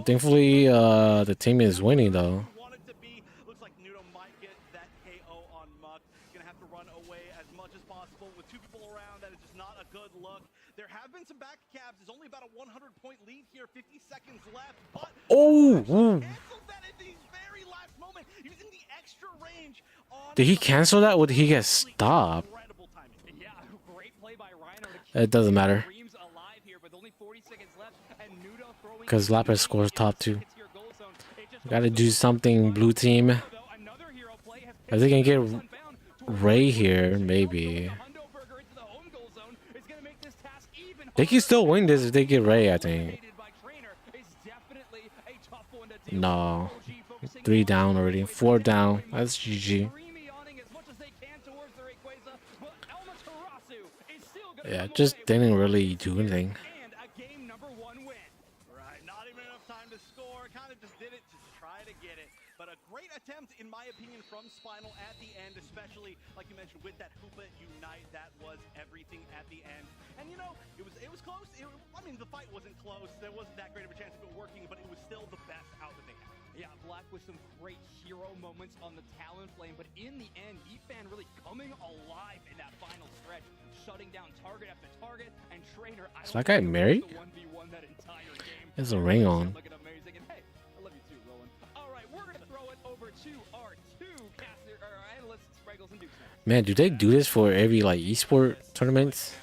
Thankfully, the team is winning though. Oh! Did he cancel that or did he get stopped? It doesn't matter. Because Lapis scores top 2. Gotta do something, blue team. If they can get Ray here, maybe. They can still win this if they get Ray, I think. No. 3 down already. 4 down. That's GG. Yeah, just didn't really do anything. In my opinion, from Spinal at the end, especially like you mentioned with that Hoopa Unite, that was everything at the end. And you know, it was close. I mean, the fight wasn't close. There wasn't that great of a chance of it working, but it was still the best out that they had. Yeah, Black with some great hero moments on the Talonflame, but in the end, Efan really coming alive in that final stretch, shutting down target after target, and Trainer. Is that guy married? There's a ring on. Man, do they do this for every like esport tournaments?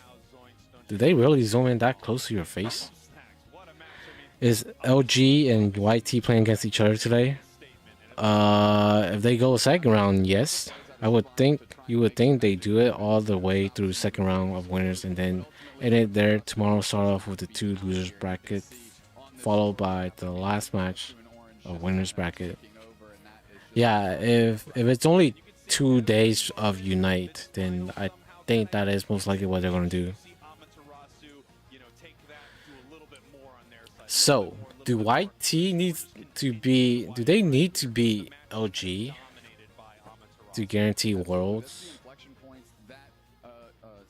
Do they really zoom in that close to your face? Is LG and YT playing against each other today? If they go second round, yes. I would think you would think they do it all the way through second round of winners and then end it there. Tomorrow start off with the 2 losers bracket, followed by the last match of winners bracket. Yeah, if it's only 2 days of Unite, then think that is most likely what they're gonna do. So, do YT needs to be? Do they need to be LG to guarantee worlds? Inflection points that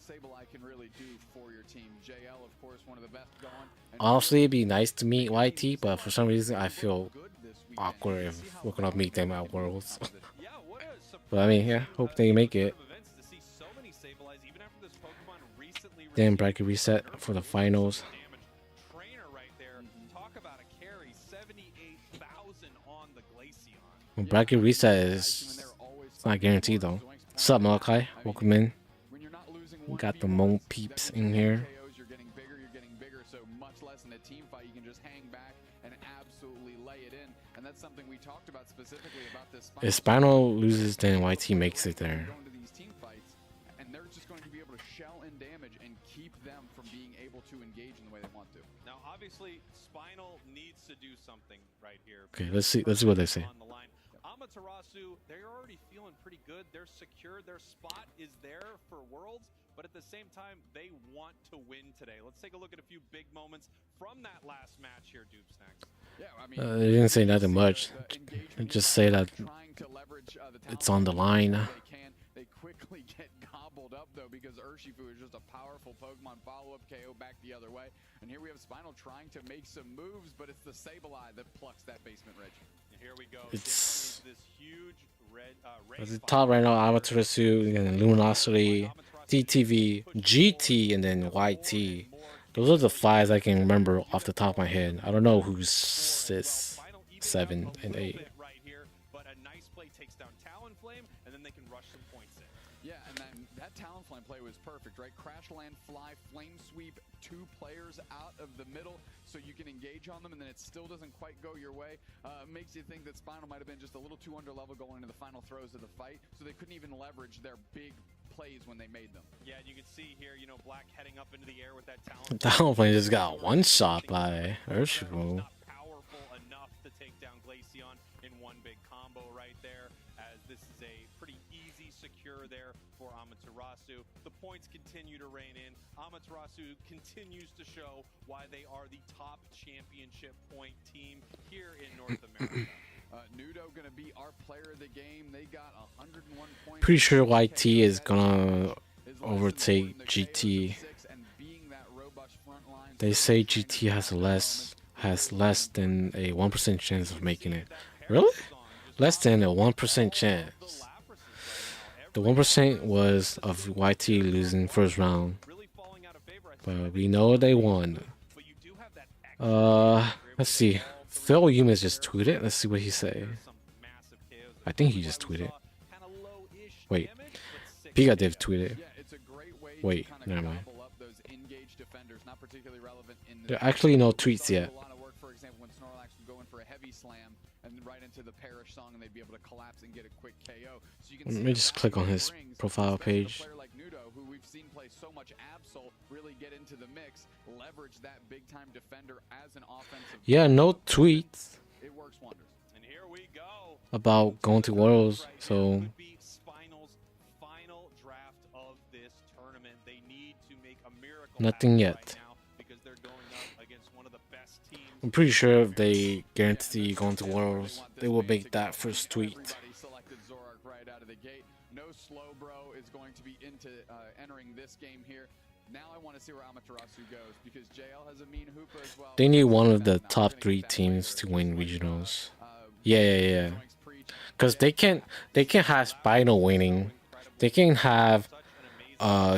Sableye can really do for your team. JL, of course, one of the best going. Honestly, it'd be nice to meet YT, but for some reason, I feel awkward if we're gonna meet them at worlds. But I mean, yeah, hope they make it. Then bracket reset for the finals. Well, bracket reset is it's not guaranteed though. What's up, Malachi? Welcome in. We got the Mo peeps in here. You're getting bigger, so much less in a team fight. You can just hang back and absolutely lay it in, and that's something we talked about specifically about this. If Spinal loses, then YT makes it there. Going to these team fights, and they're just going to be able to shell in damage and keep them from being able to engage in the way they want to. Now, obviously, Spinal needs to do something right here. Okay, let's see what they say. Amaterasu, they're already feeling pretty good. They're secure. Their spot is there for Worlds, but at the same time, they want to win today. Let's take a look at a few big moments from that last match here, Doopsnacks. Yeah, I mean, They didn't say nothing much. Just say that it's on the line. They quickly get gobbled up though because Urshifu is just a powerful Pokemon follow-up KO back the other way. And here we have Spinal trying to make some moves, but it's the Sableye that plucks that basement ridge. Here we go. It's this huge red at the top right now. Amaterasu, and Luminosity, TTV, GT, and then YT. Those are the fives I can remember off the top of my head. I don't know who's 6, 7, and 8. But a nice play takes down Talonflame, and then they can rush some points in. Yeah, and then that Talonflame play was perfect, right? Crash Land, Fly, Flame Sweep, 2 players out of the middle, so you can engage on them, and then it still doesn't quite go your way. Makes you think that Spinal might have been just a little too under level going into the final throws of the fight, so they couldn't even leverage their big plays when they made them. Yeah, and you can see here, you know, Black heading up into the air with that Talonflame just got one shot by Urshifu. Powerful enough to take down Glaceon in one big combo right there, as this is a pretty easy secure there for Amaterasu. The points continue to rain in. Amaterasu continues to show why they are the top championship point team here in North America. Nudo gonna be our player of the game. They got 101 points. Pretty sure YT is gonna overtake GT. They say GT has less than a 1% chance of making it. Really? Less than a 1% chance. The 1% was of YT losing first round, but we know they won. Let's see. Phil Yumas just tweeted. Let's see what he say. I think he just tweeted. Wait, Pigadiv tweeted. Wait, never mind. There are actually no tweets yet. For example, when Snorlax would go in for a heavy slam and right into the Perish song, and they'd be able to collapse and get a quick KO. So you can Let me just click on his profile page. Like Nudo, who we've seen play so much Absol, really get into the mix, leverage that big-time defender as an offensive. Yeah, no tweets It works wonders. And here we go. about going to Worlds, so Spinal's final draft of this tournament. They need to make a miracle nothing yet. right now because they're going up against one of the best teams. I'm pretty sure if they guarantee going to Worlds, they will make that first tweet. Everybody selected Zorak right out of the gate. No Slowbro is going to be into entering this game here. Now I want to see where Amaterasu goes because JL has a mean hooper as well. They need one of the top 3 teams to win regionals. Yeah. Because they can't have Spinal winning. They can have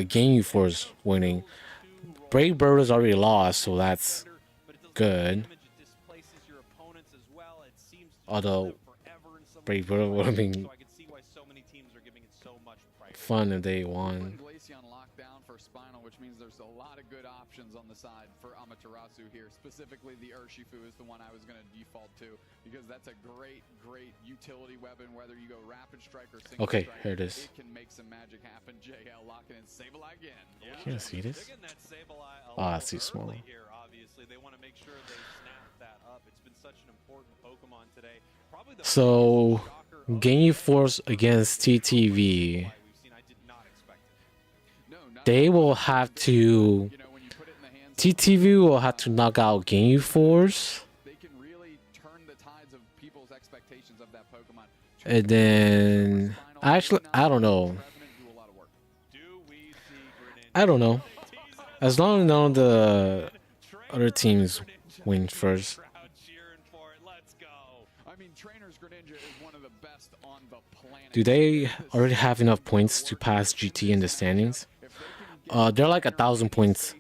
Game Force winning. Brave Bird has already lost, so that's good. Although Brave Bird would have been fun if they won. Glaceon locked down for Spinal, which means there's a lot of good options on the side for Amaterasu here. Specifically, the Urshifu is the one I was going to default to because that's a great utility weapon. Whether you go Rapid Strike or Single Okay, Strike, here it is. It can make some magic happen. JL locking in Sableye again. Can you see this? It's too small. Here, obviously, they want to make sure they snap that up. It's been such an important Pokemon today. Probably the So, Game Force against TTV. No, they will have to. TTV will have to knock out Game Force. They can really turn the tides of people's expectations of that Pokemon. And then actually, I don't know. I don't know. As long as none of the other teams win first. I mean, Trainers Greninja is one of the best on the planet. Do they already have enough points to pass GT in the standings? They're like 1,000 points.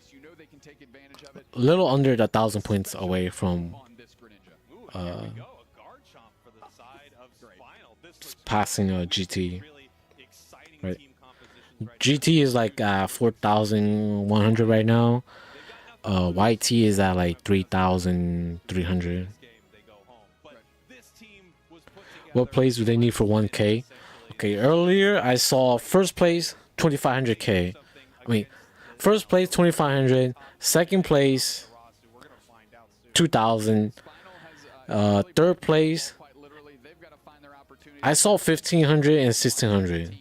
A little under the 1,000 points away from passing GT. Right. GT is like 4,100 right now. YT is at like 3,300. What plays do they need for 1K? Okay, earlier I saw first place 2,500K. I mean, first place 2,500, second place 2,000, third place I saw 1,500 and 1,600.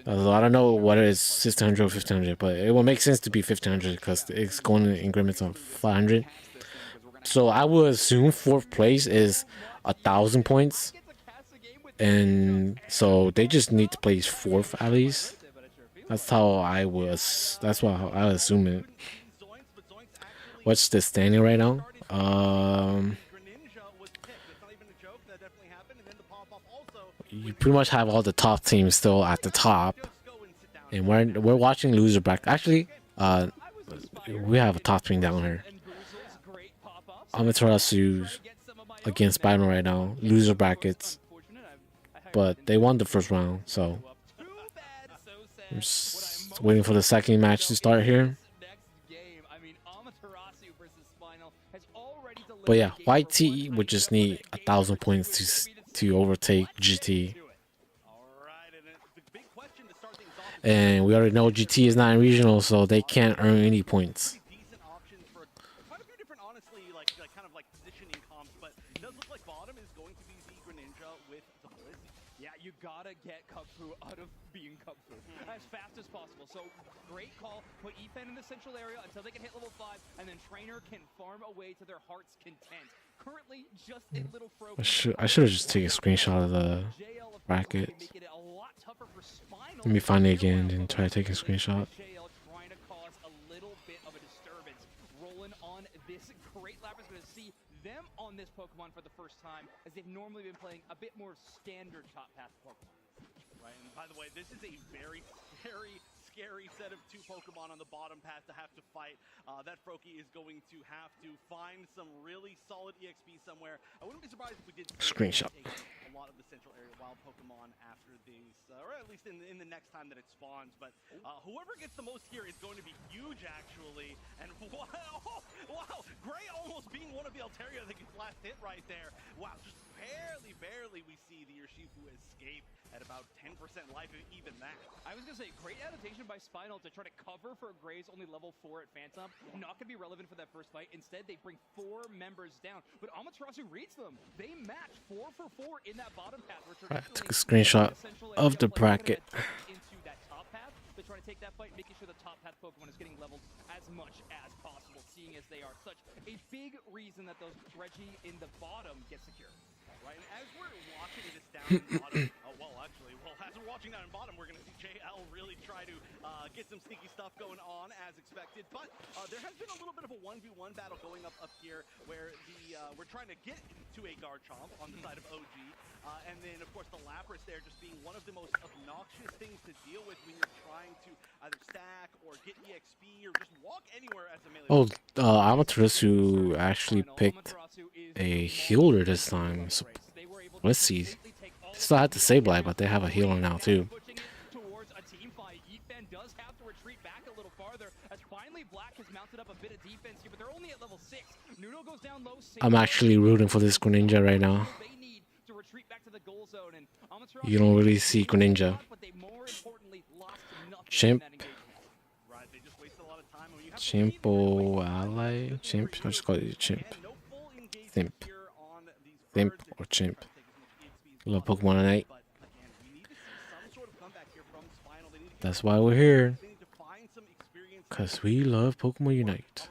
I don't know what it is, 1,600 or 1,500, but it will make sense to be 1,500 because it's going in increments of 500. So I would assume fourth place is 1,000 points, and so they just need to place fourth at least. That's how I was. That's what I assume it. What's the standing right now? You pretty much have all the top teams still at the top, and we're watching loser bracket. Actually, we have a top team down here. Amaterasu's against Byron right now, loser brackets, but they won the first round, so I'm just waiting for the second match to start here. But yeah, YT would just need 1,000 points to overtake GT. And we already know GT is not in regional, so they can't earn any points. Yeah, you gotta get Cubfu out of being Cubfu as fast as possible. So great call. Put Ethan in the central area until they can hit level 5, and then Trainer can farm away to their heart's content. Currently, just a little fro. I should have just taken a screenshot of the bracket. Let me find it again and try to take a screenshot. Trying to cause a little bit of a disturbance. Rolling on this great Lapras, going to see them on this Pokemon for the first time, as they've normally been playing a bit more standard top path Pokemon. Right, and by the way, this is a very scary set of two Pokemon on the bottom path to have to fight. That Froakie is going to have to find some really solid EXP somewhere. I wouldn't be surprised if we did Screenshot. take a lot of the central area wild Pokemon after these, or at least in the next time that it spawns. But whoever gets the most here is going to be huge, actually. And wow, Gray almost being one of the Altaria that gets last hit right there. Wow, just barely we see the Urshifu escape at about 10% life, even that. I was going to say, great adaptation by Spinal to try to cover for Gray's only level 4 at Phantom. Not going to be relevant for that first fight. Instead, they bring 4 members down. But Amaterasu reads them. They match 4 for 4 in that bottom path. I took a screenshot of the bracket. Into that top path. They're trying to take that fight, making sure the top path Pokemon is getting leveled as much as possible, seeing as they are such a big reason that those Reggie in the bottom get secure. Right, and as we're watching this down in bottom, as we're watching down in bottom, we're going to see JL really try to get some sneaky stuff going on as expected. But there has been a little bit of a 1v1 battle going up here, where we're trying to get to a Garchomp on the side of OG, and then of course the Lapras there just being one of the most obnoxious things to deal with when you're trying to either stack or get EXP or just walk anywhere as a melee. Oh, Amaterasu actually picked a healer this time. So let's see. They still have to Sableye, but they have a healer now too. I'm actually rooting for this Greninja right now. You don't really see Greninja. Chimp. Chimpo ally? Chimp? I'll just call it Chimp. Thimp. Thimp or Chimp. Love Pokemon Unite. That's why we're here. Because we love Pokemon Unite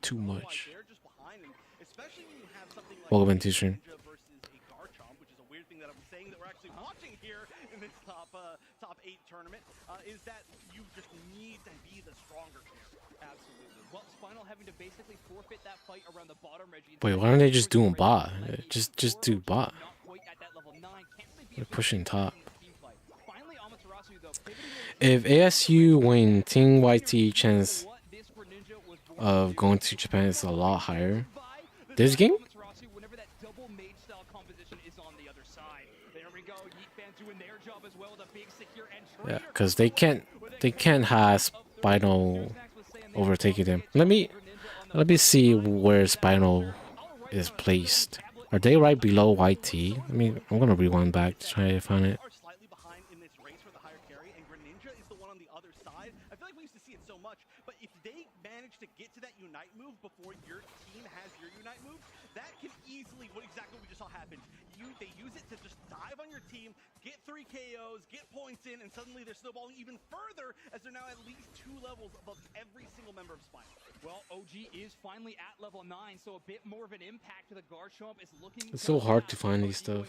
too much. Welcome into stream. Which is a weird thing that I'm saying that we're actually watching here in this top 8 tournament, is that you just need to be the stronger player. Absolutely. Well, Spinal having to basically forfeit that fight around the bottom Reggie. Wait, why aren't they just doing bot? Just do bot. They're pushing top. If ASU win, Team YT chance of going to Japan is a lot higher. This game? Yeah, because they can't have Spinal overtaking them. Let me see where Spinal is placed. Are they right below YT? I'm gonna rewind back to try to find it. But if they manage to get to that Unite move before your team has your Unite move, that can easily, exactly what we just saw happen. They use it to just dive on your team, get 3 KOs, get points in, and suddenly they're snowballing even further as they're now at least 2 levels above every single member of Spinal. Well, OG is finally at level 9, so a bit more of an impact to the Garchomp is looking. It's so hard to find these stuff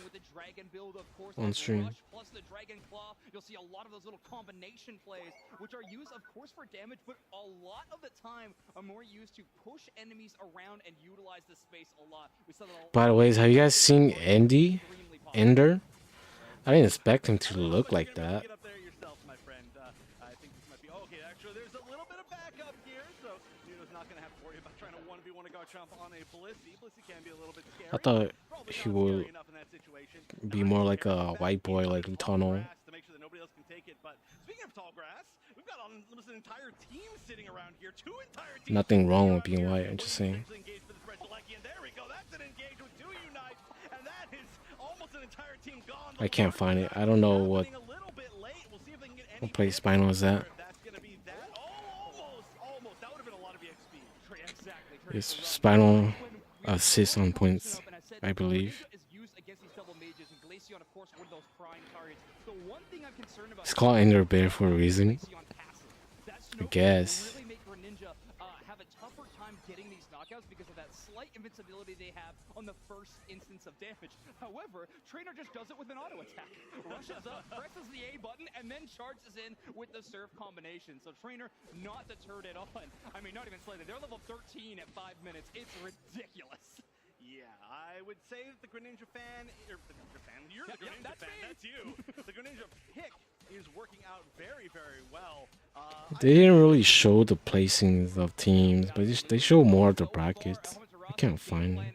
on stream. Plus the Dragon Claw, you'll see a lot of those little combination plays, which are used, of course, for damage, but a lot of the time are more used to push enemies around and utilize the space a lot. By the way, have you guys seen Ender? I didn't expect him to look like that. I think this might be okay. Actually, there's a little bit of backup here, so Nuno's not going to have to worry about trying to 1v1 a Garchomp on a Blissey. Blissey can be a little bit scary. I thought he would be more like a white boy, like Lutono. To make sure that nobody else can take it. But speaking of tall grass, we've got almost an entire team sitting around here. 2 entire teams. Nothing wrong with being white. I'm just saying. There we go. That's an engage with 2 Unites, and that is almost an entire team gone. I can't find it. I don't know what place Spinal is at. It's Spinal assist on points, I believe. It's called Ender Bear for a reason, I guess. Because of that slight invincibility they have on the first instance of damage. However, Trainer just does it with an auto attack. Rushes up, presses the A button, and then charges in with the Surf combination. So Trainer not deterred at all. Not even slightly. They're level 13 at 5 minutes. It's ridiculous. Yeah, I would say that the Greninja fan, you're the Greninja fan, that's you. The Greninja pick is working out very, very well. They didn't really show the placings of teams, but they show more of the brackets. I can't find them.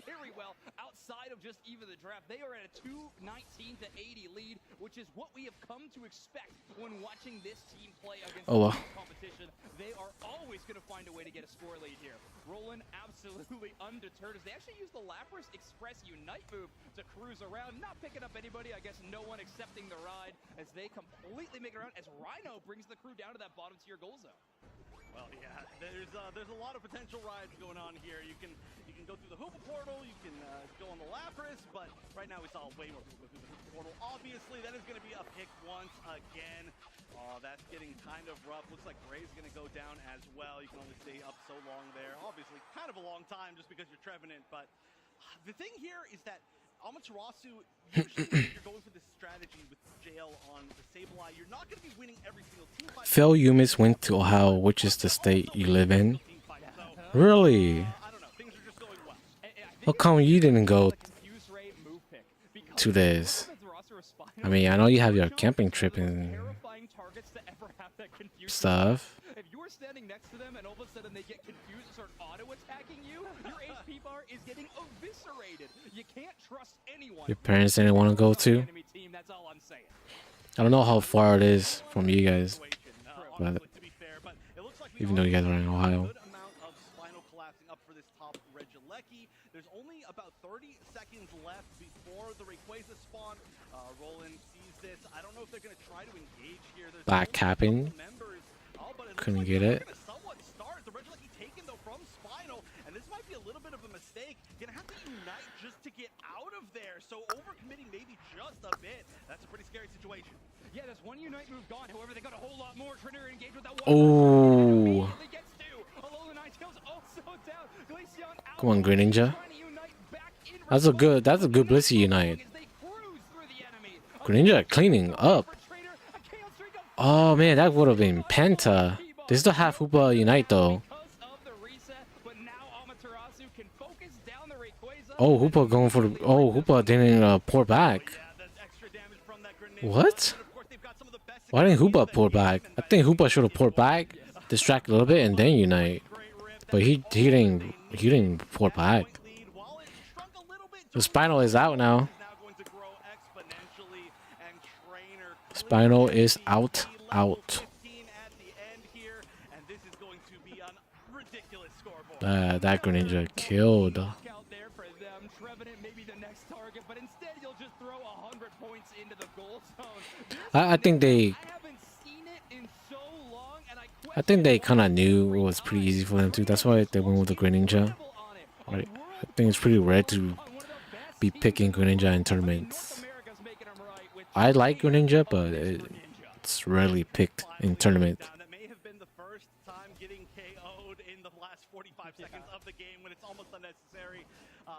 Very well outside of just even the draft. They are at a 219 to 80 lead, which is what we have come to expect when watching this team play against competition. They are always going to find a way to get a score lead here. Roland absolutely undeterred as they actually use the Lapras Express Unite move to cruise around, not picking up anybody. I guess no one accepting the ride as they completely make it around as Rhino brings the crew down to that bottom tier goal zone. Well, yeah, there's a lot of potential rides going on here. You can go through the Hoopa portal, you can go on the Lapras, but right now we saw way more people go through the Hoopa portal. Obviously, that is going to be a pick once again. Oh, that's getting kind of rough. Looks like Gray's going to go down as well. You can only stay up so long there. Obviously, kind of a long time just because you're Trevenant, but the thing here is that Amaterasu, usually when you're going for this strategy with JL on the Sableye, you're not going to be winning every single team fight. Phil Yumis went to Ohio, which is the state you live in. Really? How come you didn't go to this? I know you have your camping trip and stuff. If you're standing next to them and all of a sudden they get confused and start auto-attacking you, your HP bar is getting eviscerated. You can't trust anyone. Your parents didn't want to go to? I don't know how far it is from you guys, but even though you guys are in Ohio. There's only about 30 seconds left before the Rayquaza spawn. Roland sees this. I don't know if they're going to try to engage here. Back capping. Couldn't get it. Somewhat start. The Regieleki taken though from Spinal, and this might be a little bit of a mistake. Gonna have to unite just to get out of there. So overcommitting maybe just a bit. That's a pretty scary situation. Yeah, there's one Unite move gone. However, they got a whole lot more. Trainer engaged with that one. Oh. Oh. Come on, Greninja. That's a good Blissey Unite. Greninja cleaning up. Oh man, that would have been Penta. They still have Hoopa Unite though. Oh, Hoopa going for the. Oh, Hoopa didn't pour back. What? Why didn't Hoopa pour back? I think Hoopa should have poured back, distract a little bit, and then Unite. But he didn't pour back. The Spinal is out now. Spinal is out. That Greninja killed. I think they kind of knew it was pretty easy for them too. That's why they went with the Greninja. Right? I think it's pretty rare to be picking Greninja in tournaments. I like Greninja, but it's rarely picked in tournament. That may have been the first time getting KO'd in the last 45 seconds of the game when it's almost unnecessary.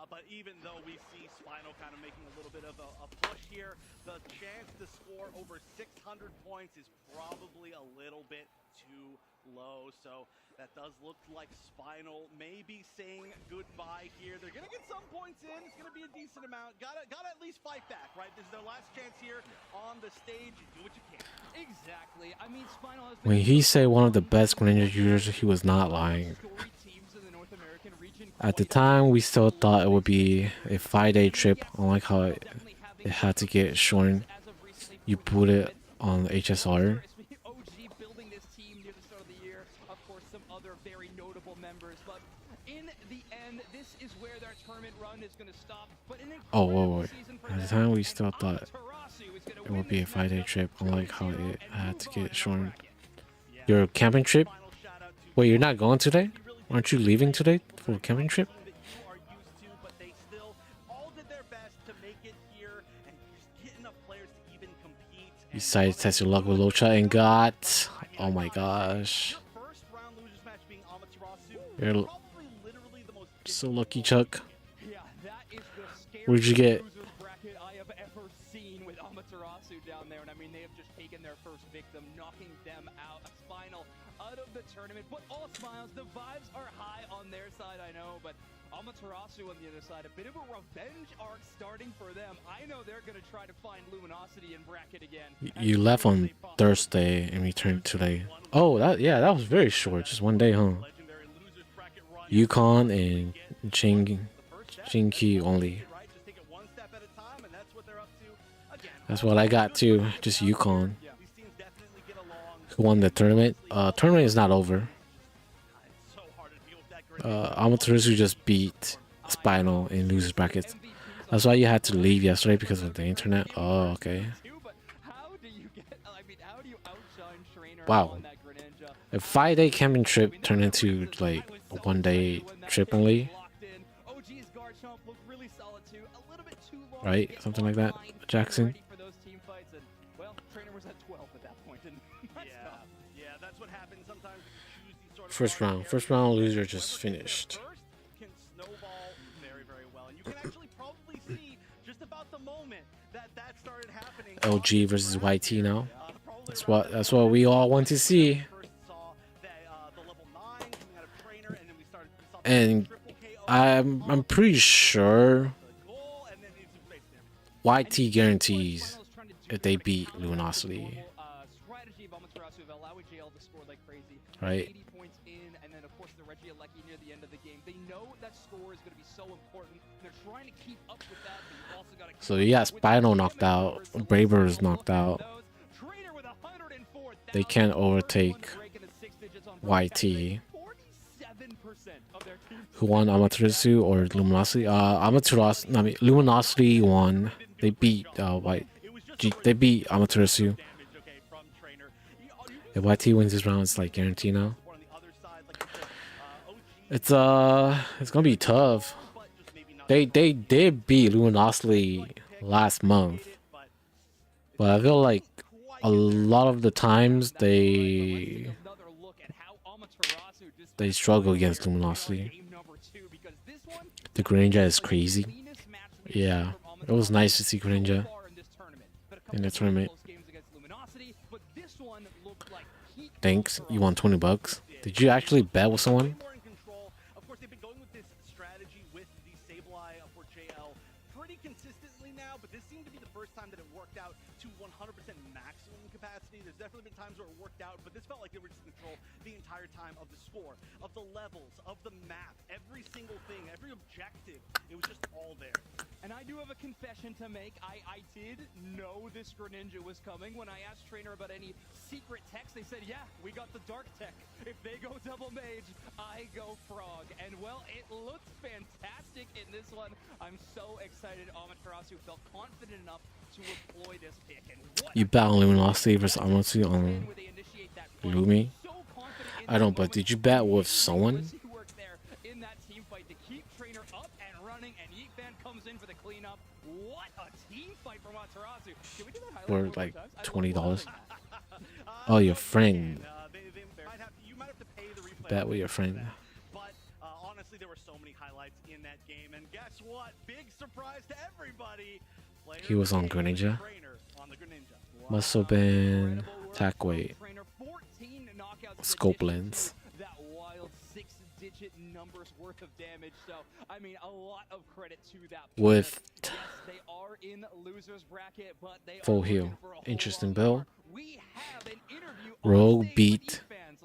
But even though we see Spinal kind of making a little bit of a push here, the chance to score over 600 points is probably a little bit too low. So that does look like Spinal may be saying goodbye here. They're gonna get some points in. It's gonna be a decent amount. Gotta at least fight back, right? This is their last chance here on the stage. Do what you can. Exactly. I mean, Spinal has When he said one of the best Greninja users, he was not lying. At the time, we still thought it would be a 5-day trip, unlike how it had to get shortened. You put it on the HSR. Oh, wait. At the time, we still thought it would be a 5-day trip, unlike how it had to get shortened. Your camping trip? Wait, you're not going today? Aren't you leaving today for a camping trip? You decided to test your luck with Locha and got... Oh my gosh. You're so lucky, Chuck. What did you get? I have ever seen with Amaterasu down there, and I mean they have just taken their first victim, knocking them out. Spinal out of the tournament, but all smiles. The vibes are high on their side, I know, but Amaterasu on the other side, a bit of a revenge arc starting for them. I know they're gonna try to find Luminosity in bracket again. You left on Thursday and returned today. Oh, that was very short, just one day, huh? Yukon and Jinki only. That's what I got too, just Yukon. Who won the tournament? Tournament is not over. Amaterasu just beat Spinal in losers brackets. That's why you had to leave yesterday, because of the internet. Oh, okay. Wow. A 5-day camping trip turned into like a 1-day trip only. Right? Something like that, Jackson. First round loser just finished. LG versus YT now. That's what we all want to see. And I'm pretty sure YT guarantees if they beat Luminosity. Right? So you got Spinal knocked out, Braver is knocked out. They can't overtake YT. Who won, Amaterasu or Luminosity? Luminosity won. They beat they beat Amaterasu. If YT wins this round, it's like guaranteed now. It's gonna be tough. They did beat Luminosity last month, but I feel like a lot of the times they they struggle against Luminosity. The Greninja is crazy. Yeah, it was nice to see Greninja in the tournament. Thanks. You won $20. Did you actually bet with someone? Of course, they've been going with this strategy with the Sableye for JL pretty consistently now, but this seemed to be the first time that it worked out to 100% maximum capacity. There's definitely been times where it worked out, but this felt like they were just in control the entire time of the score, of the levels, of the map, every single thing, every objective. It was just all there. And I do have a confession to make. I did know this Greninja was coming. When I asked Trainer about any secret techs, they said, yeah, we got the Dark Tech. If they go double mage, I go Frog. And well, it looked fantastic in this one. I'm so excited Amaterasu felt confident enough to employ this pick. And You bet on Luminosity versus Amaterasu on Lumi? I don't, but did you bet with someone? in that team fight to keep Trainer up and running, and Yeet Fan comes in for the cleanup. What a team fight from Amaterasu. Can we do that highlight For like $20. Oh, your friend. Bet with your friend. But honestly, there were so many highlights in that game, and guess what? Big surprise to everybody. He was on Greninja. Must have been attack weight. Scope lens. That wild 6-digit numbers worth of damage. So, I mean, a lot of credit to that. With yes, they are in losers bracket, but they full are heal. Interesting build. We have an interview Rogue beat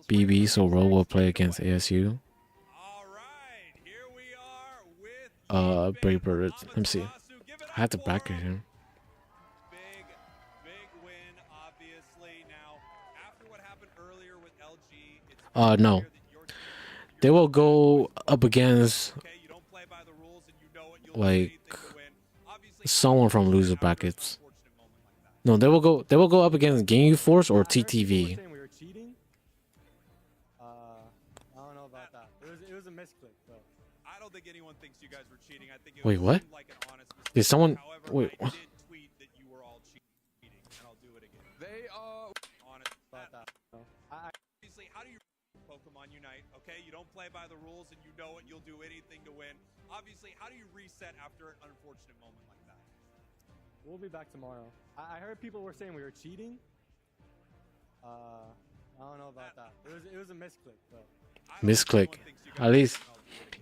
BB, so Rogue will play against ASU. Brave Bird. Let me see. I have to bracket him. No. They will go up against like someone from loser brackets. No, they will go up against Game Force or TTV. I don't know about that. It was a misclick, though. I don't think anyone thinks you guys were cheating. I think it Wait, was what? like an honest mistake. Did someone However, wait? I did tweet that you were all cheating, and I'll do it again. They are honest about that. Obviously, how do you Pokemon Unite? Okay, you don't play by the rules, and you know it. You'll do anything to win. Obviously, how do you reset after an unfortunate moment like that? We'll be back tomorrow. I heard people were saying we were cheating. I don't know about that. It was a misclick, though. Misclick. At least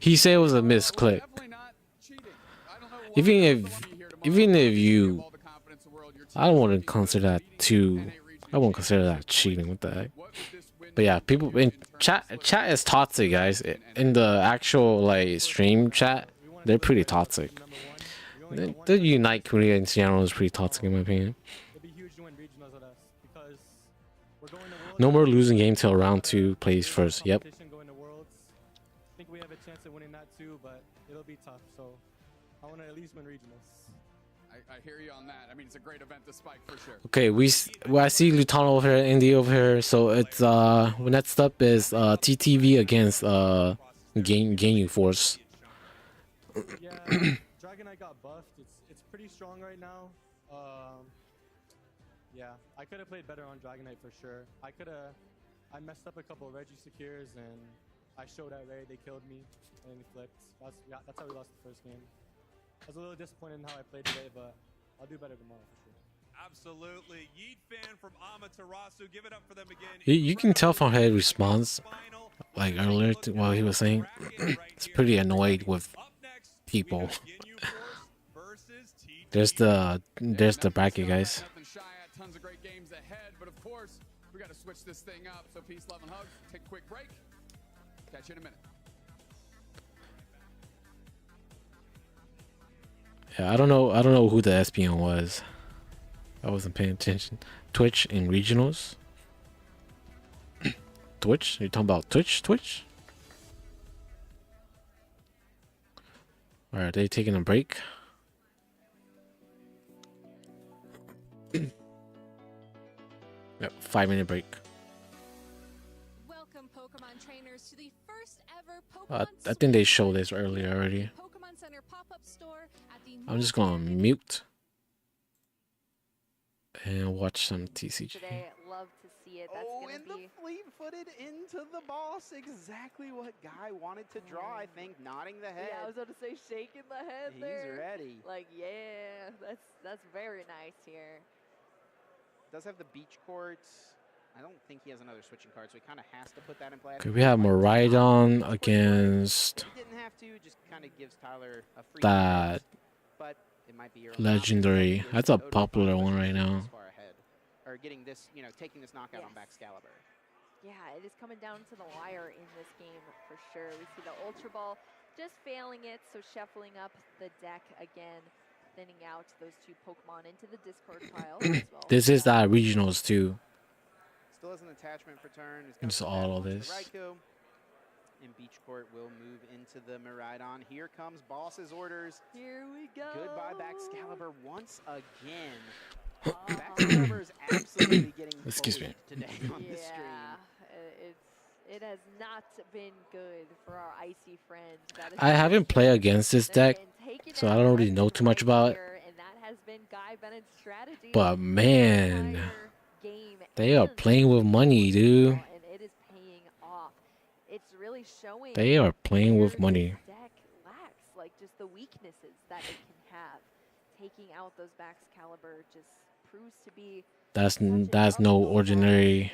he said it was a misclick. Even if you, I don't want to consider that too. I won't consider that cheating. What the heck? But yeah, people in chat is toxic, guys. In the actual like stream chat, they're pretty toxic. The Unite community in general is pretty toxic in my opinion. No more losing game till round 2 plays first. Yep. I think we have a chance of winning that too, but it'll be tough. So I want to at least win regionals. I hear you on that. I mean, it's a great event to spike for sure. Okay, I see Lutano over here, Indy over here. So it's next up is TTV against Game Force. Yeah, Dragonite got buffed. It's pretty strong right now. Yeah, I could have played better on Dragonite for sure. I messed up a couple of Reggie secures and I showed at Ray. They killed me and he flipped. That's how we lost the first game. I was a little disappointed in how I played today, but I'll do better tomorrow for sure. Absolutely. Yeet Fan from Amaterasu. Give it up for them again. You can tell from his response, like earlier while he was saying, it's pretty annoyed with people. There's the bracket, guys. Tons of great games ahead, but of course, we got to switch this thing up. So peace, love, and hugs. Take a quick break. Catch you in a minute. Yeah, I don't know who the SPN was. I wasn't paying attention. Twitch in regionals. Twitch? You're talking about Twitch? Are they taking a break? Yep, 5-minute break. Welcome, Pokemon trainers, to the first ever Pokemon I think they showed this earlier already. Pokemon Center pop-up store at the I'm just gonna mute and watch some TCG. Today, love to see see it. That's gonna and be... the fleet-footed into the boss. Exactly what Guy wanted to draw, I think, nodding the head. Yeah, I was about to say shaking the head there. He's ready. Like, yeah, that's very nice here. Does have the beach court. I don't think he has another switching card, so he kind of has to put that in play. Could we have Miraidon against He didn't have to, just kind of gives Tyler a free that but it might be your legendary? That's a popular one right now. far ahead. Or getting this, taking this knockout on Excalibur. Yeah, it is coming down to the wire in this game for sure. We see the Ultra Ball just failing it, so shuffling up the deck again, thinning out those two Pokemon into the discard pile as well. This is that regionals too. Still has an attachment for turn. It's all of this. Raikou. And Beach Court will move into the Miraidon. Here comes Boss's orders. Here we go. Goodbye, Excalibur once again. Excalibur is absolutely getting bullied today on the stream. It has not been good for our icy friends. I haven't played against this deck, so I don't really know too much about it. And that has been Guy Bennett's strategy. But man, they are playing with money, dude. And it is paying off. It's really showing. They are playing with money. This deck lacks, like, just the weaknesses that it can have. Taking out those Excalibur just proves to be. That's no ordinary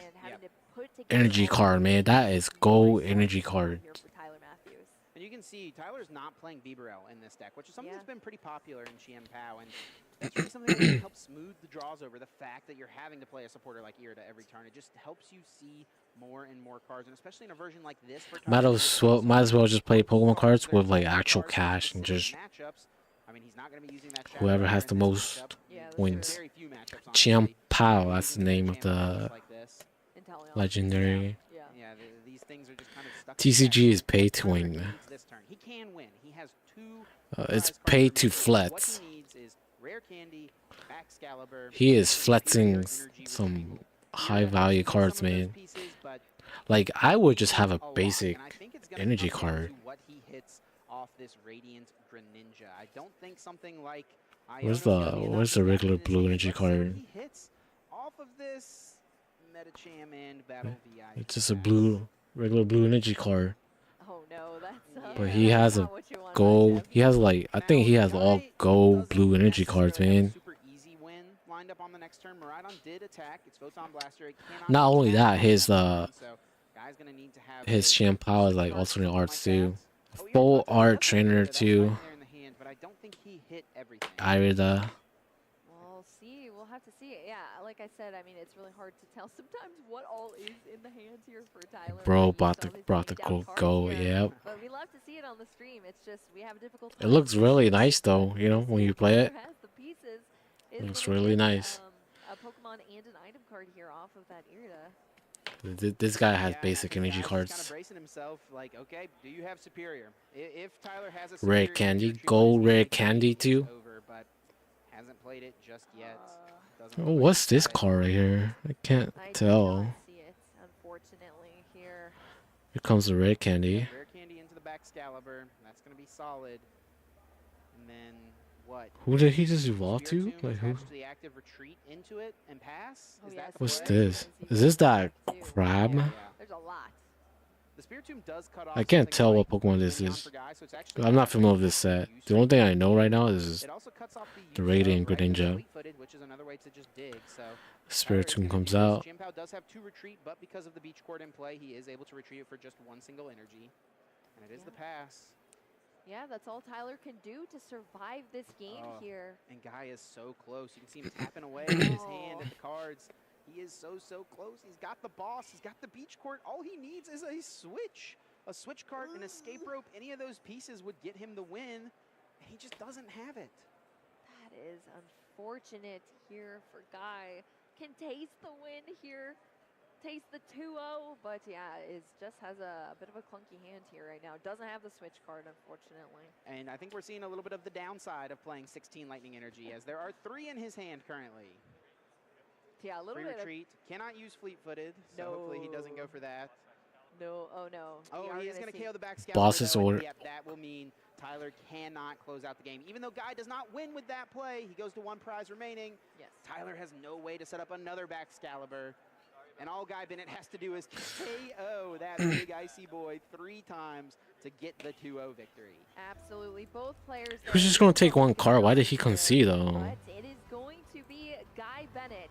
energy card, man. That is gold energy card. And you can see Tyler's not playing Bibarel in this deck, which is something that's been pretty popular in Chien Pao, and that's really something that can help smooth the draws over. The fact that you're having to play a supporter like Irida every turn, it just helps you see more and more cards, and especially in a version like this. Might as well just play Pokemon cards with like actual cash and just whoever has the most wins. Chien Pao, that's the name of the legendary. TCG is pay to win. He can win. He has two. It's pay to flex. He is flexing some high value cards, man. Like, I would just have a basic energy card. What he hits off this Radiant Greninja. I don't think something like Where's the regular blue energy card? He hits off of this Metacham and Battle VI. It's just a regular blue energy card. Oh no, that's But he has a gold. He has like, I think he has all gold blue energy cards, man. Super easy win lined up on the next turn. Miraidon did attack. It's Photon Blaster. It cannot Not only that, his Guy's gonna need to have his Chien Pao is like alternate arts too. Full art trainer too. But I don't think he hit everything. Irida. We'll see. We'll have to see. Yeah, like I said, I mean, it's really hard to tell sometimes what all is in the hands here for Tyler. Bro brought the gold, yep. But we love to see it on the stream. It's just we have a difficult It looks really nice though, you know, when you play it. It looks really nice. A Pokemon and an item card here off of that Irida. This guy has basic energy Kind of cards. bracing himself, like, okay, do you have Superior? If Tyler has a Rare Superior, candy, gold rare candy too. over, but hasn't played it just yet. Oh, what's this card right here? I can't tell. See it, unfortunately here. Here comes the rare candy. Rare candy into the Excalibur. That's gonna be solid. And then what? Who did he just evolve to? Like who? The active retreat into it and pass. Is that What's correct? this? Is this that crab? There's a lot. The Spiritomb does cut off. I can't tell what Pokemon this is. I'm not familiar with this set. The only thing I know right now is the Radiant Greninja. Which is another way to just dig. So Spiritomb comes out. Chien Pao does have 2 retreat, but because of the beach court in play, he is able to retrieve it for just 1 single energy, and it is the pass. Yeah, that's all Tyler can do to survive this game here. And Guy is so close. You can see him tapping away with his hand at the cards. He is so close. He's got the boss. He's got the beach court. All he needs is a switch card, an escape rope. Any of those pieces would get him the win, and he just doesn't have it. That is unfortunate here for Guy. Can taste the win here. Taste the 2-0, but yeah, it just has a bit of a clunky hand here right now. Doesn't have the switch card, unfortunately. And I think we're seeing a little bit of the downside of playing 16 Lightning Energy, as there are 3 in his hand currently. Yeah, a little Free bit retreat. Cannot use fleet-footed, so hopefully he doesn't go for that. No, oh no. Oh, he is going to KO the Excalibur. Boss's order. Yep, that will mean Tyler cannot close out the game. Even though Guy does not win with that play, he goes to 1 prize remaining. Yes. Tyler has no way to set up another Excalibur. and all Guy Bennett has to do is KO that big icy boy 3 times to get the 2-0 victory. Absolutely, both players. He was just gonna take one card. Why did he concede though? But it is going to be Guy Bennett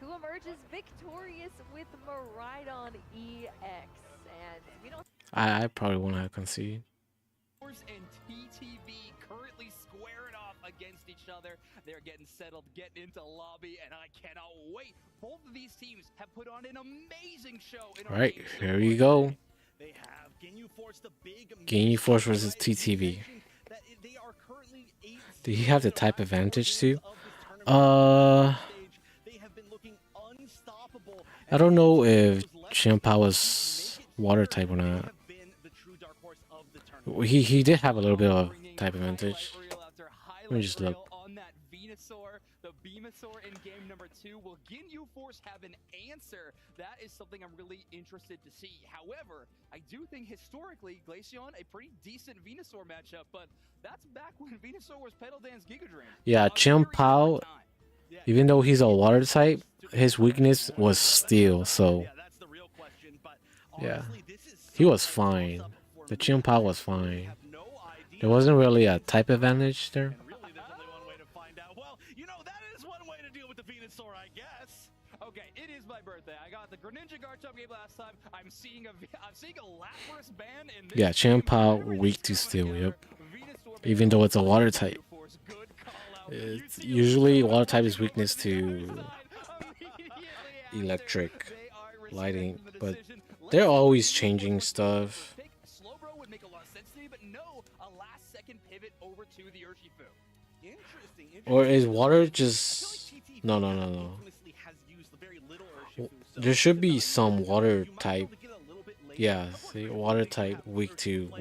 who emerges victorious with Maridon EX, and we don't. I probably wouldn't have conceded. And TTV currently squaring off against each other. They're getting settled, getting into lobby, and I cannot wait. Both of these teams have put on an amazing show. All right, here we go. Ginyu Force versus TTV. Did he have the type advantage too? I don't know if Champa was water type or not. He did have a little bit of type advantage. Let me just look. The Venusaur in game number 2. Will Ginyu Force have an answer? That is something I'm really interested to see. However, I do think historically, Glaceon, a pretty decent Venusaur matchup, but that's back when Venusaur was Pedal Dance Giga Drain. Yeah, Champa, even though he's a water type, his weakness was steel, so yeah, he was fine. The Champa was fine. There wasn't really a type advantage there. Okay, it is my birthday. I got the Greninja Garchomp game last time. I'm seeing a Lapras ban in this. Yeah, Champa weak to steel. Yep. Even though it's a water type, it's usually water type is weakness to electric, lighting, but they're always changing stuff. Slowbro would make a lot of sense to me, but no, a last second pivot over to the Urshifu. Interesting. Or is water just no. There should be some water type. Yeah, see, water type weak to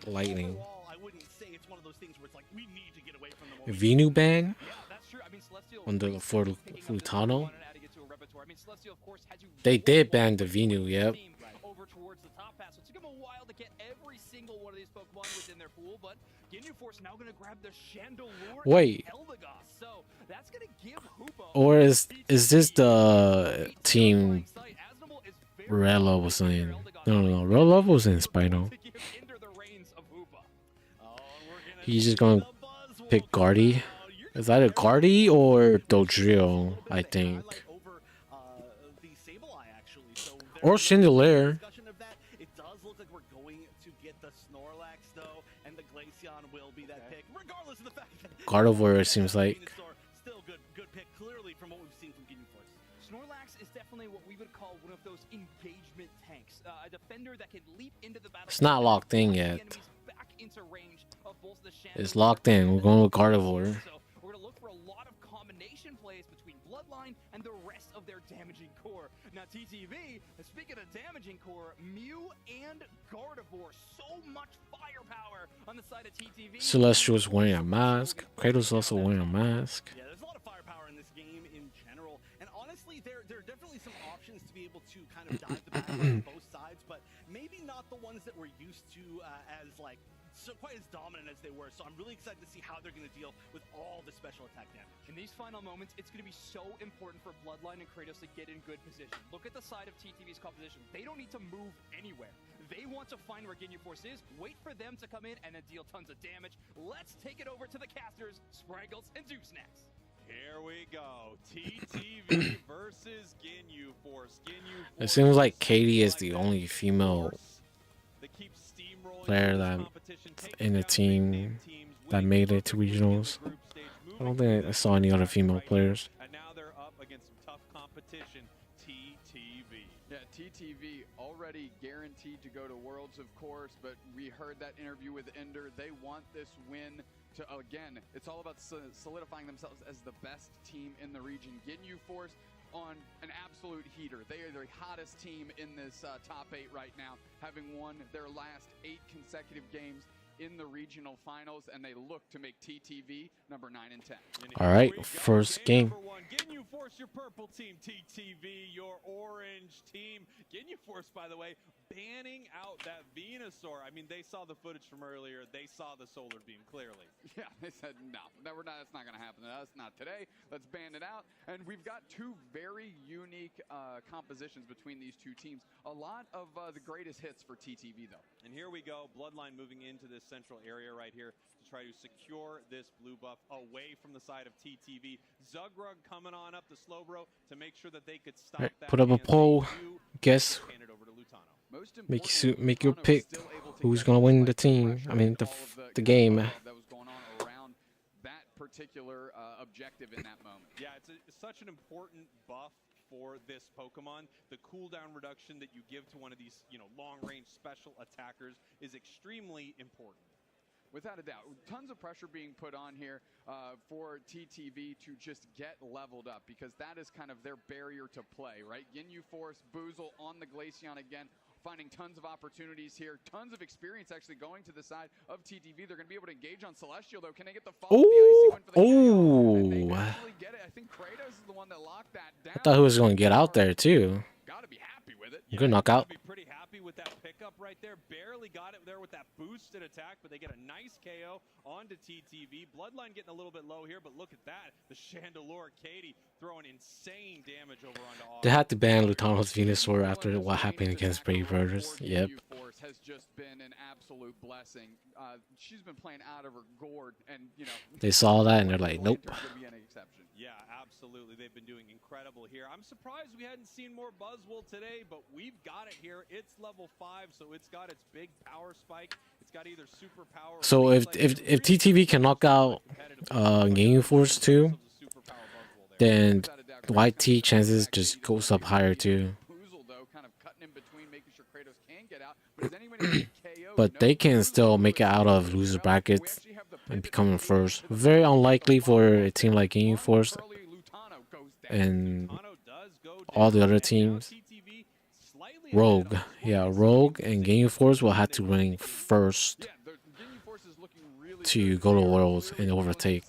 lightning. Venu ban on the for Flutano. They did ban the Venu. Yep. Over towards the top pass. So it took him a while to get every single one of these Pokemon within their pool, but Ginyu Force now going to grab the Chandelure. Wait. So that's going to give Hoopa. Or is this the team Rella was in? No. Rella was in Spino. He's just gonna pick Guardy. Is that a Guardy or Dodrio? I think. Or Chandelier. It does look like we're going to get the Snorlax though, and the Glaceon will be that pick, regardless of the fact that Gardevoir seems like. Still good pick, clearly from what we've seen from Ginyu Force. Snorlax is definitely what we would call one of those engagement tanks, a defender that can leap into the battle. It's not locked in yet. It's locked in. We're going with Gardevoir. So we're gonna look for a lot of combination plays between Bloodline and the rest of their damaging core. Now TTV, speaking of damaging core, Mew and Gardevoir, so much firepower on the side of TTV. Celestial's wearing a mask. Kratos also wearing a mask. Yeah, there's a lot of firepower in this game in general, and honestly, there are definitely some options to be able to kind of dive the battle on both sides, but maybe not the ones that we're used to as like quite as dominant as they were. So I'm really excited to see how they're going to deal with all the special attack damage. In these final moments, it's going to be so important for Bloodline and Kratos to get in good position. Look at the side of TTV's composition. They don't need to move anywhere. They want to find where Ginyu Force is, wait for them to come in, and then deal tons of damage. Let's take it over to the casters, Spraggles and Deuce next. Here we go. TTV versus Ginyu Force. It seems like Katie is the only female player that in the team that made it to regionals. I don't think I saw any other female players. And now they're up against some tough competition. TTV. Yeah, TTV already guaranteed to go to Worlds, of course, but we heard that interview with Ender. They want this win to, again, it's all about solidifying themselves as the best team in the region. Ginyu Force on an absolute heater. They are the hottest team in this top 8 right now, having won their last 8 consecutive games in the regional finals, and they look to make TTV number 9 and 10. All right, first game. Ginyu Force, your purple team. TTV, your orange team. Ginyu Force, by the way, banning out that Venusaur. I mean, they saw the footage from earlier. They saw the solar beam clearly. Yeah, they said, no, that's not going to happen to us. Not today. Let's ban it out. And we've got two very unique compositions between these two teams. A lot of the greatest hits for TTV, though. And here we go. Bloodline moving into this central area right here to try to secure this blue buff away from the side of TTV. Zugrug coming on up the slow bro to make sure that they could stop Right, that. put up a poll. Guess. Make your pick. Who's gonna win the team? I mean, the game. That was going on around that particular objective in that moment. Yeah, it's such an important buff for this Pokemon. The cooldown reduction that you give to one of these, long-range special attackers is extremely important. Without a doubt. Tons of pressure being put on here for TTV to just get leveled up, because that is kind of their barrier to play, right? Ginyu Force, Boozle on the Glaceon again, finding tons of opportunities here. Tons of experience actually going to the side of TTV. They're going to be able to engage on Celestial, though. Can they get the follow? The icy win for the KO? And they actually get it. I think Kratos is the one that locked that down. I thought he was gonna get out there too. Gotta be happy with it. Good knockout. Be pretty happy with that pickup right there. Barely got it there with that boosted attack, but they get a nice KO onto TTV. Bloodline getting a little bit low here, but look at that. The Chandelure Katie throwing insane damage over onto all. They had to ban Lutano's Venusaur after what happened against Brave Birds. Yep. Force has just been an absolute blessing. She's been playing out of her gourd, and They saw that and they're like, nope. Yeah, absolutely. They've been doing incredible here. I'm surprised we hadn't seen more Buzzwole today, but we've got it here. It's level 5, so it's got its big power spike. It's got either super power. So if TTV can knock out Ginyu Force too, then YT chances just goes up higher too. But they can still make it out of loser brackets and become first. Very unlikely for a team like Ginyu Force and all the other teams. Rogue, yeah, Rogue and Ginyu Force will have to rank first to go to Worlds and overtake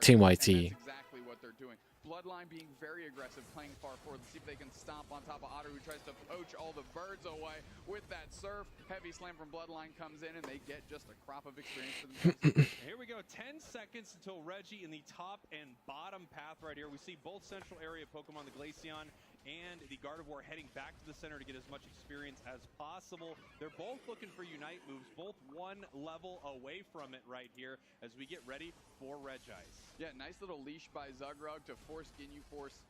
Team YT. Bloodline being very aggressive, playing far forward. Let's see if they can stomp on top of Otter, who tries to poach all the birds away with that surf. Heavy slam from Bloodline comes in, and they get just a crop of experience for themselves. Here we go. 10 seconds until Reggie in the top and bottom path right here. We see both central area Pokemon, the Glaceon and the Gardevoir, heading back to the center to get as much experience as possible. They're both looking for Unite moves, both one level away from it right here as we get ready for Regice. Yeah, nice little leash by Zugrug to force Ginyu Force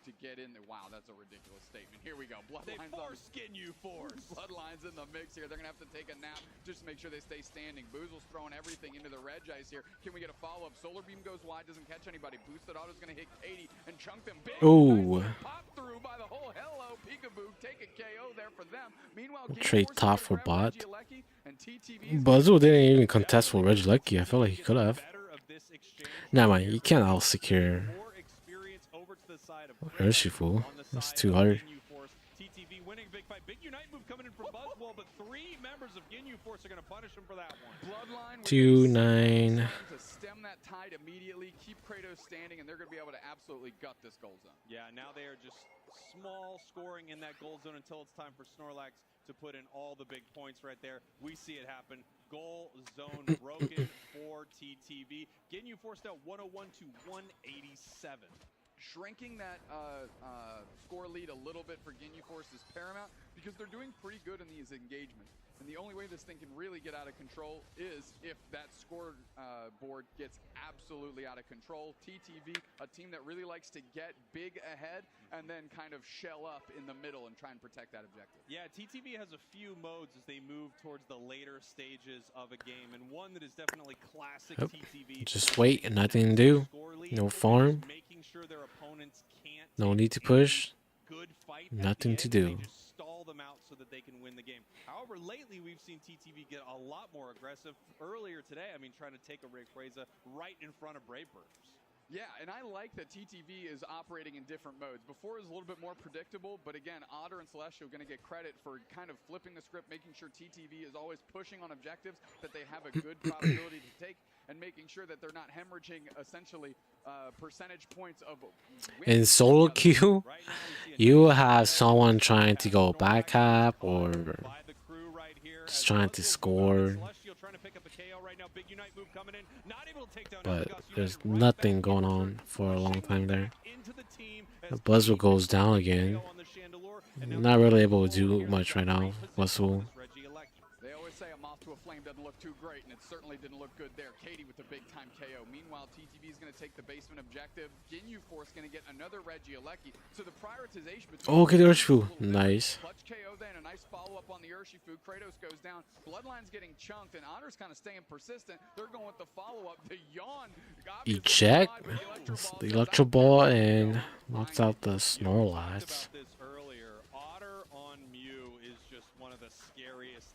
to get in there. Wow, that's a ridiculous statement. Here we go. Bloodline's Ginyu Force. Bloodline's in the mix here. They're going to have to take a nap just to make sure they stay standing. Boozle's throwing everything into the Regice here. Can we get a follow-up? Solar Beam goes wide, doesn't catch anybody. Boosted Auto's going to hit Katie and chunk them big. Ooh. Pop through by the whole hello. Peekaboo, take a KO there for them. Meanwhile, trade top for bot. Buzzle didn't even contest for Regilecki. I feel like he could have. Nah, man, you can't out-secure Urshifu. That's too hard. TTV winning a big fight. Big Unite move coming in from Buzzwole, but 3 members of Ginyu Force are going to punish him for that one. Bloodline 2-9. to stem that tide immediately, keep Kratos standing, and they're going to be able to absolutely gut this goal zone. Yeah, now they are just small scoring in that goal zone until it's time for Snorlax to put in all the big points right there. We see it happen. Goal zone broken for TTV. Ginyu Force now 101 to 187. Shrinking that score lead a little bit for Ginyu Force is paramount, because they're doing pretty good in these engagements. And the only way this thing can really get out of control is if that score board gets absolutely out of control. TTV, a team that really likes to get big ahead and then kind of shell up in the middle and try and protect that objective. Yeah, TTV has a few modes as they move towards the later stages of a game, and one that is definitely classic TTV. Just wait and nothing to do. No farm. No need to push. Nothing to do. Stall them out so that they can win the game. However, lately we've seen TTV get a lot more aggressive. Earlier today, I mean, trying to take a Rayquaza right in front of Brave Birds. Yeah, and I like that TTV is operating in different modes. Before it was a little bit more predictable, but again, Otter and Celestial are going to get credit for kind of flipping the script, making sure TTV is always pushing on objectives that they have a good probability to take, and making sure that they're not hemorrhaging essentially percentage points of In solo queue, you have someone trying to go back cap or just trying to score, but there's nothing going on for a long time there. The Buzzwell goes down again. Not really able to do much right now. Buzzwell. They always say a moth to a flame doesn't look too great, and it certainly didn't look good there. Katie with the big-time KO. Meanwhile, TTV is going to take the basement objective. Ginyu Force going to get another Regieleki. So the prioritization between... Oh, get the Urshifu. Nice. Clutch KO then, a nice follow-up on the Urshifu. Kratos goes down. Bloodline's getting chunked, and Otter's kind of staying persistent. They're going with the follow-up. The yawn. Eject. The Electro Ball and knocks out the Snorlax.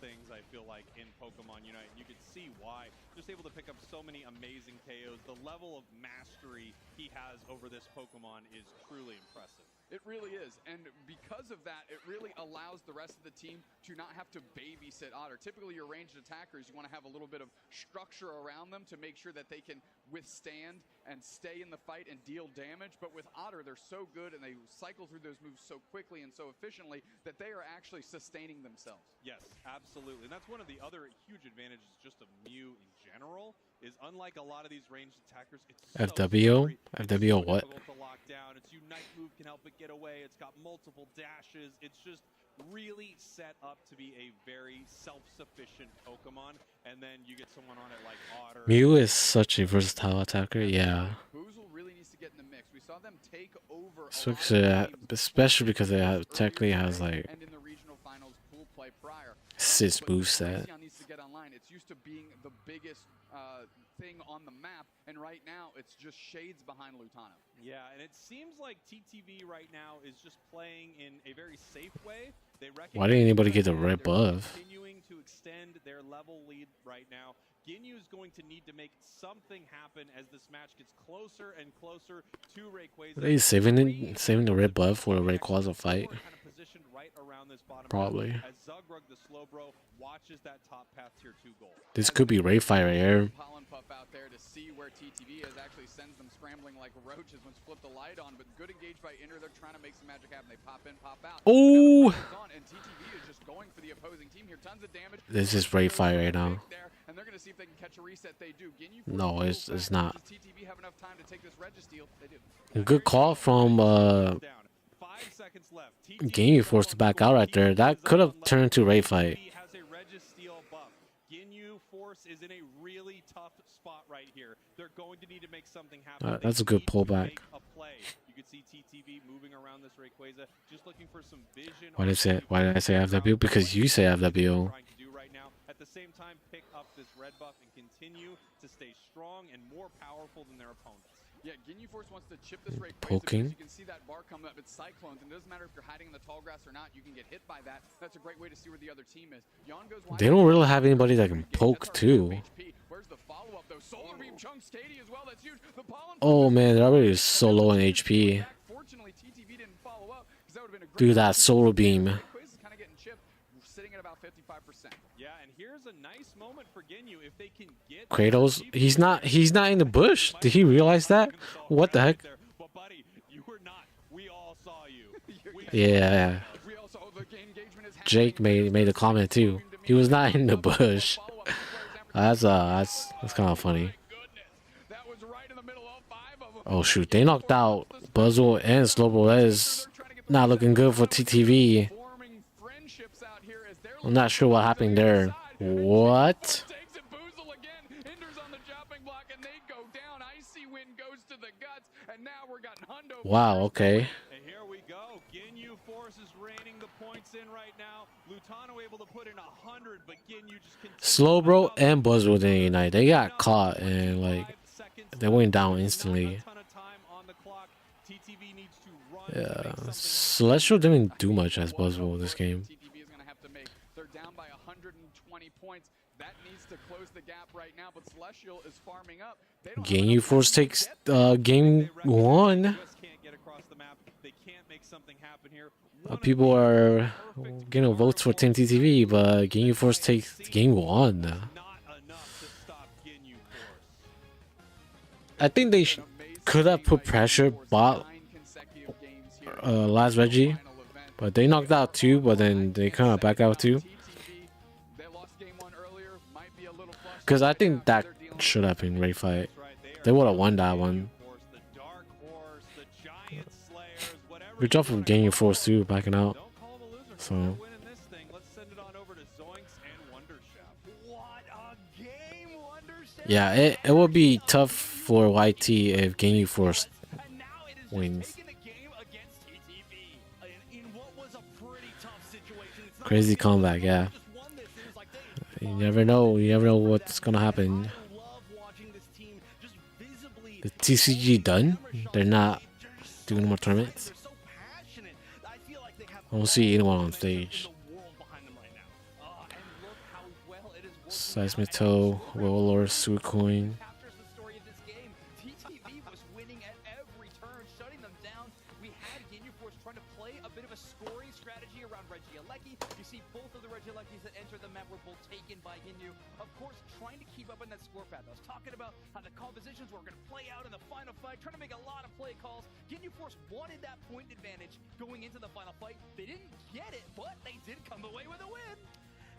Things I feel like in Pokemon Unite. You can see why. Just able to pick up so many amazing KOs. The level of mastery he has over this Pokemon is truly impressive. It really is, and because of that, it really allows the rest of the team to not have to babysit Otter. Typically, your ranged attackers, you want to have a little bit of structure around them to make sure that they can withstand and stay in the fight and deal damage. But with Otter, they're so good and they cycle through those moves so quickly and so efficiently that they are actually sustaining themselves. Yes, absolutely. And that's one of the other huge advantages just of Mew in general, is unlike a lot of these ranged attackers, it's FWO? FWO what? difficult to lock down. Its Unite move can help it get away. It's got multiple dashes. It's just really set up to be a very self-sufficient Pokemon. And then you get someone on it like Otter. Mew is such a versatile attacker, yeah. Boozle really needs to get in the mix. We saw them take over Especially because it technically has like and in the regional finals pool play prior. assist boost set. Needs to get online. It's used to being the biggest thing on the map, and right now it's just shades behind Lutano. Yeah, and it seems like TTV right now is just playing in a very safe way. They Why didn't anybody get the red buff? Continuing to extend their level lead right now. Ginyu is going to need to make something happen as this match gets closer and closer to Rayquaza. Are they saving the red buff for a Rayquaza fight? Probably. As Zugrug the Slowbro watches that top path tier 2 goal. This could be Rayfire Air. Pollen Puff out there to see where TTV is, actually sends them scrambling like roaches once flip the light on, but good engage by Inter. They're trying to make some magic happen. They pop in, pop out. Oh! And TTV is just going for the opposing team here. Tons of damage. This is Rayfire right now. And they're going to see if they can catch a reset. They do. No, it's not. Does TTV have enough time to take this Registeel? They do. Good call from Ginyu Force to back out right there. That could have turned to Ray fight. Has a Registeel buff. Ginyu Force is in a really tough spot right here. They're going to need to make something happen. That's a good pullback. You can see TTV moving around this Rayquaza, just looking for some vision. Why did I say FW? Because you say FW. At the same time, pick up this red buff and continue to stay strong and more powerful than their opponents. Yeah, Ginyu Force wants to chip this Rayquaza. Poking. You can see that bar come up. It's Cyclones, and it doesn't matter if you're hiding in the tall grass or not. You can get hit by that. That's a great way to see where the other team is. Yon goes wide. They don't really have anybody that can poke too. Where's the follow-up though? Solar Beam chunks Katie as well. That's huge. The pollen. Oh man, they're already so low in HP. Fortunately, TTV didn't follow up because that would have been a Do that Solar Beam. Rayquaza's kind of getting chipped, sitting at about 55%. Yeah, and here's a nice moment for Ginyu if they can get Kratos, he's not in the bush. Did he realize that? What the heck? But buddy, you were not. We all saw you. Yeah. Jake made a comment too. He was not in the bush. That's kind of funny. Oh shoot, they knocked out Buzzle and Slowbro. That is not looking good for TTV. I'm not sure what happened there. What? Wow, okay. And here we go. Ginyu Force is raining the points in right now. Lutano able to put in 100, but Ginyu just continues. Slowbro and Buzzle didn't unite. They got caught and like they went down instantly. Yeah, Celestial didn't do much as Buzzle this game. TTV is going to have to make. They're down by 120 points. That needs to close the gap right now, but Celestial is farming up. They don't Game Force takes game 1. People are getting votes for Team TTV, but Game Force takes game 1. I think they could have put pressure bot last Reggie, but they knocked out 2, but then they kind of back out 2. Because I think that should have been Ray fight. They would have won that one. Good job from Game Force too, backing out. So. Yeah, it would be tough for YT if Game Force wins. Crazy comeback, yeah. You never know. You never know what's gonna happen. The TCG done? They're not doing more tournaments. I don't see anyone on stage. Seismito, Warlord, Suicoin. Trying to make a lot of play calls. Ginyu Force wanted that point advantage going into the final fight. They didn't get it, but they did come away with a win.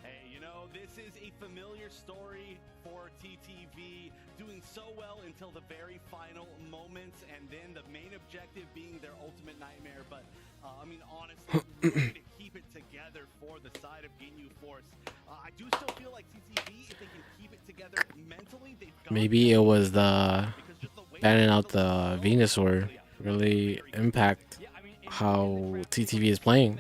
Hey, you know, this is a familiar story for TTV, doing so well until the very final moments, and then the main objective being their ultimate nightmare. But, I mean, honestly, really to keep it together for the side of Ginyu Force. I do still feel like TTV, if they can keep it together mentally, they've got Maybe it was the banning out the Venusaur really impact how TTV is playing.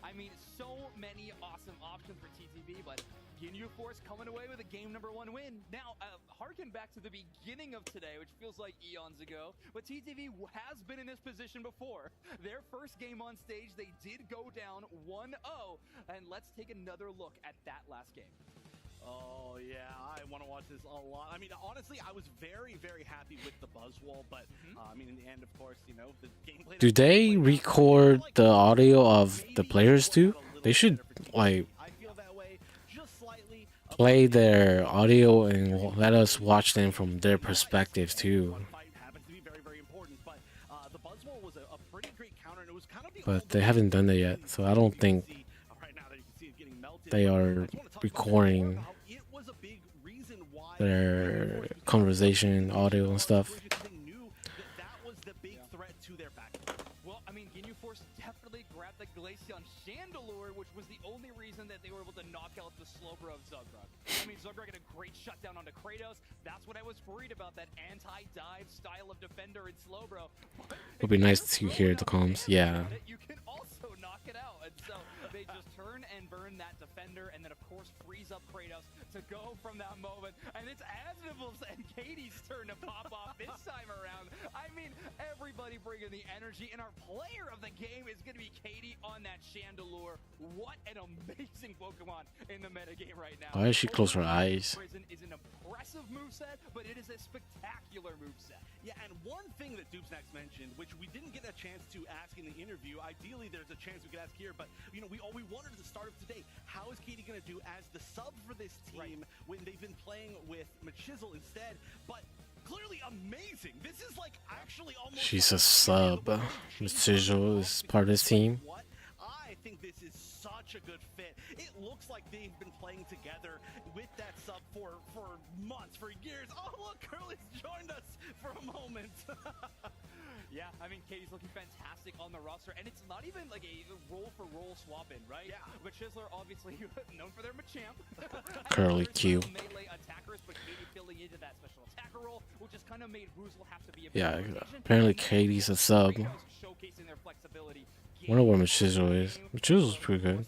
I mean, so many awesome options for TTV, but Ginyu Force coming away with a game #1 win. Now, harken back to the beginning of today, which feels like eons ago, but TTV has been in this position before. Their first game on stage, they did go down 1-0, and let's take another look at that last game. Oh, yeah, I want to watch this a lot. I mean, honestly, I was very, very happy with the Buzzwall, but, I mean, in the end, of course, you know, the gameplay... Do they record the audio of the players too? They should, like, play their audio and let us watch them from their perspective too. But they haven't done that yet, so I don't think they are recording their conversation, audio, and stuff. Well, I mean, Ginyu Force definitely grabbed the Glaceon Chandelure, which was the only reason that they were able to knock out the Slowbro of Zugrug. I mean, Zugrug had a great shutdown onto Kratos. That's what I was worried about, that anti-dive style of defender in Slowbro. It would be nice to hear the comms, yeah. You can also knock it out, and so they just turn and burn that defender, and then of course freeze up Kratos to go from that moment. And it's Asnivel's and Katie's turn to pop off this time around. I mean, everybody bringing the energy, and our player of the game is going to be Katie on that Chandelure. What an amazing Pokemon in the metagame right now. Why does she close her eyes? Prison is an impressive moveset, but it is a spectacular moveset. Yeah, and one thing that Doopsnax mentioned, which we didn't get a chance to ask in the interview, ideally there's a chance we could ask here, but you know, we wondered at the start of today, how is Katie going to do as the sub for this team when they've been playing with Machizzle instead? But clearly amazing. This is like actually almost... She's a sub. Machizzle is part of this team. I think this is such a good fit. It looks like they've been playing together with that sub for months, for years. Oh, look, Curly's joined us for a moment. Yeah, I mean, Katie's looking fantastic on the roster, and it's not even like a roll-for-roll swap-in, right? Yeah. But Chizzler, obviously, known for their Machamp. Curly Q. Melee attackers, but Katie filling into that special attacker role, which has kind of made Woozle have to be a Yeah, apparently Katie's a sub. Wonder where Machizzle is. Machizzle's pretty good.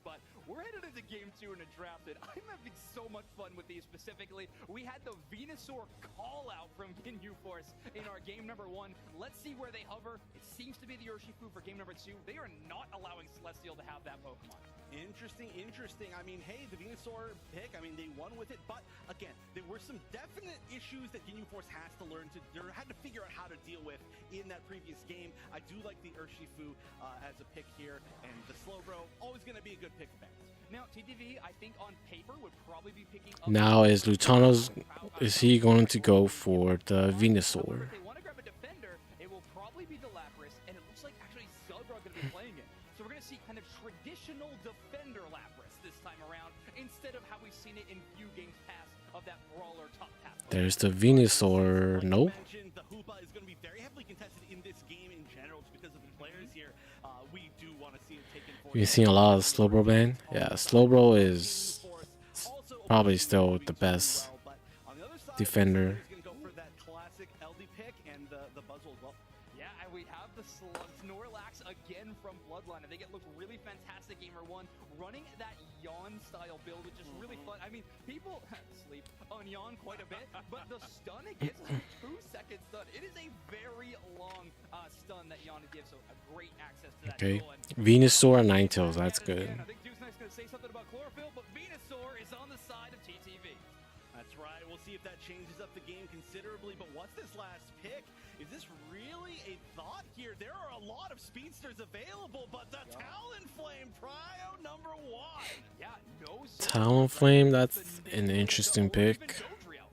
But we're headed into game 2 in a draft, and I'm having so much fun with these specifically. We had the Venusaur call out from Ginyu Force in our game number 1. Let's see where they hover. It seems to be the Urshifu for game number 2. They are not allowing Celestial to have that Pokemon. Interesting, interesting. I mean, hey, the Venusaur pick, I mean, they won with it, but again, there were some definite issues that Ginyu Force has to learn to, or had to figure out how to deal with in that previous game. I do like the Urshifu as a pick here, and the Slowbro, always going to be a good pick for fans. Now, TTV, I think on paper would probably be picking up. Now is Lutano's, is he going to go for the Venusaur? If they want to grab a defender, it will probably be the Lapras, and it looks like actually Zugra going to be playing it. So we're going to see kind of traditional defender Lapras this time around, instead of how we've seen it in few games past of that brawler top path. There's the Venusaur. Nope. The Hoopa is going to be very heavily contested in this game in general, just because of the players here. We do want to see it taken for. You've seen a lot of Slowbro ban. Yeah, Slowbro is probably still the best defender. Yeah, and we have the Snorlax again from Bloodline. I think it looked really fantastic gamer 1, running that Yawn style build, which is really fun. I mean, people sleep on Yawn quite a bit, but the stun it gives is a 2-second stun. It is a very long stun that Yawn gives, so a great access to that. Okay, Venusaur, Ninetales, that's good. I think Duke's next going to say something about Chlorophyll, but Venusaur is on the side of TTV. That's right. We'll see if that changes up the game considerably. But what's this last pick? Is this really a thought here? There are a lot of speedsters available, but the Talonflame Prio number 1. Yeah, no. Talonflame, that's an interesting pick.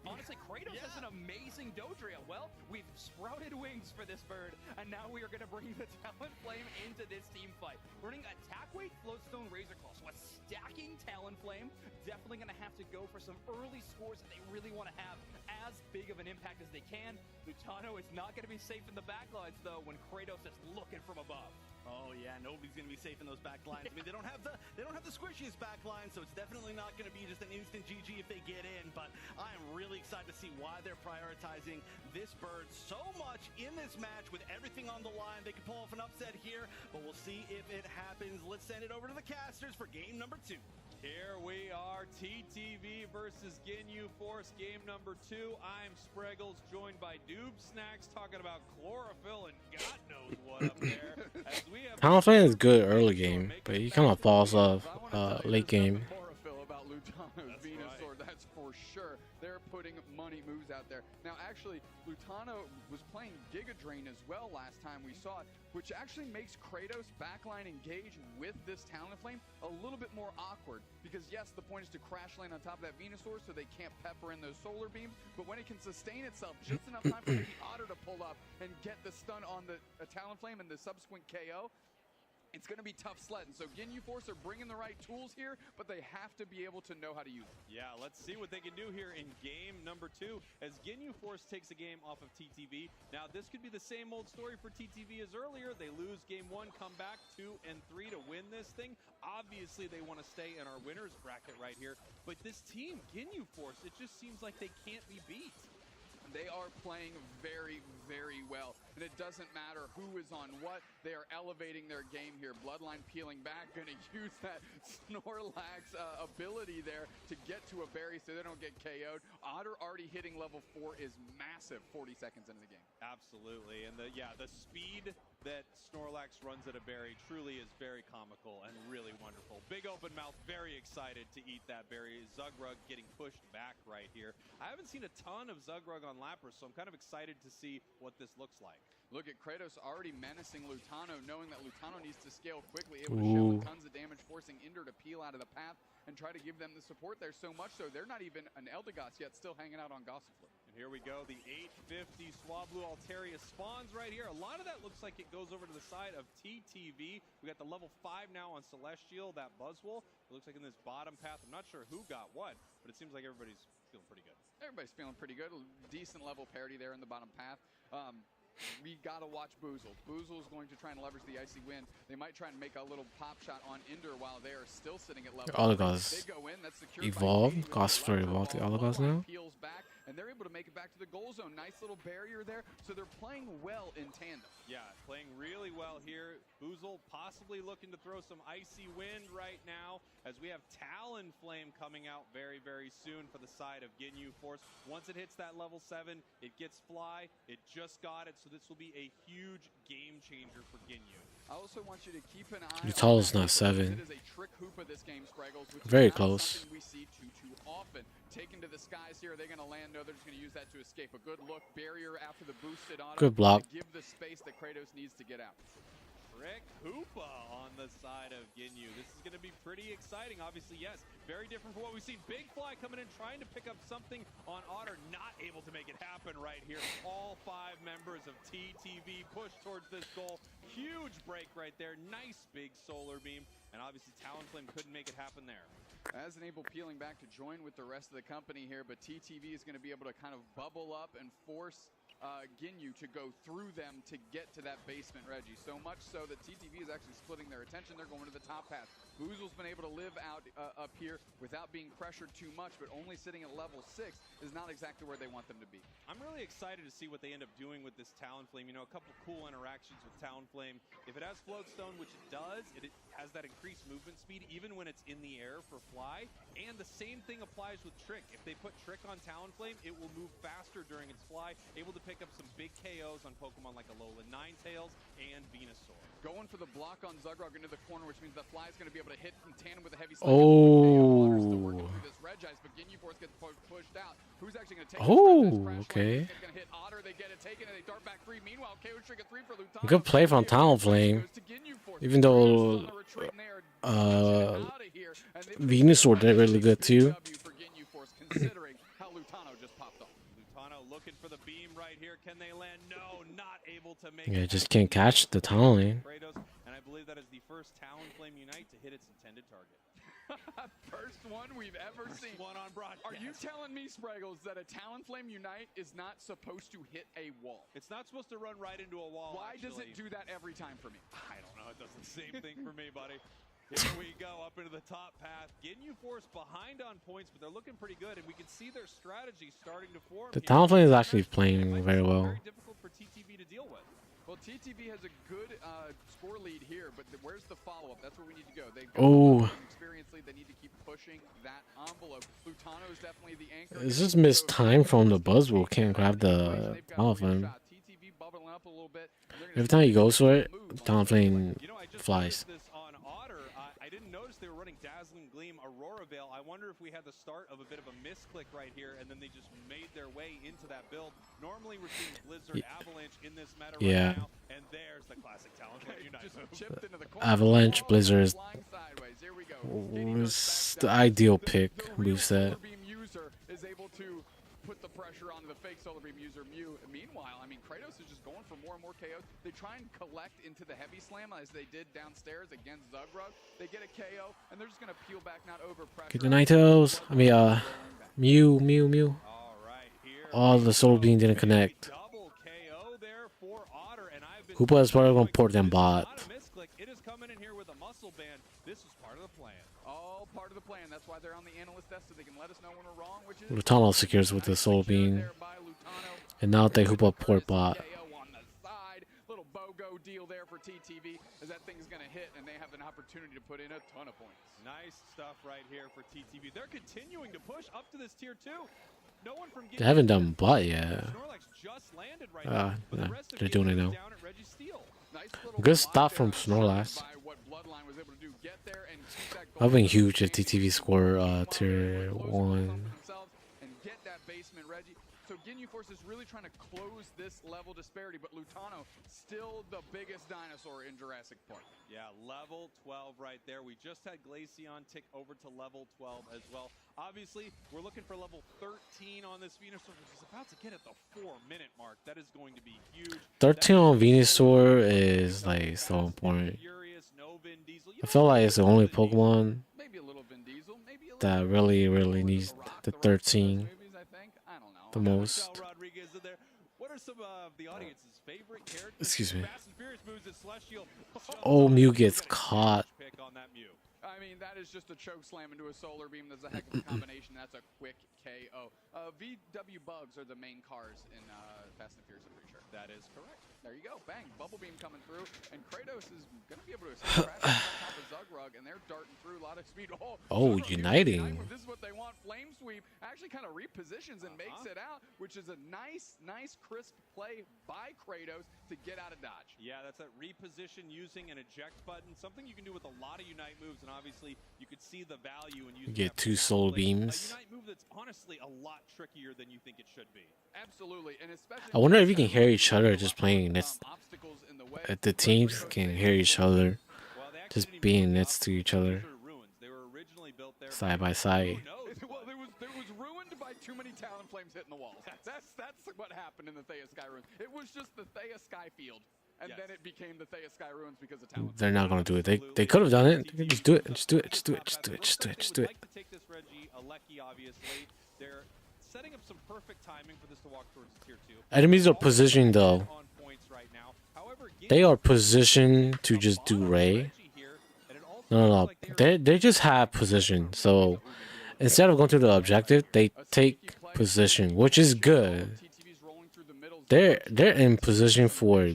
Honestly, Kratos has an amazing Dodrio. Well, we've sprouted wings for this bird, and now we are going to bring the Talonflame into this team fight. Running Attack Weight, Floatstone, Razor Claw. So a stacking Talonflame. Definitely going to have to go for some early scores that they really want to have as big of an impact as they can. Lutano is not going to be safe in the backlines, though, when Kratos is looking from above. Oh yeah, nobody's gonna be safe in those back lines. I mean, they don't have the squishiest back line, so it's definitely not gonna be just an instant GG if they get in. But I am really excited to see why they're prioritizing this bird so much in this match with everything on the line. They could pull off an upset here, but we'll see if it happens. Let's send it over to the casters for game number 2. Here we are, TTV versus Ginyu Force, game number 2. I'm Spreggles, joined by Doob Snacks, talking about Chlorophyll and God knows what up there. Talonflame is good early game, but he kind of falls off late game. Chlorophyll about Lutano's Venusaur, that's for sure. They're putting money moves out there. Now, actually, Lutano was playing Giga Drain as well last time we saw it, which actually makes Kratos backline engage with this Talonflame a little bit more awkward. Because yes, the point is to crash land on top of that Venusaur so they can't pepper in those solar beams, but when it can sustain itself just enough time for maybe Otter to pull up and get the stun on the Talonflame and the subsequent KO, it's going to be tough sledding. So Ginyu Force are bringing the right tools here, but they have to be able to know how to use them. Yeah, let's see what they can do here in game number 2 as Ginyu Force takes a game off of TTV. Now, this could be the same old story for TTV as earlier. They lose game 1, come back 2 and 3 to win this thing. Obviously, they want to stay in our winner's bracket right here. But this team, Ginyu Force, it just seems like they can't be beat. They are playing very, very well. And it doesn't matter who is on what. They are elevating their game here. Bloodline peeling back, going to use that Snorlax ability there to get to a berry so they don't get KO'd. Otter already hitting level 4 is massive 40 seconds into the game. Absolutely. And the speed that Snorlax runs at a berry truly is very comical and really wonderful. Big open mouth, very excited to eat that berry. Zugrug getting pushed back right here. I haven't seen a ton of Zugrug on Lapras, so I'm kind of excited to see what this looks like. Look at Kratos already menacing Lutano, knowing that Lutano needs to scale quickly, able to shell with tons of damage, forcing Inder to peel out of the path and try to give them the support there, so much so they're not even an Eldegoss yet, still hanging out on Gossifleur. And here we go, the 850 Swablu Altaria spawns right here. A lot of that looks like it goes over to the side of TTV. We got the level 5 now on Celestial, that Buzzwole. It looks like in this bottom path, I'm not sure who got what, but it seems like everybody's feeling pretty good. Everybody's feeling pretty good. Decent level parity there in the bottom path. We got to watch Boozle. Boozle is going to try and leverage the Icy Wind. They might try and make a little pop shot on Inder while they are still sitting at level. Eldegoss They go in. That's secured evolved. Gossifleur evolved to Eldegoss now. Peels back. and they're able to make it back to the goal zone. Nice little barrier there, so they're playing well in tandem. Yeah, playing really well here. Boozle possibly looking to throw some icy wind right now, as we have Talonflame coming out very, very soon for the side of Ginyu Force. Once it hits that level 7, it gets Fly. It just got it, so this will be a huge game changer for Ginyu. I also want you to keep an eye Utah's on not 7. It is a trick hoop of this game, Spraggles, which Very is not close. something we see too often. Taken to the skies here. Are they going to land? No, they're just going to use that to escape. A good look. Barrier after the boosted auto. Good block. To give the space that Kratos needs to get out. Trick Hoopa on the side of Ginyu. This is going to be pretty exciting. Obviously, yes, very different from what we've seen. Big Fly coming in, trying to pick up something on Otter. Not able to make it happen right here. All 5 members of TTV push towards this goal. Huge break right there. Nice big solar beam. And obviously, Talonflame couldn't make it happen there. As Enable peeling back to join with the rest of the company here, but TTV is going to be able to kind of bubble up and force Ginyu to go through them to get to that basement Reggie. So much so that TTV is actually splitting their attention. They're going to the top path. Boozle's been able to live out up here without being pressured too much, but only sitting at level 6 is not exactly where they want them to be. I'm really excited to see what they end up doing with this Talonflame. You know, a couple cool interactions with Talonflame. If it has Floatstone, which it does, it has that increased movement speed even when it's in the air for Fly. And the same thing applies with Trick. If they put Trick on Talonflame, it will move faster during its fly, able to pick up some big KOs on Pokemon like Alola Ninetales and Venusaur. Going for the block on Zugrog into the corner, which means the Fly is going to be able to hit in tandem with a heavy Oh. this Red Ice, but Ginyu Force gets pushed out. Who's actually going to take Okay. It's going to hit Otter, they get it taken, and they dart back 3. Meanwhile, KO Trick at 3 for Lutano. Good play from Talonflame. Even though Venusaur did really good too. Considering how Lutano just popped off. Lutano looking for the beam right here. Can they land? No, not able to make Yeah, it. just can't catch the Talon. Kratos, and I believe that is the first Talonflame Unite to hit its intended target. First one we've ever seen. One on broadcast. Are you telling me, Spraggles, that a Talonflame Unite is not supposed to hit a wall? It's not supposed to run right into a wall. Why does actually. it do that every time for me? I don't know. It does the same thing for me, buddy. Here we go, up into the top path. Ginyu Force behind on points, but they're looking pretty good, and we can see their strategy starting to form. The Talonflame is actually playing very well. Very difficult for TTV to deal with. Well, TTV has a good score lead here, but where's the follow-up? That's where we need to go. They've Oh. experience lead. They need to keep pushing that envelope. Lutano is definitely the anchor. This is missed time from the Buzzwole. Can't grab the Talonflame. TTV bubbling up a little bit. Every time he goes for it, Talonflame flies. This on Otter, I didn't notice they were running Dazzling Gleam, Aurora Veil. I wonder if we had the start of a bit of a misclick right here, and then they just made their way into that build. Normally we're seeing Blizzard Avalanche in this meta right now, and there's the classic Talonflame Unite move. Avalanche Blizzard Here we go. was the ideal pick, moveset. Beam user is able to put the pressure onto the fake Solar Beam user Mew. Meanwhile, I mean, Kratos is just going for more and more KOs. They try and collect into the heavy slam as they did downstairs against Zugrug. They get a KO, and they're just going to peel back, not over pressure. Get the Nightos. I mean, Mew. Oh, the Solar Beam didn't connect. Hoopa is probably going to port them bot. It is coming in here with a muscle band. This is part of the plan. All part of the plan. That's why they're on the analyst desk, so they can let us know when we're wrong, which is Lutano secures with the Solar Beam. And now they Hoopa port bot. little BOGO deal there for TTV as that thing's going to hit, and they have an opportunity to put in a ton of points. Nice stuff right here for TTV. They're continuing to push up to this tier 2. No one from They haven't done bot yet. Snorlax just landed right now, but the Nah, rest of they're doing it now. down at Reggie Steele. Good stop from Snorlax. I've been huge at TTV score tier 1. And get that basement, Reggie. So Ginyu Force is really trying to close this level disparity, but Lutano still the biggest dinosaur in Jurassic Park. Yeah, level 12 right there. We just had Glaceon tick over to level 12 as well. Obviously, we're looking for level 13 on this Venusaur, which is about to get at the 4-minute mark. That is going to be huge. 13 on Venusaur is like so important. I feel like it's the only Pokemon that really needs the 13 the most. What are some of the audience's favorite characters? Excuse me. Fast and Furious moves that Celestial Oh, Mew gets caught. pick on that that Mew. I mean, that is just a choke slam into a solar beam. That's a heck of a combination. That's a quick KO. VW Bugs are the main cars in Fast and Furious, I'm pretty sure. That is correct. There you go. Bang. Bubble beam coming through. And Kratos is going to be able to escape crash on top of Zugrug. And they're darting through a lot of speed. Oh, Zugrug uniting. This is what they want. Flame Sweep actually kind of repositions and makes it out, which is a nice, crisp play by Kratos to get out of dodge. Yeah, that's that reposition using an eject button. Something you can do with a lot of Unite moves. And obviously, you could see the value in using Get that 2 soul beams. A Unite move that's honestly a lot trickier than you think it should be. Absolutely. And especially I wonder if you can hear each other just playing this. If the teams can hear each other just being next to each other side by side. Well, it was ruined by too many Talon Flames hitting the walls. That's what happened in the Thea Sky Ruins. It was just the Thea Sky Field. And then it became the Thea Sky Ruins because of Talon. They're not gonna do it. They could have done it. They could just do it. Just do it. Just do it. Just do it. Just do it. Just do it. Like to take this Reggie, Alecki, obviously. They're setting up some perfect timing for this to walk towards tier 2. Enemies are positioned though. They are positioned to just do Ray. No. They just have position. So instead of going to the objective, they take position, which is good. They're in position for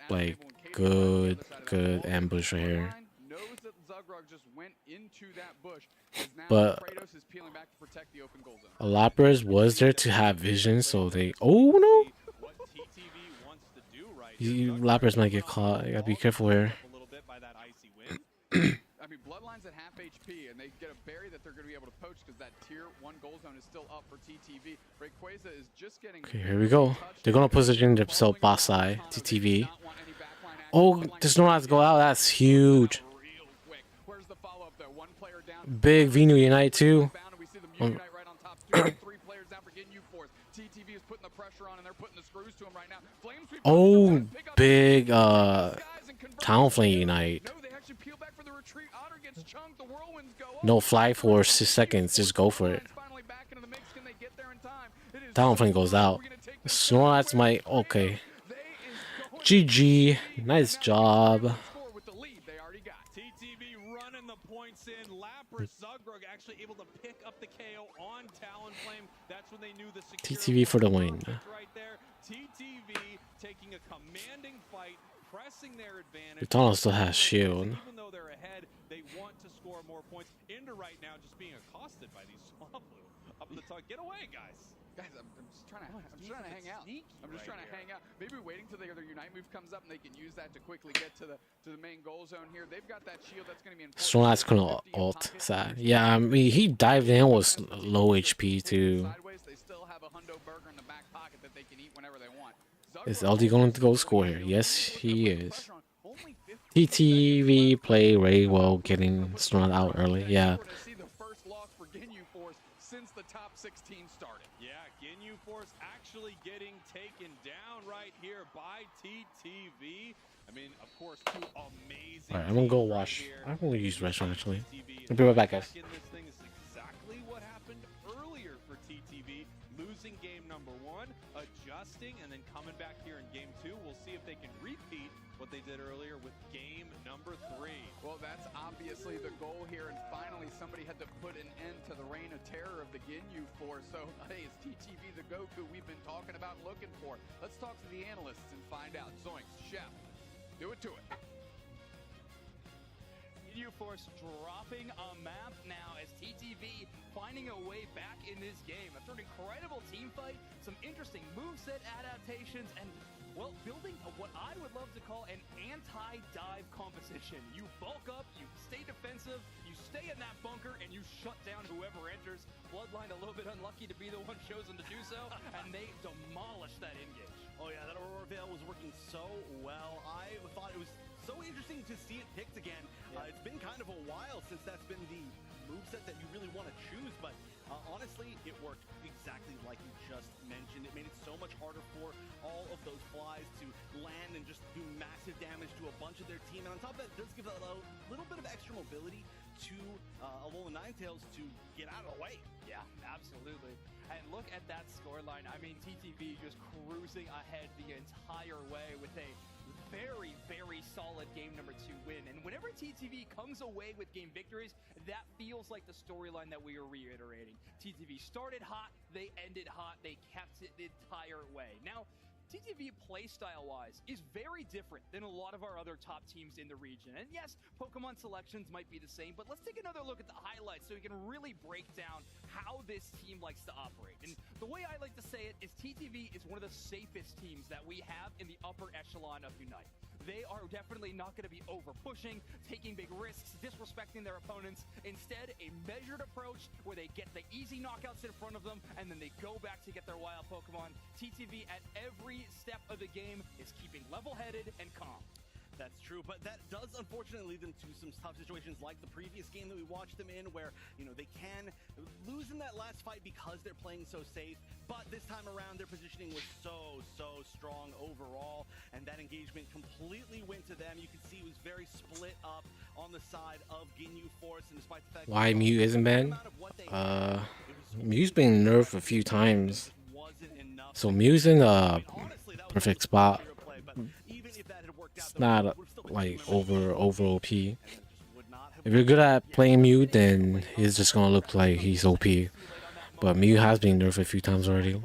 like good ambush right here. But Lapras was there to have vision, so they. Oh no! Lapras might get caught. You gotta be careful here. I mean, Bloodline's at half HP, and they get a berry that they're going to be able to poach because that tier 1 goal zone is still up for TTV. Rayquaza is just getting. Okay, here we go. They're gonna position themselves boss side. TTV. Oh, there's no has to go out. That's huge. Big Venu Unite too. Oh, big Talonflame Unite. No fly for 6 seconds. Just go for it. Talonflame goes out. Snorlax might. Okay. GG. Nice job. TTV for the win. Taking a commanding fight, pressing their advantage. Utano still has shield. Even though they're ahead, they want to score more points. Into right now just being accosted by these Swablu up at the top. Get away, guys. Guys, I'm just trying to hang out. I'm just trying to hang out. Maybe waiting till their Unite move comes up and they can use that to quickly get to the main goal zone here. They've got that shield that's going to be important. Snorlax gonna ult. Sad. Yeah, I mean he dived in was low HP too. They still have a hundo burger in the back pocket that they can eat whenever they want. Is LD going to go score here? Yes, he is. TTV play Ray well, getting Snorlax out early. Yeah. Since the top 16 started. Yeah, Ginyu Force actually getting taken down right here by TTV. I mean, of course, 2 amazing. Alright, I'm gonna go wash. I'm gonna use restaurant actually. I'll be right back, guys. This thing is exactly what happened earlier for TTV, losing game number 1, adjusting, and then coming back here in game 2. We'll see if they can repeat what they did earlier with game number 3. Well, that's obviously the goal here, and finally somebody had to put an end to the reign of terror of the Ginyu Force. So, hey, it's TTV the Goku we've been talking about looking for. Let's talk to the analysts and find out. Zoinks, Chef, do it to it. Ginyu Force dropping a map now as TTV finding a way back in this game. After an incredible team fight, some interesting moveset adaptations, and well, building what I would love to call an anti-dive composition. You bulk up, you stay defensive, you stay in that bunker, and you shut down whoever enters. Bloodline a little bit unlucky to be the one chosen to do so, and they demolish that engage. Oh yeah, that Aurora Veil was working so well. I thought it was so interesting to see it picked again. It's been kind of a while since that's been the moveset that you really want to choose, but honestly, it worked exactly like you just mentioned. It made it so much harder for all of those flies to land and just do massive damage to a bunch of their team. And on top of that, it does give a little bit of extra mobility to Alolan Ninetales to get out of the way. Yeah, absolutely. And look at that scoreline. I mean, TTV just cruising ahead the entire way with a very, very solid game number 2 win. And whenever TTV comes away with game victories, that feels like the storyline that we are reiterating. TTV started hot, they ended hot, they kept it the entire way. Now, TTV playstyle-wise is very different than a lot of our other top teams in the region. And yes, Pokemon selections might be the same, but let's take another look at the highlights so we can really break down how this team likes to operate. And the way I like to say it is TTV is one of the safest teams that we have in the upper echelon of Unite. They are definitely not going to be over-pushing, taking big risks, disrespecting their opponents. Instead, a measured approach where they get the easy knockouts in front of them, and then they go back to get their wild Pokemon. TTV at every step of the game is keeping level-headed and calm. That's true, but that does unfortunately lead them to some tough situations like the previous game that we watched them in where, you know, they can lose in that last fight because they're playing so safe, but this time around their positioning was so strong overall, and that engagement completely went to them. You can see it was very split up on the side of Ginyu Force, and despite the fact Why Mew isn't banned? Mew's been nerfed a few times. So Mew's in a perfect spot. It's not like over OP. If you're good at playing Mew, then he's just gonna look like he's OP. But Mew has been nerfed a few times already.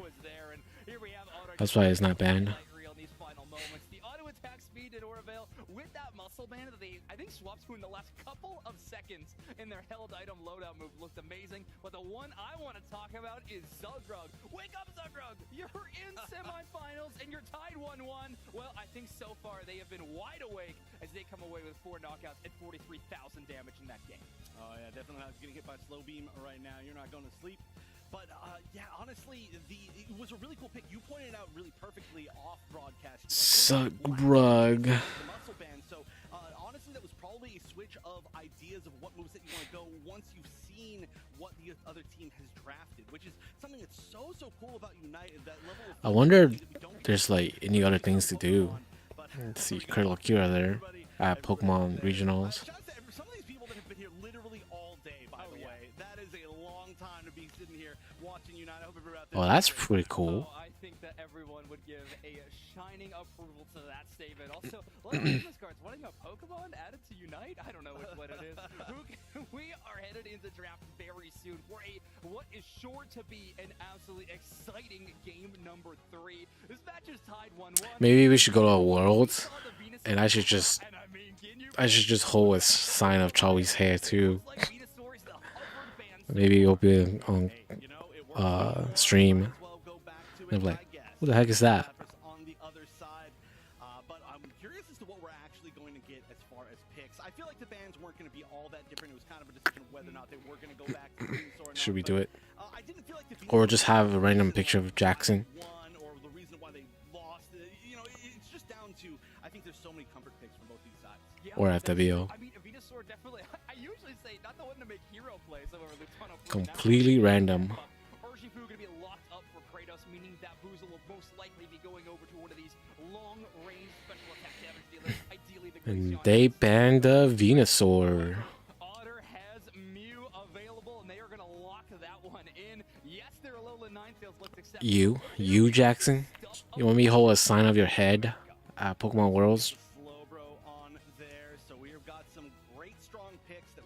That's why it's not banned. I think swaps in the last couple of seconds in their held item loadout move looked amazing, but the one I want to talk about is Zugrug. Wake up, Zugrug! You're in semifinals and you're tied 1-1. Well, I think so far they have been wide awake as they come away with 4 knockouts and 43,000 damage in that game. Oh yeah, definitely not getting hit by Slow Beam right now. You're not going to sleep. But yeah, honestly, it was a really cool pick. You pointed it out really perfectly off broadcast. Zugrug. Muscle band. So honestly, that was probably a switch of ideas of what moveset you want to go once you've seen what the other team has drafted, which is something that's so cool about United. That level of I wonder if there's like any other things to do. Let's see Critical Cure there at Pokemon Regionals. Some of these people that have been here literally all day, by the way. That is a long time to be sitting here watching United. I hope everyone out there. Oh, that's pretty cool. I think that everyone would give a shining approval to that statement. Also, a lot of business cards wanting a Pokemon added to Unite. I don't know what it is. We are headed into draft very soon for what is sure to be an absolutely exciting game number 3. This match is tied 1-1. Maybe we should go to a Worlds, and I should just hold a sign of Charlie's hair too. Maybe it'll be on stream. And like, what the heck is that? On the other side, but I'm curious as to what we're actually going to get as far as picks. I feel like the bans weren't going to be all that different. It was kind of a decision of whether or not they were going to go back to Venusaur or not. Should we do it? I didn't feel like the Or just have a random picture of Jackson? or the reason why they lost. You know, it's just down to, I think there's so many comfort picks from both these sides. Or FWO. I mean, Venusaur definitely. I usually say not the one to make hero plays over Lutano. Completely random. Urshifu going to be locked up for Kratos, meaning that Boozle will most likely be going over to one of these long-range special attack damage dealers. Ideally, the And they banned the Venusaur. Otter has Mew available, and they are going to lock that one in. Yes, their Alola Ninetales looks acceptable. You Jackson? You want me to hold a sign of your head at Pokemon Worlds?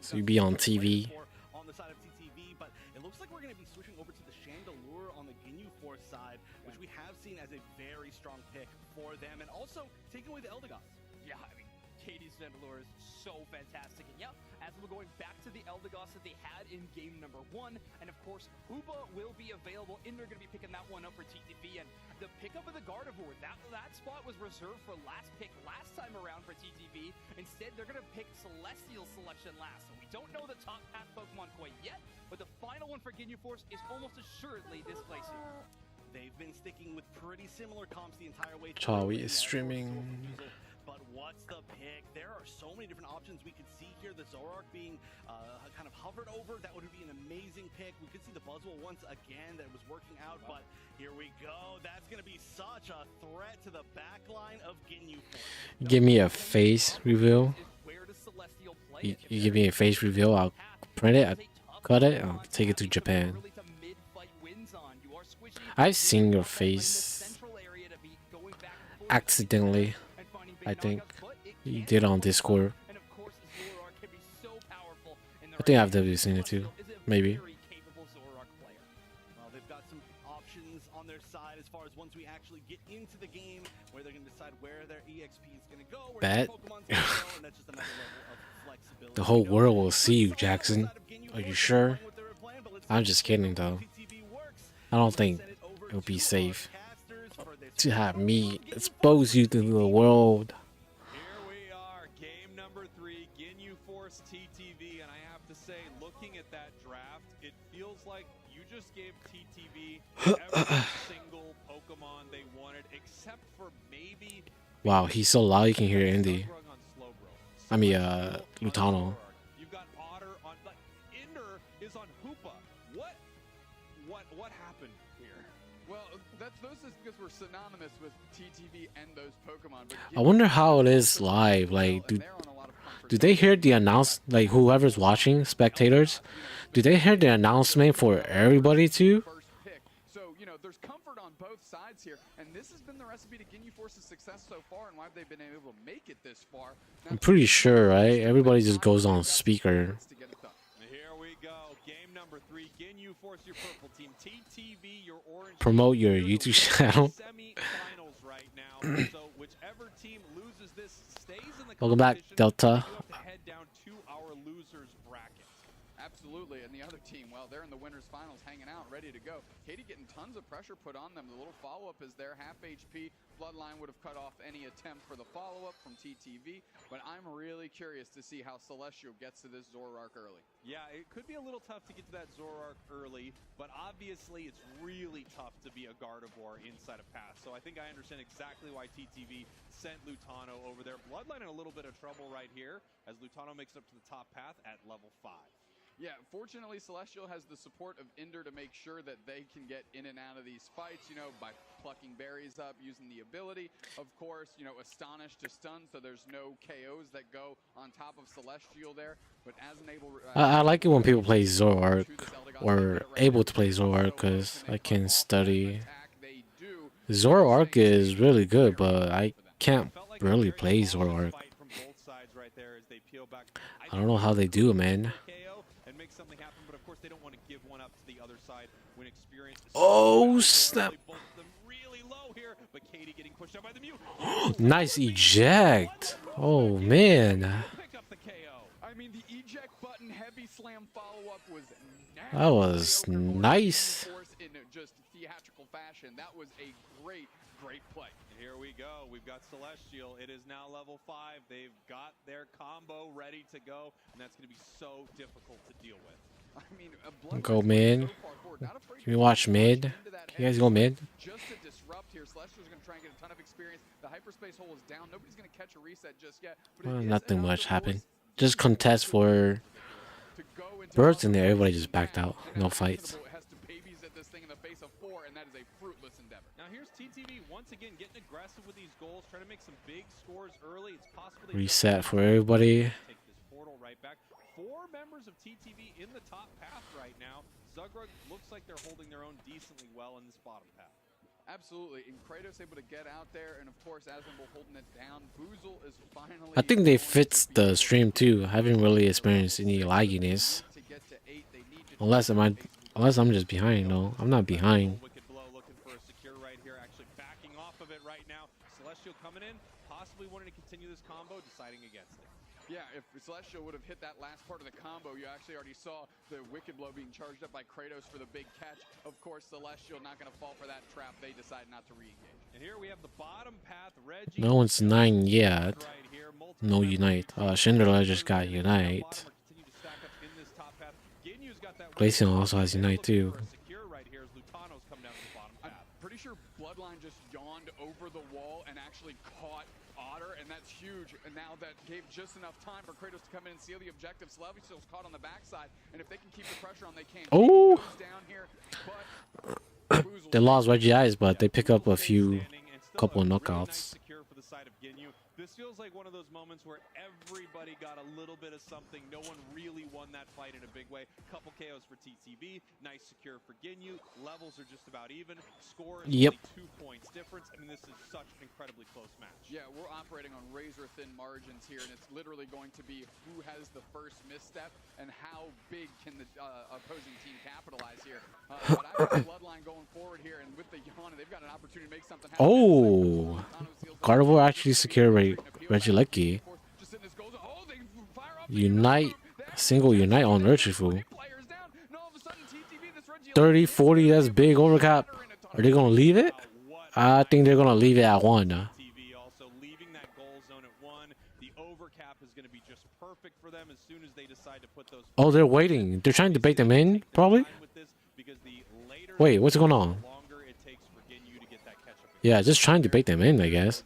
So you be on TV. On the side of TTV, but it looks like we're going to be switching over to the Chandelure on the Ginyu Force side, which we have seen as a very strong pick for them, and also taking away the Eldegoss. Yeah, I mean, Katie's Chandelure is so fantastic. And yeah, as we're going back to the Eldegoss that they had in game number 1, and of course, Uba will be available, and they're going to be picking that one up for TTV. And the pickup of the Gardevoir, that spot was reserved for last pick last time around for TTV. Instead, they're going to pick Celestial selection last. So we don't know the top path Pokemon quite yet, but the final one for Ginyu Force is almost assuredly this place here. They've been sticking with pretty similar comps the entire way through. Charlie is streaming. But what's the pick? There are so many different options we could see here. The Zoroark being kind of hovered over. That would be an amazing pick. We could see the Buzzwole once again that was working out, but here we go. That's going to be such a threat to the back line of Ginyu Force. Give me a face reveal. You give me a face reveal, I'll print it, I'll cut it, I'll take it to Japan. I've seen your face accidentally. I think he did on Discord. I think I've definitely seen it too. Maybe. Well, they've got some options on their side as far as once we actually get into the game, where they're going to decide where their EXP is going to go, where their Bet. Pokemon's going to go, and that's just another level of flexibility. The whole world will see you, Jackson. Are you sure? I'm just kidding though. I don't think it would be safe to have me expose you to the world. Here we are, game number 3, Ginyu Force TTV, and I have to say, looking at that draft, it feels like you just gave TTV every single Pokemon they wanted, except for maybe... Wow, he's so loud you can hear Indy. I mean, Lutano. You've got Otter on... Ender is on Hoopa. What happened here? Well, those is because we're synonymous with TTV and those Pokemon. But I wonder how it is live. Like, do they hear the like whoever's watching, spectators, do they hear the announcement for everybody too? So, you know, there's comfort on both sides here, and this has been the recipe to Ginyu Force's success so far and why they've been able to make it this far. I'm pretty sure, right? Everybody just goes on speaker. Here we go. Game number 3. Ginyu Force, your purple team. TTV, your orange. Promote your YouTube channel. Semi-finals right now. So whichever team loses this stays in the Welcome back, Delta. You have to head down to our losers bracket. Absolutely, and the other team, well, they're in the winners finals hanging out, ready to go. Katie getting tons of pressure put on them. The little follow-up is there, half HP. Bloodline would have cut off any attempt for the follow-up from TTV, but I'm really curious to see how Celestial gets to this Zoroark early. Yeah, it could be a little tough to get to that Zoroark early, but obviously it's really tough to be a Gardevoir inside a path. So I think I understand exactly why TTV sent Lutano over there. Bloodline in a little bit of trouble right here as Lutano makes up to the top path at level 5. Yeah, fortunately, Celestial has the support of Ender to make sure that they can get in and out of these fights, you know, by plucking berries up, using the ability. Of course, you know, Astonish to stun, so there's no KOs that go on top of Celestial there. But as an able... I like it when people play Zoroark, or able to play Zoroark, because I can study. Zoroark is really good, but I can't really play Zoroark. I don't know how they do it, man. Oh, snap. Nice eject. Oh, man. I mean, the eject button heavy slam follow-up was That was nice. in just theatrical fashion. That was a great play. Here we go. We've got Celestial. It is now level 5. They've got their combo ready to go, and that's going to be so difficult to deal with. I mean, Go mid. Can we watch mid? Can you guys go mid? Just to disrupt here, Celestial's going to try and get a ton of experience. The hyperspace hole is down. Nobody's going to catch a reset just yet. Well, nothing much happened. Just contest for birds in there. Everybody just backed out. No fights. Now here's TTV once again getting aggressive with these goals, trying to make some big scores early. It's possible Reset for everybody. take this portal right back. 4 members of TTV in the top path right now. Zugrug looks like they're holding their own decently well in this bottom path. Absolutely, and Kratos able to get out there, and of course Asmodee holding it down. Boozle is finally... I think they fixed the stream too. I haven't really experienced any lagginess. Unless I'm just behind. No, I'm not behind. Wicked blow looking for a secure right here, actually backing off of it right now. Celestial coming in, possibly wanting to continue this combo, deciding against it. Yeah, if Celestial would have hit that last part of the combo, you actually already saw the Wicked Blow being charged up by Kratos for the big catch. Of course, Celestial not going to fall for that trap. They decide not to re-engage. And here we have the bottom path. Reggie. No one's 9 yet. No Unite. Shinderla just got Unite. Glaceon also has Unite too. I'm pretty sure Bloodline just yawned over the wall and actually caught Otter, and that's huge. And now that gave just enough time for Kratos to come in and seal the objective. Celestial's caught on the backside, and if they can keep the pressure on, they can. Oh! Down here, They lost Reggie Eyes, but they pick up a couple of knockouts. This feels like one of those moments where everybody got a little bit of something. No one really won that fight in a big way. Couple KOs for TTV, nice secure for Ginyu. Levels are just about even. Score is only 2 points difference. I mean, this is such an incredibly close match. Yeah, we're operating on razor-thin margins here, and it's literally going to be who has the first misstep and how big can the opposing team capitalize here. But I have Bloodline going forward here, and with the Yana, they've got an opportunity to make something happen. Oh, Carnivore actually secured Regieleki. Unite, single Unite on Urshifu. 30-40, that's big overcap. Are they gonna leave it? I think they're gonna leave it at 1. Oh, they're waiting. They're trying to bait them in, probably. Wait, what's going on? Yeah, just trying to bait them in, I guess.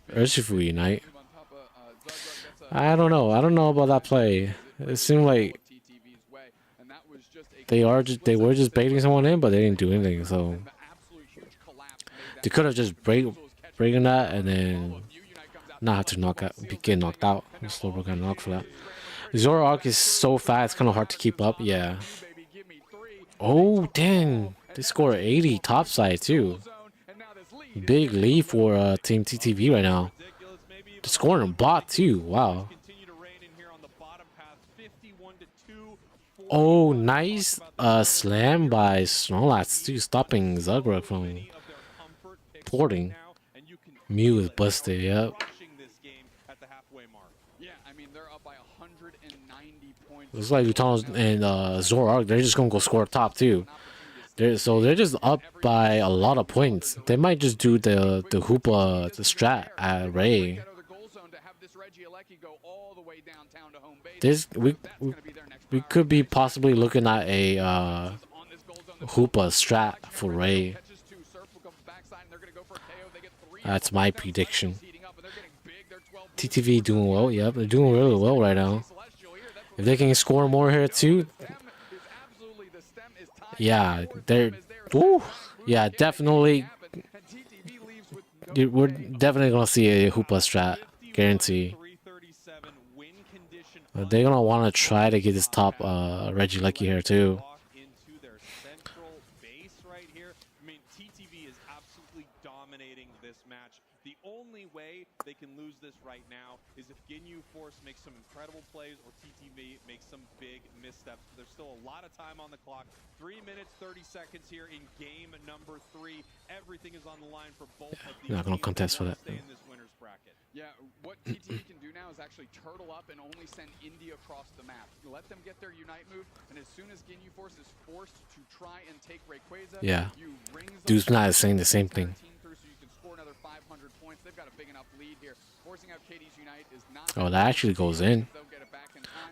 Urshifu Unite. I don't know. I don't know about that play. It seemed like they were just baiting someone in, but they didn't do anything. So they could have just breaking that and then not have to get knocked out. Slow got knocked for that. Zoroark is so fast, it's kind of hard to keep up. Yeah. Oh, dang. They score 80 topside, too. Big lead for Team TTV right now. They're scoring a bot, too. Wow. Oh, nice slam by Snorlax, too, stopping Zugrak from porting. Mew is busted, yep. Looks like Luton's and Zoroark, they're just gonna go score top too. They're just up by a lot of points. They might just do the Hoopa, the strat at Ray. This we could be possibly looking at a Hoopa strat for Ray. That's my prediction. TTV doing well. Yep, they're doing really well right now. If they can score more here too, yeah, they're. Woo, yeah, definitely. We're definitely gonna see a Hoopa strat, guarantee. They're gonna want to try to get this top Regieleki here too. They can lose this right now is if Ginyu Force makes some incredible plays or TTV makes some big missteps. There's still a lot of time on the clock. 3 minutes, 30 seconds here in game number 3. Everything is on the line for both of these. Not gonna contest for that. Stay in this winner's bracket. Yeah, what TTV can do now is actually turtle up and only send India across the map. Let them get their Unite move, and as soon as Ginyu Force is forced to try and take Rayquaza, yeah, Dude's not saying the same thing. They've got a big enough lead here. Forcing out KD's Unite is not. Oh, that actually goes in.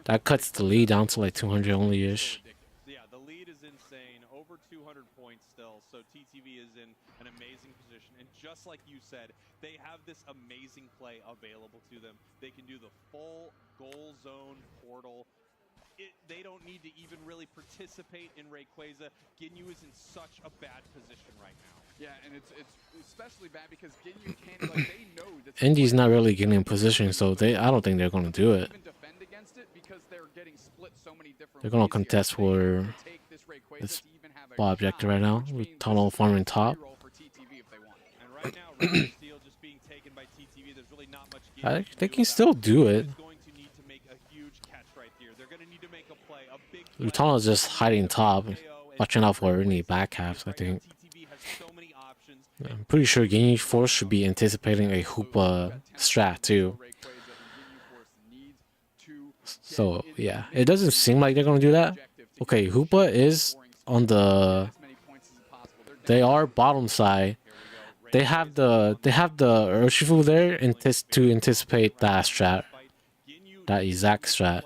That cuts the lead down to like 200 only-ish. Yeah, the lead is insane. Over 200 points still. So TTV is in an amazing position. And just like you said, they have this amazing play available to them. They can do the full goal zone portal. They don't need to even really participate in Rayquaza. Ginyu is in such a bad position right now. Yeah, and it's especially bad because Ginyu can't, like, they know that Indy's not really getting in position, so I don't think they're gonna do it. defend against it because they're getting split so many different. They're gonna contest for this ball objective right now with Tunnel farming top. And right now, Steel just being taken by TTV. There's really not much. They can still do it. Lutano's just hiding top, watching out for any back halves, I think. I'm pretty sure Ginyu Force should be anticipating a Hoopa strat too. So yeah, it doesn't seem like they're gonna do that. Okay, Hoopa is on the. They are bottom side. They have the Urshifu there to anticipate that strat, that exact strat.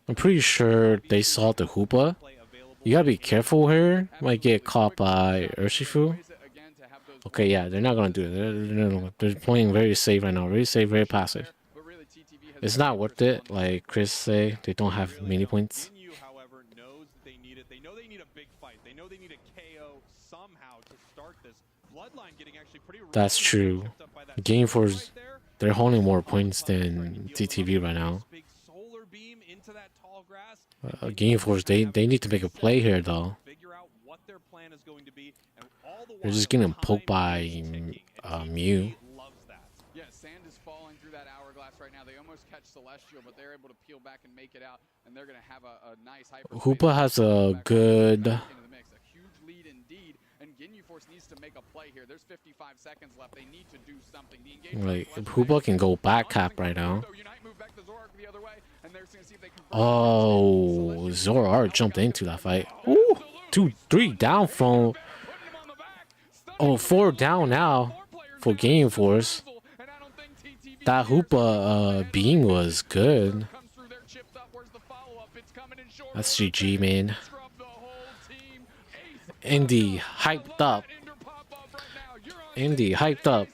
I'm pretty sure they saw the Hoopa. You gotta be careful here. Might get caught by Urshifu. Okay, yeah, they're not gonna do it. They're playing very safe right now. Very safe, very passive. It's not worth it. Like Chris say, they don't have many points. Ginyu, however, knows that they need it. They know they need a big fight. They know they need a KO somehow to start this. That's true. Game Force, they're holding more points than TTV right now. Game Force, they need to make a play here though. They're just getting poked by Mew. Yeah, sand is falling through that hourglass right now. They almost catch Celestial, but they're able to peel back and make it out, and they're going to have a nice hyper. Hoopa has a good. A huge lead indeed, and Ginyu Force needs to make a play here. There's 55 seconds left. They need to do something. Like Hoopa can go back cap right now. Oh, Zora jumped into that fight. Ooh, 2-3 down from. Oh, 4 down now for Game Force. That Hoopa beam was good. That's GG, man. Indy hyped up. Indy hyped up.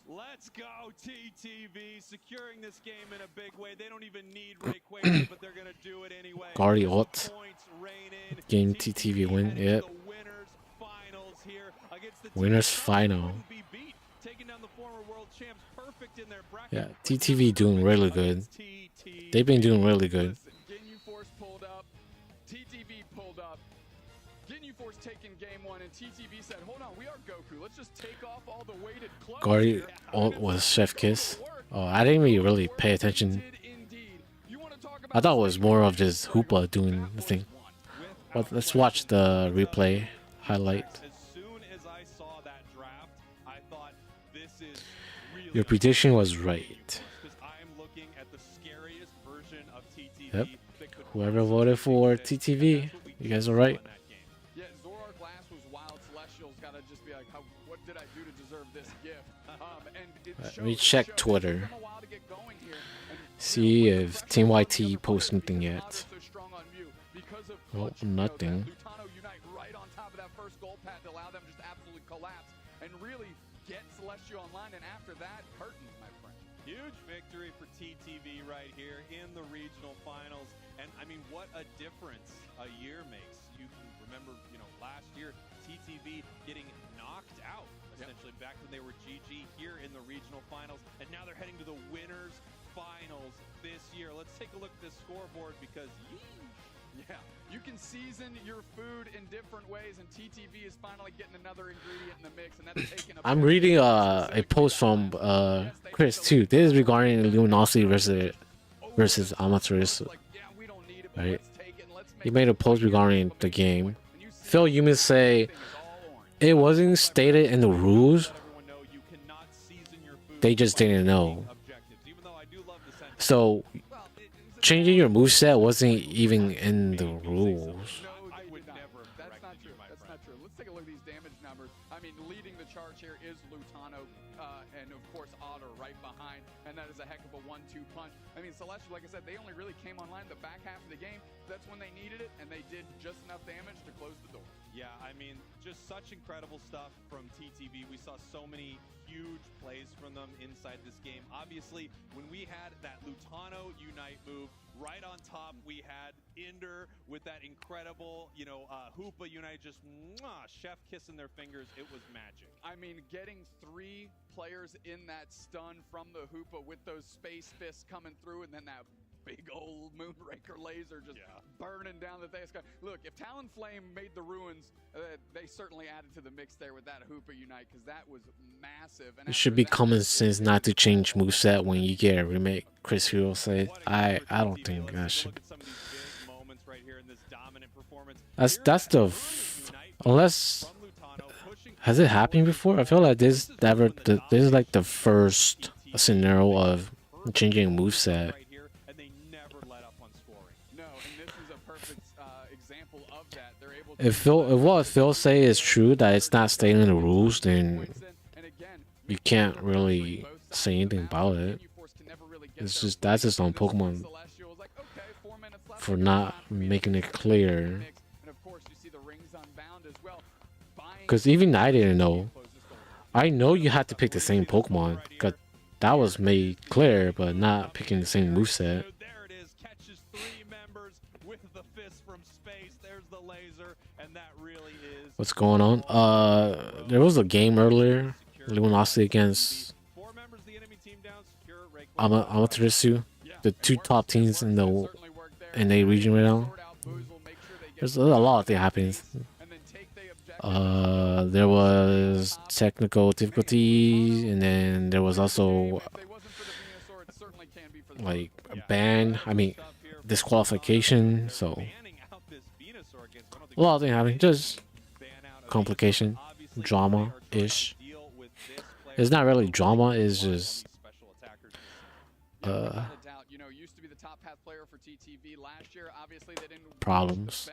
Let's go, TTV, securing this game in a big way. They don't even need Rayquaza, but they're going to do it anyway. Guardi ult. Game TTV win. Yep. Winners final. Yeah, TTV doing really good. They've been doing really good. Ginyu Force pulled up. TTV pulled up. Ginyu Force taking game 1, and TTV said, "Hold on, we are Goku. Let's just take off all the weighted clothes." Guardi ult was Chef Kiss. Oh, I didn't really pay attention. I thought it was more of just Hoopa doing the thing. But let's watch the replay highlight. Your prediction was right. Yep. Whoever voted for TTV, you guys are right. Yeah, Zoroark last was wild. Celestial's gotta just be like, what did I do to deserve this gift? Let me check Twitter. See if Team YT posts anything yet. Oh, nothing. Lutano Unite right on top of that first goal pad to allow them just absolutely collapse and really get Celestial online, and after that, curtains, my friend. Huge victory for TTV right here in the regional finals. And I mean, what a difference a year makes. You can remember, last year, TTV getting knocked out, essentially, back when they were GG here in the regional finals. And now they're heading to the winners finals this year. Let's take a look at this scoreboard because, yeah, you can season your food in different ways, and TTV is finally getting another ingredient in the mix, and that's taking a I'm reading a post from Chris too. This is regarding Luminosity versus Amateurs. Right? He made a post regarding the game. Phil Humans say it wasn't stated in the rules. They just didn't know. So changing your moveset wasn't even in the rules. That's not true. That's not true. Let's take a look at these damage numbers. I mean, leading the charge here is Lutano, and of course Otter right behind, and that is a heck of a 1-2 punch. I mean, Celestial, like I said, they only really came online the back half of the game. That's when they needed it, and they did just enough damage to close the door. Yeah, I mean, just such incredible stuff from TTV. We saw so many huge plays from them inside this game. Obviously, when we had that Lutano Unite move, right on top, we had Inder with that incredible, Hoopa Unite, just chef kissing their fingers. It was magic. I mean, getting 3 players in that stun from the Hoopa with those space fists coming through, and then that big old Moonraker laser just burning down the Theia. Look, if Talonflame made the ruins, they certainly added to the mix there with that Hoopa Unite, because that was massive. And it should be common sense not to change moveset when you get a remake. Chris Hero said, I don't think that should. That's the unless has it happened before? I feel like this is like the first scenario of changing a moveset. If what Phil say is true, that it's not stating in the rules, then you can't really say anything about it. It's just that's just on Pokemon for not making it clear. Because even I didn't know. I know you had to pick the same Pokemon, because that was made clear, but not picking the same moveset. from space. There's the laser, and that really is. What's going on? There was a game earlier, Luminosity against Amaterasu, the two top teams in the region right now. There's a lot of things happening. There was technical difficulties, and then there was also like a ban. I mean, disqualification. So a lot of things happening. Just complication, drama-ish. It's not really drama. It's just problems.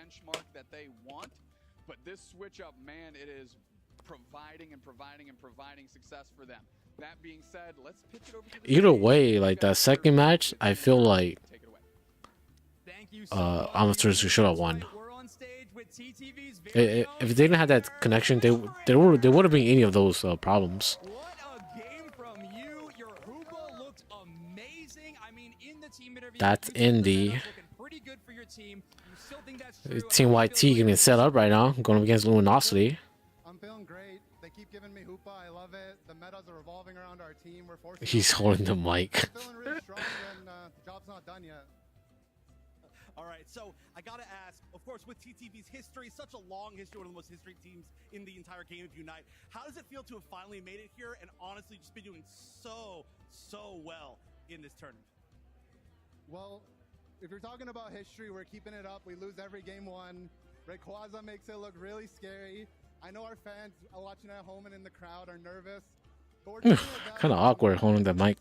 But this switch up, man, it is providing success for them. That being said, let's pitch it over to the Either way, like that second match, I feel like Amaterasu should have won. If they didn't have that connection, there would have been any of those problems. That's Indy. Team YT getting set up right now, going up against Luminosity. I'm feeling great. They keep giving me hoopa. I love it. The metas are revolving around our team. We're forcing. He's holding the mic. I'm feeling really strong, and the job's not done yet. All right, so I gotta ask, of course, with TTV's history, such a long history, one of the most history teams in the entire game of Unite, how does it feel to have finally made it here and honestly just been doing so well in this tournament? Well, if you're talking about history, we're keeping it up. We lose every game one. Rayquaza makes it look really scary. I know our fans are watching at home and in the crowd are nervous. But we're kind of awkward holding the mic.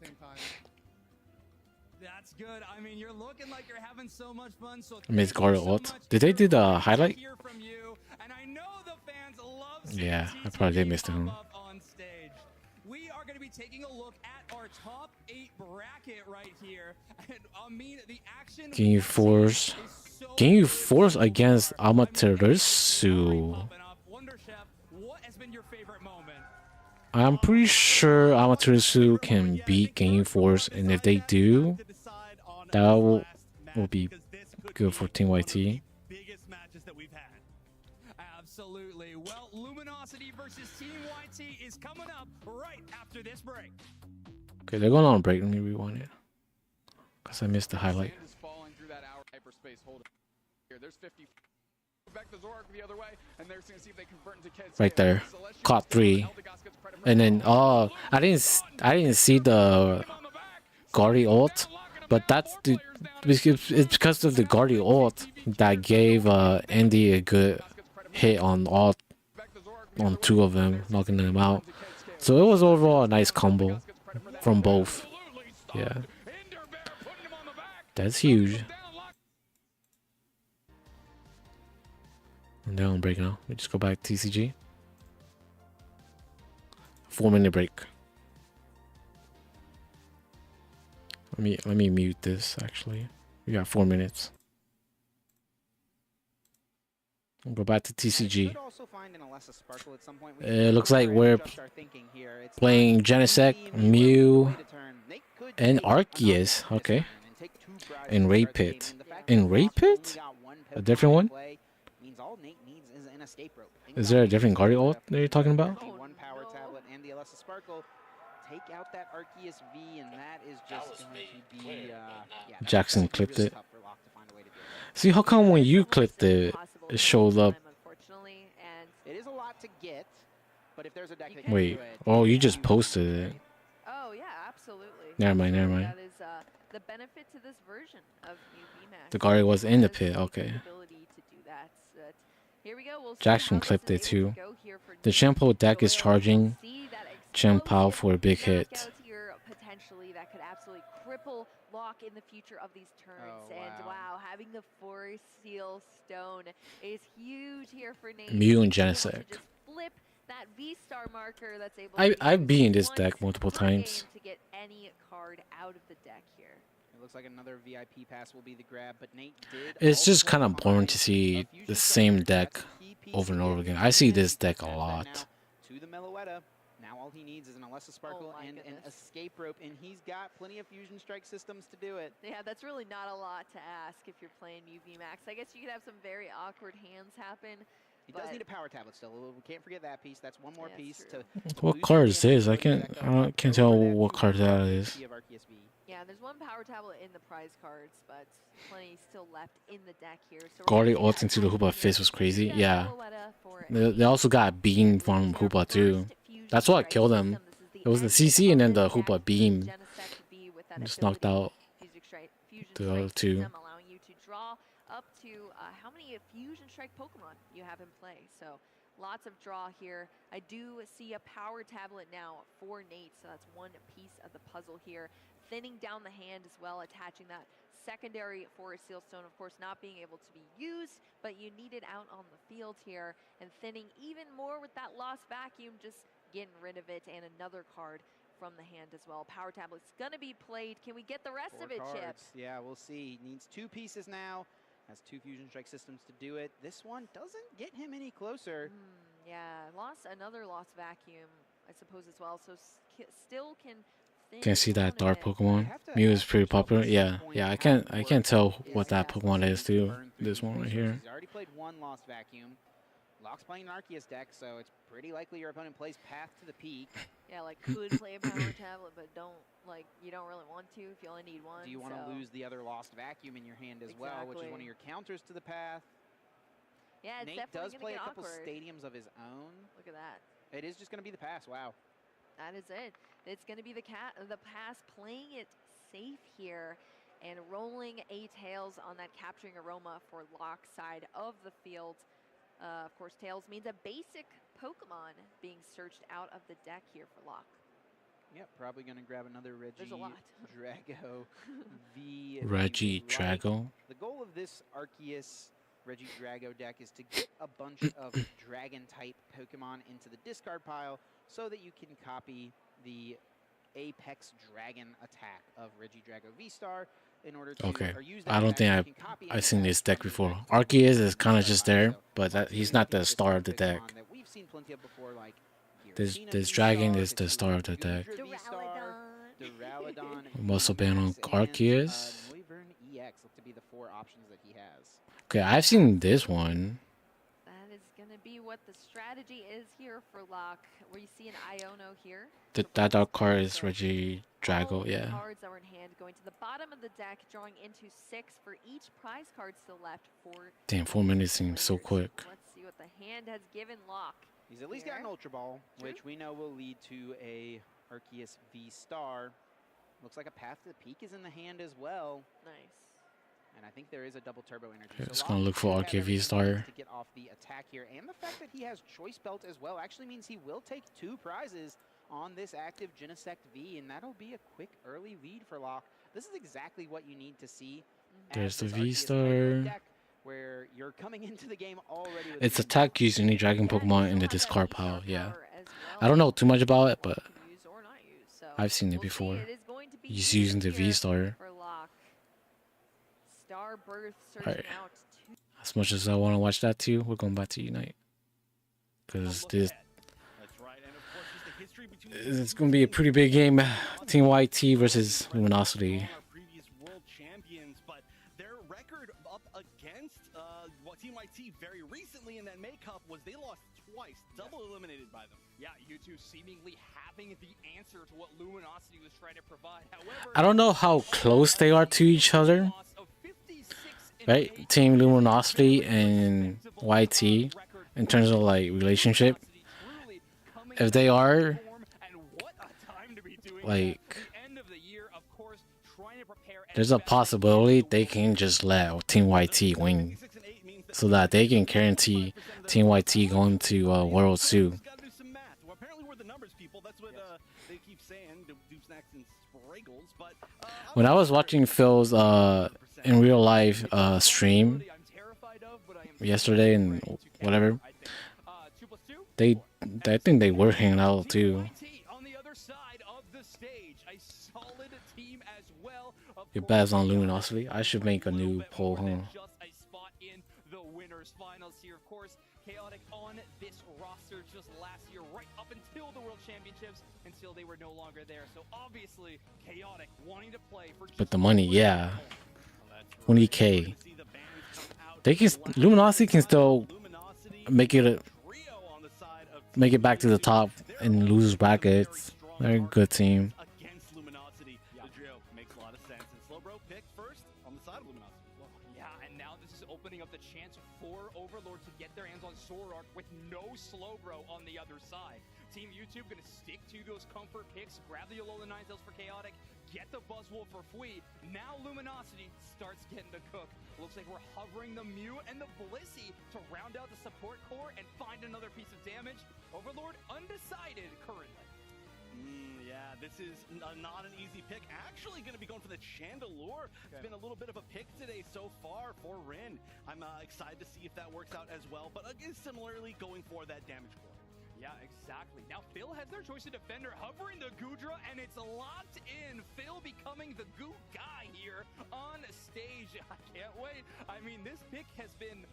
That's good. I mean, you're looking like you're having so much fun. So Miss Guard ult. Did they do the highlight? And I know the fans love Yeah, I probably did miss the one. on stage. We are going to be taking a look at our top 8 bracket right here. And I mean, the action Game Force against Amaterasu. What has been your favorite moment? I'm pretty sure Amaterasu can beat Game Force, and if they do, that will be good for Team YT. Biggest matches that we've had. Absolutely. Well, Luminosity versus Team YT is coming up right after this break. Okay, they're going on a break. Let me rewind it, because I missed the highlight. Right there, caught 3, and then I didn't see the Guardi ult, but it's because of the Guardi ult that gave Andy a good hit on 2 of them, knocking them out. So it was overall a nice combo from both. Yeah, that's huge. And they're on break now. We just go back to TCG. 4-minute break. Let me mute this actually. We got 4 minutes. We'll go back to TCG. It looks like we're playing Genesect, Mew, and Arceus. Okay. And Ray Pit. In Ray Pit? A different one? Is there a different Guardi ult that you're talking about? Take out that Arceus V, and that is just going to be Jackson clipped it. See, how come when you clipped it, it showed up? It is a lot to get, but if there's a deck that Wait, oh, you just posted it. Oh yeah, absolutely. Never mind. That is the benefit to this version of UV The Guardi was in the pit. Okay. Here we go. We'll Jackson clipped it too. The Shampoo deck is charging Champao for a big hit. Potentially that could absolutely cripple Lock in the future of these turns. And wow, having the Forest Seal Stone is huge here for Nate. Mew and Genesect. Flip that V-star marker that's able I've been in this deck multiple times. to get any card out of the deck here. It looks like another VIP pass will be the grab, but Nate did. It's just kind of boring to see the same deck over and over again. I see this deck a lot. To the Meloetta. Now all he needs is an Alessa Sparkle and an Escape Rope, and he's got plenty of Fusion Strike systems to do it. Yeah, that's really not a lot to ask if you're playing UV Max. I guess you could have some very awkward hands happen. He does need a power tablet still. We can't forget that piece. That's one more piece to. What card is this? I can't tell what card that is. Yeah, there's one power tablet in the prize cards, but plenty still left in the deck here. So Guardi ult into the Hoopa Fist was crazy. Yeah. They also got Beam from Hoopa too. That's what killed him. It was the CC and then the Hoopa Beam. Just knocked out the other two. Allowing you to draw up to how many Fusion Strike Pokemon you have in play. So lots of draw here. I do see a power tablet now for Nate, so that's one piece of the puzzle here. Thinning down the hand as well, attaching that secondary Forest Seal Stone, of course, not being able to be used, but you need it out on the field here, and thinning even more with that Lost Vacuum, just getting rid of it, and another card from the hand as well. Power tablet's gonna be played. Can we get the rest of it, Chip? Yeah, we'll see. Needs 2 pieces now. Has 2 Fusion Strike systems to do it. This one doesn't get him any closer. Yeah, another Lost Vacuum, I suppose, as well. So still can. Can't see that dark Pokemon. Mew is pretty popular. Yeah, I can't tell what that Pokemon is too. This one right here. He's already played 1 Lost Vacuum. Locke's playing an Arceus deck, so it's pretty likely your opponent plays Path to the Peak. Yeah, like could play a power tablet, but you don't really want to if you only need one. Do you want to lose the other Lost Vacuum in your hand as well, which is one of your counters to the Path? Yeah, it's Nate definitely does play a couple awkward. stadiums of his own. Look at that. It is just going to be the pass. Wow. That is it. It's going to be the pass playing it safe here and rolling a Tails on that capturing aroma for Locke's side of the field. Of course, Tails means a basic Pokemon being searched out of the deck here for Locke. Yep, probably going to grab another There's a lot. Drago V. Regidrago. The goal of this Arceus Regidrago deck is to get a bunch of Dragon-type Pokemon into the discard pile so that you can copy the Apex Dragon attack of Regidrago V-Star in order to Okay. or use that I don't attack think so you can copy I've seen this deck before. Arceus is kind of just there, but he's not the star of the deck. that we've seen plenty of before, like This dragon is the star of the deck. Duraludon, Muscle band on Arceus. Noivern EX look to be the 4 options that he has. Okay, I've seen this one. That is going to be what the strategy is here for Locke. Where you see an Iono here. That dark card is Regidrago, yeah. Cards that were in hand going to the bottom of the deck, drawing into 6 for each prize card still left. Damn, 4 minutes seems so quick. Let's see what the hand has given Locke. He's at least got an Ultra Ball, which we know will lead to a Arceus V-Star. Looks like a Path to the Peak is in the hand as well. Nice. And I think there is a double turbo energy. Okay, just gonna look for Arceus V-Star. To get off the attack here, and the fact that he has Choice Belt as well actually means he will take 2 prizes on this active Genesect V, and that'll be a quick early lead for Locke. This is exactly what you need to see. There's the V-Star. Where you're coming into the game already. With It's attack using any dragon Pokemon in the discard pile, yeah. I don't know too much about it, but I've seen it before. He's using the V-Star. Alright. As much as I want to watch that too, we're going back to Unite. Because it's going to be a pretty big game. Team YT versus Luminosity. Team YT very recently in that May Cup was they lost twice, double eliminated by them. Yeah, U2 seemingly having the answer to what Luminosity was trying to provide. However, I don't know how close they are to each other. Right? Team Luminosity and YT in terms of like relationship. If they are like there's a possibility they can just let Team YT win. So that they can guarantee Team YT going to Worlds too. When I was watching Phil's in real life stream yesterday and whatever, I think they were hanging out too. Your bad's on Luminosity. I should make a new poll, huh? Chaotic on this roster just last year, right up until the World Championships, until they were no longer there. So obviously, Chaotic wanting to play for But the money, yeah. 20K. They can Luminosity can still make it back to the top in losers brackets. They're a good team. Against Luminosity, the drill makes a lot of sense. And Slowbro picked first on the side of Luminosity as well. Yeah, and now this is opening up the chance for Overlord to get their hands on Zoroark with no Slowbro on the other side. Team YouTube gonna stick to those comfort picks, grab the Alola Ninetales for Chaotic, get the Buzzwole for Fui. Now Luminosity starts getting to cook. Looks like we're hovering the Mew and the Blissey to round out the support core and find another piece of damage. Overlord undecided currently. Yeah, this is not an easy pick. Actually going to be going for the Chandelure. It's been a little bit of a pick today so far for Rin. I'm excited to see if that works out as well, but again, similarly going for that damage core. Yeah, exactly. Now Phil has their choice of defender, hovering the Goodra, and it's locked in. Phil becoming the goo guy here on stage. I can't wait. I mean, this pick has been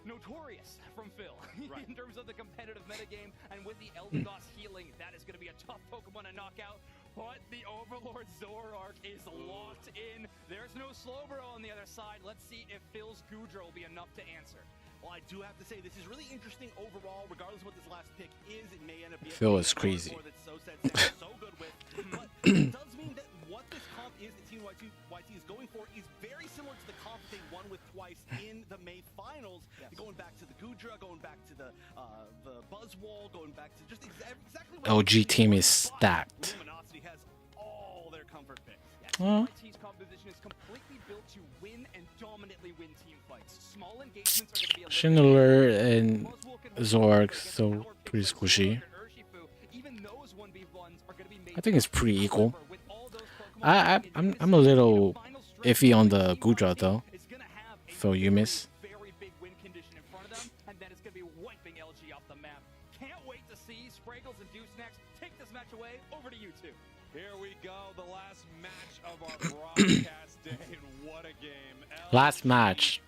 notorious from Phil in terms of the competitive metagame, and with the Eldegoss healing, that is going to be a tough Pokemon to knock out. But the Overlord Zoroark is locked in. There's no Slowbro on the other side. Let's see if Phil's Goodra will be enough to answer. Well, I do have to say, this is really interesting overall, regardless of what this last pick is. It may end up being Phil is crazy. so good with, but it does mean that what this comp is that Team YT is going for is very similar to the comp they won with twice in the May finals. Going back to the Goodra, going back to the Buzzwole, going back to just exactly what LG team is stacked. Luminosity has all their comfort picks. YT's composition is completely built to win and dominantly win team fights. Small engagements are going to be Chandler and Zoroark still pretty squishy. I think it's pretty equal. I'm a little iffy on the Goodra though. Phil, you miss. Very big win condition in front of them, and then it's going to be wiping LG off the map. Can't wait to see Spraggles and Deuce next. Take this match away. Over to you two. Here we go, the last match of our broadcast day, and what a game. Last match.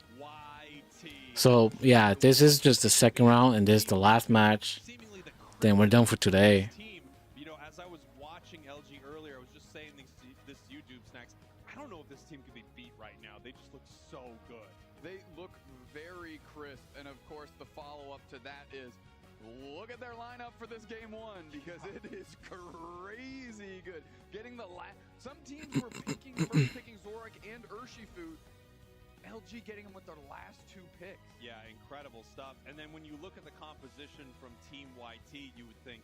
So yeah, this is just the second round, and this is the last match. Then we're done for today. You know, as I was watching LG earlier, I was just saying this to YouTube Snacks. I don't know if this team can be beat right now. They just look so good. They look very crisp, and of course the follow-up to that is look at their lineup for this game one, because it is crazy good. Getting the some teams were picking Zoroark and Urshifu. LG getting them with their last two picks. Yeah, incredible stuff. And then when you look at the composition from Team YT, you would think,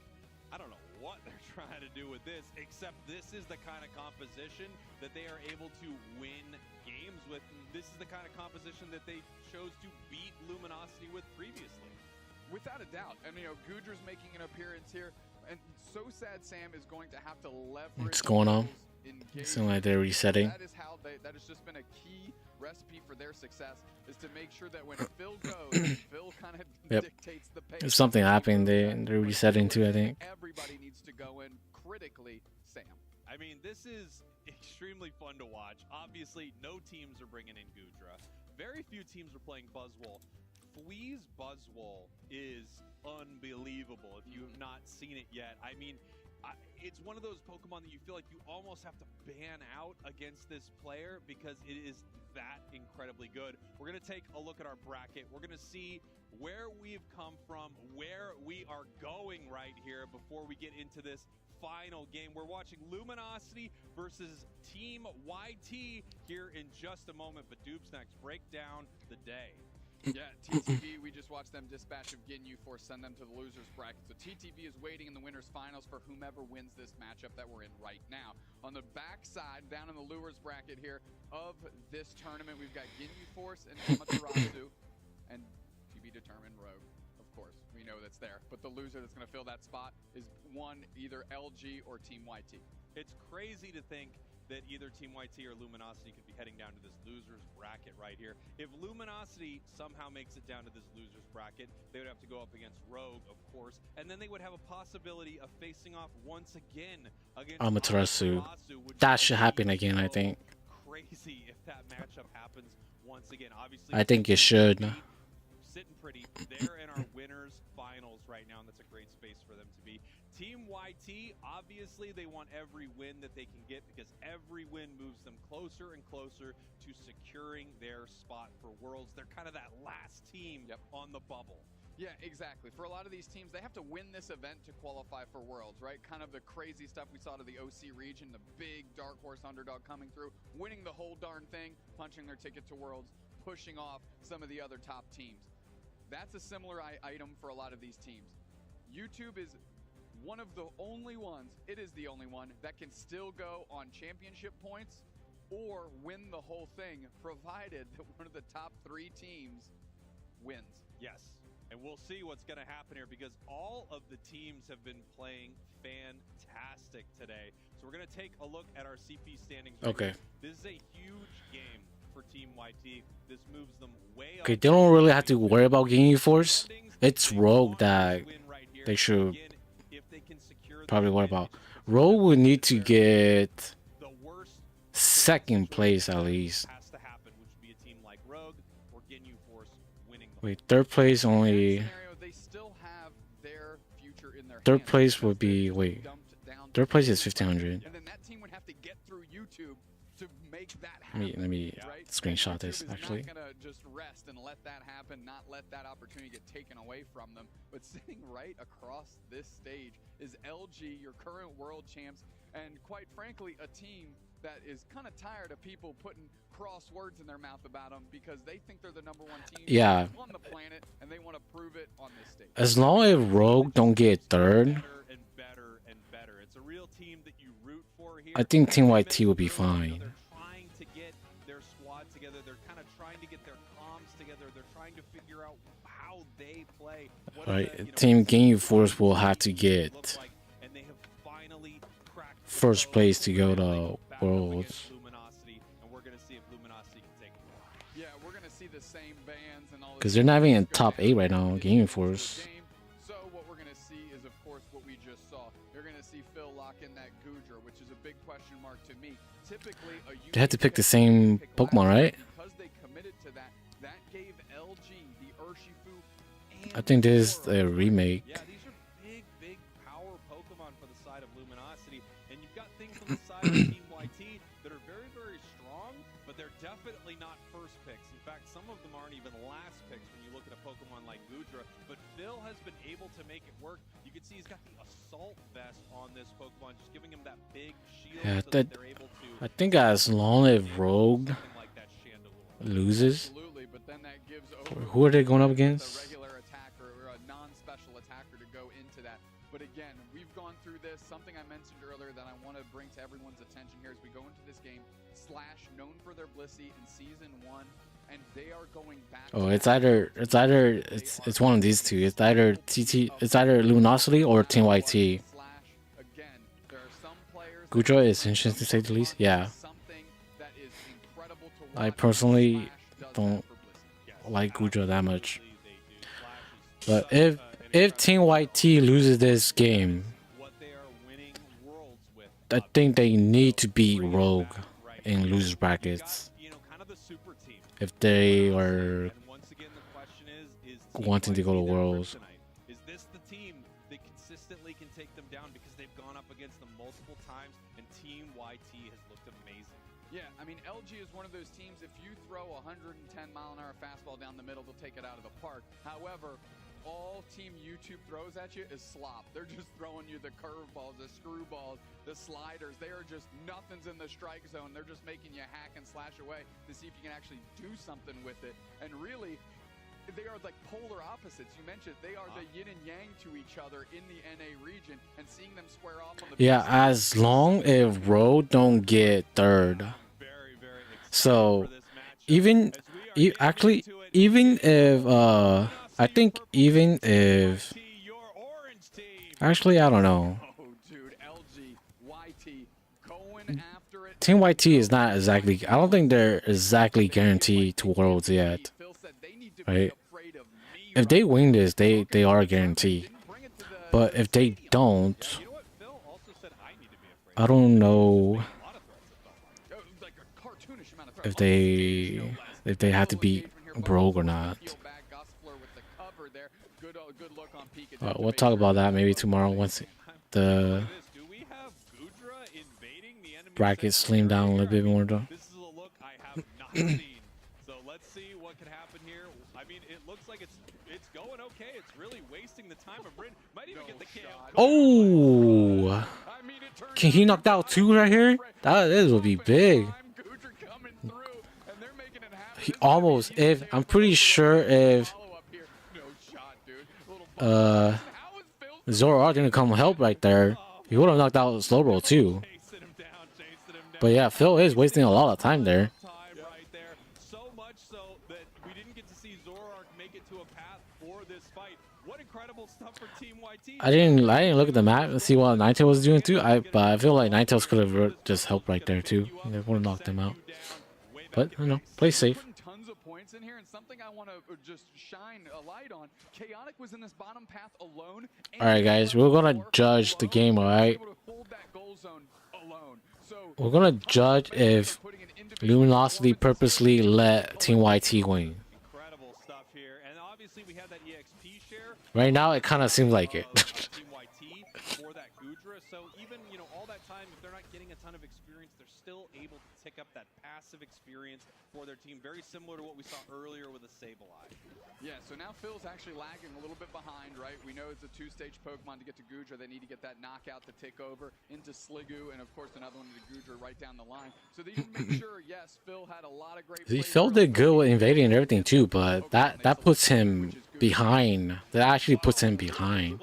I don't know what they're trying to do with this, except this is the kind of composition that they are able to win games with. And this is the kind of composition that they chose to beat Luminosity with previously. Without a doubt. And, you know, Goodra's making an appearance here. And So Sad Sam is going to have to leverage. What's going on? It seems like they're resetting. That is how that has just been a key recipe for their success, is to make sure that when Phil goes, Phil kind of dictates the pace. If something happened, they're resetting too, I think. Everybody needs to go in critically, Sam. I mean, this is extremely fun to watch. Obviously, no teams are bringing in Goodra. Very few teams are playing Buzzwole. Fui's Buzzwole is unbelievable if you have not seen it yet. I mean, it's one of those Pokemon that you feel like you almost have to ban out against this player because it is that incredibly good. We're going to take a look at our bracket. We're going to see where we've come from, where we are going right here before we get into this final game. We're watching Luminosity versus Team YT here in just a moment, but Doobsnacks break down the day. Yeah, TTV, we just watched them dispatch of Ginyu Force, send them to the losers bracket. So TTV is waiting in the winners finals for whomever wins this matchup that we're in right now. On the backside, down in the losers bracket here of this tournament, we've got Ginyu Force and Amaterasu, and to be determined Rogue, of course. We know that's there. But the loser that's going to fill that spot is either LG or Team YT. It's crazy to think that either Team YT or Luminosity could be heading down to this losers bracket right here. If Luminosity somehow makes it down to this losers bracket, they would have to go up against Rogue, of course, and then they would have a possibility of facing off once again against Amaterasu. That should happen again, I think. Crazy if that matchup happens once again. Obviously, I think it should. sitting pretty. They're in our winners finals right now, and that's a great space for them to be. Team YT, obviously they want every win that they can get because every win moves them closer and closer to securing their spot for Worlds. They're kind of that last team on the bubble. Yeah, exactly. For a lot of these teams, they have to win this event to qualify for Worlds, right? Kind of the crazy stuff we saw to the OC region, the big dark horse underdog coming through, winning the whole darn thing, punching their ticket to Worlds, pushing off some of the other top teams. That's a similar item for a lot of these teams. YouTube is one of the only ones, it is the only one, that can still go on championship points or win the whole thing, provided that one of the top 3 teams wins. Yes. And we'll see what's going to happen here because all of the teams have been playing fantastic today. So we're going to take a look at our CP standings. Okay. This is a huge game for Team YT. This moves them way up. Okay, they don't really have to worry about gaining force. It's Rogue that they should probably worry about. Rogue would need to get second place at least. Wait, third place only. Third place would be, wait. Third place is 1500. And then that team would have to get through YouTube to make that happen. Let me screenshot this actually. Not gonna just rest and let that happen, not let that opportunity get taken away from them. But sitting right across this stage is LG, your current world champs, and quite frankly, a team that is kind of tired of people putting cross words in their mouth about them because they think they're the #1 team on the planet and they want to prove it on this stage. As long as Rogue don't get third, it's a real team that you root for here. I think Team YT will be fine. They're trying to get their squad together. They're kind of trying to get their comms together. They're trying to figure out how they play. Right, Team Gaining Force will have to get first place to go to Worlds. Because they're not even in top 8 right now, Gaming Force. So what we're going to see is, of course, what we just saw. You're going to see Phil lock in that Gudra, which is a big question mark to me. Typically, They had to pick the same Pokemon, right? Because they committed to that, that gave LG the Urshifu. I think this is a remake. Yeah, these are big power Pokemon for the side of Luminosity. And you've got things on the side of Team YT that are very strong, but they're definitely not first picks. In fact, some of them aren't even last picks when you look at a Pokemon like Gudra. But Phil has been able to make it work. You can see he's got the Assault Vest on this Pokemon, just giving him that big shield Yeah, so that they're able to... I think as long as Rogue loses, who are they going up against? Regular attacker or a non-special attacker to go into that. But again, we've gone through this. Something I mentioned earlier that I want to bring to everyone's attention here as we go into this game. Slash, known for their Blissey in Season 1, and they are going back. Oh, it's one of these two. It's either Luminosity or Team YT. Gudra is interesting to say the least. Yeah. I personally don't like Gudra that much. But if Team YT loses this game, I think they need to beat Rogue in losers brackets. If they are wanting to go to Worlds. Is this the team that consistently can take them down because they've gone up against them multiple times and Team YT has looked amazing? Yeah, I mean, LG is one of those teams, if you throw a 110-mile-an-hour fastball down the middle, they'll take it out of the park. However, all Team YouTube throws at you is slop. They're just throwing you the curveballs, the screwballs, the sliders. They are just, nothing's in the strike zone. They're just making you hack and slash away to see if you can actually do something with it. And really, they are like polar opposites. You mentioned they are the yin and yang to each other in the NA region, and seeing them square off on the Yeah, as long as Rogue don't get third. So even if I think even if actually I don't know. Team YT is not exactly, I don't think they're exactly guaranteed to Worlds yet. Right? If they win this, they are guaranteed. But if they don't, I don't know if they have to beat Rogue or not. good look on Pika. We'll talk about that maybe tomorrow once the brackets slim down a little bit more though. This is a look I have not seen. So let's see what can happen here. I mean, it looks like it's going okay. It's really wasting the time of Rin. Might even get the KO. Oh, can he knock out 2 right here? This will be big. He almost, if I'm pretty sure if Zoroark didn't come help right there, he would have knocked out slow roll too. But yeah, Phil is wasting a lot of time there. So much so that we didn't get to see Zoroark make it to a path for this fight. What incredible stuff for Team YT. I didn't look at the map and see what Ninetales was doing too. But I feel like Ninetales could have just helped right there too. They would have knocked him out. But you know, play safe. Tons of points in here, and something I want to just shine a light on. Chaotic was in this bottom path alone. All right, guys, we're gonna judge the game. All right, we're gonna judge if Luminosity purposely let Team YT win. Incredible stuff here, and obviously we have that EXP share. Right now, it kind of seems like it. Team YT for that Goodra, so even all that time, if they're not getting a ton of experience, they're still able to tick up that passive experience for their team, very similar to what we saw earlier with a Sableye. Yeah, so now Phil's actually lagging a little bit behind, right? We know it's a 2-stage Pokemon to get to Goodra. They need to get that knockout to tick over into Sliggoo, and of course another one to Goodra right down the line. So they can make sure, yes, Phil had a lot of great plays. Phil did good with invading and everything too, but that puts him behind. That actually puts him behind.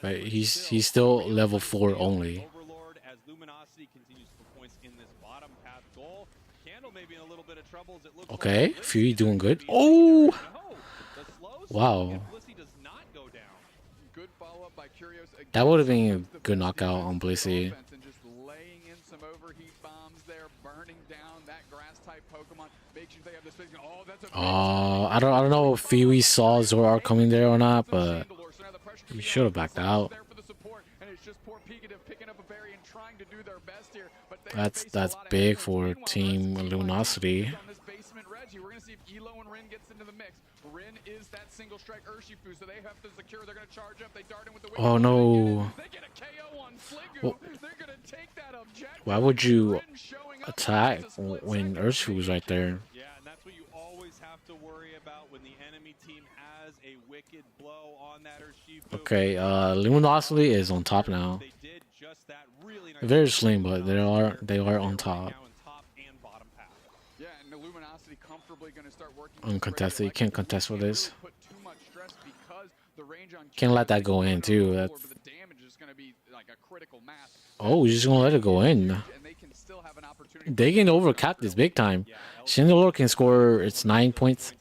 Right, he's still level 4 only. Okay, Fury doing good. Oh, wow. That would have been a good knockout on Blissey. I don't know if Fury saw Zoroark coming there or not, but he should have backed out. That's big for Team Luminosity. Oh no. Why would you attack when Urshifu's right there? Yeah, and that's what you always have to worry about when the enemy team has a wicked blow on that Urshifu. Okay, Luminosity is on top now. Very slim, but they are on top. Uncontested, you can't contest with this. Can't let that go in too. That's... Oh, you're just gonna let it go in. They can overcap this big time. Chandelure can score its 9 points,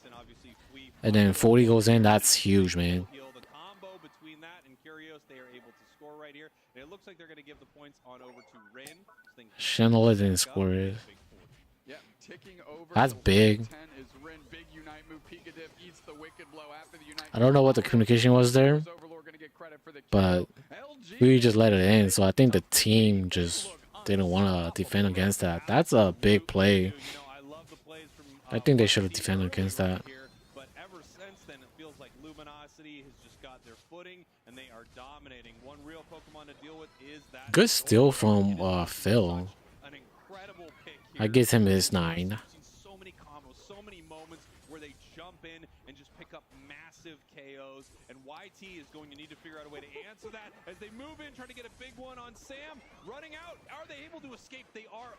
and then 40 goes in. That's huge, man. Chandelure didn't score it. That's big. I don't know what the communication was there, but we just let it in. So I think the team just didn't want to defend against that. That's a big play. I think they should have defended against that. But ever since then, it feels like Luminosity has just got their footing, and they are dominating. One real Pokemon to deal with is that. Good steal from Phil. I give him his 9. So many combos, so many moments where they jump in and just pick up massive KOs, and YT is going to need to figure out a way to answer that as they move in, trying to get a big one on Sam. Running out, are they able to escape? They are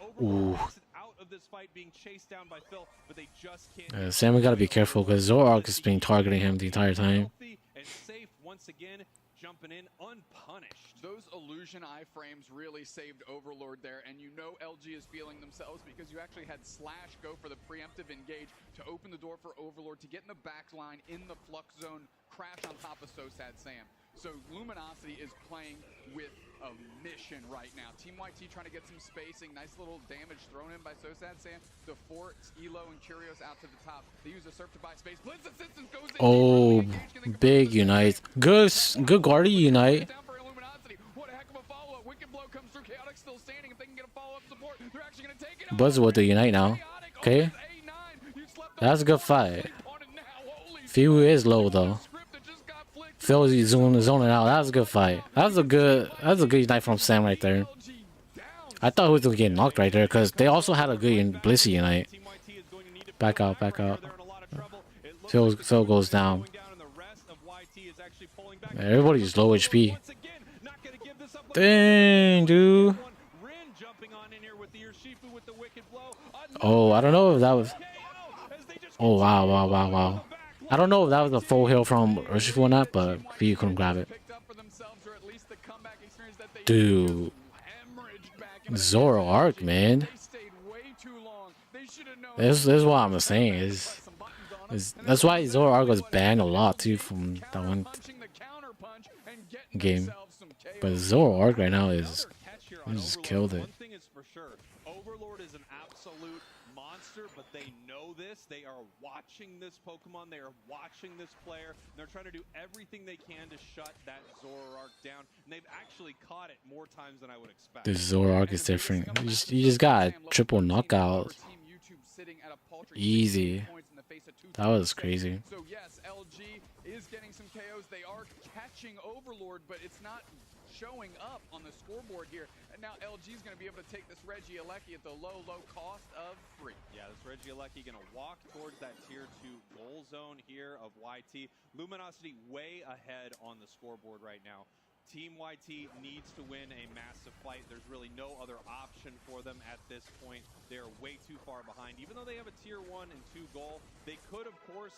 out of this fight, being chased down by Phil, but they just can't. Sam, we gotta be careful because Zoroark has been targeting him the entire time. And safe once again, jumping in unpunished. Those illusion iframes really saved Overlord there, and you know LG is feeling themselves because you actually had Slash go for the preemptive engage to open the door for Overlord to get in the back line in the flux zone, crash on top of So Sad Sam. So Luminosity is playing with a mission right now. Team YT trying to get some spacing, nice little damage thrown in by So Sad Sam. The forts, Elo and Curios out to the top. They use a surf to buy space. Blitz assistance goes in. Oh, big Unite. Good guardy Unite. Buzz with the Unite now. Okay. That's a good fight. Few is low though. Phil is zoning out. That was a good fight. That was a good Unite from Sam right there. I thought he was gonna get knocked right there because they also had a good Blissey Unite. Back out, back out. Phil goes down. Everybody's low HP. Dang, dude. Oh, I don't know if that was. Oh, wow, wow, wow, wow. I don't know if that was a full heal from Urshifu or not, but you couldn't grab it. Dude. Zoro arc, man. This is what I'm saying. That's why Zoro arc was banned a lot too from that one game. But Zoro arc right now is he just killed it. One thing is for sure, Overlord is an absolute monster, but they know this. They are watching this Pokemon. They are watching this player. And they're trying to do everything they can to shut that Zoroark down. And they've actually caught it more times than I would expect. This Zoroark is different. You just got a triple knockout. Easy. That was crazy. So yes, LG is getting some KOs. They are catching Overlord, but it's not showing up on the scoreboard here. And now LG is going to be able to take this Regieleki at the low cost of free. Yeah, this Regieleki going to walk towards that tier 2 goal zone here of YT. Luminosity way ahead on the scoreboard right now. Team YT needs to win a massive fight. There's really no other option for them at this point. They're way too far behind. Even though they have a tier 1 and 2 goal, they could, of course,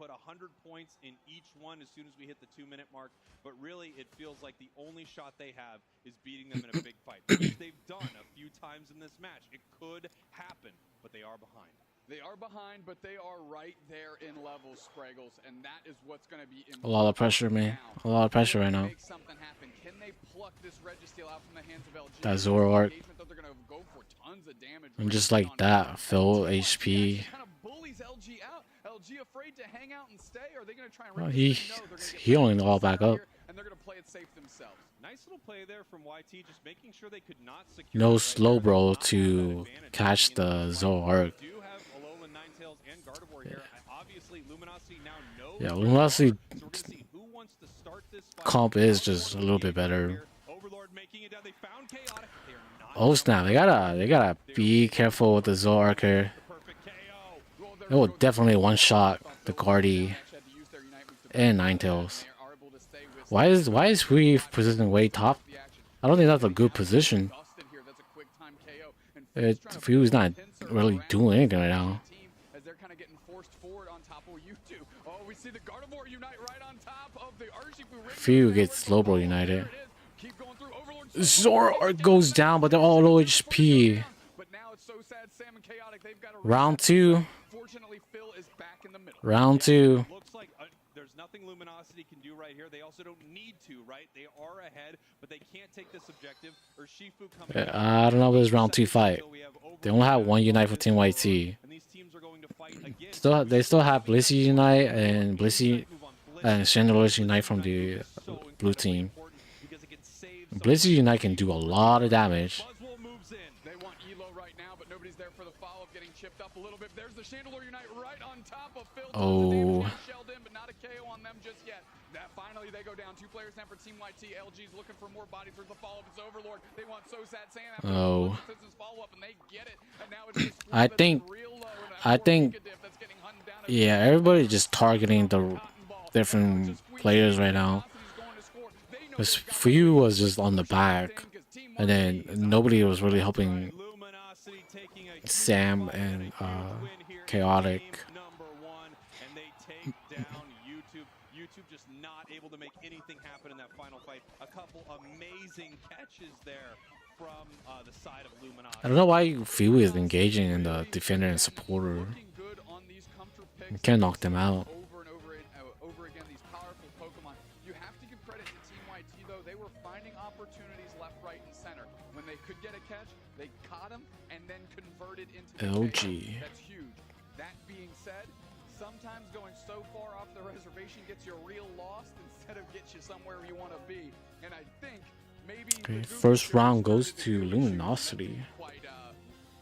put 100 points in each one as soon as we hit the 2-minute mark. But really, it feels like the only shot they have is beating them in a big fight, which they've done a few times in this match. It could happen, but they are behind. They are behind, but they are right there in levels, Spraggles, and that is what's going to be a lot of pressure, man. A lot of pressure right now. Make something happen. Can they pluck this Registeel out from the hands of LG? That Zoroark. They're going to go for tons of damage. And just like that, full HP. Kind of bullies LG out. LG afraid to hang out and stay, or are they going to try and He only all back up. And they're going to play it safe themselves. Nice little play there from YT, just making sure they could not secure. No slow bro to catch the Zoroark. Yeah, Luminosity comp is just a little bit better. Oh snap! They gotta be careful with the Zoroark here. It will definitely one-shot the Guardy and Ninetales. Why is we positioned way top? I don't think that's a good position. Fu's not really doing anything right now. Few gets Slowbro United. Zoroark goes down, but they're all low HP. Round 2. Round 2. Looks like there's nothing Luminosity can do right here. They also don't need to, right? They are ahead, but they can't take this objective. Or Shifu coming I don't know if this round 2 fight. They only have one Unite for Team YT. They still have Blissey Unite and Chandeliers Unite from the blue team. Blissey Unite can do a lot of damage. They want Elo right now, but nobody's there for the follow-up, getting chipped up a little bit. There's the Chandelier Unite right on top of Phil. Oh. Shelled in, but not a KO on them just yet. Finally, they go down. 2 players down for Team YT. LG's looking for more bodies for the follow-up. It's Overlord. They want so sad Sam after the follow-up, and they get it. And now it's I think yeah, everybody just targeting the different players right now. Because Few was just on the back, and then nobody was really helping Sam and Chaotic. YouTube just not able to make anything happen in that final fight. A couple amazing catches there from the side of Luminosity. I don't know why Few is engaging in the defender and supporter. You can't knock them out. Over again, these powerful Pokemon. You have to give credit to Team YT, though. They were finding opportunities left, right, and center. When they could get a catch, they caught them and then converted into LG. That's huge. That being said, sometimes going so far off the reservation gets you real lost instead of get you somewhere you want to be. And I think maybe okay, first round goes to Luminosity. Quite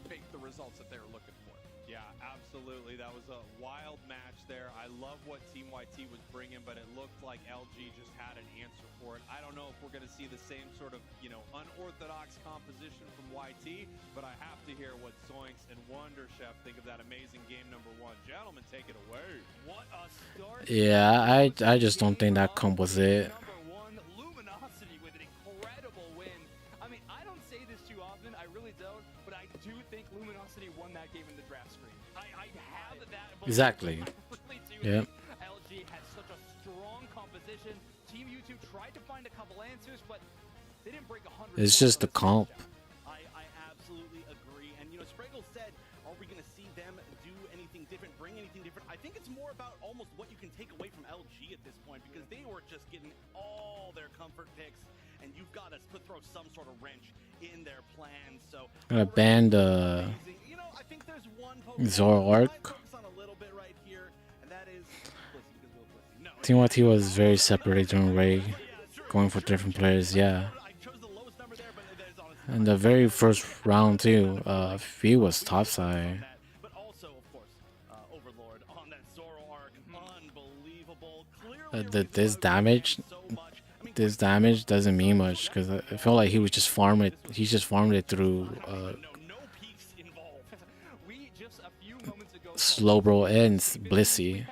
make the results that they were looking for. Yeah, absolutely. Absolutely. That was a wild match there. I love what Team YT was bringing, but it looked like LG just had an answer for it. I don't know if we're going to see the same sort of, unorthodox composition from YT, but I have to hear what Zoinks and Wonder Chef think of that amazing game number 1. Gentlemen, take it away. What a start. Yeah, I just don't think that comp was it. Luminosity with an incredible win. I mean, I don't say this too often, I really don't, but I do think Luminosity won that game in the draft screen. I have that. Exactly. Yeah. LG had such a strong composition. Team YouTube tried to find a couple answers, but they didn't break 100. It's just the comp. I absolutely agree. And Spraggle said, are we going to see them do anything different, bring anything different? I think it's more about almost what you can take away from LG at this point, because they were just getting all their comfort picks, and you've got to throw some sort of wrench in their plans. So Gonna ban the I think there's one Zoroark. Team YT was very separated during Ray, going for different players, yeah. And the very first round too, V was topside. This damage doesn't mean much because I felt like he was just farm it. He just farmed it through Slowbro and Blissey.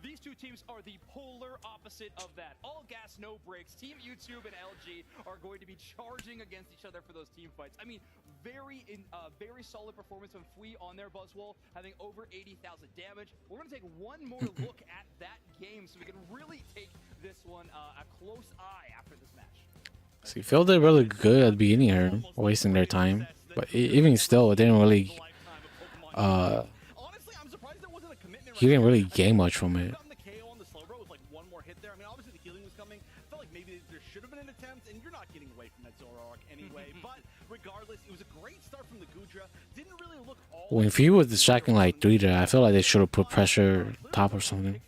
These two teams are the polar opposite of that. All gas, no brakes. Team YouTube and LG are going to be charging against each other for those team fights. I mean, very solid performance from Fui on their Buzzwole, having over 80,000 damage. We're going to take one more look at that game so we can really take this one a close eye after this match. So you feel they're really good at the beginning here, wasting their time. But even still, it didn't really he didn't really gain much from it. When Fee was distracting like 3 there, I feel like they should have put pressure top or something.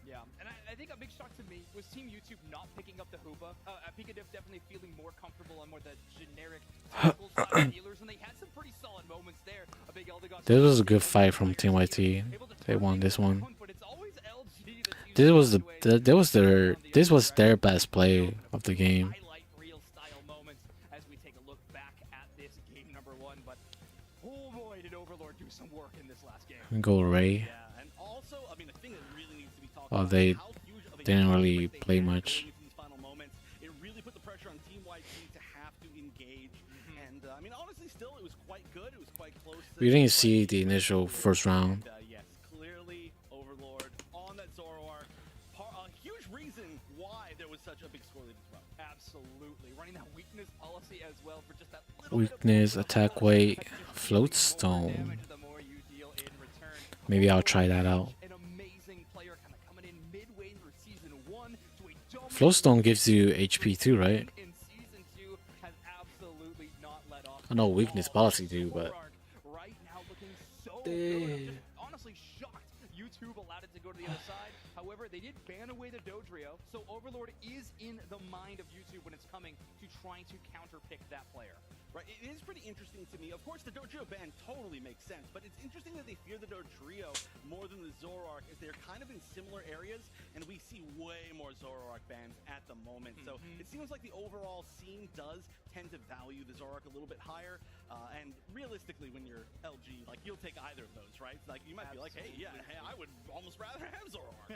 Yeah, and I think a big shock to me was Team YouTube not picking up the Hoopa. Pikadev definitely feeling more comfortable on more the generic tactical side of healers, and they had some pretty solid moments there. A big Eldegoss. This was a good fight from Team YT. They won this one. This was their best play of the game. As we take a look back at this game number 1, but oh boy, did Overlord do some work in this last game. Go Ray. Yeah, and also, I mean, the thing that really needs to be talked Oh, about they is how huge of a didn't really play much. these final moments. It really put the pressure on Team YT to have to engage. And I mean, honestly, still, it was quite good. It was quite close. We didn't see the initial first round. Yes, clearly Overlord on that Zoroark. A huge reason why there was such a big score lead as well. Absolutely. Running that weakness policy as well for just that Weakness, attack weight, float stone. Maybe I'll try that out. Float stone gives you HP too, right? I know weakness policy too, but honestly shocked YouTube allowed it to go to the other side. However, they did ban away the Dodrio, so Overlord is in the mind of YouTube when it's coming to trying to counterpick that player. Right, it is pretty interesting to me. Of course, the Dodrio ban totally makes sense, but it's interesting that they fear the Dodrio more than the Zoroark, as they're kind of in similar areas, and we see way more Zoroark bans at the moment. So it seems like the overall scene does tend to value the Zoroark a little bit higher, and realistically, when you're LG, like, you'll take either of those, right? Like, you might be like, hey, I would almost rather have Zoroark.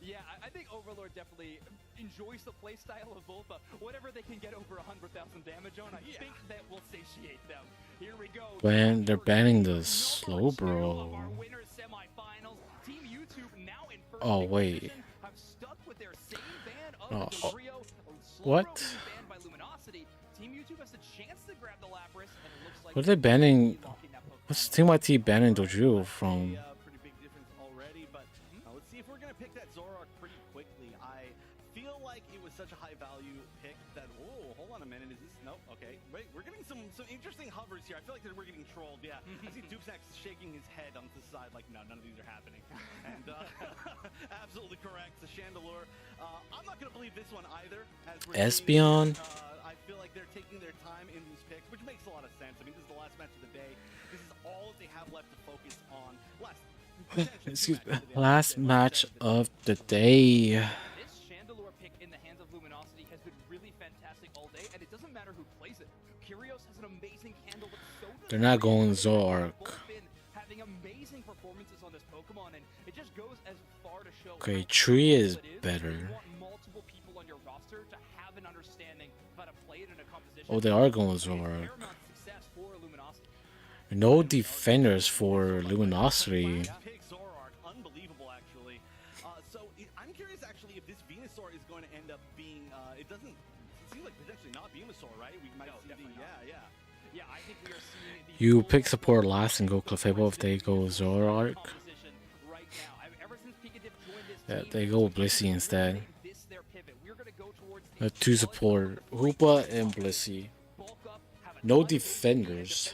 Yeah, I think Overlord definitely enjoys the playstyle of both, but whatever they can get over 100,000 damage on, I think that will satiate them. Here we go. when they're banning the Slowbro. Team YouTube now in first Oh wait. have stuck with their same ban of Oh, the Dodrio. what? Banned by Luminosity. Team YouTube has the chance to grab the Lapras, and it looks like What are they banning? What's Team YT banning Dodrio from? pretty big difference already, but let's see if we're going to pick that Zoroark pretty quickly. I feel like it was such a high value pick that, oh, hold on a minute, is this, no, okay, wait, we're getting some interesting hovers here. I feel like that we're getting trolled, yeah. I see Dupsnax shaking his head on the side like, no, none of these are happening. And absolutely correct, the Chandelure. I'm not going to believe this one either. As we're Espeon? I feel like they're taking their time in these picks, which makes a lot of sense. I mean, this is the last match of the day. they have left to focus on last. Excuse me. Last match of the day. This Chandelure pick in the hands of Luminosity has been really fantastic all day, and it doesn't matter who plays it. Curios has an amazing candle, but so does They're not going Zoroark. having amazing performances on this Pokemon, and it just goes as far to show. Okay, Tree is better. Multiple people on your roster to have an understanding of how to play it in a composition. Oh, they are going Zoroark. No defenders for Luminosity. Unbelievable, actually. I'm curious, actually, if this Venusaur is going to end up being. It seems like potentially not Venusaur, right? We might see yeah. I think we are seeing. You pick support last and go Clefable if they go Zoroark. Yeah, they go Blissey instead. Two support, Hoopa and Blissey. No defenders.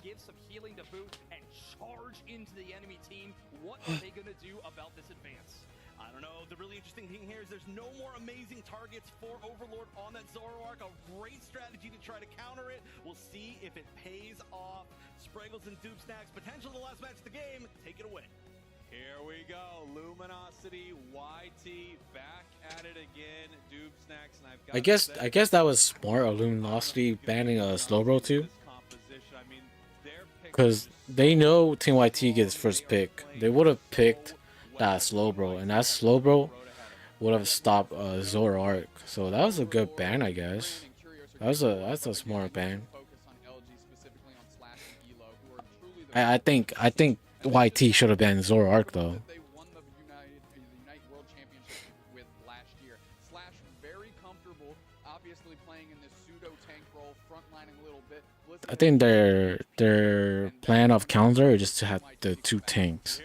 Give some healing to boot and charge into the enemy team. What are they going to do about this advance? I don't know. The really interesting thing here is there's no more amazing targets for Overlord on that Zoroark. A great strategy to try to counter it. We'll see if it pays off. Spraggles and Doob Snacks, potential the last match of the game. Take it away. Here we go. Luminosity, YT, back at it again. Doob Snacks, and I've got I guess that was smart of Luminosity banning a Slowbro too. Because they know Team YT gets first pick. They would have picked that Slowbro, and that Slowbro would have stopped Zoroark. So that was a good ban, I guess. That's a smart ban. I think YT should have banned Zoroark though. I think their plan of counter is just to have the two tanks.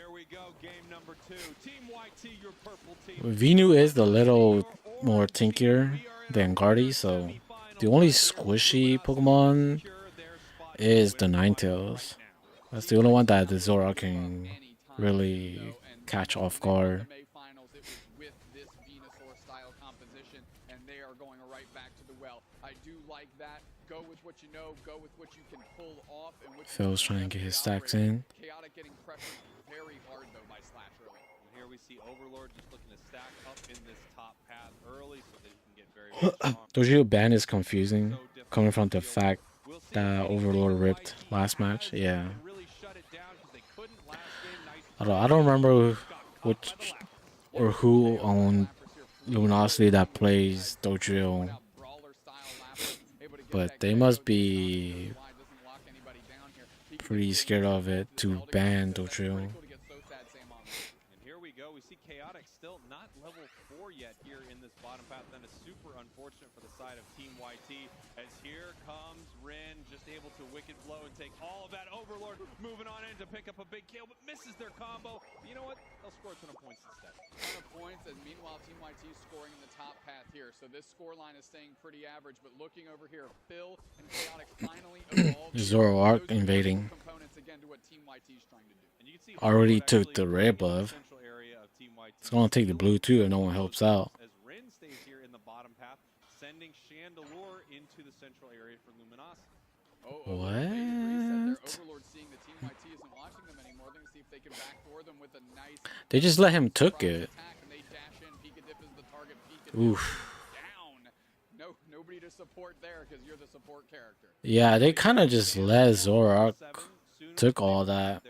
Venu is a little more tankier than Guardy, so the only squishy Pokemon is the Ninetales. That's the only one that the Zoroark can really catch off guard. Phil's trying to get his stacks in. Here we see Overlord just looking to stack up in this top path early so that he can get very Dojo ban is confusing, coming from the fact that Overlord ripped last match. Yeah. I don't remember which or who on Luminosity that plays Dojo, but they must be pretty scared of it to ban Dojo. And here we go. We see Chaotic still not level 4 yet here in this bottom path. That is super unfortunate for the side of Team YT. As here comes Rin, just able to Wicked Blow and take all of that. Overlord moving on in to pick up a big kill, but misses their combo. You know what? They'll score a ton of points instead. Ton of points, and meanwhile, Team YT is scoring in the top path here. So this score line is staying pretty average, but looking over here, Phil and Chaotic finally evolved. Zoroark invading. Already took the red buff. It's gonna take the blue too if no one helps out. As Rin stays here in the bottom path, sending Chandelure into the central area for Luminosity. What? Overlord seeing the Team YT isn't watching them anymore. They're gonna see if they can backdoor them with a nice. They just let him took it. Oof. Nobody to support there because you're the support character. Yeah, they kind of just let Zoroark took all that.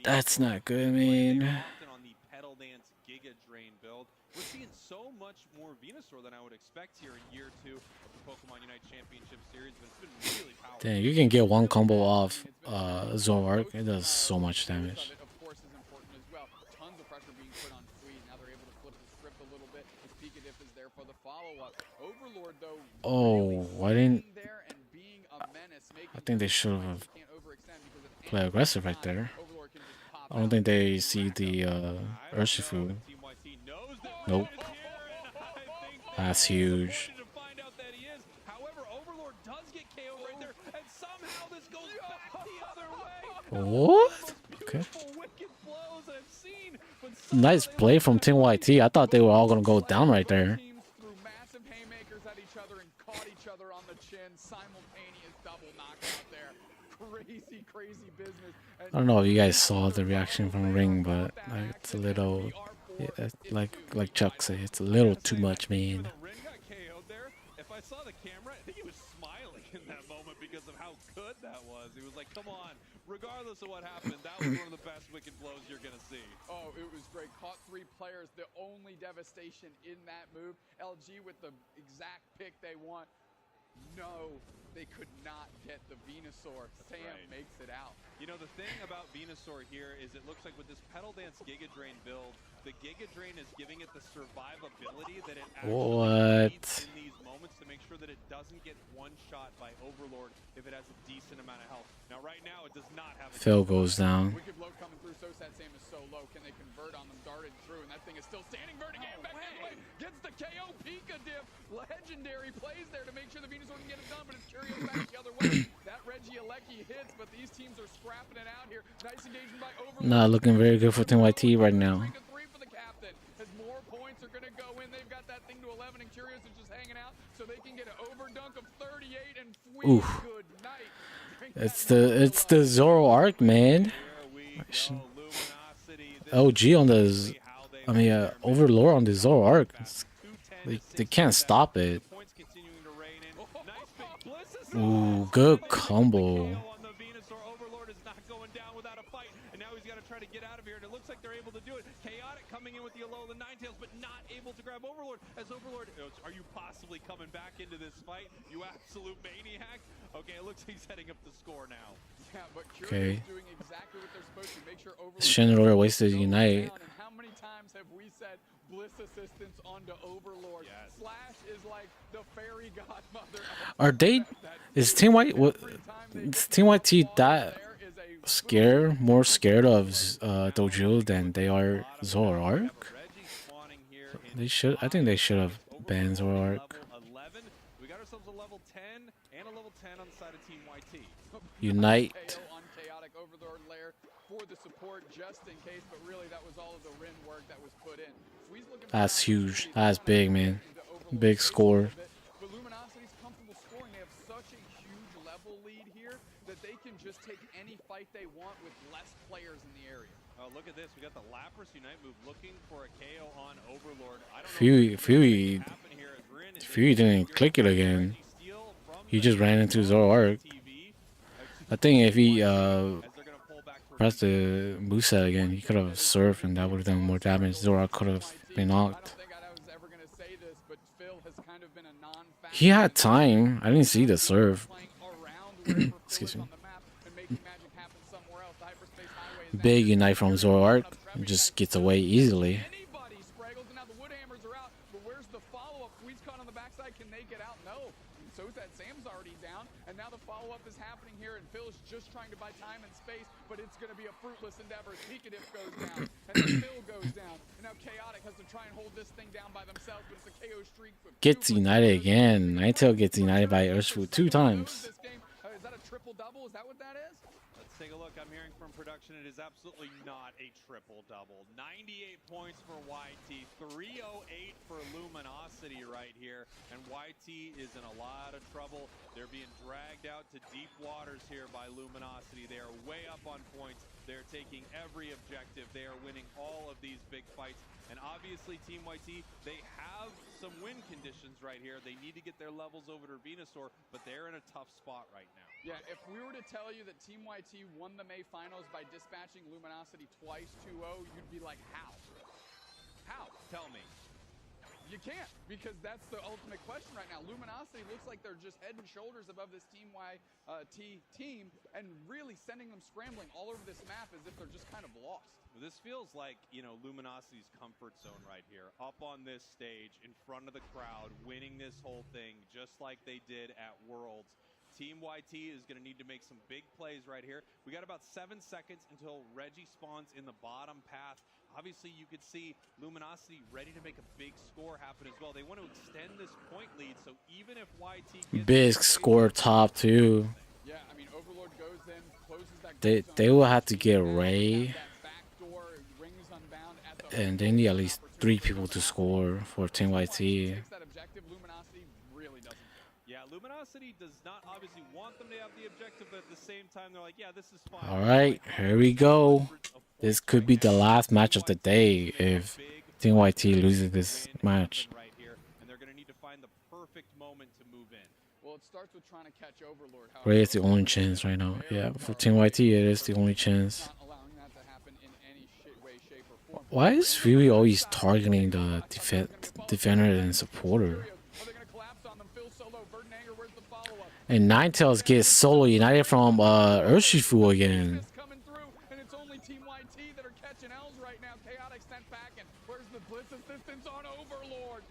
That's not good, man. On the Pedal Dance Giga Drain build, we're seeing so much more Venusaur than I would expect here in year 2 of the Pokémon Unite Championship Series, but it's been really powerful. Dang, you can get one combo off Zoroark. It does so much damage. Oh, I didn't. I think they should have played aggressive right there. I don't think they see the Urshifu. Nope. That's huge. What? Okay. Nice play from Team YT. I thought they were all gonna go down right there. at each other and caught each other on the chin. Simultaneous double knockout there. Crazy, crazy business. I don't know if you guys saw the reaction from Ring, but like, it's a little, yeah, like Chuck said, it's a little too much, man. If I saw the camera, I think he was smiling in that moment because of how good that was. He was like, come on, regardless of what happened, that was one of the best wicked blows you're going to see. Oh, it was great. Caught 3 players. The only devastation in that move. LG with the exact pick they want. No, they could not get the Venusaur. Sam makes it out. You know, the thing about Venusaur here is it looks like with this Petal Dance Giga Drain build, the Giga Drain is giving it the survivability that it actually needs in these moments to make sure that it doesn't get one-shot by Overlord if it has a decent amount of health. Now, right now, it does not have a Phil goes down. Wicked blow coming through. So sad Sam is so low. Can they convert on them? Darted through, and that thing is still standing. Vertigan back the other way. Gets the KO. Pika dip. Legendary plays there to make sure the Venusaur can get it done, but it's Curious back the other way. That Reggie Alecki hits, but these teams are scrapping it out here. Nice engagement by Overlord. Not looking very good for Team YT right now. As more points are going to go in, they've got that thing to 11, and Curious is just hanging out, so they can get an overdunk of 38 and good night. It's the Zoro arc, man. OG on the, I mean, Overlord on the Zoro arc. They can't stop it. Ooh, good combo. Try to get out of here, and it looks like they're able to do it. Chaotic coming in with the Alola Ninetales, but not able to grab Overlord. As Overlord, are you possibly coming back into this fight, you absolute maniac? Okay, it looks like he's heading up the score now. Yeah, but Okay. doing exactly what they're supposed to. Make sure Overlord Shenlord wasted Unite. and how many times have we said Bliss assistance onto Overlord? Yes. Slash is like the fairy godmother. Are they? Is Team White? What? Is Team YT that more scared of Dojo than they are Zoro arc? They should. I think they should have banned Zoro arc. We got ourselves a level 10 and a level 10 on the side of Team YT. Unite. On Chaotic Overlord lair for the support just in case, but really that was all of the Rin work that was put in. That's huge. That's big, man. Big score. But Luminosity's comfortable scoring. They have such a huge level lead here that they can just take any fight they want with less players in the area. Oh, look at this. We got the Lapras Unite move looking for a KO on Overlord. I don't know Fury didn't click it again. He just ran into Zoro arc. I think if he pressed the moveset again, he could have surfed and that would have done more damage. Zoro arc could have been knocked. He had time. I didn't see the surf. Excuse me. Big Unite from Zoro arc. Just gets away easily. Just trying to buy time and space, but it's going to be a fruitless endeavor. Pikatif goes down, and then Phil goes down, and now Chaotic has to try and hold this thing down by themselves, but it's a KO streak. Gets united again. Ninetale gets united by Urshifu 2 times. Is that a triple-double? Is that what that is? Let's take a look. I'm hearing from production it is absolutely not a triple-double. 98 points for YT, 308 for Luminosity right here, and YT is in a lot of trouble. They're being dragged out to deep waters here by Luminosity. They are way up on points. They're taking every objective. They are winning all of these big fights. And obviously, Team YT, they have some win conditions right here. They need to get their levels over to Venusaur, but they're in a tough spot right now. Yeah, if we were to tell you that Team YT won the May Finals by dispatching Luminosity twice 2-0, you'd be like, how? How? Tell me. You can't, because that's the ultimate question right now. Luminosity looks like they're just head and shoulders above this Team YT team and really sending them scrambling all over this map as if they're just kind of lost. This feels like, you know, Luminosity's comfort zone right here. Up on this stage, in front of the crowd, winning this whole thing just like they did at Worlds. Team YT is going to need to make some big plays right here. We got about 7 seconds until Reggie spawns in the bottom path. Obviously, you could see Luminosity ready to make a big score happen as well. They want to extend this point lead, so even if YT gets big score top 2. Yeah, I mean, Overlord goes in, closes that They will have to get Ray, and they need at least 3 people to score for Team YT. really doesn't. Yeah, Luminosity does not obviously want them to have the objective, but at the same time, they're like, yeah, this is fine. All right, here we go. This could be the last match of the day if Team YT loses this match. Right here, and they're going to need to find the perfect moment to move in. Well, it starts with trying to catch Overlord. Ray is the only chance right now. Yeah, for Team YT, it is the only chance. Why is Fury always targeting the defender and supporter? And Ninetales gets solo united from Urshifu again. And it's only Team YT that are catching L's right now. Chaotic sent back, and where's the blitz assistance on Overlord?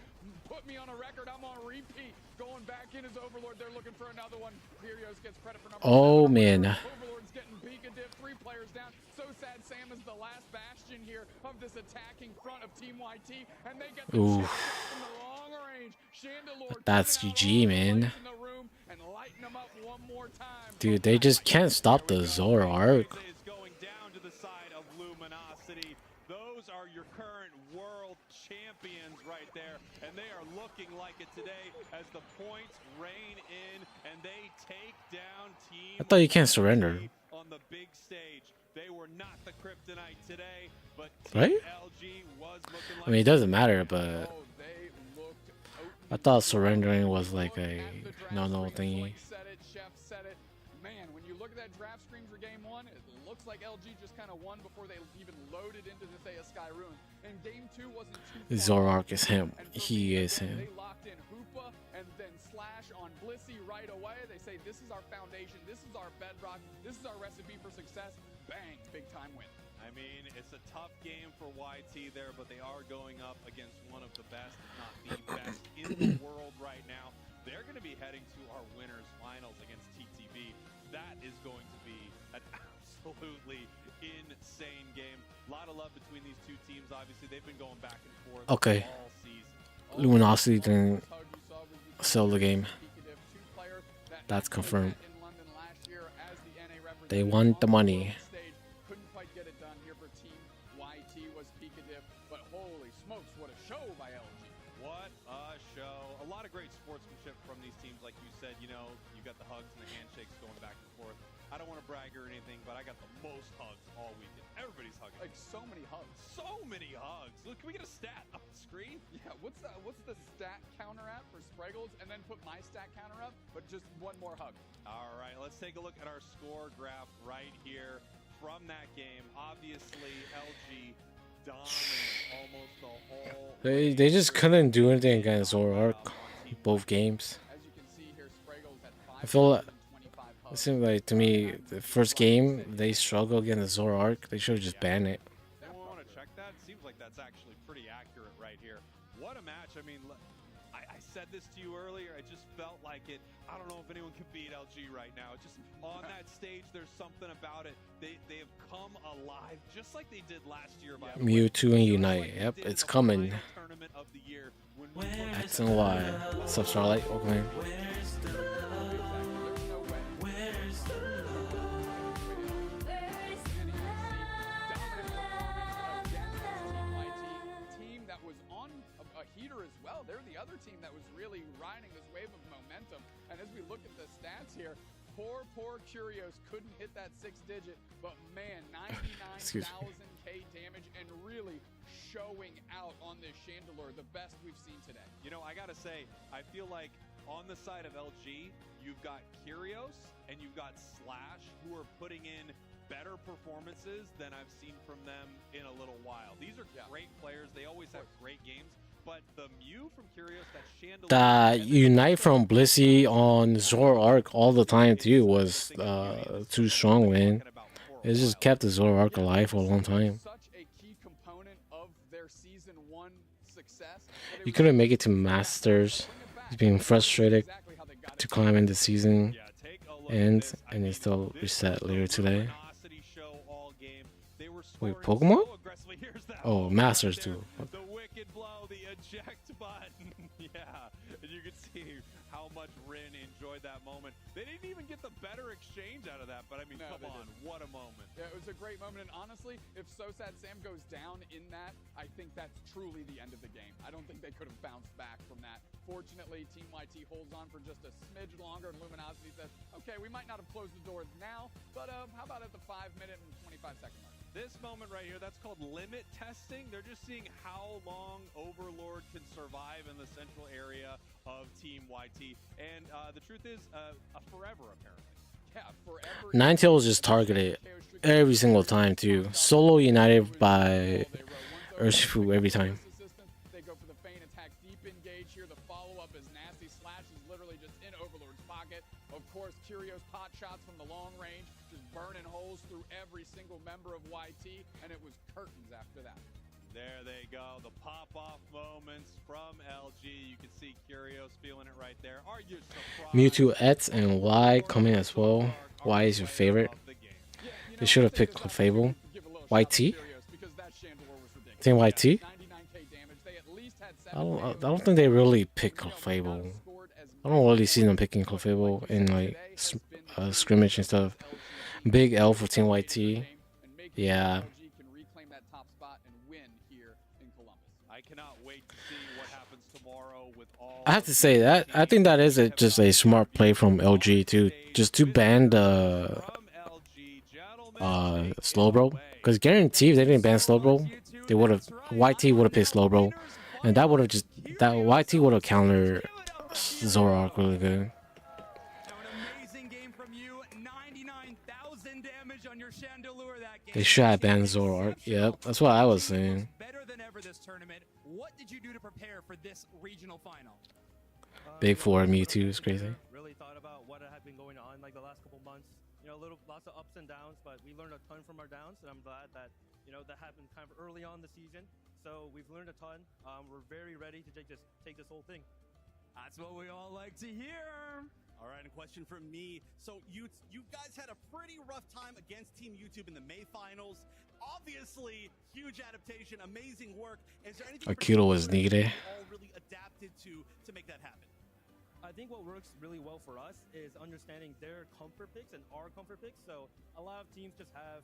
Put me on a record, I'm on repeat. Going back in as Overlord, they're looking for another one. Kyrios gets credit for number Oh 7. man. Overlord's getting Pika Div, 3 players down. So sad Sam is the last bastion here of this attacking front of Team YT, and they get the Ooh. chip shot from the long range. Chandelure That's GG, man. in the room and lighting them up one more time. Dude, they just can't stop the Zora arc. Is going down to the side of Luminosity. Those are your current world champions right there, and they are looking like it today as the points rain in, and they take down Team I thought you can't surrender. on the big stage. They were not the kryptonite today, but Right? LG was looking like I mean, it doesn't matter, but I thought surrendering was like a no thingy. Said it, Chef said it. Man, when you look at that draft screen for game 1, it looks like LG just kind of won before they even loaded into the Thea Sky Ruin. And game 2 wasn't too Zorark is him. He is him. They locked in Hoopa and then Slash on Blissey right away. They say this is our foundation, this is our bedrock, this is our recipe for success. Bang, big time win. I mean, it's a tough game for YT there, but they are going up against one of the best, if not the best, in the world right now. They're going to be heading to our winners finals against TTV. That is going to be an absolutely insane game. A lot of love between these two teams. Obviously, they've been going back and forth Okay. all season. Luminosity didn't sell the game. That's confirmed. They won the money. Couldn't quite get it done here for Team YT was Pika Div, but holy smokes, what a show by LG. What a show. A lot of great sportsmanship from these teams. Like you said, you know, you got the hugs and the handshakes going back and forth. I don't want to brag or anything, but I got the most hugs all weekend. Everybody's hugging. Like so many hugs. So many hugs. Look, can we get a stat on the screen? Yeah, what's the stat counter app for Spraggles? And then put my stat counter up, but just one more hug. All right, let's take a look at our score graph right here from that game. Obviously, LG dominated almost the whole. They just couldn't do anything against Zorark both games. As you can see here, Spraggles had I feel like it seemed like to me the first game they struggled against Zorark. They should have just banned it. Anyone want to check that? Seems like that's actually pretty accurate right here. What a match. I mean, I said this to you earlier. I just felt like it. I don't know if anyone can beat LG right now. Just on that stage, there's something about it. They have come alive just like they did last year. By the way. Mewtwo and Unite. Yep, it's coming. Tournament of the year when X and Y. What's up, Starlight? Welcome in. Team that was on a heater as well. They're the other team that was really riding this wave of momentum. And as we look at the stats here, poor Curios couldn't hit that 6-digit, but man, 99,000 K damage and really showing out on this Chandelure, the best we've seen today. You know, I gotta say, I feel like on the side of LG, you've got Kyrios and you've got Slash, who are putting in better performances than I've seen from them in a little while. These are great players. They always have great games. But the Mew from Kyrios, that Chandelure... That Unite from Blissey on Zorark all the time too was too strong, man. It just kept the Zorark alive for a long time. You couldn't make it to Masters. He's being frustrated to climb in the season ends, and he still reset later today. Wait, Pokemon? Oh, Masters too. The wicked blow, the eject button. Yeah, and you can see how much Rin enjoyed that moment. They didn't even get the better exchange out of that, but I mean, come on, what a moment. Yeah, it was a great moment, and honestly, if SoSad Sam goes down in that, I think that's truly the end of the game. I don't think they could have bounced back from that. Fortunately, Team YT holds on for just a smidge longer, and Luminosity says, okay, we might not have closed the doors now, but how about at the 5-minute and 25-second mark? This moment right here, that's called limit testing. They're just seeing how long Overlord can survive in the central area of Team YT. And the truth is, forever, apparently. Yeah, forever. Ninetales just targeted every single time, too. Solo United by Urshifu every time. They go for the feint attack, deep engage here. The follow-up is nasty. Slash is literally just in Overlord's pocket. Of course, Curios pot shots from the long range, just burning holes through every single member of YT, and it was curtains after that. There they go, the pop-off moments from LG. You can see Curios feeling it right there. Are you surprised? Mewtwo X and Y coming as well. Y is your favorite. They should have picked Clefable. YT? Team YT? I don't think they really pick Clefable. I don't really see them picking Clefable in like scrimmage and stuff. Big L for Team YT. Yeah. I have to say that I think that is just a smart play from LG to just to ban the Slowbro, because guaranteed if they didn't ban Slowbro, they would have YT would have picked Slowbro, and that would have just YT would have countered Zoroark really good. They should have banned Zoroark. Yep, that's what I was saying. What did you do to prepare for this regional final? Big 4 Mewtwo is crazy. Really thought about what had been going on like the last couple months. You know, lots of ups and downs, but we learned a ton from our downs, and I'm glad that that happened kind of early on the season. So we've learned a ton. We're very ready to take this whole thing. That's what we all like to hear. All right, a question from me. So you guys had a pretty rough time against Team YouTube in the May finals. Obviously, huge adaptation, amazing work. Is there anything Akira was needed. all really adapted to make that happen? I think what works really well for us is understanding their comfort picks and our comfort picks. So a lot of teams just have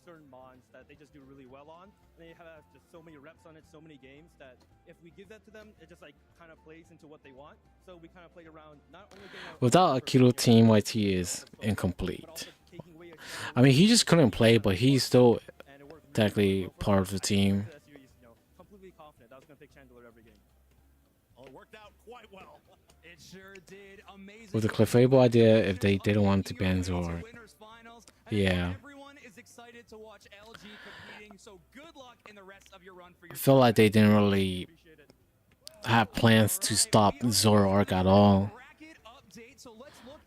certain mons that they just do really well on. And they have just so many reps on it, so many games that if we give that to them, it just like kind of plays into what they want. So we kind of play around not only Without Akira, Team YT is incomplete. I mean, he just couldn't play, but he's still technically part of the team. completely confident that was going to pick Chandler every game. Well, it worked out quite well. It sure did. Amazing. With the Clefable idea, if they didn't want to ban Zoroark. Yeah. Everyone is excited to watch LG competing, so good luck in the rest of your run for your I feel like they didn't really have plans to stop Zoroark at all.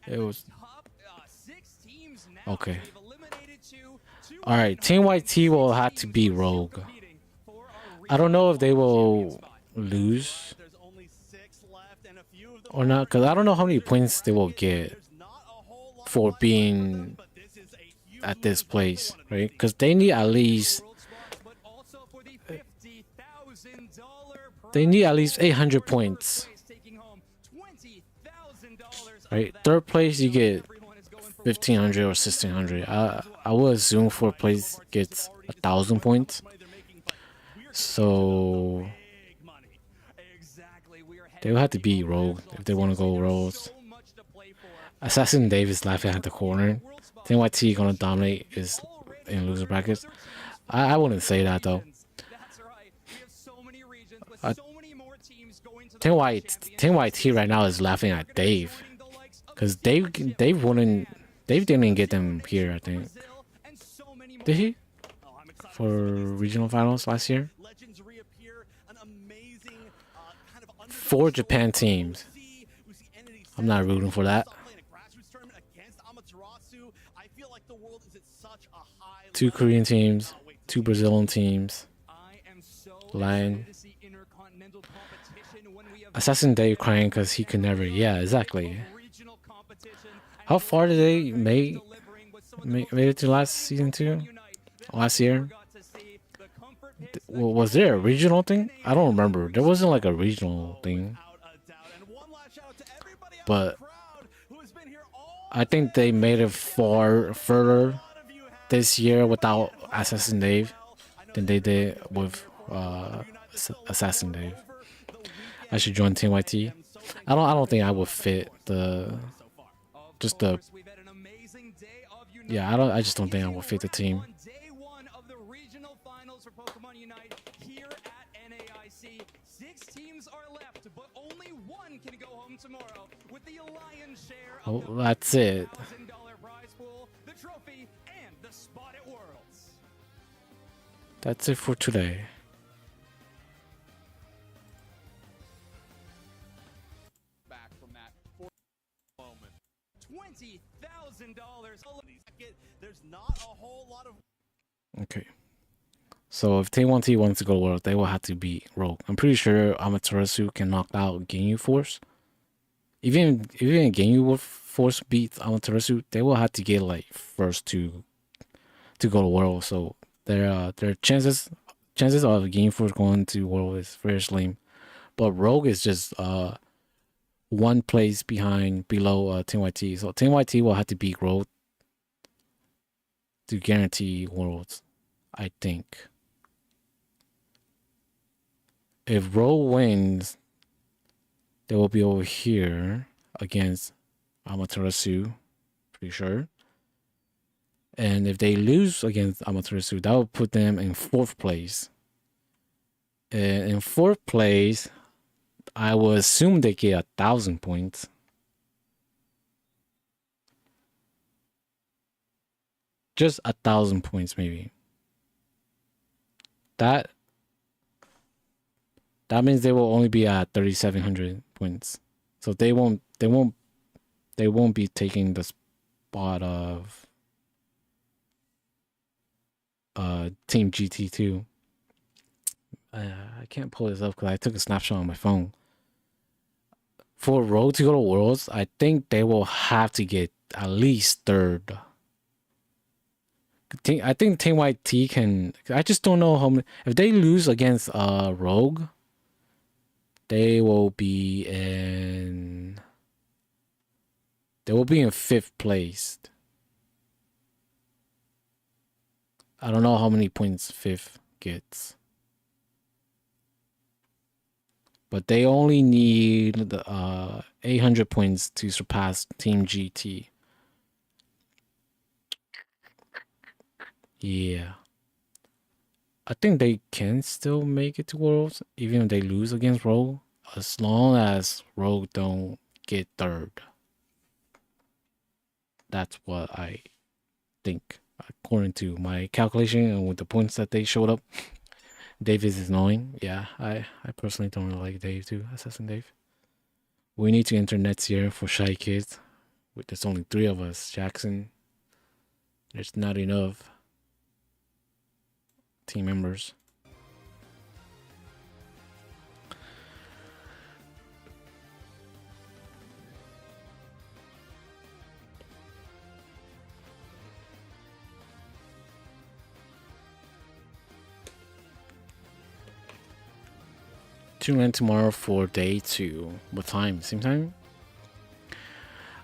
It was okay. Alright, Team YT will have to beat Rogue. I don't know if they will lose or not, because I don't know how many points they will get for being at this place, right? Because they need at least 800 points, right? Third place you get 1,500 or 1,600. I would assume fourth place gets 1,000 points. So they will have to beat Rogue if they want to go Rogues. Assassin Dave is laughing at the corner. Team YT gonna dominate is in loser brackets. I wouldn't say that though. Team YT right now is laughing at Dave, because Dave didn't get them here. I think did he for regional finals last year? 4 Japan teams. I'm not rooting for that. 2 Korean teams, 2 Brazilian teams. Lion. Assassin Dave crying because he could never. Yeah, exactly. How far did they make it to last season 2? Last year? Was there a regional thing? I don't remember. There wasn't like a regional thing. but I think they made it far further this year without Assassin Dave than they did with Assassin Dave. I should join Team YT. I don't think I would fit I just don't think I will fit the team. Day one of the regional finals for Pokemon Unite here at NAIC. 6 teams are left, but only one can go home tomorrow with the lion's share of Oh, that's it. $1,000 prize pool, the trophy, and the spot at Worlds. That's it for today. Back from that moment. $20,000. There's not a whole lot of. Okay. So if T1T wants to go world, they will have to beat Rogue. I'm pretty sure Amaterasu can knock out Ginyu Force. Even Ginyu Force beats Amaterasu, they will have to get like first to go to world. So their chances of Ginyu Force going to world is very slim. But Rogue is just one place below Team YT. So Team YT will have to beat Rogue to guarantee worlds, I think. If Rogue wins, they will be over here against Amaterasu, pretty sure. And if they lose against Amaterasu, that will put them in 4th place. And in 4th place, I would assume they get 1,000 points. Just 1,000 points, maybe. That means they will only be at 3,700 points. So they won't be taking the spot of Team GT2. I can't pull this up because I took a snapshot on my phone. For Road to go to Worlds, I think they will have to get at least 3rd. I think Team YT can. I just don't know how many. If they lose against Rogue, they will be in 5th place. I don't know how many points 5th gets, but they only need 800 points to surpass Team GT. Yeah. I think they can still make it to Worlds, even if they lose against Rogue, as long as Rogue don't get 3rd. That's what I think, according to my calculation and with the points that they showed up. Dave is annoying. Yeah, I personally don't really like Dave too, Assassin Dave. We need to enter next year for Shy Kids. There's only 3 of us. Jackson, there's not enough team members. Tune in tomorrow for day 2. What time? Same time?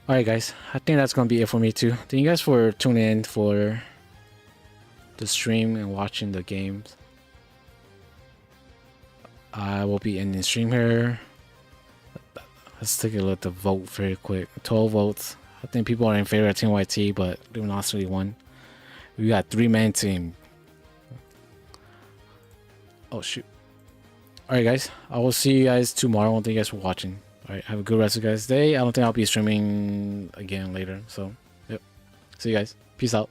Alright guys, I think that's gonna be it for me too. Thank you guys for tuning in for the stream and watching the games. I will be ending the stream here. Let's take a look at the vote very quick. 12 votes. I think people are in favor of Team YT, but Luminosity won. We got 3-man team. Oh shoot. Alright guys, I will see you guys tomorrow. Thank you guys for watching. Alright, have a good rest of you guys' day. I don't think I'll be streaming again later. So, yep. See you guys. Peace out.